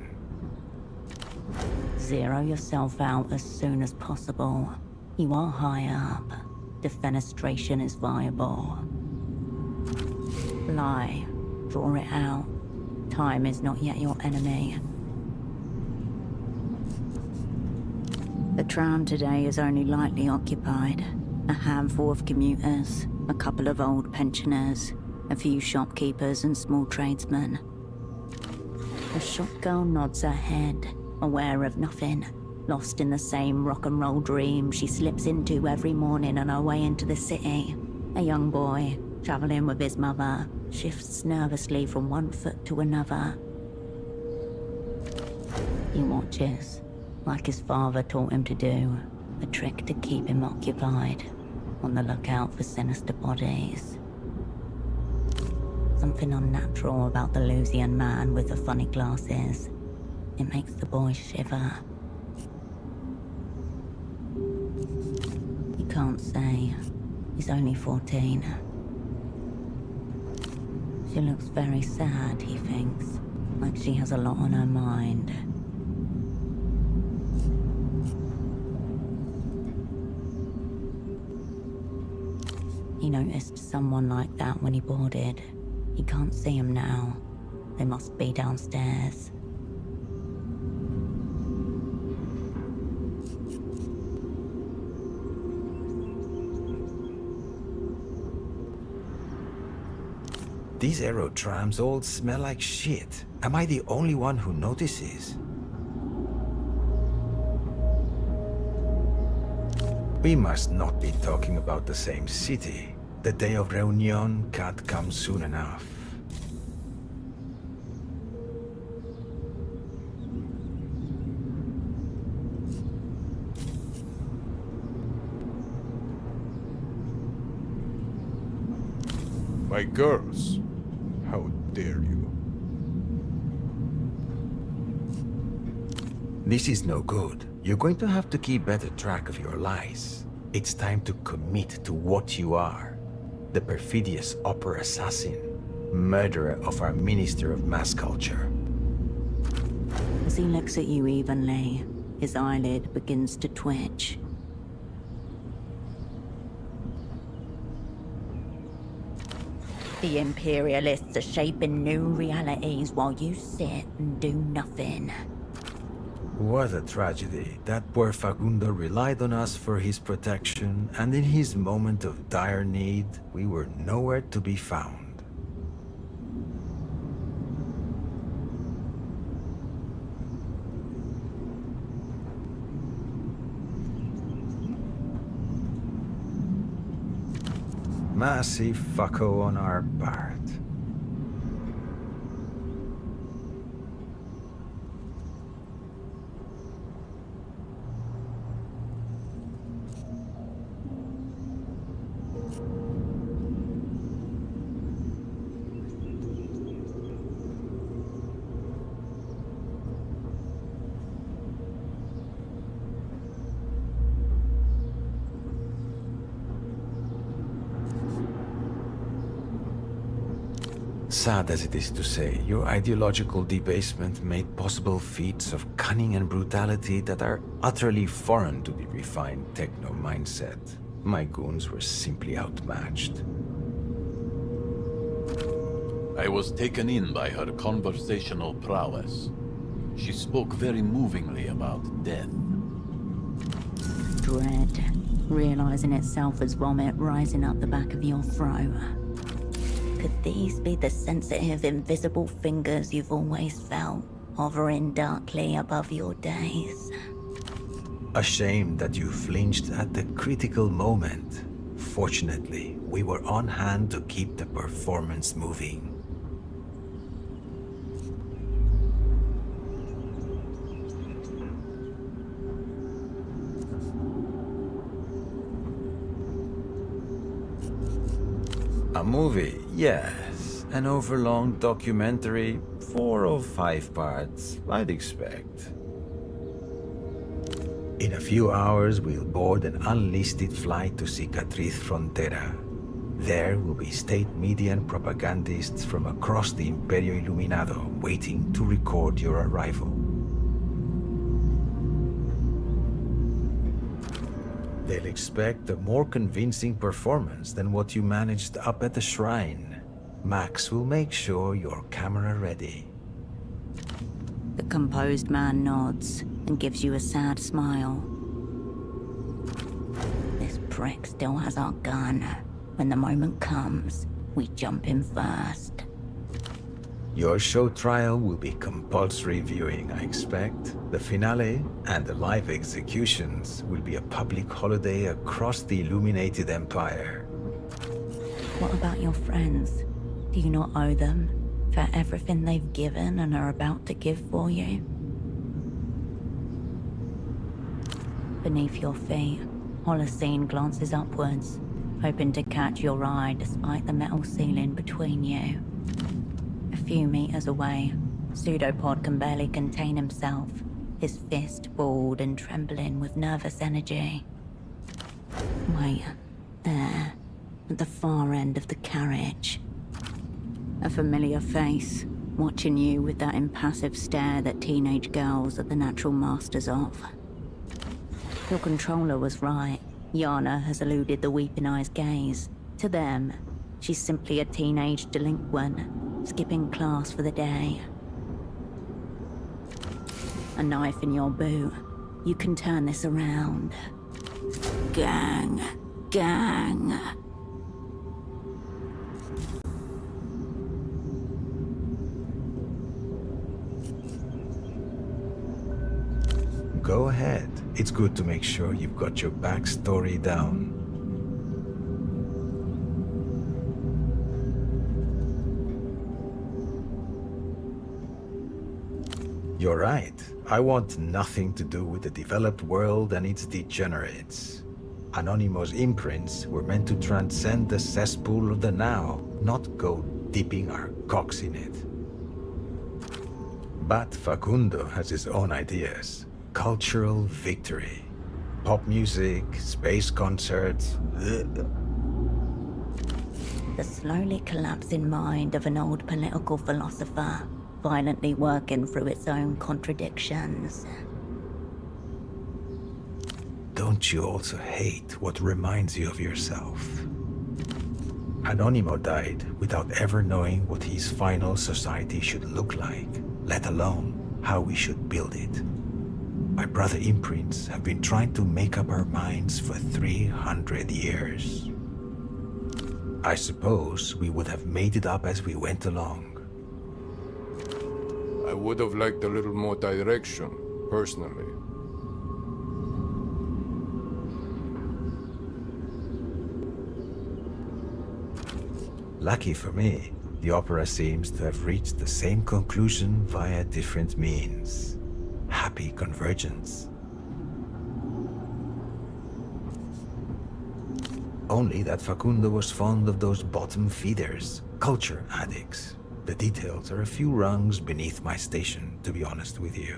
Zero yourself out as soon as possible. You are high up. Defenestration is viable. Lie. Draw it out. Time is not yet your enemy. The tram today is only lightly occupied. A handful of commuters, a couple of old pensioners, a few shopkeepers and small tradesmen. The shop girl nods her head, aware of nothing, lost in the same rock and roll dream she slips into every morning on her way into the city. A young boy, traveling with his mother, shifts nervously from one foot to another. He watches, like his father taught him to do, a trick to keep him occupied, on the lookout for sinister bodies. Something unnatural about the Lusian man with the funny glasses. It makes the boy shiver. He can't say. He's only 14. She looks very sad, he thinks, like she has a lot on her mind. He noticed someone like that when he boarded. He can't see him now. They must be downstairs. These aero trams all smell like shit. Am I the only one who notices? We must not be talking about the same city. The day of reunion can't come soon enough. My girls, how dare you? This is no good. You're going to have to keep better track of your lies. It's time to commit to what you are. The perfidious opera assassin, murderer of our Minister of Mass Culture. As he looks at you evenly, his eyelid begins to twitch. The Imperialists are shaping new realities while you sit and do nothing. What a tragedy. That poor Facundo relied on us for his protection, and in his moment of dire need, we were nowhere to be found. Massive fucko on our part. Sad as it is to say, your ideological debasement made possible feats of cunning and brutality that are utterly foreign to the refined techno mindset. My goons were simply outmatched. I was taken in by her conversational prowess. She spoke very movingly about death. Dread, realizing itself as vomit rising up the back of your throat. Could these be the sensitive, invisible fingers you've always felt, hovering darkly above your days? A shame that you flinched at the critical moment. Fortunately, we were on hand to keep the performance moving. A movie, yes. An overlong documentary, 4 or 5 parts, I'd expect. In a few hours, we'll board an unlisted flight to Cicatriz Frontera. There will be state media and propagandists from across the Imperio Iluminado waiting to record your arrival. They'll expect a more convincing performance than what you managed up at the shrine. Max will make sure you're camera ready. The composed man nods and gives you a sad smile. This prick still has our gun. When the moment comes, we jump in first. Your show trial will be compulsory viewing, I expect. The finale and the live executions will be a public holiday across the illuminated empire. What about your friends? Do you not owe them for everything they've given and are about to give for you? Beneath your feet, Holocene glances upwards, hoping to catch your eye despite the metal ceiling between you. A few meters away, Pseudopod can barely contain himself, his fist balled and trembling with nervous energy. Wait, there, at the far end of the carriage. A familiar face, watching you with that impassive stare that teenage girls are the natural masters of. Your controller was right. Yana has eluded the Weeping Eye's gaze. To them, she's simply a teenage delinquent, skipping class for the day. A knife in your boot. You can turn this around. Gang. Gang. Go ahead. It's good to make sure you've got your backstory down. You're right. I want nothing to do with the developed world and its degenerates. Anonymous imprints were meant to transcend the cesspool of the now, not go dipping our cocks in it. But Facundo has his own ideas. Cultural victory. Pop music, space concerts. The slowly collapsing mind of an old political philosopher, violently working through its own contradictions. Don't you also hate what reminds you of yourself? Anonimo died without ever knowing what his final society should look like, let alone how we should build it. My brother imprints have been trying to make up our minds for 300 years. I suppose we would have made it up as we went along. I would have liked a little more direction, personally. Lucky for me, the opera seems to have reached the same conclusion via different means. Happy convergence. Only that Facundo was fond of those bottom feeders, culture addicts. The details are a few rungs beneath my station, to be honest with you.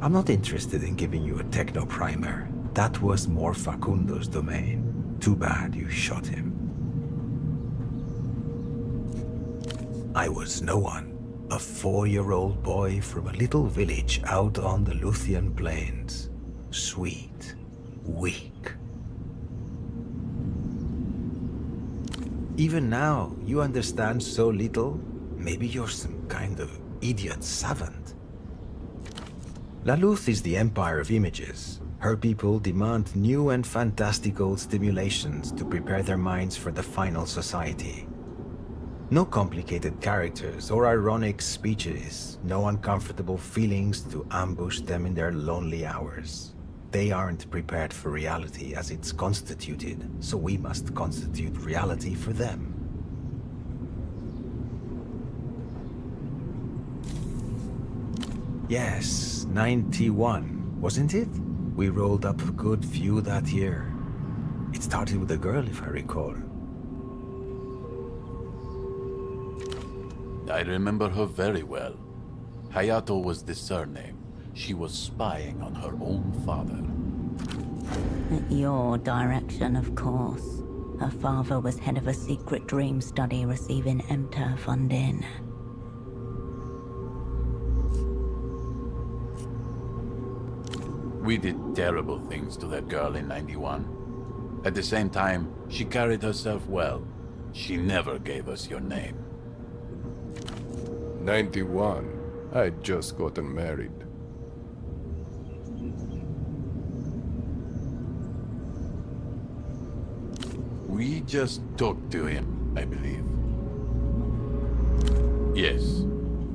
I'm not interested in giving you a techno primer. That was more Facundo's domain. Too bad you shot him. I was no one, a 4-year-old boy from a little village out on the Luthian plains. Sweet, weak. Even now, you understand so little. Maybe you're some kind of idiot savant. La Luz is the empire of images. Her people demand new and fantastical stimulations to prepare their minds for the final society. No complicated characters or ironic speeches, no uncomfortable feelings to ambush them in their lonely hours. They aren't prepared for reality as it's constituted, so we must constitute reality for them. Yes, 91, wasn't it? We rolled up a good few that year. It started with a girl, if I recall. I remember her very well. Hayato was the surname. She was spying on her own father. At your direction, of course. Her father was head of a secret dream study receiving MTER funding. We did terrible things to that girl in '91. At the same time, she carried herself well. She never gave us your name. 91. I'd just gotten married. We just talked to him, I believe. Yes.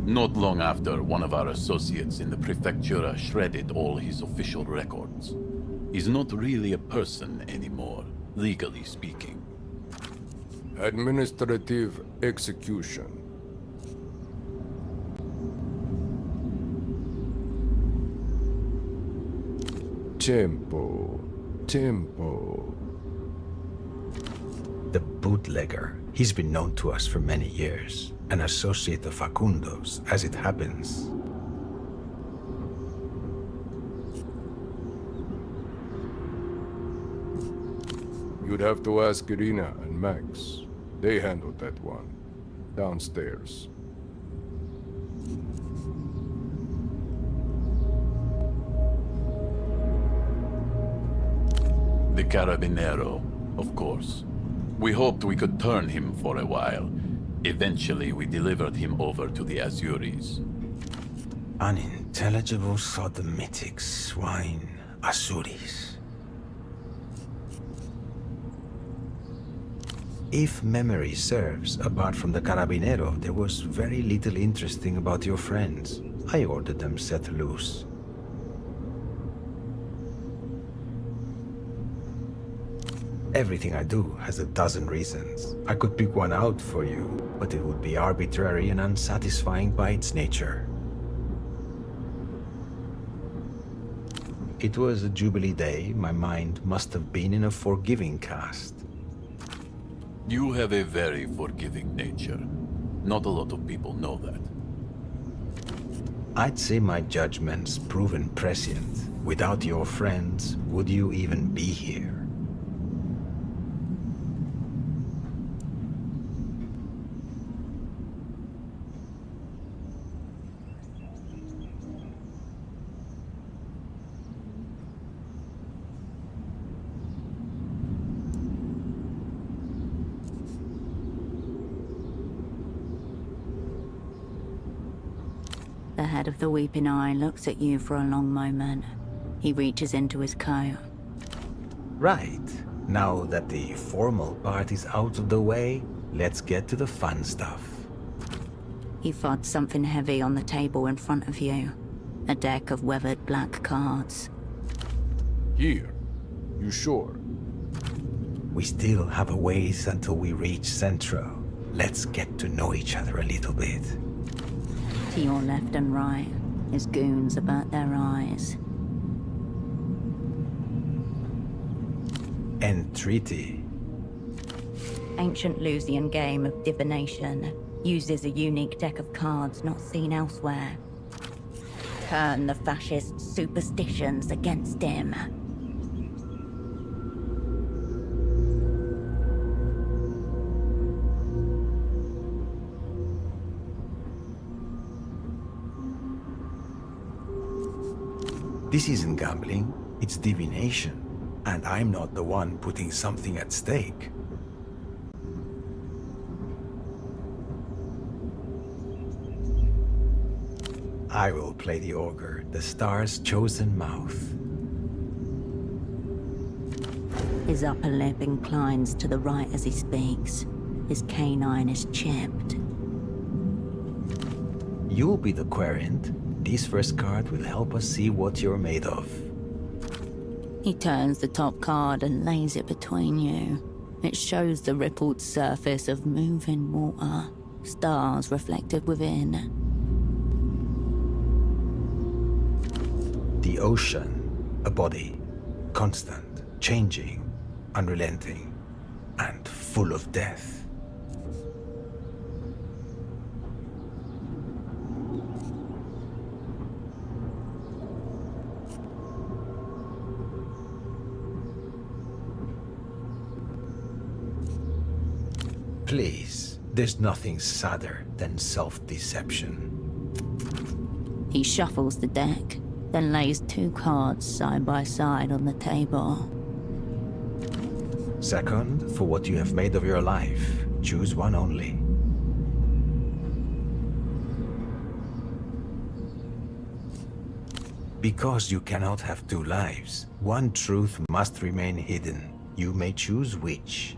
Not long after, one of our associates in the prefectura shredded all his official records. He's not really a person anymore, legally speaking. Administrative execution. Tempo. Tempo. The bootlegger. He's been known to us for many years. An associate of Facundo's, as it happens. You'd have to ask Irina and Max. They handled that one. Downstairs. The Carabinero, of course. We hoped we could turn him for a while. Eventually, we delivered him over to the Azuris. Unintelligible sodomitic swine. Azuris. If memory serves, apart from the Carabinero, there was very little interesting about your friends. I ordered them set loose. Everything I do has a dozen reasons. I could pick one out for you, but it would be arbitrary and unsatisfying by its nature. It was a Jubilee day. My mind must have been in a forgiving cast. You have a very forgiving nature. Not a lot of people know that. I'd say my judgment's proven prescient. Without your friends, would you even be here? The head of the Weeping Eye looks at you for a long moment. He reaches into his coat. Right. Now that the formal part is out of the way, let's get to the fun stuff. He fudds something heavy on the table in front of you. A deck of weathered black cards. Here. You sure? We still have a ways until we reach Centro. Let's get to know each other a little bit. To your left and right, his goons about their eyes. Entreaty. Ancient Lusian game of divination. Uses a unique deck of cards not seen elsewhere. Turn the fascist superstitions against him. This isn't gambling, it's divination. And I'm not the one putting something at stake. I will play the ogre, the star's chosen mouth. His upper lip inclines to the right as he speaks. His canine is chipped. You'll be the querent. This first card will help us see what you're made of. He turns the top card and lays it between you. It shows the rippled surface of moving water, stars reflected within. The ocean. A body, constant, changing, unrelenting, and full of death. Please, there's nothing sadder than self-deception. He shuffles the deck, then lays 2 cards side by side on the table. Second, for what you have made of your life, choose one only. Because you cannot have 2 lives, one truth must remain hidden. You may choose which.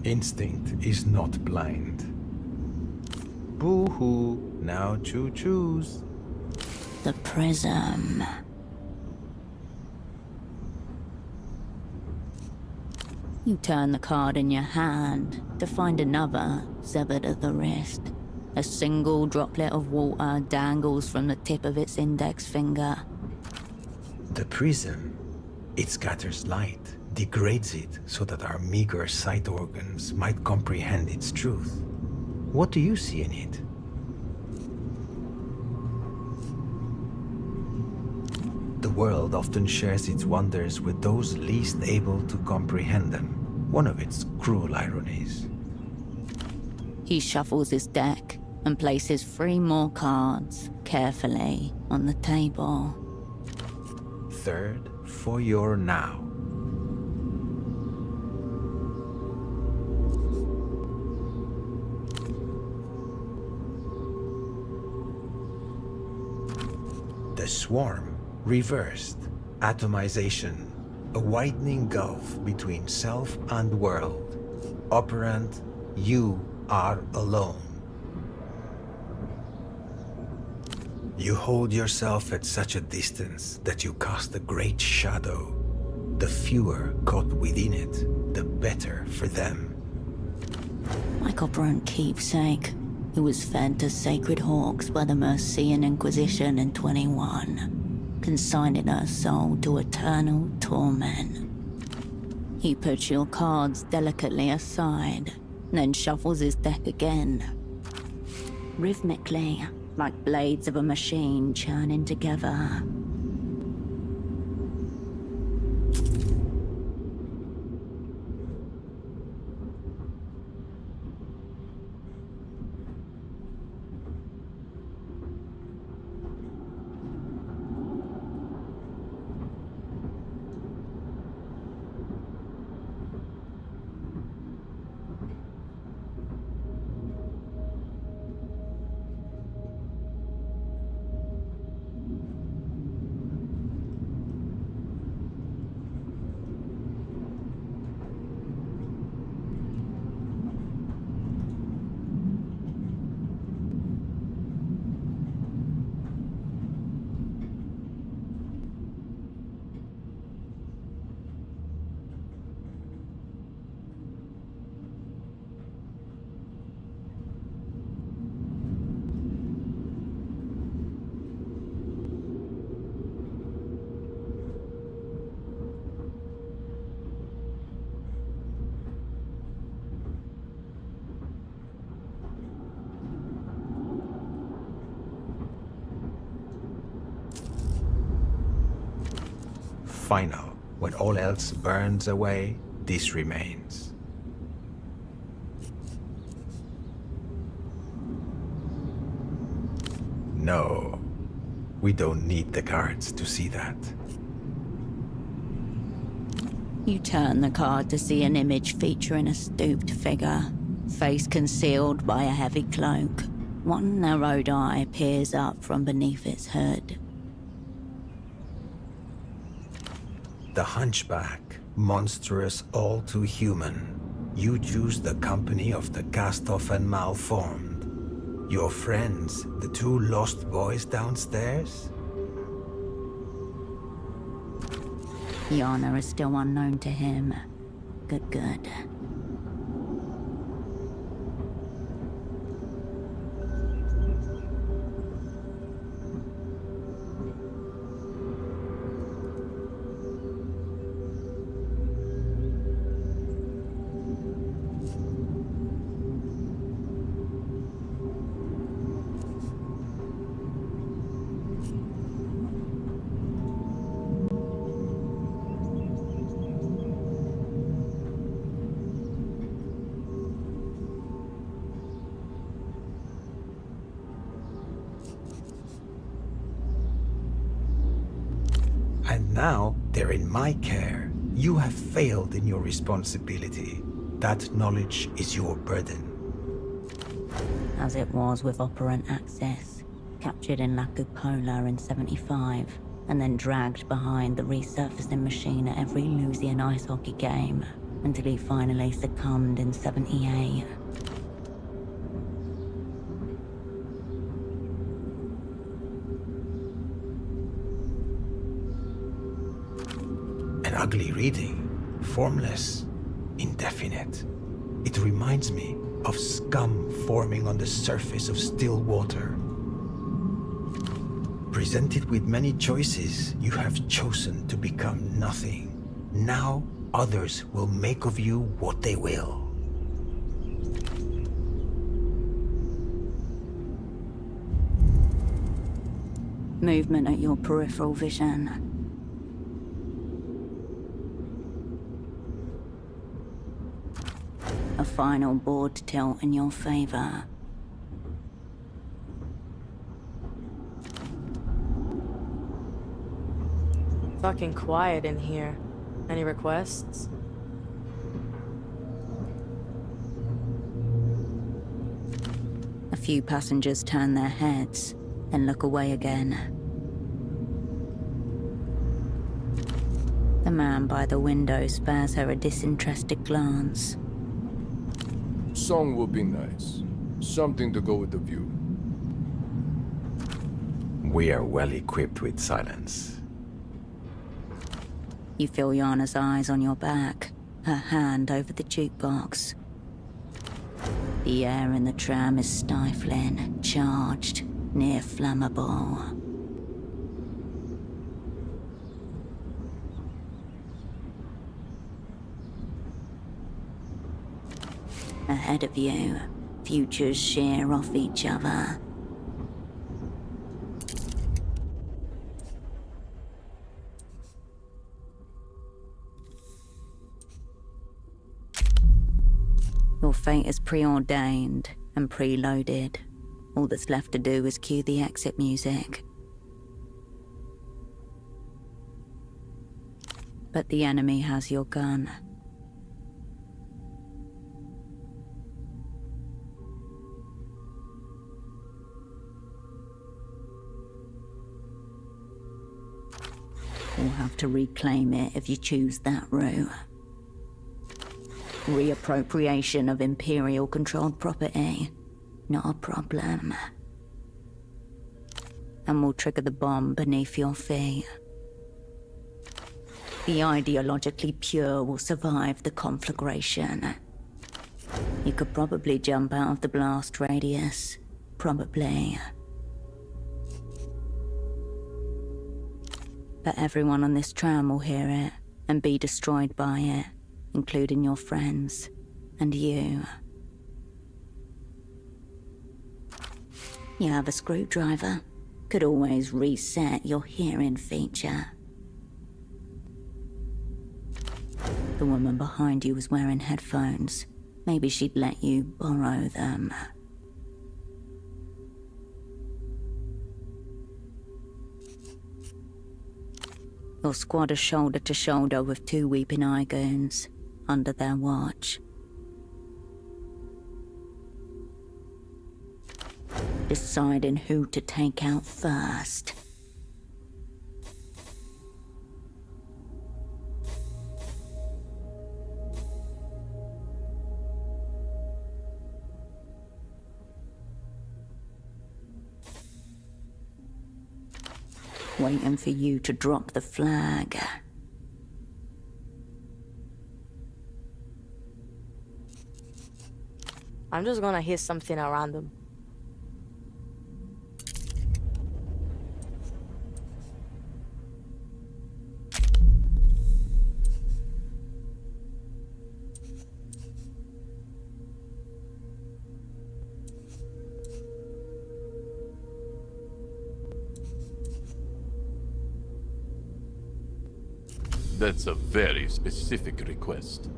Instinct is not blind. Boo-hoo, now choose. The prism. You turn the card in your hand to find another severed at the wrist. A single droplet of water dangles from the tip of its index finger. The prism, it scatters light, degrades it so that our meager sight organs might comprehend its truth. What do you see in it? The world often shares its wonders with those least able to comprehend them. One of its cruel ironies. He shuffles his deck and places 3 more cards carefully on the table. Third, for your now. The swarm, reversed, atomization, a widening gulf between self and world. Operant, you are alone. You hold yourself at such a distance that you cast a great shadow. The fewer caught within it, the better for them. Like operant keepsake, who was fed to sacred hawks by the Mercian Inquisition in 21, consigning her soul to eternal torment. He puts your cards delicately aside, then shuffles his deck again. Rhythmically, like blades of a machine churning together. Final, when all else burns away, this remains. No, we don't need the cards to see that. You turn the card to see an image featuring a stooped figure, face concealed by a heavy cloak. One narrowed eye peers up from beneath its hood. The hunchback, monstrous, all too human. You choose the company of the cast-off and malformed. Your friends, the 2 lost boys downstairs? The honor is still unknown to him. Good. And now they're in my care. You have failed in your responsibility. That knowledge is your burden. As it was with Operant Axis, captured in La Cupola in 75, and then dragged behind the resurfacing machine at every Lusian ice hockey game, until he finally succumbed in 78. An ugly reading, formless, indefinite. It reminds me of scum forming on the surface of still water. Presented with many choices, you have chosen to become nothing. Now, others will make of you what they will. Movement at your peripheral vision. A final board tilt in your favor. Fucking quiet in here. Any requests? A few passengers turn their heads, then look away again. The man by the window spares her a disinterested glance. Song would be nice. Something to go with the view. We are well equipped with silence. You feel Yana's eyes on your back, her hand over the jukebox. The air in the tram is stifling, charged, near flammable. Ahead of you, futures shear off each other. Your fate is preordained and preloaded. All that's left to do is cue the exit music. But the enemy has your gun. You'll have to reclaim it if you choose that route. Reappropriation of Imperial-controlled property. Not a problem. And we'll trigger the bomb beneath your feet. The ideologically pure will survive the conflagration. You could probably jump out of the blast radius. Probably. But everyone on this tram will hear it and be destroyed by it, including your friends and you. You have a screwdriver. Could always reset your hearing feature. The woman behind you was wearing headphones. Maybe she'd let you borrow them. Your squad is shoulder to shoulder with 2 Weeping Eye goons, under their watch. Deciding who to take out first. Waiting for you to drop the flag. I'm just gonna hit something at random. That's a very specific request.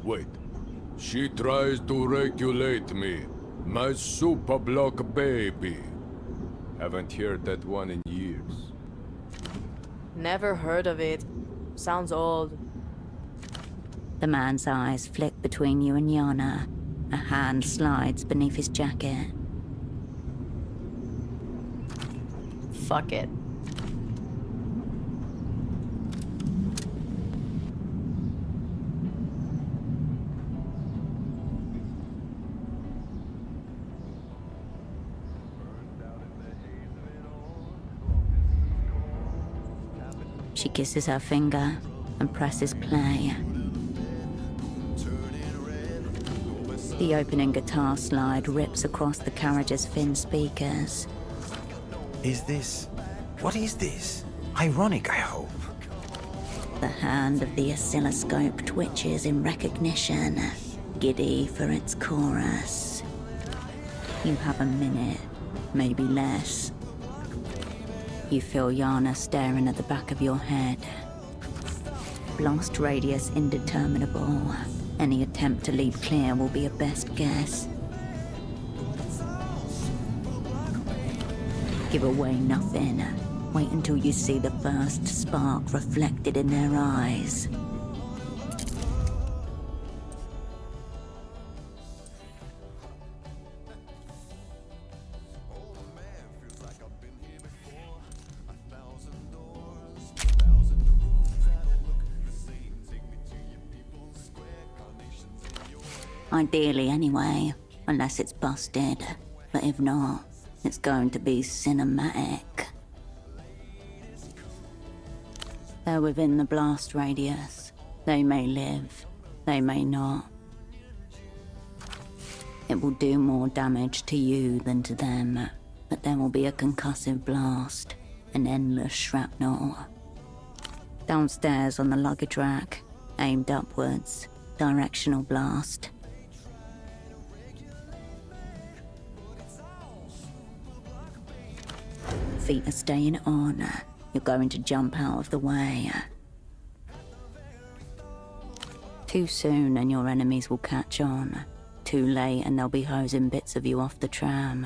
Wait. She tries to regulate me. My super block baby. Haven't heard that one in years. Never heard of it. Sounds old. The man's eyes flick between you and Yana. A hand slides beneath his jacket. Fuck it. She kisses her finger and presses play. The opening guitar slide rips across the carriage's thin speakers. Is this... what is this? Ironic, I hope. The hand of the oscilloscope twitches in recognition, giddy for its chorus. You have a minute, maybe less. You feel Yana staring at the back of your head. Blast radius indeterminable. Any attempt to leave clear will be a best guess. Give away nothing. Wait until you see the first spark reflected in their eyes. Ideally anyway, unless it's busted. But if not, it's going to be cinematic. They're within the blast radius. They may live, they may not. It will do more damage to you than to them, but there will be a concussive blast, an endless shrapnel. Downstairs on the luggage rack, aimed upwards, directional blast. Feet are staying on. You're going to jump out of the way. Too soon and your enemies will catch on. Too late and they'll be hosing bits of you off the tram.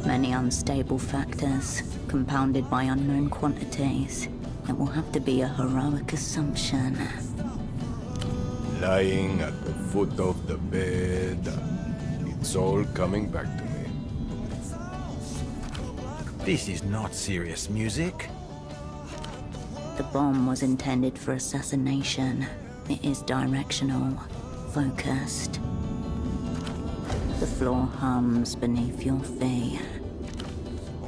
Many unstable factors, compounded by unknown quantities. It will have to be a heroic assumption. Lying at the foot of the bed. It's all coming back to me. This is not serious music. The bomb was intended for assassination. It is directional, focused. The floor hums beneath your feet.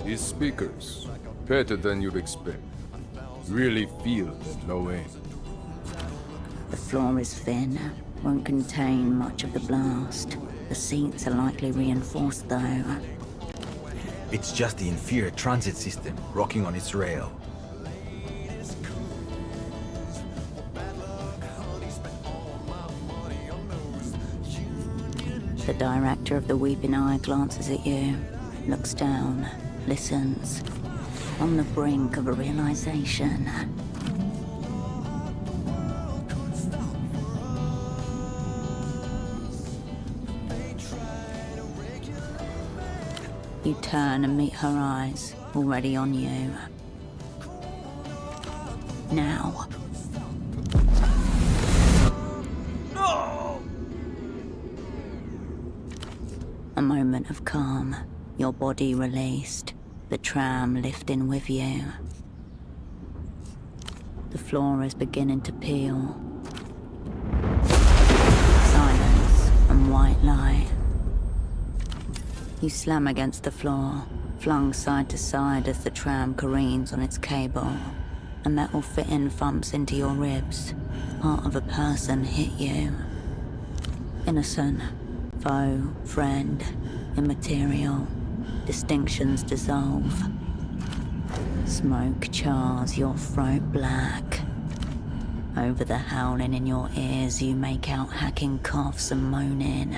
His speakers, better than you'd expect. Really feel that low end. The floor is thin, won't contain much of the blast. The seats are likely reinforced though. It's just the inferior transit system rocking on its rail. The director of the Weeping Eye glances at you, looks down, listens, on the brink of a realization. You turn and meet her eyes, already on you. Now. A moment of calm, your body released, the tram lifting with you. The floor is beginning to peel. Silence and white light. You slam against the floor, flung side to side as the tram careens on its cable. A metal fitting thumps into your ribs. Part of a person hit you. Innocent, foe, friend. immaterial. Distinctions dissolve. Smoke chars your throat black. Over the howling in your ears, you make out hacking coughs and moaning.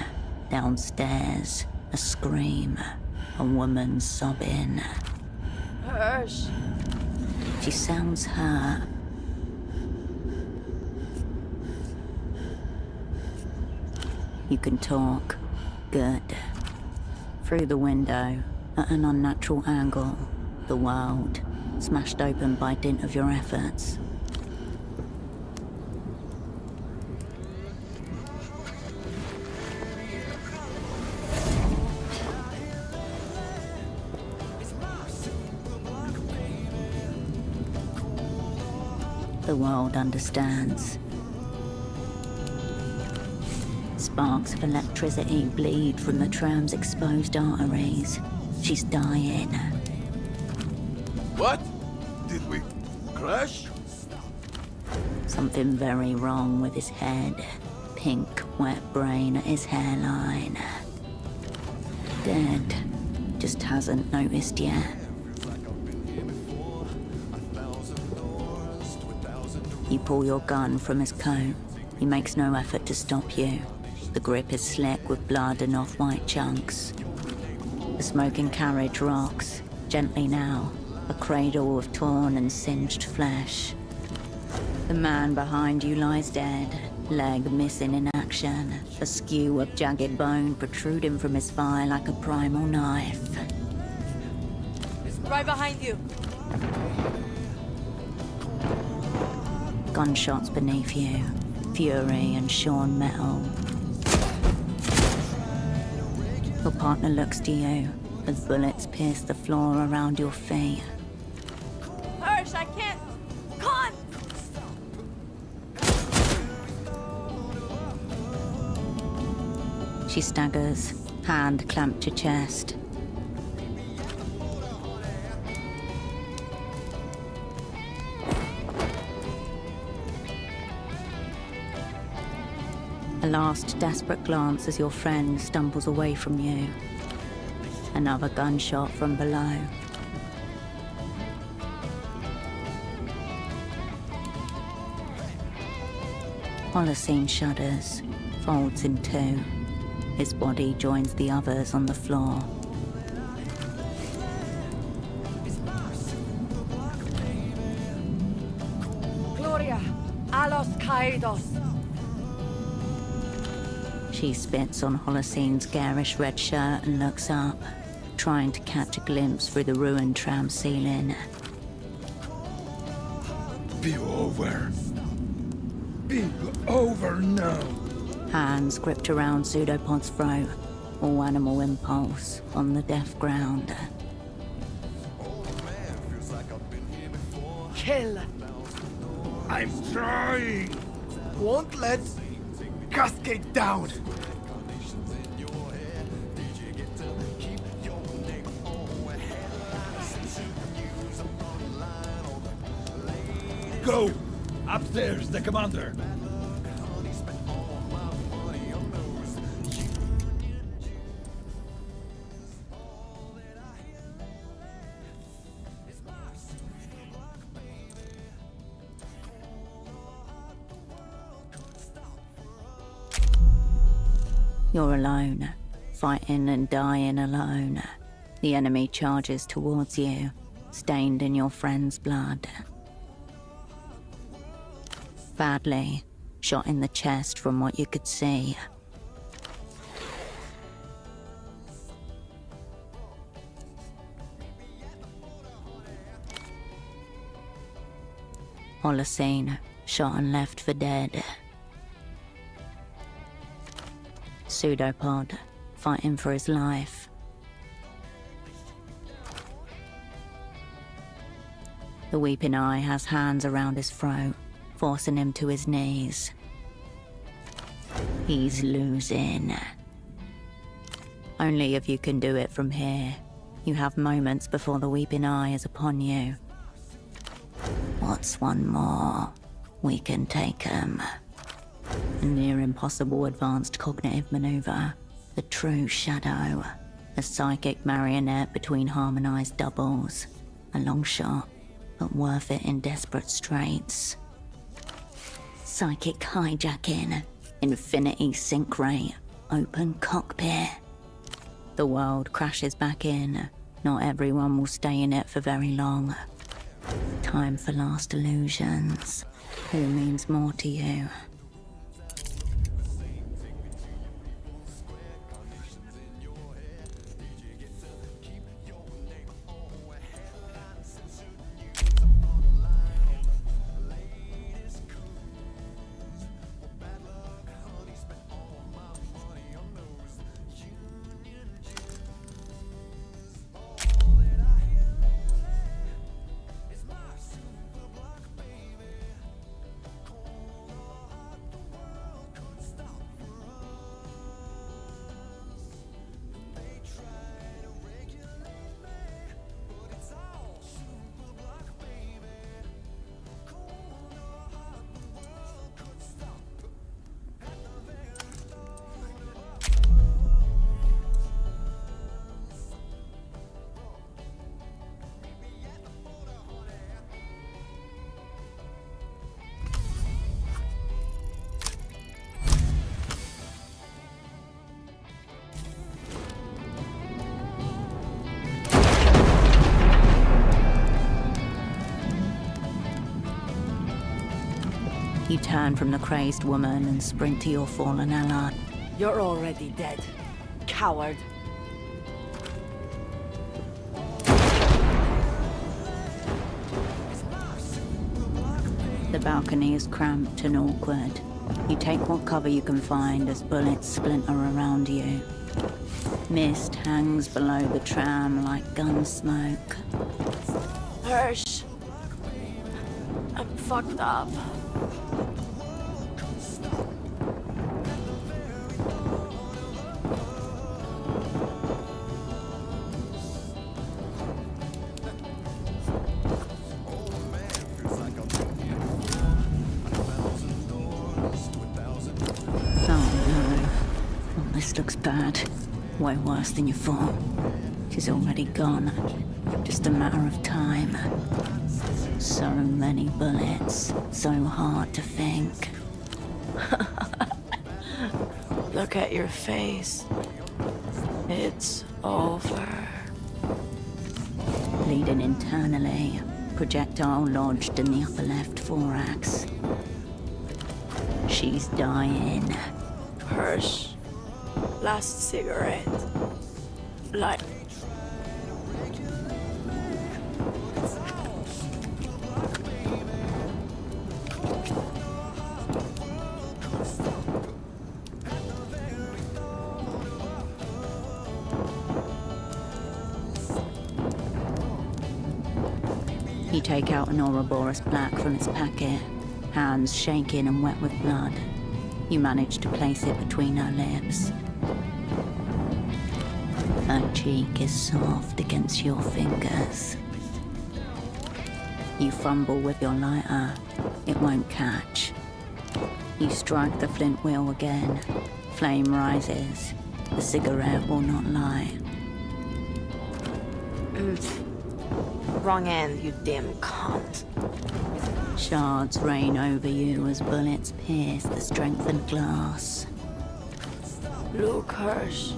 Downstairs, a scream. A woman sobbing. Hirsch! She sounds hurt. You can talk. Good. Through the window, at an unnatural angle, the world, smashed open by dint of your efforts. The world understands. Sparks of electricity bleed from the tram's exposed arteries. She's dying. What? Did we crash? Something very wrong with his head. Pink, wet brain at his hairline. Dead. Just hasn't noticed yet. You pull your gun from his coat. He makes no effort to stop you. The grip is slick with blood and off-white chunks. The smoking carriage rocks, gently now, a cradle of torn and singed flesh. The man behind you lies dead, leg missing in action, a skew of jagged bone protruding from his thigh like a primal knife. Right behind you! Gunshots beneath you, fury and shorn metal. Your partner looks to you as bullets pierce the floor around your feet. Hirsch, I can't! Con! She staggers, hand clamped to chest. A last desperate glance as your friend stumbles away from you. Another gunshot from below. Holocene shudders, folds in two. His body joins the others on the floor. Gloria, a los caídos. She spits on Holocene's garish red shirt and looks up, trying to catch a glimpse through the ruined tram ceiling. Be over. Be over now. Hands gripped around Pseudopod's throat, all animal impulse on the deaf ground. Kill. I'm trying. Won't let cascade down. Go! Upstairs, the commander! You're alone, fighting and dying alone. The enemy charges towards you, stained in your friend's blood. Badly, shot in the chest from what you could see. Holocene, shot and left for dead. Pseudopod, fighting for his life. The Weeping Eye has hands around his throat, forcing him to his knees. He's losing. Only if you can do it from here. You have moments before the Weeping Eye is upon you. What's one more? We can take him. A near impossible advanced cognitive maneuver. The true shadow. A psychic marionette between harmonized doubles. A long shot, but worth it in desperate straits. Psychic hijacking. Infinity sync rate. Open cockpit. The world crashes back in. Not everyone will stay in it for very long. Time for last illusions. Who means more to you? You turn from the crazed woman and sprint to your fallen ally. You're already dead. Coward. The balcony is cramped and awkward. You take what cover you can find as bullets splinter around you. Mist hangs below the tram like gun smoke. Hirsch. I'm fucked up. This looks bad. Way worse than you thought. She's already gone. Just a matter of time. So many bullets. So hard to think. Look at your face. It's over. Bleeding internally. Projectile lodged in the upper left thorax. She's dying. Hirsch. Last cigarette. Light. You take out an Ouroboros Black from its packet, hands shaking and wet with blood. You manage to place it between her lips. Her cheek is soft against your fingers. You fumble with your lighter. It won't catch. You strike the flint wheel again. Flame rises. The cigarette will not light. Wrong end, you damn cunt. Shards rain over you as bullets pierce the strengthened glass. Look, Hirsch.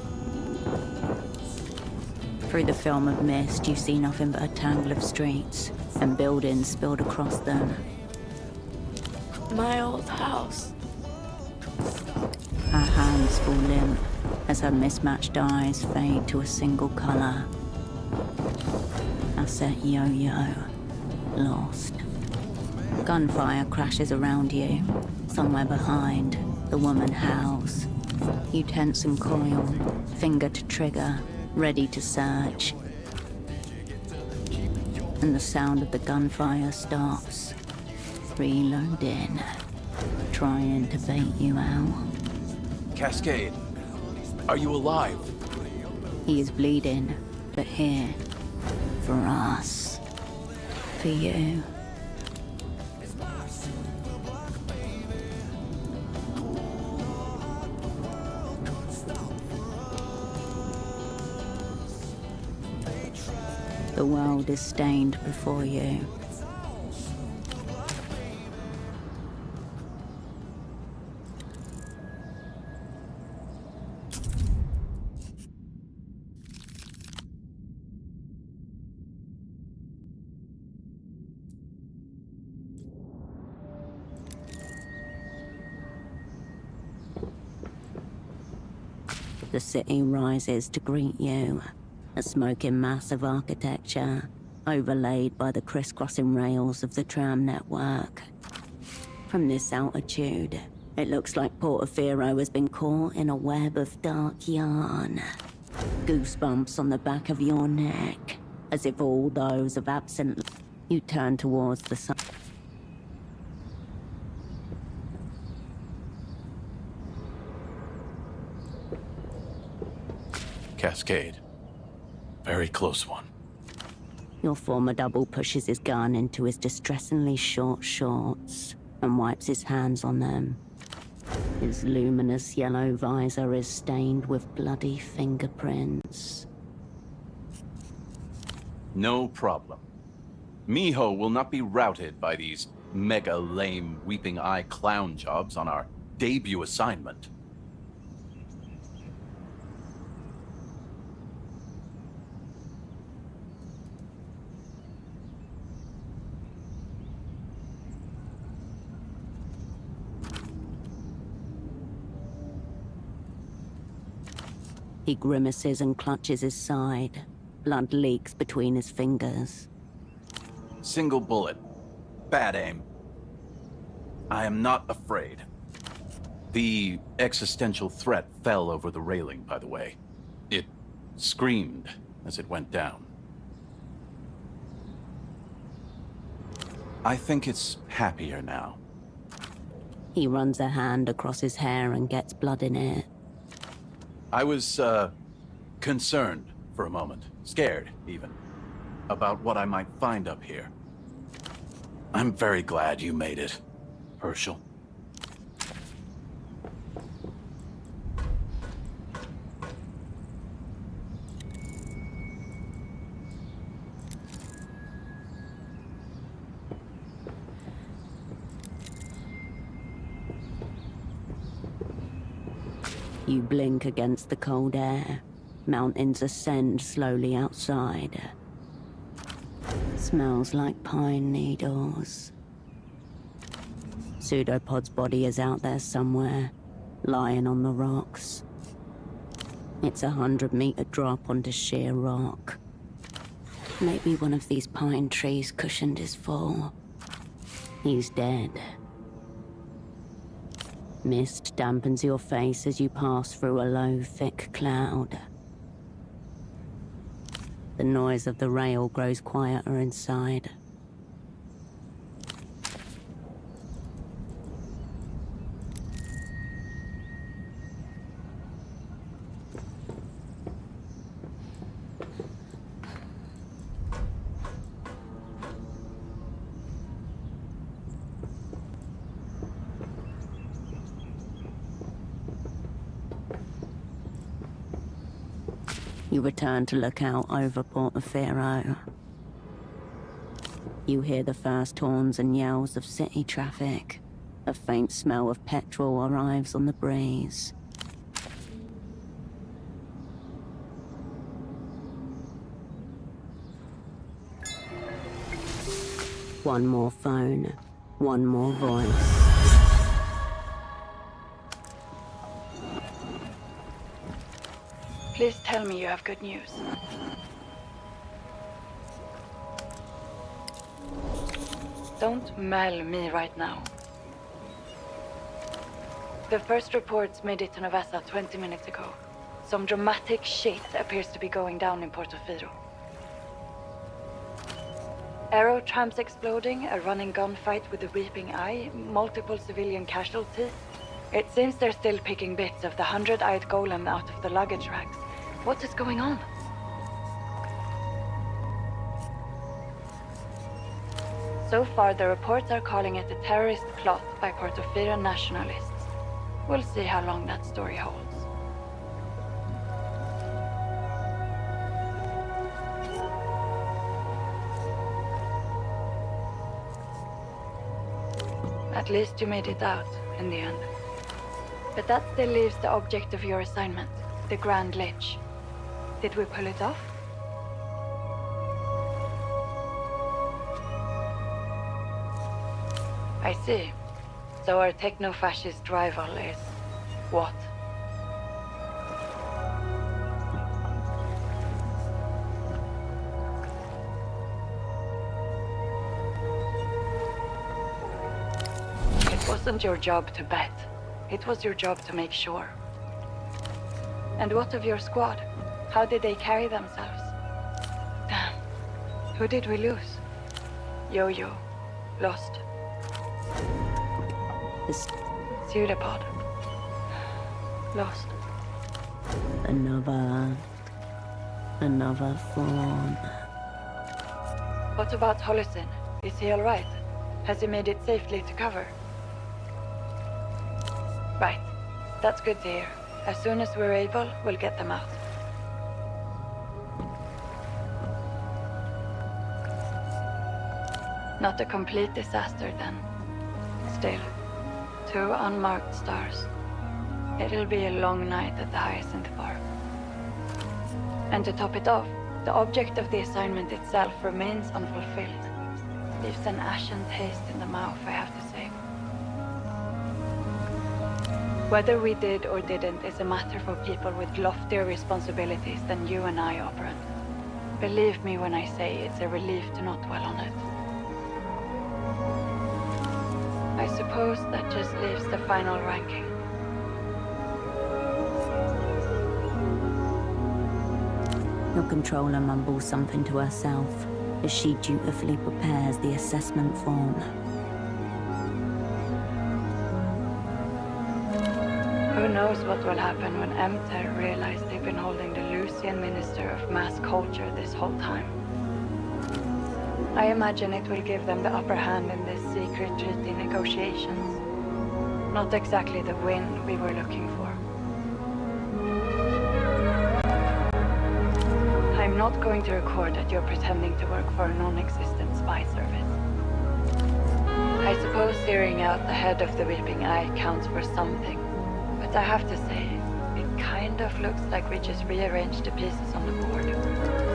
Through the film of mist, you see nothing but a tangle of streets and buildings spilled across them. My old house. Her hands fall limp as her mismatched eyes fade to a single color. Asset yo-yo, lost. Gunfire crashes around you. Somewhere behind, the woman howls. You tense and coil, finger to trigger, ready to search. And the sound of the gunfire stops. Reloading, trying to bait you out. Cascade, are you alive? He is bleeding, but here, for us, for you. The world is stained before you. The city rises to greet you, a smoking mass of architecture, overlaid by the crisscrossing rails of the tram network. From this altitude, it looks like Portofino has been caught in a web of dark yarn. Goosebumps on the back of your neck, as if all those have absent. You turn towards the sun. Cascade. Very close one. Your former double pushes his gun into his distressingly short shorts and wipes his hands on them. His luminous yellow visor is stained with bloody fingerprints. No problem. Miho will not be routed by these mega lame weeping eye clown jobs on our debut assignment. He grimaces and clutches his side. Blood leaks between his fingers. Single bullet. Bad aim. I am not afraid. The existential threat fell over the railing, by the way. It screamed as it went down. I think it's happier now. He runs a hand across his hair and gets blood in it. I was, concerned for a moment. Scared, even. About what I might find up here. I'm very glad you made it, Herschel. You blink against the cold air. Mountains ascend slowly outside. Smells like pine needles. Pseudopod's body is out there somewhere, lying on the rocks. It's a 100-meter drop onto sheer rock. Maybe one of these pine trees cushioned his fall. He's dead. Mist dampens your face as you pass through a low, thick cloud. The noise of the rail grows quieter inside. You return to look out over Portofino. You hear the first horns and yells of city traffic. A faint smell of petrol arrives on the breeze. One more phone, one more voice. Please tell me you have good news. Don't mail me right now. The first reports made it to Novassa 20 minutes ago. Some dramatic shit appears to be going down in Portofino. Aero trams exploding, a running gunfight with the Weeping Eye, multiple civilian casualties. It seems they're still picking bits of the 100-eyed golem out of the luggage racks. What is going on? So far, the reports are calling it a terrorist plot by Portofino nationalists. We'll see how long that story holds. At least you made it out, in the end. But that still leaves the object of your assignment, the Grand Lich. Did we pull it off? I see. So our techno-fascist rival is... what? It wasn't your job to bet. It was your job to make sure. And what of your squad? How did they carry themselves? Damn. Who did we lose? Yo-Yo. Lost. Pseudopod. Lost. Another form. What about Holocene? Is he alright? Has he made it safely to cover? Right. That's good to hear. As soon as we're able, we'll get them out. Not a complete disaster then. Still, 2 unmarked stars. It'll be a long night at the Hyacinth Farm. And to top it off, the object of the assignment itself remains unfulfilled. Leaves an ashen taste in the mouth, I have to say. Whether we did or didn't is a matter for people with loftier responsibilities than you and I, Operant. Believe me when I say it's a relief to not dwell on it. I suppose that just leaves the final ranking. Your controller mumbles something to herself as she dutifully prepares the assessment form. Who knows what will happen when Emter realize they've been holding the Lucian Minister of Mass Culture this whole time. I imagine it will give them the upper hand in this secret treaty negotiations. Not exactly the win we were looking for. I'm not going to record that you're pretending to work for a non-existent spy service. I suppose zeroing out the head of the Weeping Eye counts for something. But I have to say, it kind of looks like we just rearranged the pieces on the board.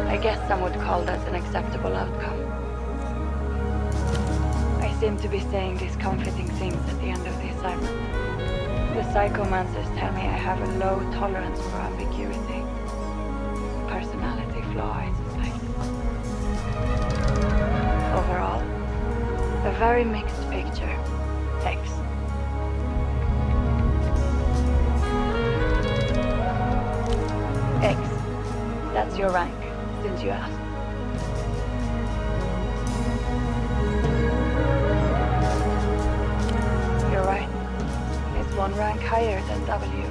I guess some would call that an acceptable outcome. I seem to be saying these comforting things at the end of the assignment. The psychomancers tell me I have a low tolerance for ambiguity. Personality flaw, I suspect. Overall, a very mixed picture. X. X. That's your rank, since you asked. You're right. It's 1 rank higher than W.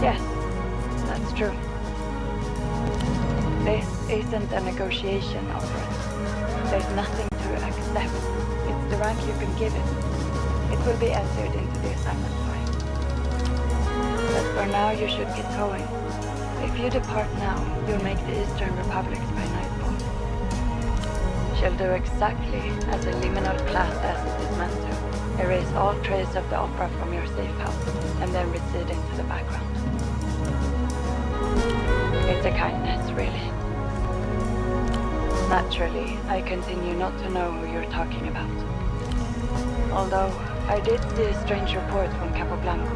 Yes, that's true. This isn't a negotiation, Operant. There's nothing to accept. It's the rank you can give it. It will be entered into the assignment file. But for now, you should get going. If you depart now, you'll make the Eastern Republics by nightfall. She'll do exactly as a liminal class asset is meant to. Erase all trace of the opera from your safe house, and then recede into the background. It's a kindness, really. Naturally, I continue not to know who you're talking about. Although, I did see a strange report from Capoblanco.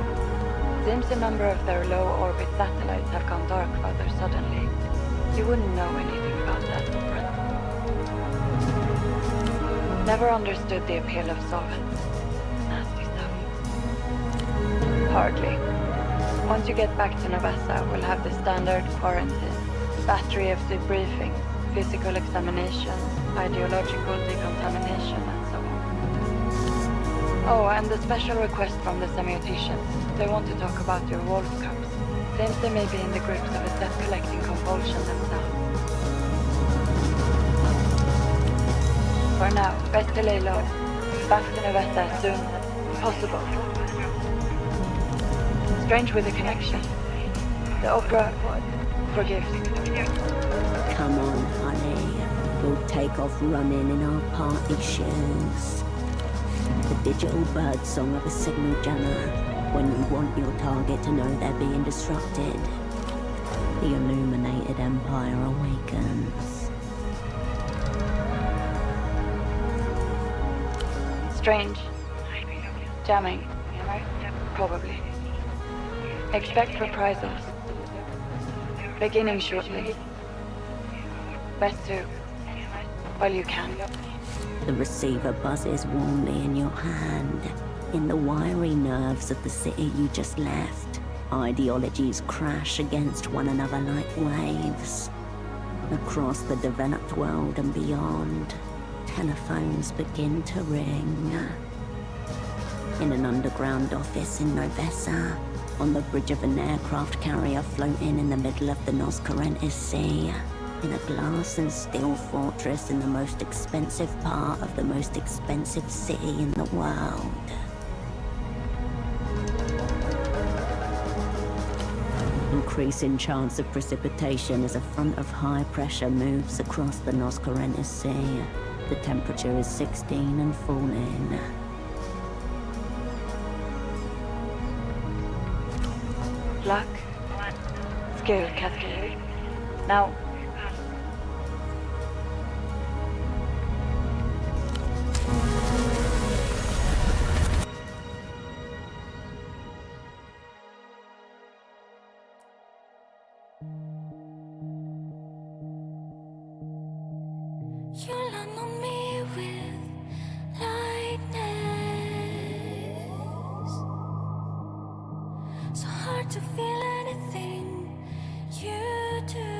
Seems a number of their low-orbit satellites have gone dark rather suddenly. You wouldn't know anything about that, Brent. Never understood the appeal of solvents. Nasty stuff. Hardly. Once you get back to Novassa, we'll have the standard quarantine, battery of debriefing, physical examination, ideological decontamination, and so on. Oh, and the special request from the semioticians. They want to talk about your wolf cubs. Seems they may be in the grips of a debt-collecting compulsion themselves. For now, best to lay low. Back to Novassa as soon as possible. Strange with the connection. The opera... Forgive. Come on, honey. We'll take off running in our party shoes. The digital bird song of a signal jammer when you want your target to know they're being disrupted. The illuminated empire awakens. Strange. Jamming. Probably. Expect reprisals. Beginning shortly. Best to... while you can. The receiver buzzes warmly in your hand. In the wiry nerves of the city you just left, ideologies crash against one another like waves. Across the developed world and beyond, telephones begin to ring. In an underground office in Novessa, on the bridge of an aircraft carrier floating in the middle of the Noscarentis Sea, in a glass and steel fortress in the most expensive part of the most expensive city in the world. Increasing chance of precipitation as a front of high pressure moves across the Noscarentis Sea. The temperature is 16 and falling. Luck. Skill cascade. Now... You land on me with lightness, so hard to feel anything you do.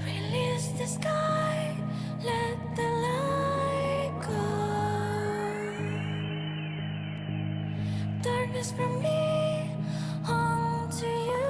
Release the sky, let the light go. Darkness from me onto you.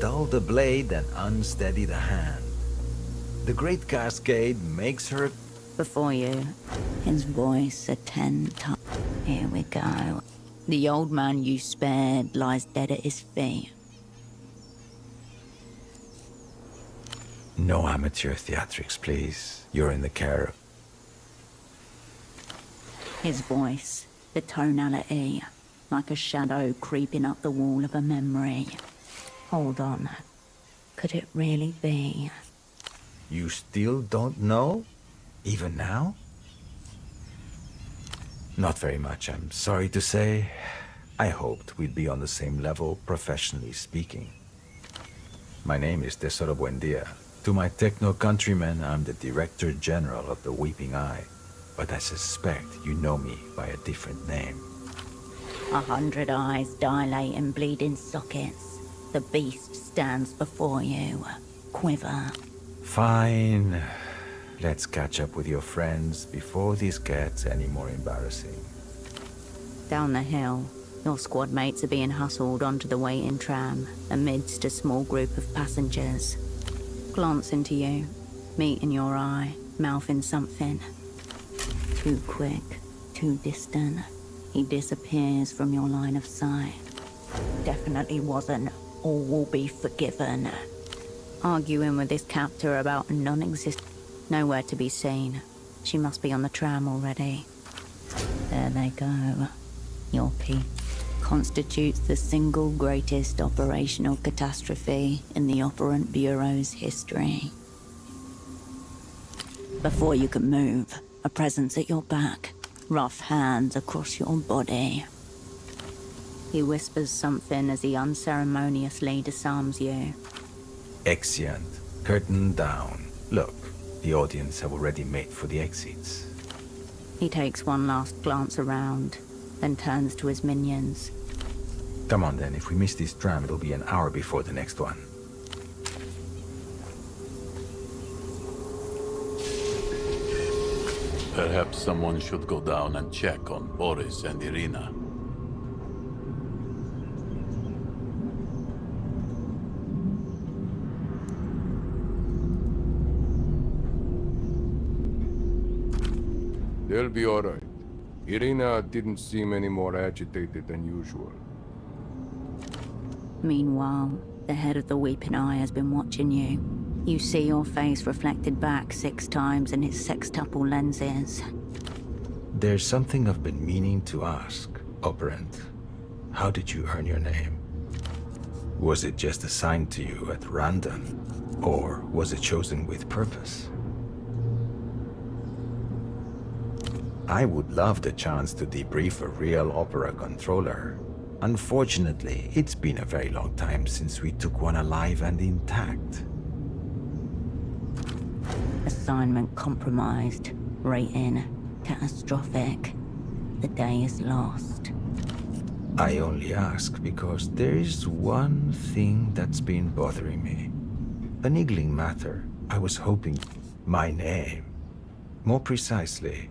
dull the blade and unsteady the hand. The Great Cascade makes her... Before you, his voice a 10 times. Here we go. The old man you spared lies dead at his feet. No amateur theatrics, please. You're in the care of... His voice, the tonality, like a shadow creeping up the wall of a memory. Hold on. Could it really be? You still don't know? Even now? Not very much, I'm sorry to say. I hoped we'd be on the same level, professionally speaking. My name is Tesoro Buendia. To my techno countrymen, I'm the Director General of the Weeping Eye. But I suspect you know me by a different name. 100 eyes dilate and bleed in sockets. The beast stands before you. Quiver. Fine. Let's catch up with your friends before this gets any more embarrassing. Down the hill, your squad mates are being hustled onto the waiting tram amidst a small group of passengers. Glance into you, meet in your eye, mouth in something. Too quick, too distant. He disappears from your line of sight. Definitely wasn't. All will be forgiven. Arguing with his captor about a non-existent... Nowhere to be seen. She must be on the tram already. There they go. Your piece constitutes the single greatest operational catastrophe in the Operant Bureau's history. Before you can move, a presence at your back, rough hands across your body. He whispers something as he unceremoniously disarms you. Exeunt. Curtain down. Look, the audience have already made for the exits. He takes one last glance around, then turns to his minions. Come on then, if we miss this tram, it'll be an hour before the next one. Perhaps someone should go down and check on Boris and Irina. They'll be all right. Irina didn't seem any more agitated than usual. Meanwhile, the head of the Weeping Eye has been watching you. You see your face reflected back 6 times in his sextuple lenses. There's something I've been meaning to ask, Operant. How did you earn your name? Was it just assigned to you at random? Or was it chosen with purpose? I would love the chance to debrief a real opera controller. Unfortunately, it's been a very long time since we took one alive and intact. Assignment compromised. Rating catastrophic. The day is lost. I only ask because there is one thing that's been bothering me. A niggling matter. I was hoping... My name. More precisely,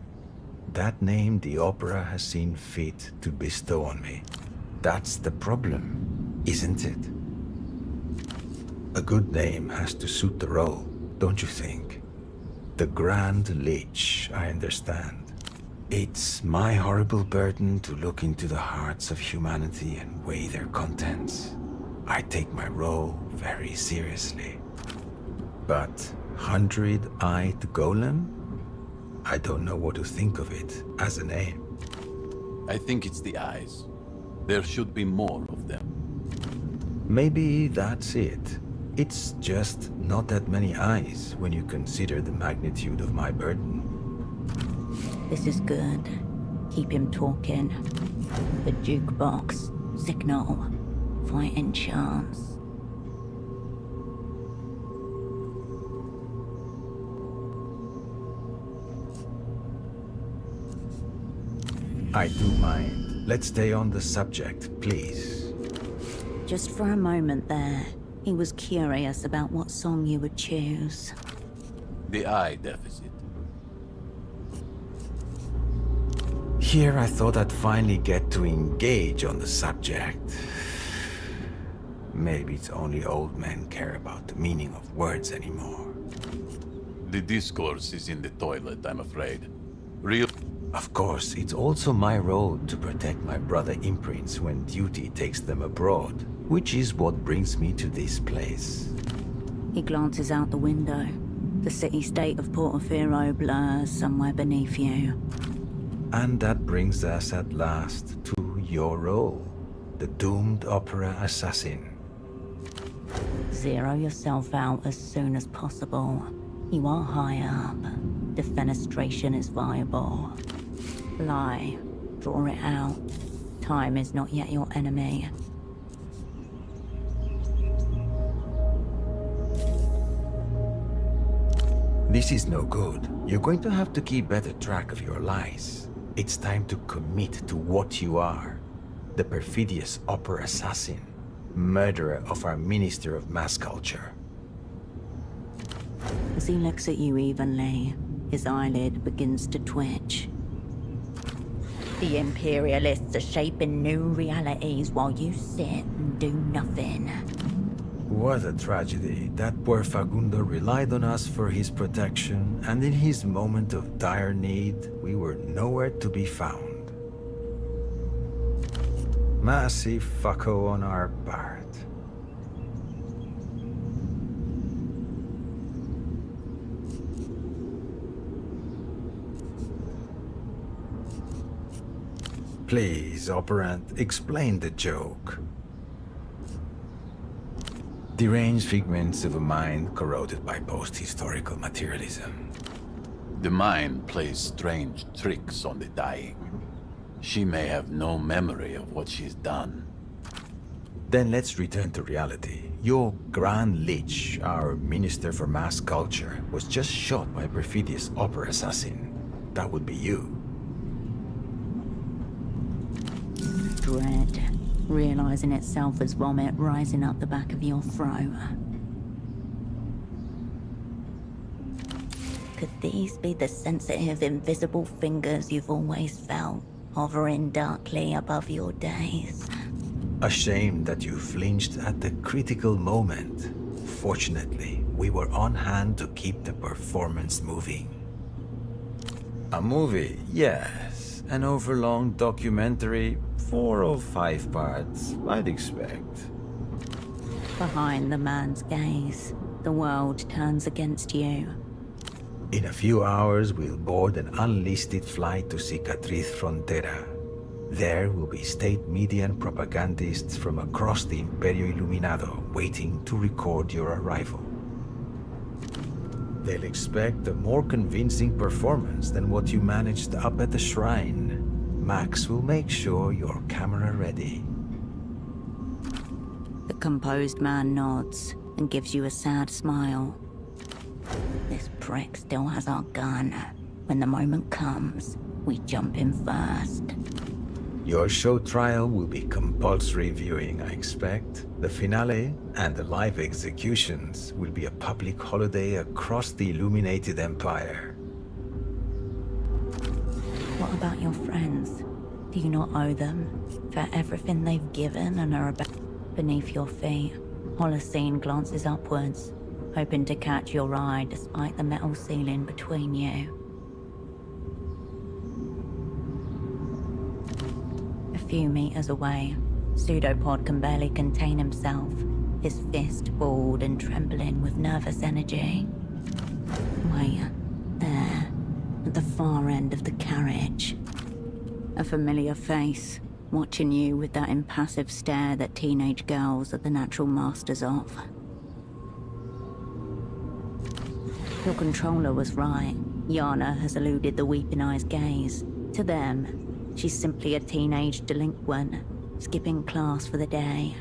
that name the opera has seen fit to bestow on me. That's the problem, isn't it? A good name has to suit the role, don't you think? The Grand Lich, I understand. It's my horrible burden to look into the hearts of humanity and weigh their contents. I take my role very seriously. But 100-eyed golem? I don't know what to think of it as a name. I think it's the eyes. There should be more of them. Maybe that's it. It's just not that many eyes when you consider the magnitude of my burden. This is good. Keep him talking. The jukebox. Signal. Fighting chance. I do mind. Let's stay on the subject, please. Just for a moment there, he was curious about what song you would choose. The eye deficit. Here I thought I'd finally get to engage on the subject. Maybe it's only old men care about the meaning of words anymore. The discourse is in the toilet, I'm afraid. Real... Of course, it's also my role to protect my brother imprints when duty takes them abroad, which is what brings me to this place. He glances out the window. The city-state of Portofino blurs somewhere beneath you. And that brings us at last to your role, the doomed opera assassin. Zero yourself out as soon as possible. You are high up. Defenestration is viable. Lie. Draw it out. Time is not yet your enemy. This is no good. You're going to have to keep better track of your lies. It's time to commit to what you are. The perfidious opera assassin. Murderer of our Minister of Mass Culture. As he looks at you evenly, his eyelid begins to twitch. The Imperialists are shaping new realities while you sit and do nothing. What a tragedy. That poor Fagundo relied on us for his protection, and in his moment of dire need, we were nowhere to be found. Massive fucko on our part. Please, Operant, explain the joke. Deranged figments of a mind corroded by post-historical materialism. The mind plays strange tricks on the dying. She may have no memory of what she's done. Then let's return to reality. Your Grand Lich, our Minister for Mass Culture, was just shot by a perfidious opera assassin. That would be you. Dread, realizing itself as vomit rising up the back of your throat. Could these be the sensitive, invisible fingers you've always felt, hovering darkly above your days? A shame that you flinched at the critical moment. Fortunately, we were on hand to keep the performance moving. A movie, yes. An overlong documentary, 4 or 5 parts, I'd expect. Behind the man's gaze, the world turns against you. In a few hours, we'll board an unlisted flight to Cicatriz Frontera. There will be state media and propagandists from across the Imperio Iluminado waiting to record your arrival. They'll expect a more convincing performance than what you managed up at the shrine. Max will make sure you're camera ready. The composed man nods and gives you a sad smile. This prick still has our gun. When the moment comes, we jump in first. Your show trial will be compulsory viewing, I expect. The finale and the live executions will be a public holiday across the illuminated empire. What about your friends? Do you not owe them for everything they've given and are about beneath your feet? Holocene glances upwards, hoping to catch your eye despite the metal ceiling between you. A few meters away, Pseudopod can barely contain himself, his fist balled and trembling with nervous energy. Wait, there, at the far end of the carriage. A familiar face, watching you with that impassive stare that teenage girls are the natural masters of. Your controller was right. Yana has eluded the Weeping Eye's gaze. To them, she's simply a teenage delinquent, skipping class for the day.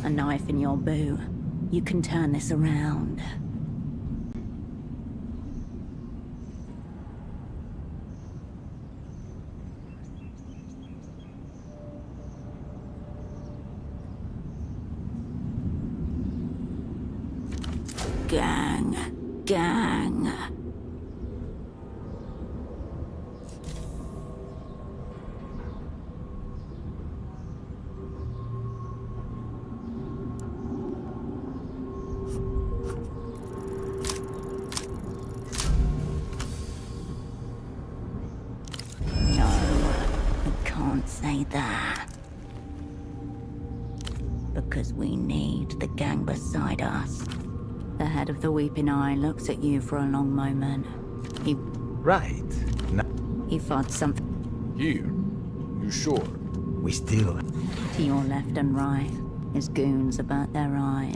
A knife in your boot. You can turn this around. Gang. Gang. Can't say that. Because we need the gang beside us. The head of the Weeping Eye looks at you for a long moment. He... Right. He thought something... Here? You sure? We still... To your left and right, his goons about their right.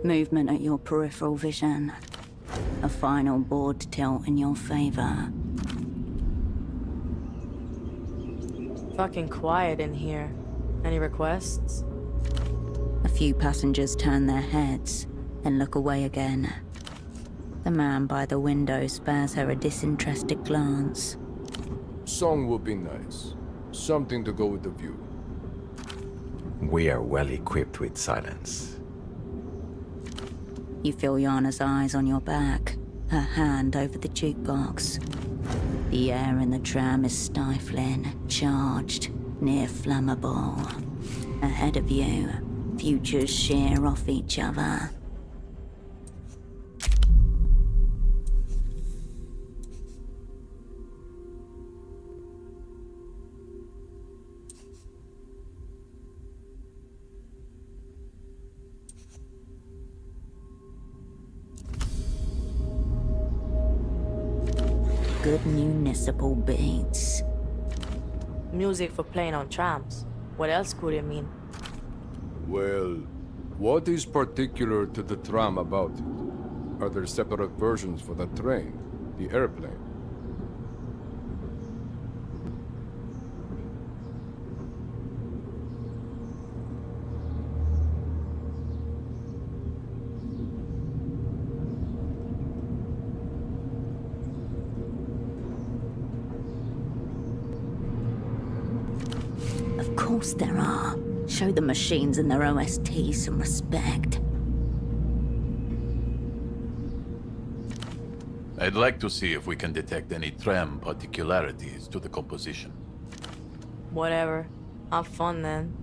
Movement at your peripheral vision. A final board tilt in your favor. Fucking quiet in here. Any requests? A few passengers turn their heads and look away again. The man by the window spares her a disinterested glance. Song would be nice. Something to go with the view. We are well equipped with silence. You feel Yana's eyes on your back, her hand over the jukebox. The air in the tram is stifling, charged, near flammable. Ahead of you, futures shear off each other. Good municipal beats. Music for playing on trams. What else could it mean? Well, what is particular to the tram about it? Are there separate versions for the train, the airplane? Of course there are. Show the machines and their OST some respect. I'd like to see if we can detect any tram particularities to the composition. Whatever. Have fun then.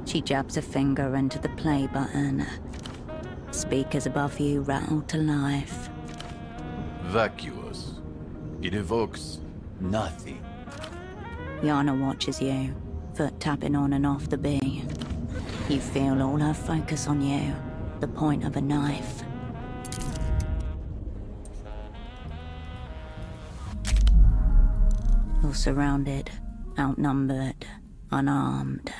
She jabs a finger into the play button. Speakers above you rattle to life. Vacuous. It evokes nothing. Yana watches you, foot tapping on and off the beat. You feel all her focus on you, the point of a knife. You're surrounded, outnumbered, unarmed.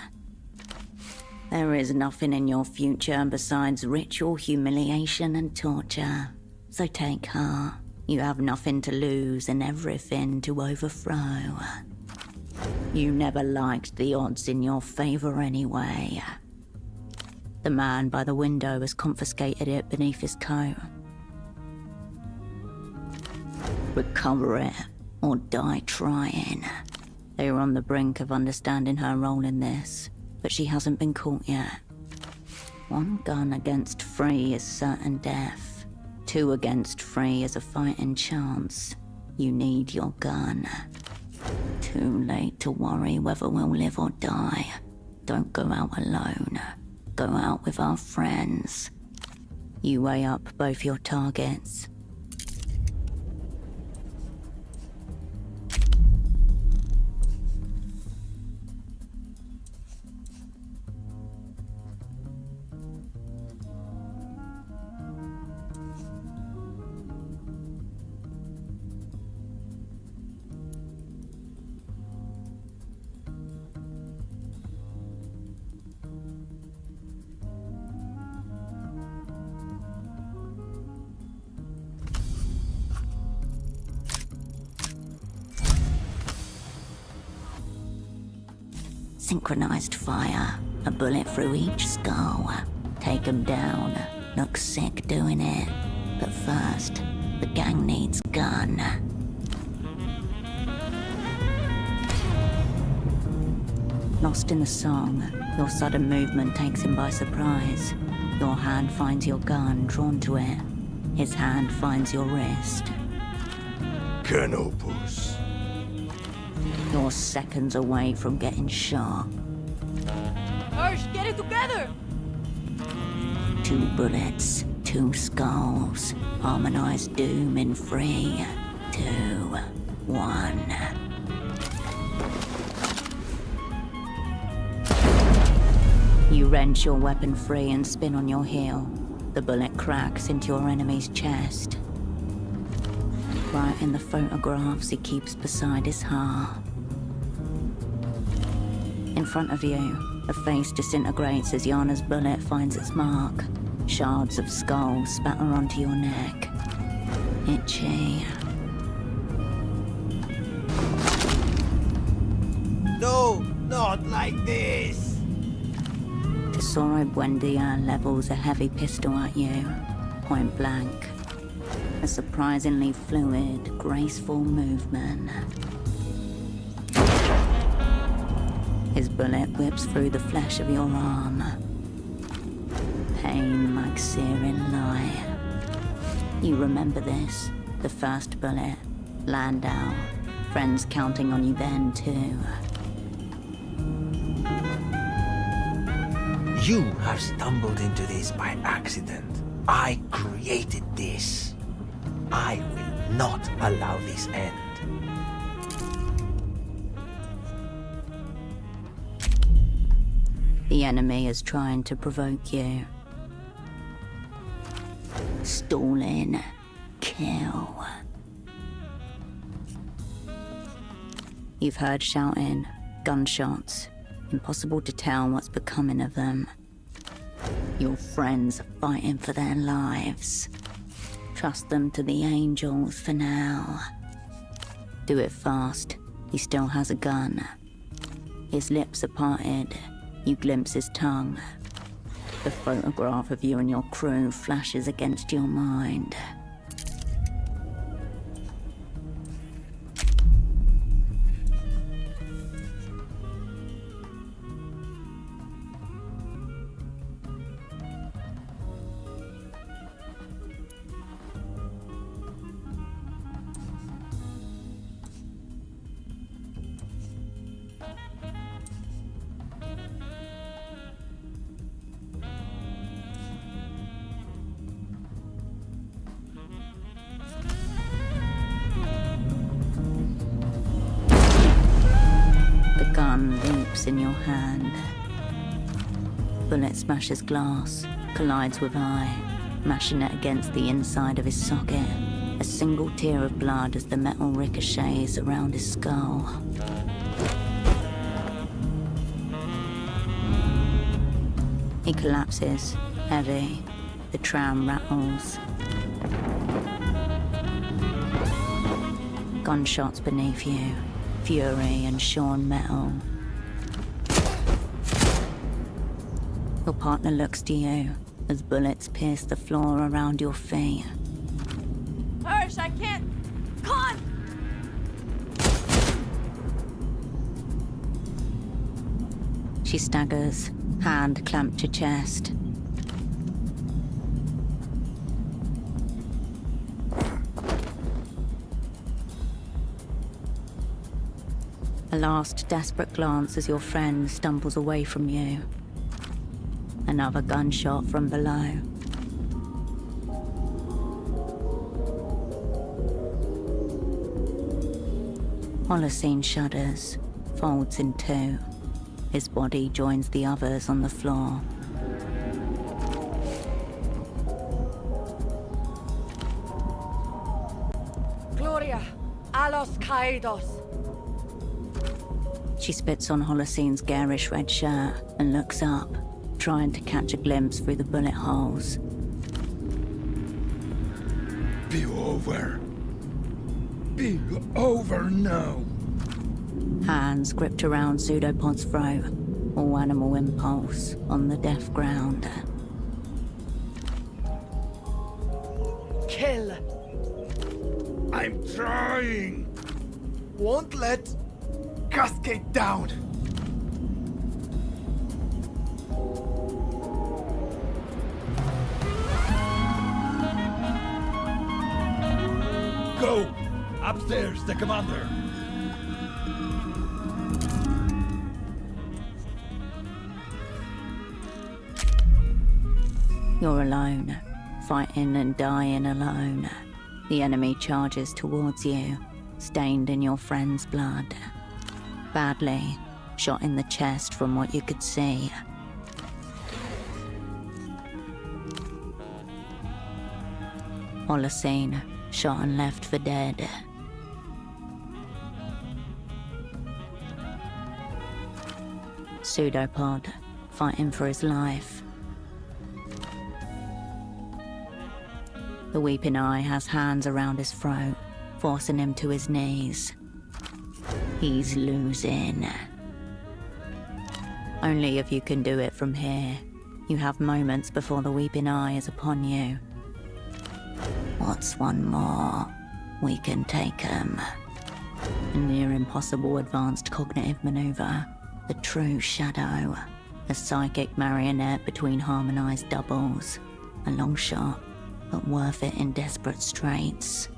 There is nothing in your future besides ritual humiliation and torture. So take heart. You have nothing to lose and everything to overthrow. You never liked the odds in your favor anyway. The man by the window has confiscated it beneath his coat. Recover it, or die trying. They were on the brink of understanding her role in this, but she hasn't been caught yet. One gun against 3 is certain death. 2 against 3 is a fighting chance. You need your gun. Too late to worry whether we'll live or die. Don't go out alone. Go out with our friends. You weigh up both your targets. Synchronized fire. A bullet through each skull. Take 'em down. Look sick doing it. But first, the gang needs gun. Lost in the song, your sudden movement takes him by surprise. Your hand finds your gun drawn to it. His hand finds your wrist. Canopus. You're seconds away from getting shot. Hirsch, get it together! 2 bullets, 2 skulls. Harmonized doom in 3, 2, 1. You wrench your weapon free and spin on your heel. The bullet cracks into your enemy's chest. Right in the photographs he keeps beside his heart. In front of you, a face disintegrates as Yana's bullet finds its mark. Shards of skull spatter onto your neck. Itchy. No, not like this. Tesoro Buendia levels a heavy pistol at you, point blank. A surprisingly fluid, graceful movement. His bullet whips through the flesh of your arm. Pain like searing light. You remember this, the first bullet, Landau. Friends counting on you then too. You have stumbled into this by accident. I created this. I will not allow this end. The enemy is trying to provoke you. Stalling. Kill. You've heard shouting, gunshots. Impossible to tell what's becoming of them. Your friends are fighting for their lives. Trust them to the angels for now. Do it fast. He still has a gun. His lips are parted. You glimpse his tongue. The photograph of you and your crew flashes against your mind. Leaps in your hand. Bullet smashes glass, collides with eye, mashing it against the inside of his socket. A single tear of blood as the metal ricochets around his skull. He collapses, heavy. The tram rattles. Gunshots beneath you. Fury and shorn metal. Your partner looks to you as bullets pierce the floor around your feet. Hirsch, I can't! Con! She staggers, hand clamped to chest. A last desperate glance as your friend stumbles away from you. Another gunshot from below. Holocene shudders, folds in 2. His body joins the others on the floor. Gloria, alos caídos. She spits on Holocene's garish red shirt and looks up, trying to catch a glimpse through the bullet holes. Be over. Be over now. Hands gripped around Pseudopod's throat, all animal impulse on the deaf ground. Kill! I'm trying! Won't let Cascade down! Go! Upstairs, the commander! You're alone, fighting and dying alone. The enemy charges towards you, stained in your friend's blood. Badly, shot in the chest from what you could see. Holocene, shot and left for dead. Pseudopod, fighting for his life. The Weeping Eye has hands around his throat, forcing him to his knees. He's losing. Only if you can do it from here. You have moments before the Weeping Eye is upon you. What's one more? We can take him. A near impossible advanced cognitive maneuver. The true shadow. A psychic marionette between harmonized doubles. A long shot, but worth it in desperate straits.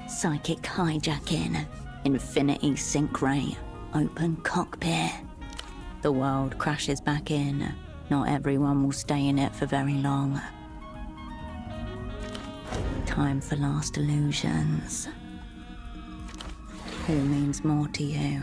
Psychic hijacking. Infinity sync rate. Open cockpit. The world crashes back in. Not everyone will stay in it for very long. Time for last illusions. Who means more to you?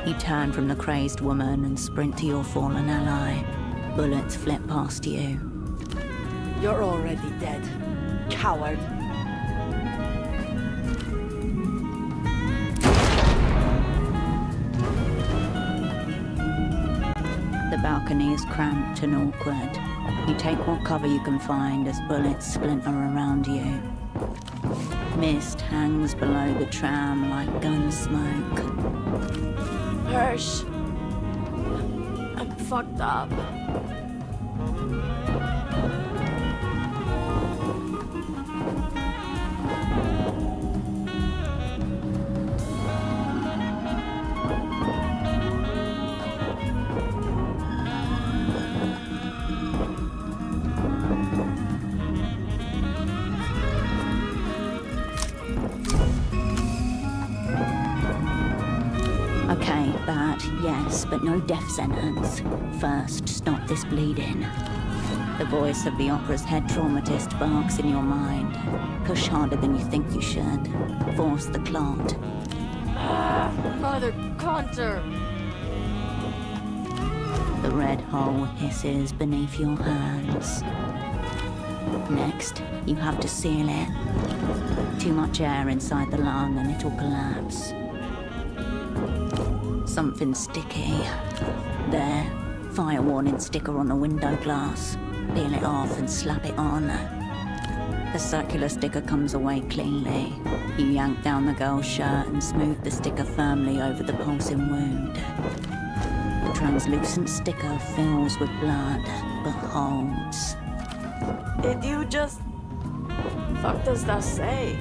You turn from the crazed woman and sprint to your fallen ally. Bullets flit past you. You're already dead. Coward. The balcony is cramped and awkward. You take what cover you can find as bullets splinter around you. Mist hangs below the tram like gun smoke. Hirsch. I'm fucked up. Okay, bad, yes, but no death sentence. First, stop this bleeding. The voice of the opera's head traumatist barks in your mind. Push harder than you think you should. Force the clot. Mother Conter! The red hole hisses beneath your hands. Next, you have to seal it. Too much air inside the lung and it'll collapse. Something sticky. There. Fire warning sticker on the window glass. Peel it off and slap it on. The circular sticker comes away cleanly. You yank down the girl's shirt and smooth the sticker firmly over the pulsing wound. The translucent sticker fills with blood, but holds. Did you just... Fuck does that say?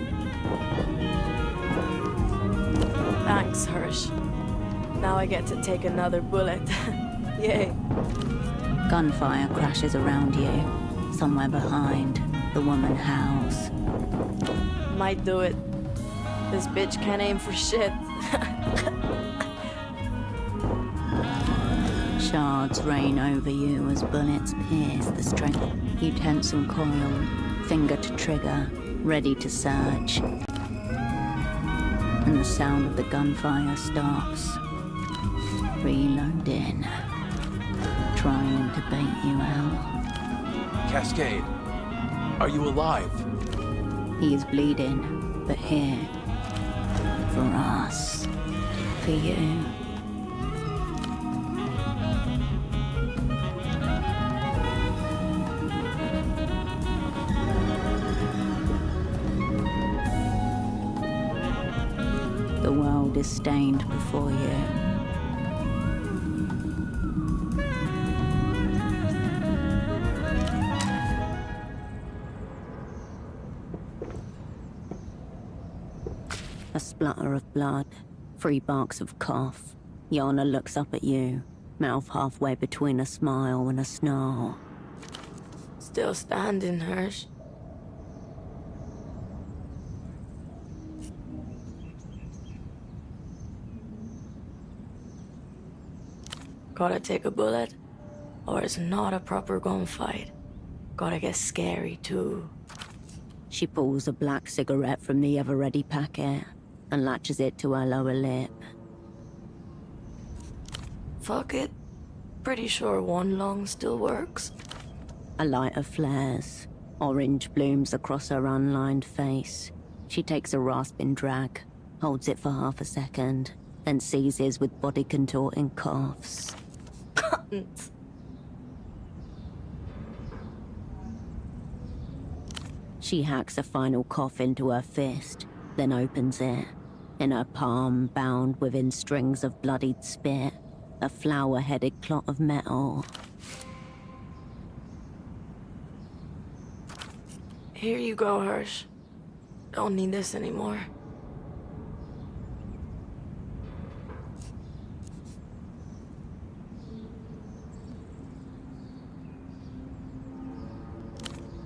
Thanks, Hirsch. Now I get to take another bullet. Yay. Gunfire crashes around you. Somewhere behind, the woman howls. Might do it. This bitch can't aim for shit. Shards rain over you as bullets pierce the strength. You tense and coil, Finger to trigger, ready to surge. And the sound of the gunfire stops. Reloading. Trying to bait you out. Cascade, are you alive? He is bleeding, but here. For us. For you. The world is stained before you. A splutter of blood, 3 barks of cough. Yana looks up at you, mouth halfway between a smile and a snarl. Still standing, Hirsch. Gotta take a bullet, or it's not a proper gunfight. Gotta get scary, too. She pulls a black cigarette from the ever-ready packet and latches it to her lower lip. Fuck it. Pretty sure one lung still works. A lighter flares. Orange blooms across her unlined face. She takes a rasping drag, holds it for half a second, then seizes with body-contorting coughs. She hacks a final cough into her fist, then opens it. In her palm, bound within strings of bloodied spit, a flower-headed clot of metal. Here you go, Hirsch. Don't need this anymore.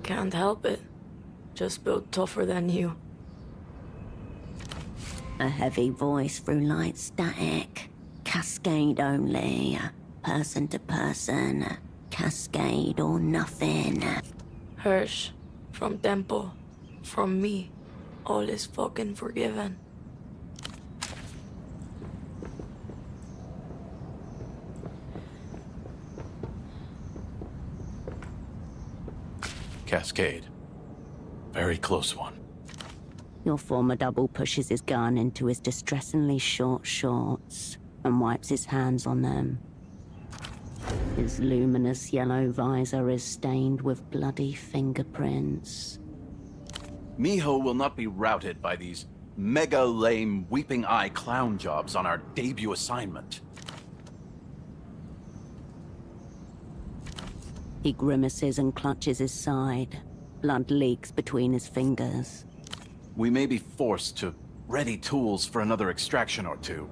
Can't help it. Just built tougher than you. A heavy voice through light static. Cascade only. Person to person. Cascade or nothing. Hirsch, from Tempo, from me, all is fucking forgiven. Cascade. Very close one. Your former double pushes his gun into his distressingly short shorts and wipes his hands on them. His luminous yellow visor is stained with bloody fingerprints. Miho will not be routed by these mega lame weeping eye clown jobs on our debut assignment. He grimaces and clutches his side. Blood leaks between his fingers. We may be forced to ready tools for another extraction or two.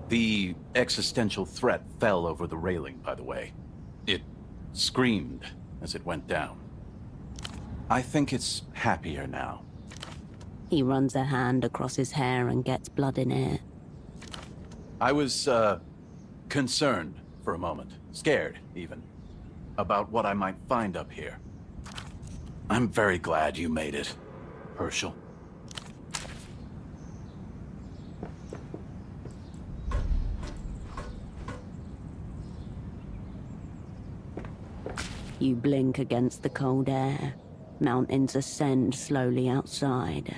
The existential threat fell over the railing, by the way. It screamed as it went down. I think it's happier now. He runs a hand across his hair and gets blood in it. I was, concerned for a moment. Scared, even. About what I might find up here. I'm very glad you made it, Herschel. You blink against the cold air. Mountains ascend slowly outside.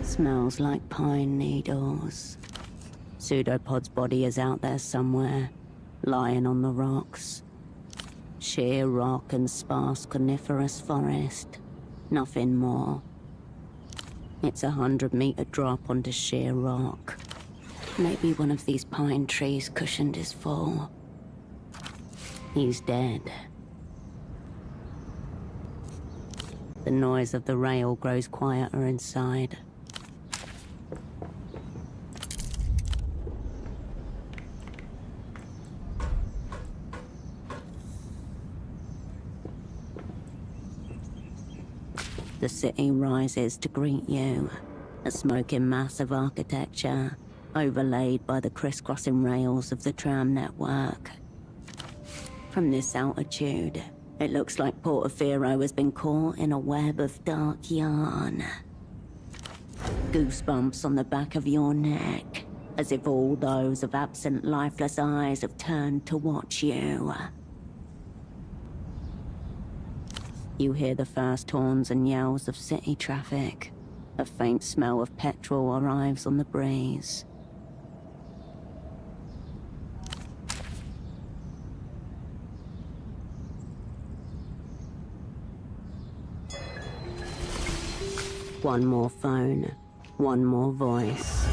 Smells like pine needles. Pseudopod's body is out there somewhere, lying on the rocks. Sheer rock and sparse coniferous forest. Nothing more. It's 100-meter drop onto sheer rock. Maybe one of these pine trees cushioned his fall. He's dead. The noise of the rail grows quieter inside. The city rises to greet you, a smoking mass of architecture, overlaid by the crisscrossing rails of the tram network. From this altitude, It looks like Portofino has been caught in a web of dark yarn. Goosebumps on the back of your neck, as if all those of absent, lifeless eyes have turned to watch you. You hear the first horns and yells of city traffic. A faint smell of petrol arrives on the breeze. One more phone, one more voice.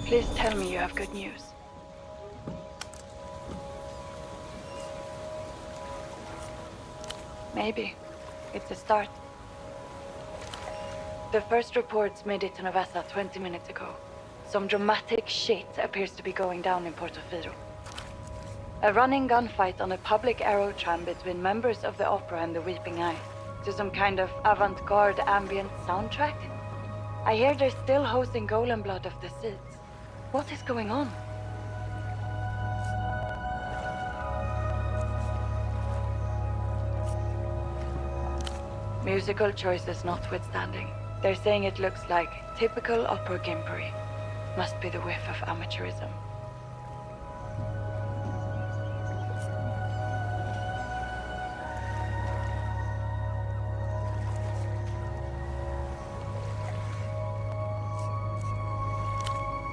Please tell me you have good news. Maybe. It's a start. The first reports made it to Novassa 20 minutes ago. Some dramatic shit appears to be going down in Portofino. A running gunfight on a public aero tram between members of the opera and the Weeping Eye, to some kind of avant-garde ambient soundtrack. I hear they're still hosting golem blood of the seats. What is going on? Musical choices notwithstanding, they're saying it looks like typical opera gimpery. Must be the whiff of amateurism.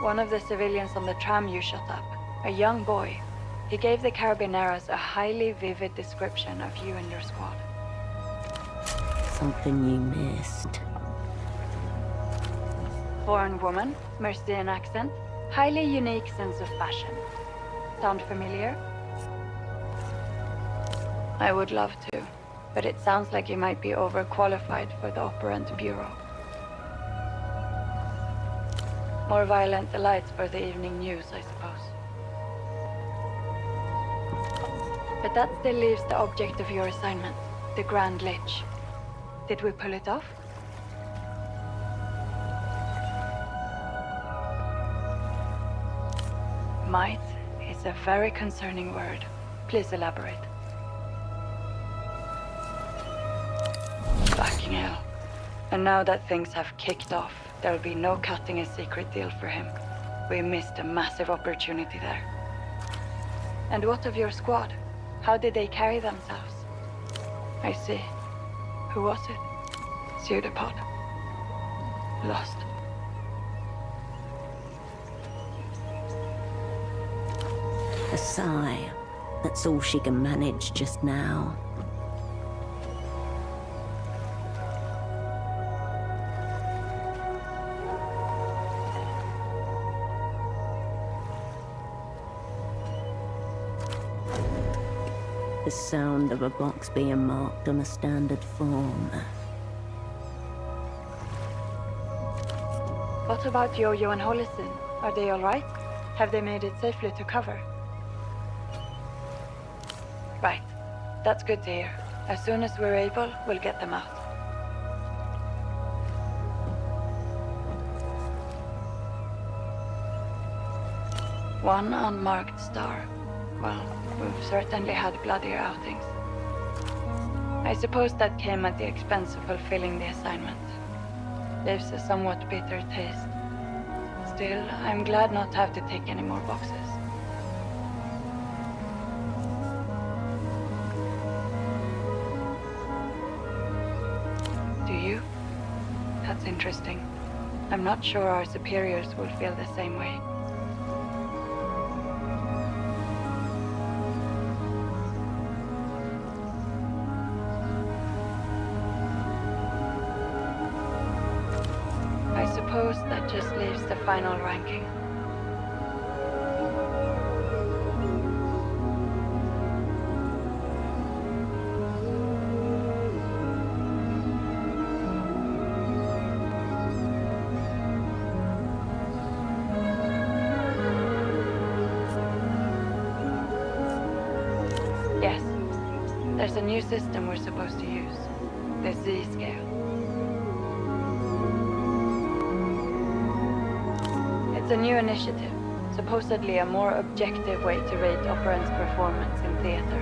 One of the civilians on the tram you shot up, a young boy, he gave the Carabineros a highly vivid description of you and your squad. Something you missed. Foreign woman, Mercian accent, highly unique sense of fashion. Sound familiar? I would love to, but it sounds like you might be overqualified for the operant bureau. More violent delights for the evening news, I suppose. But that still leaves the object of your assignment, the Grand Lich. Did we pull it off? Might is a very concerning word. Please elaborate. Fucking hell. And now that things have kicked off, there'll be no cutting a secret deal for him. We missed a massive opportunity there. And what of your squad? How did they carry themselves? I see. Who was it? Pseudopod. Lost. A sigh. That's all she can manage just now. The sound of a box being marked on a standard form. What about Yo-Yo and Holocene? Are they all right? Have they made it safely to cover? Right. That's good to hear. As soon as we're able, we'll get them out. One unmarked star. Well, we've certainly had bloodier outings. I suppose that came at the expense of fulfilling the assignment. Leaves a somewhat bitter taste. Still, I'm glad not to have to take any more boxes. Do you? That's interesting. I'm not sure our superiors will feel the same way. I suppose that just leaves the final ranking. Yes, there's a new system we're supposed to use. The Z-scale. It's a new initiative, supposedly a more objective way to rate operants' performance in theater.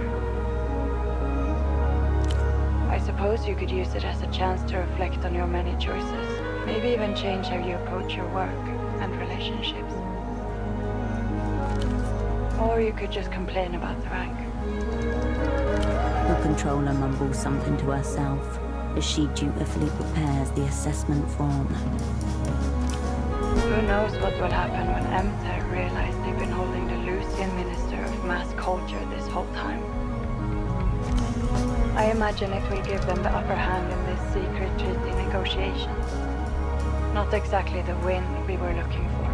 I suppose you could use it as a chance to reflect on your many choices, maybe even change how you approach your work and relationships. Or you could just complain about the rank. The controller mumbles something to herself as she dutifully prepares the assessment form. Who knows what will happen when MTER realize they've been holding the Lucian Minister of Mass Culture this whole time. I imagine it will give them the upper hand in this secret treaty negotiations. Not exactly the win we were looking for.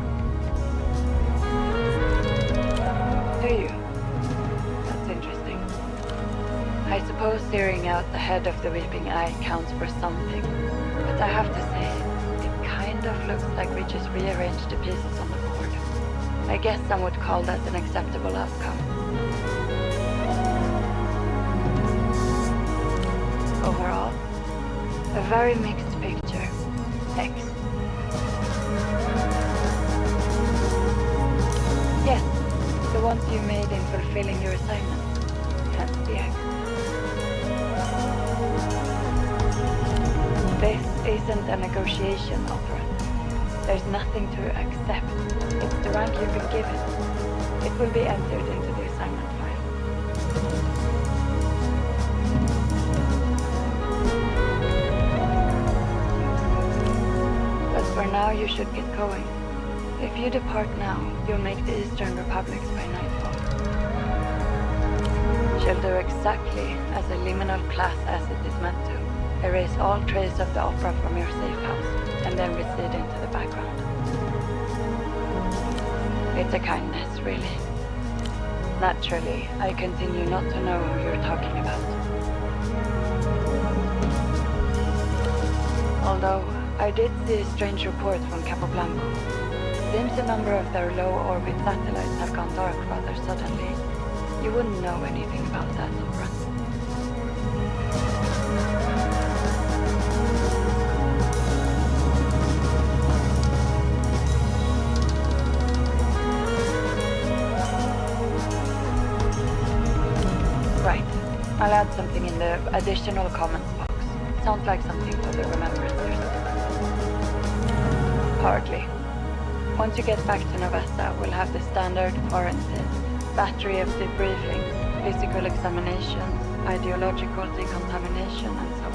Do you? That's interesting. I suppose steering out the head of the Weeping Eye counts for something, but I have to say, it kind of looks like we just rearranged the pieces on the board. I guess some would call that an acceptable outcome. Overall, a very mixed picture. X. Yes, the ones you made in fulfilling your assignment. Hence the X. This isn't a negotiation, operant. There's nothing to accept. It's the rank you've been given. It will be entered into the assignment file. But for now, you should get going. If you depart now, you'll make the Eastern Republics by nightfall. She'll do exactly as a liminal class asset is meant to. Erase all trace of the opera from your safe house, and then recede into the background. It's a kindness, really. Naturally, I continue not to know who you're talking about. Although, I did see a strange report from Capo Blanco. Seems a number of their low-orbit satellites have gone dark rather suddenly. You wouldn't know anything about that, Opera. Right. I'll add something in the additional comments box. Sounds like something for the remembrancers. Hardly. Once you get back to Novessa, we'll have the standard quarantine, battery of debriefings, physical examinations, ideological decontamination, and so on.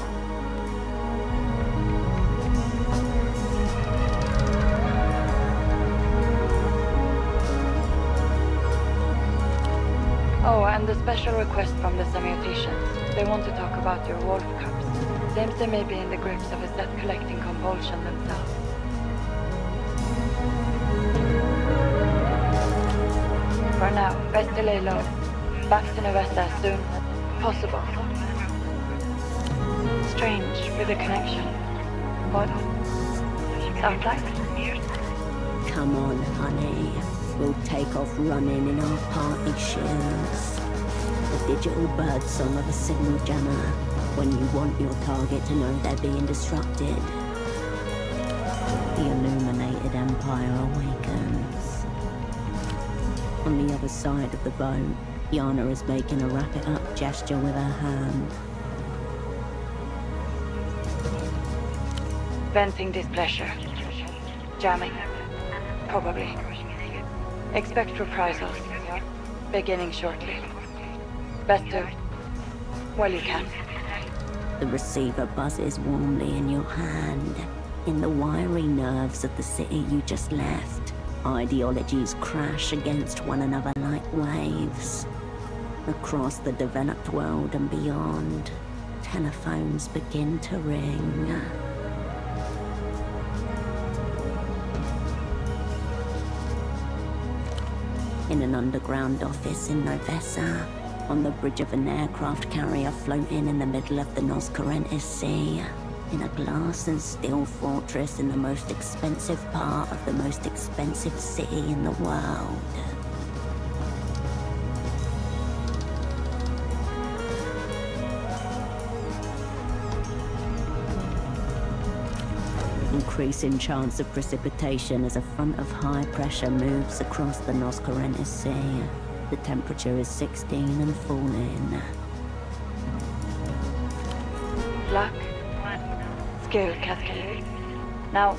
Oh, and a special request from the semioticians. They want to talk about your wolf cups. Seems they may be in the grips of a set collecting compulsion themselves. For now, best to lay low. Back to Novesta as soon as possible. Strange with the connection. What? Sounds like? Come on, honey. We'll take off running in our party shoes. The digital bird song of a signal jammer when you want your target to know they're being disrupted. The illuminated empire awakens. On the other side of the boat, Yana is making a wrap-it-up gesture with her hand. Venting displeasure. Jamming. Probably. Expect reprisals. Beginning shortly. Best to... well, you can. The receiver buzzes warmly in your hand. In the wiry nerves of the city you just left, ideologies crash against one another like waves. Across the developed world and beyond, telephones begin to ring. In an underground office in Novessa, on the bridge of an aircraft carrier floating in the middle of the Nos Correntes Sea, in a glass and steel fortress in the most expensive part of the most expensive city in the world. increasing chance of precipitation as a front of high pressure moves across the Nos Corrientes Sea. The temperature is 16 and falling. Luck. Skill cascade. Now,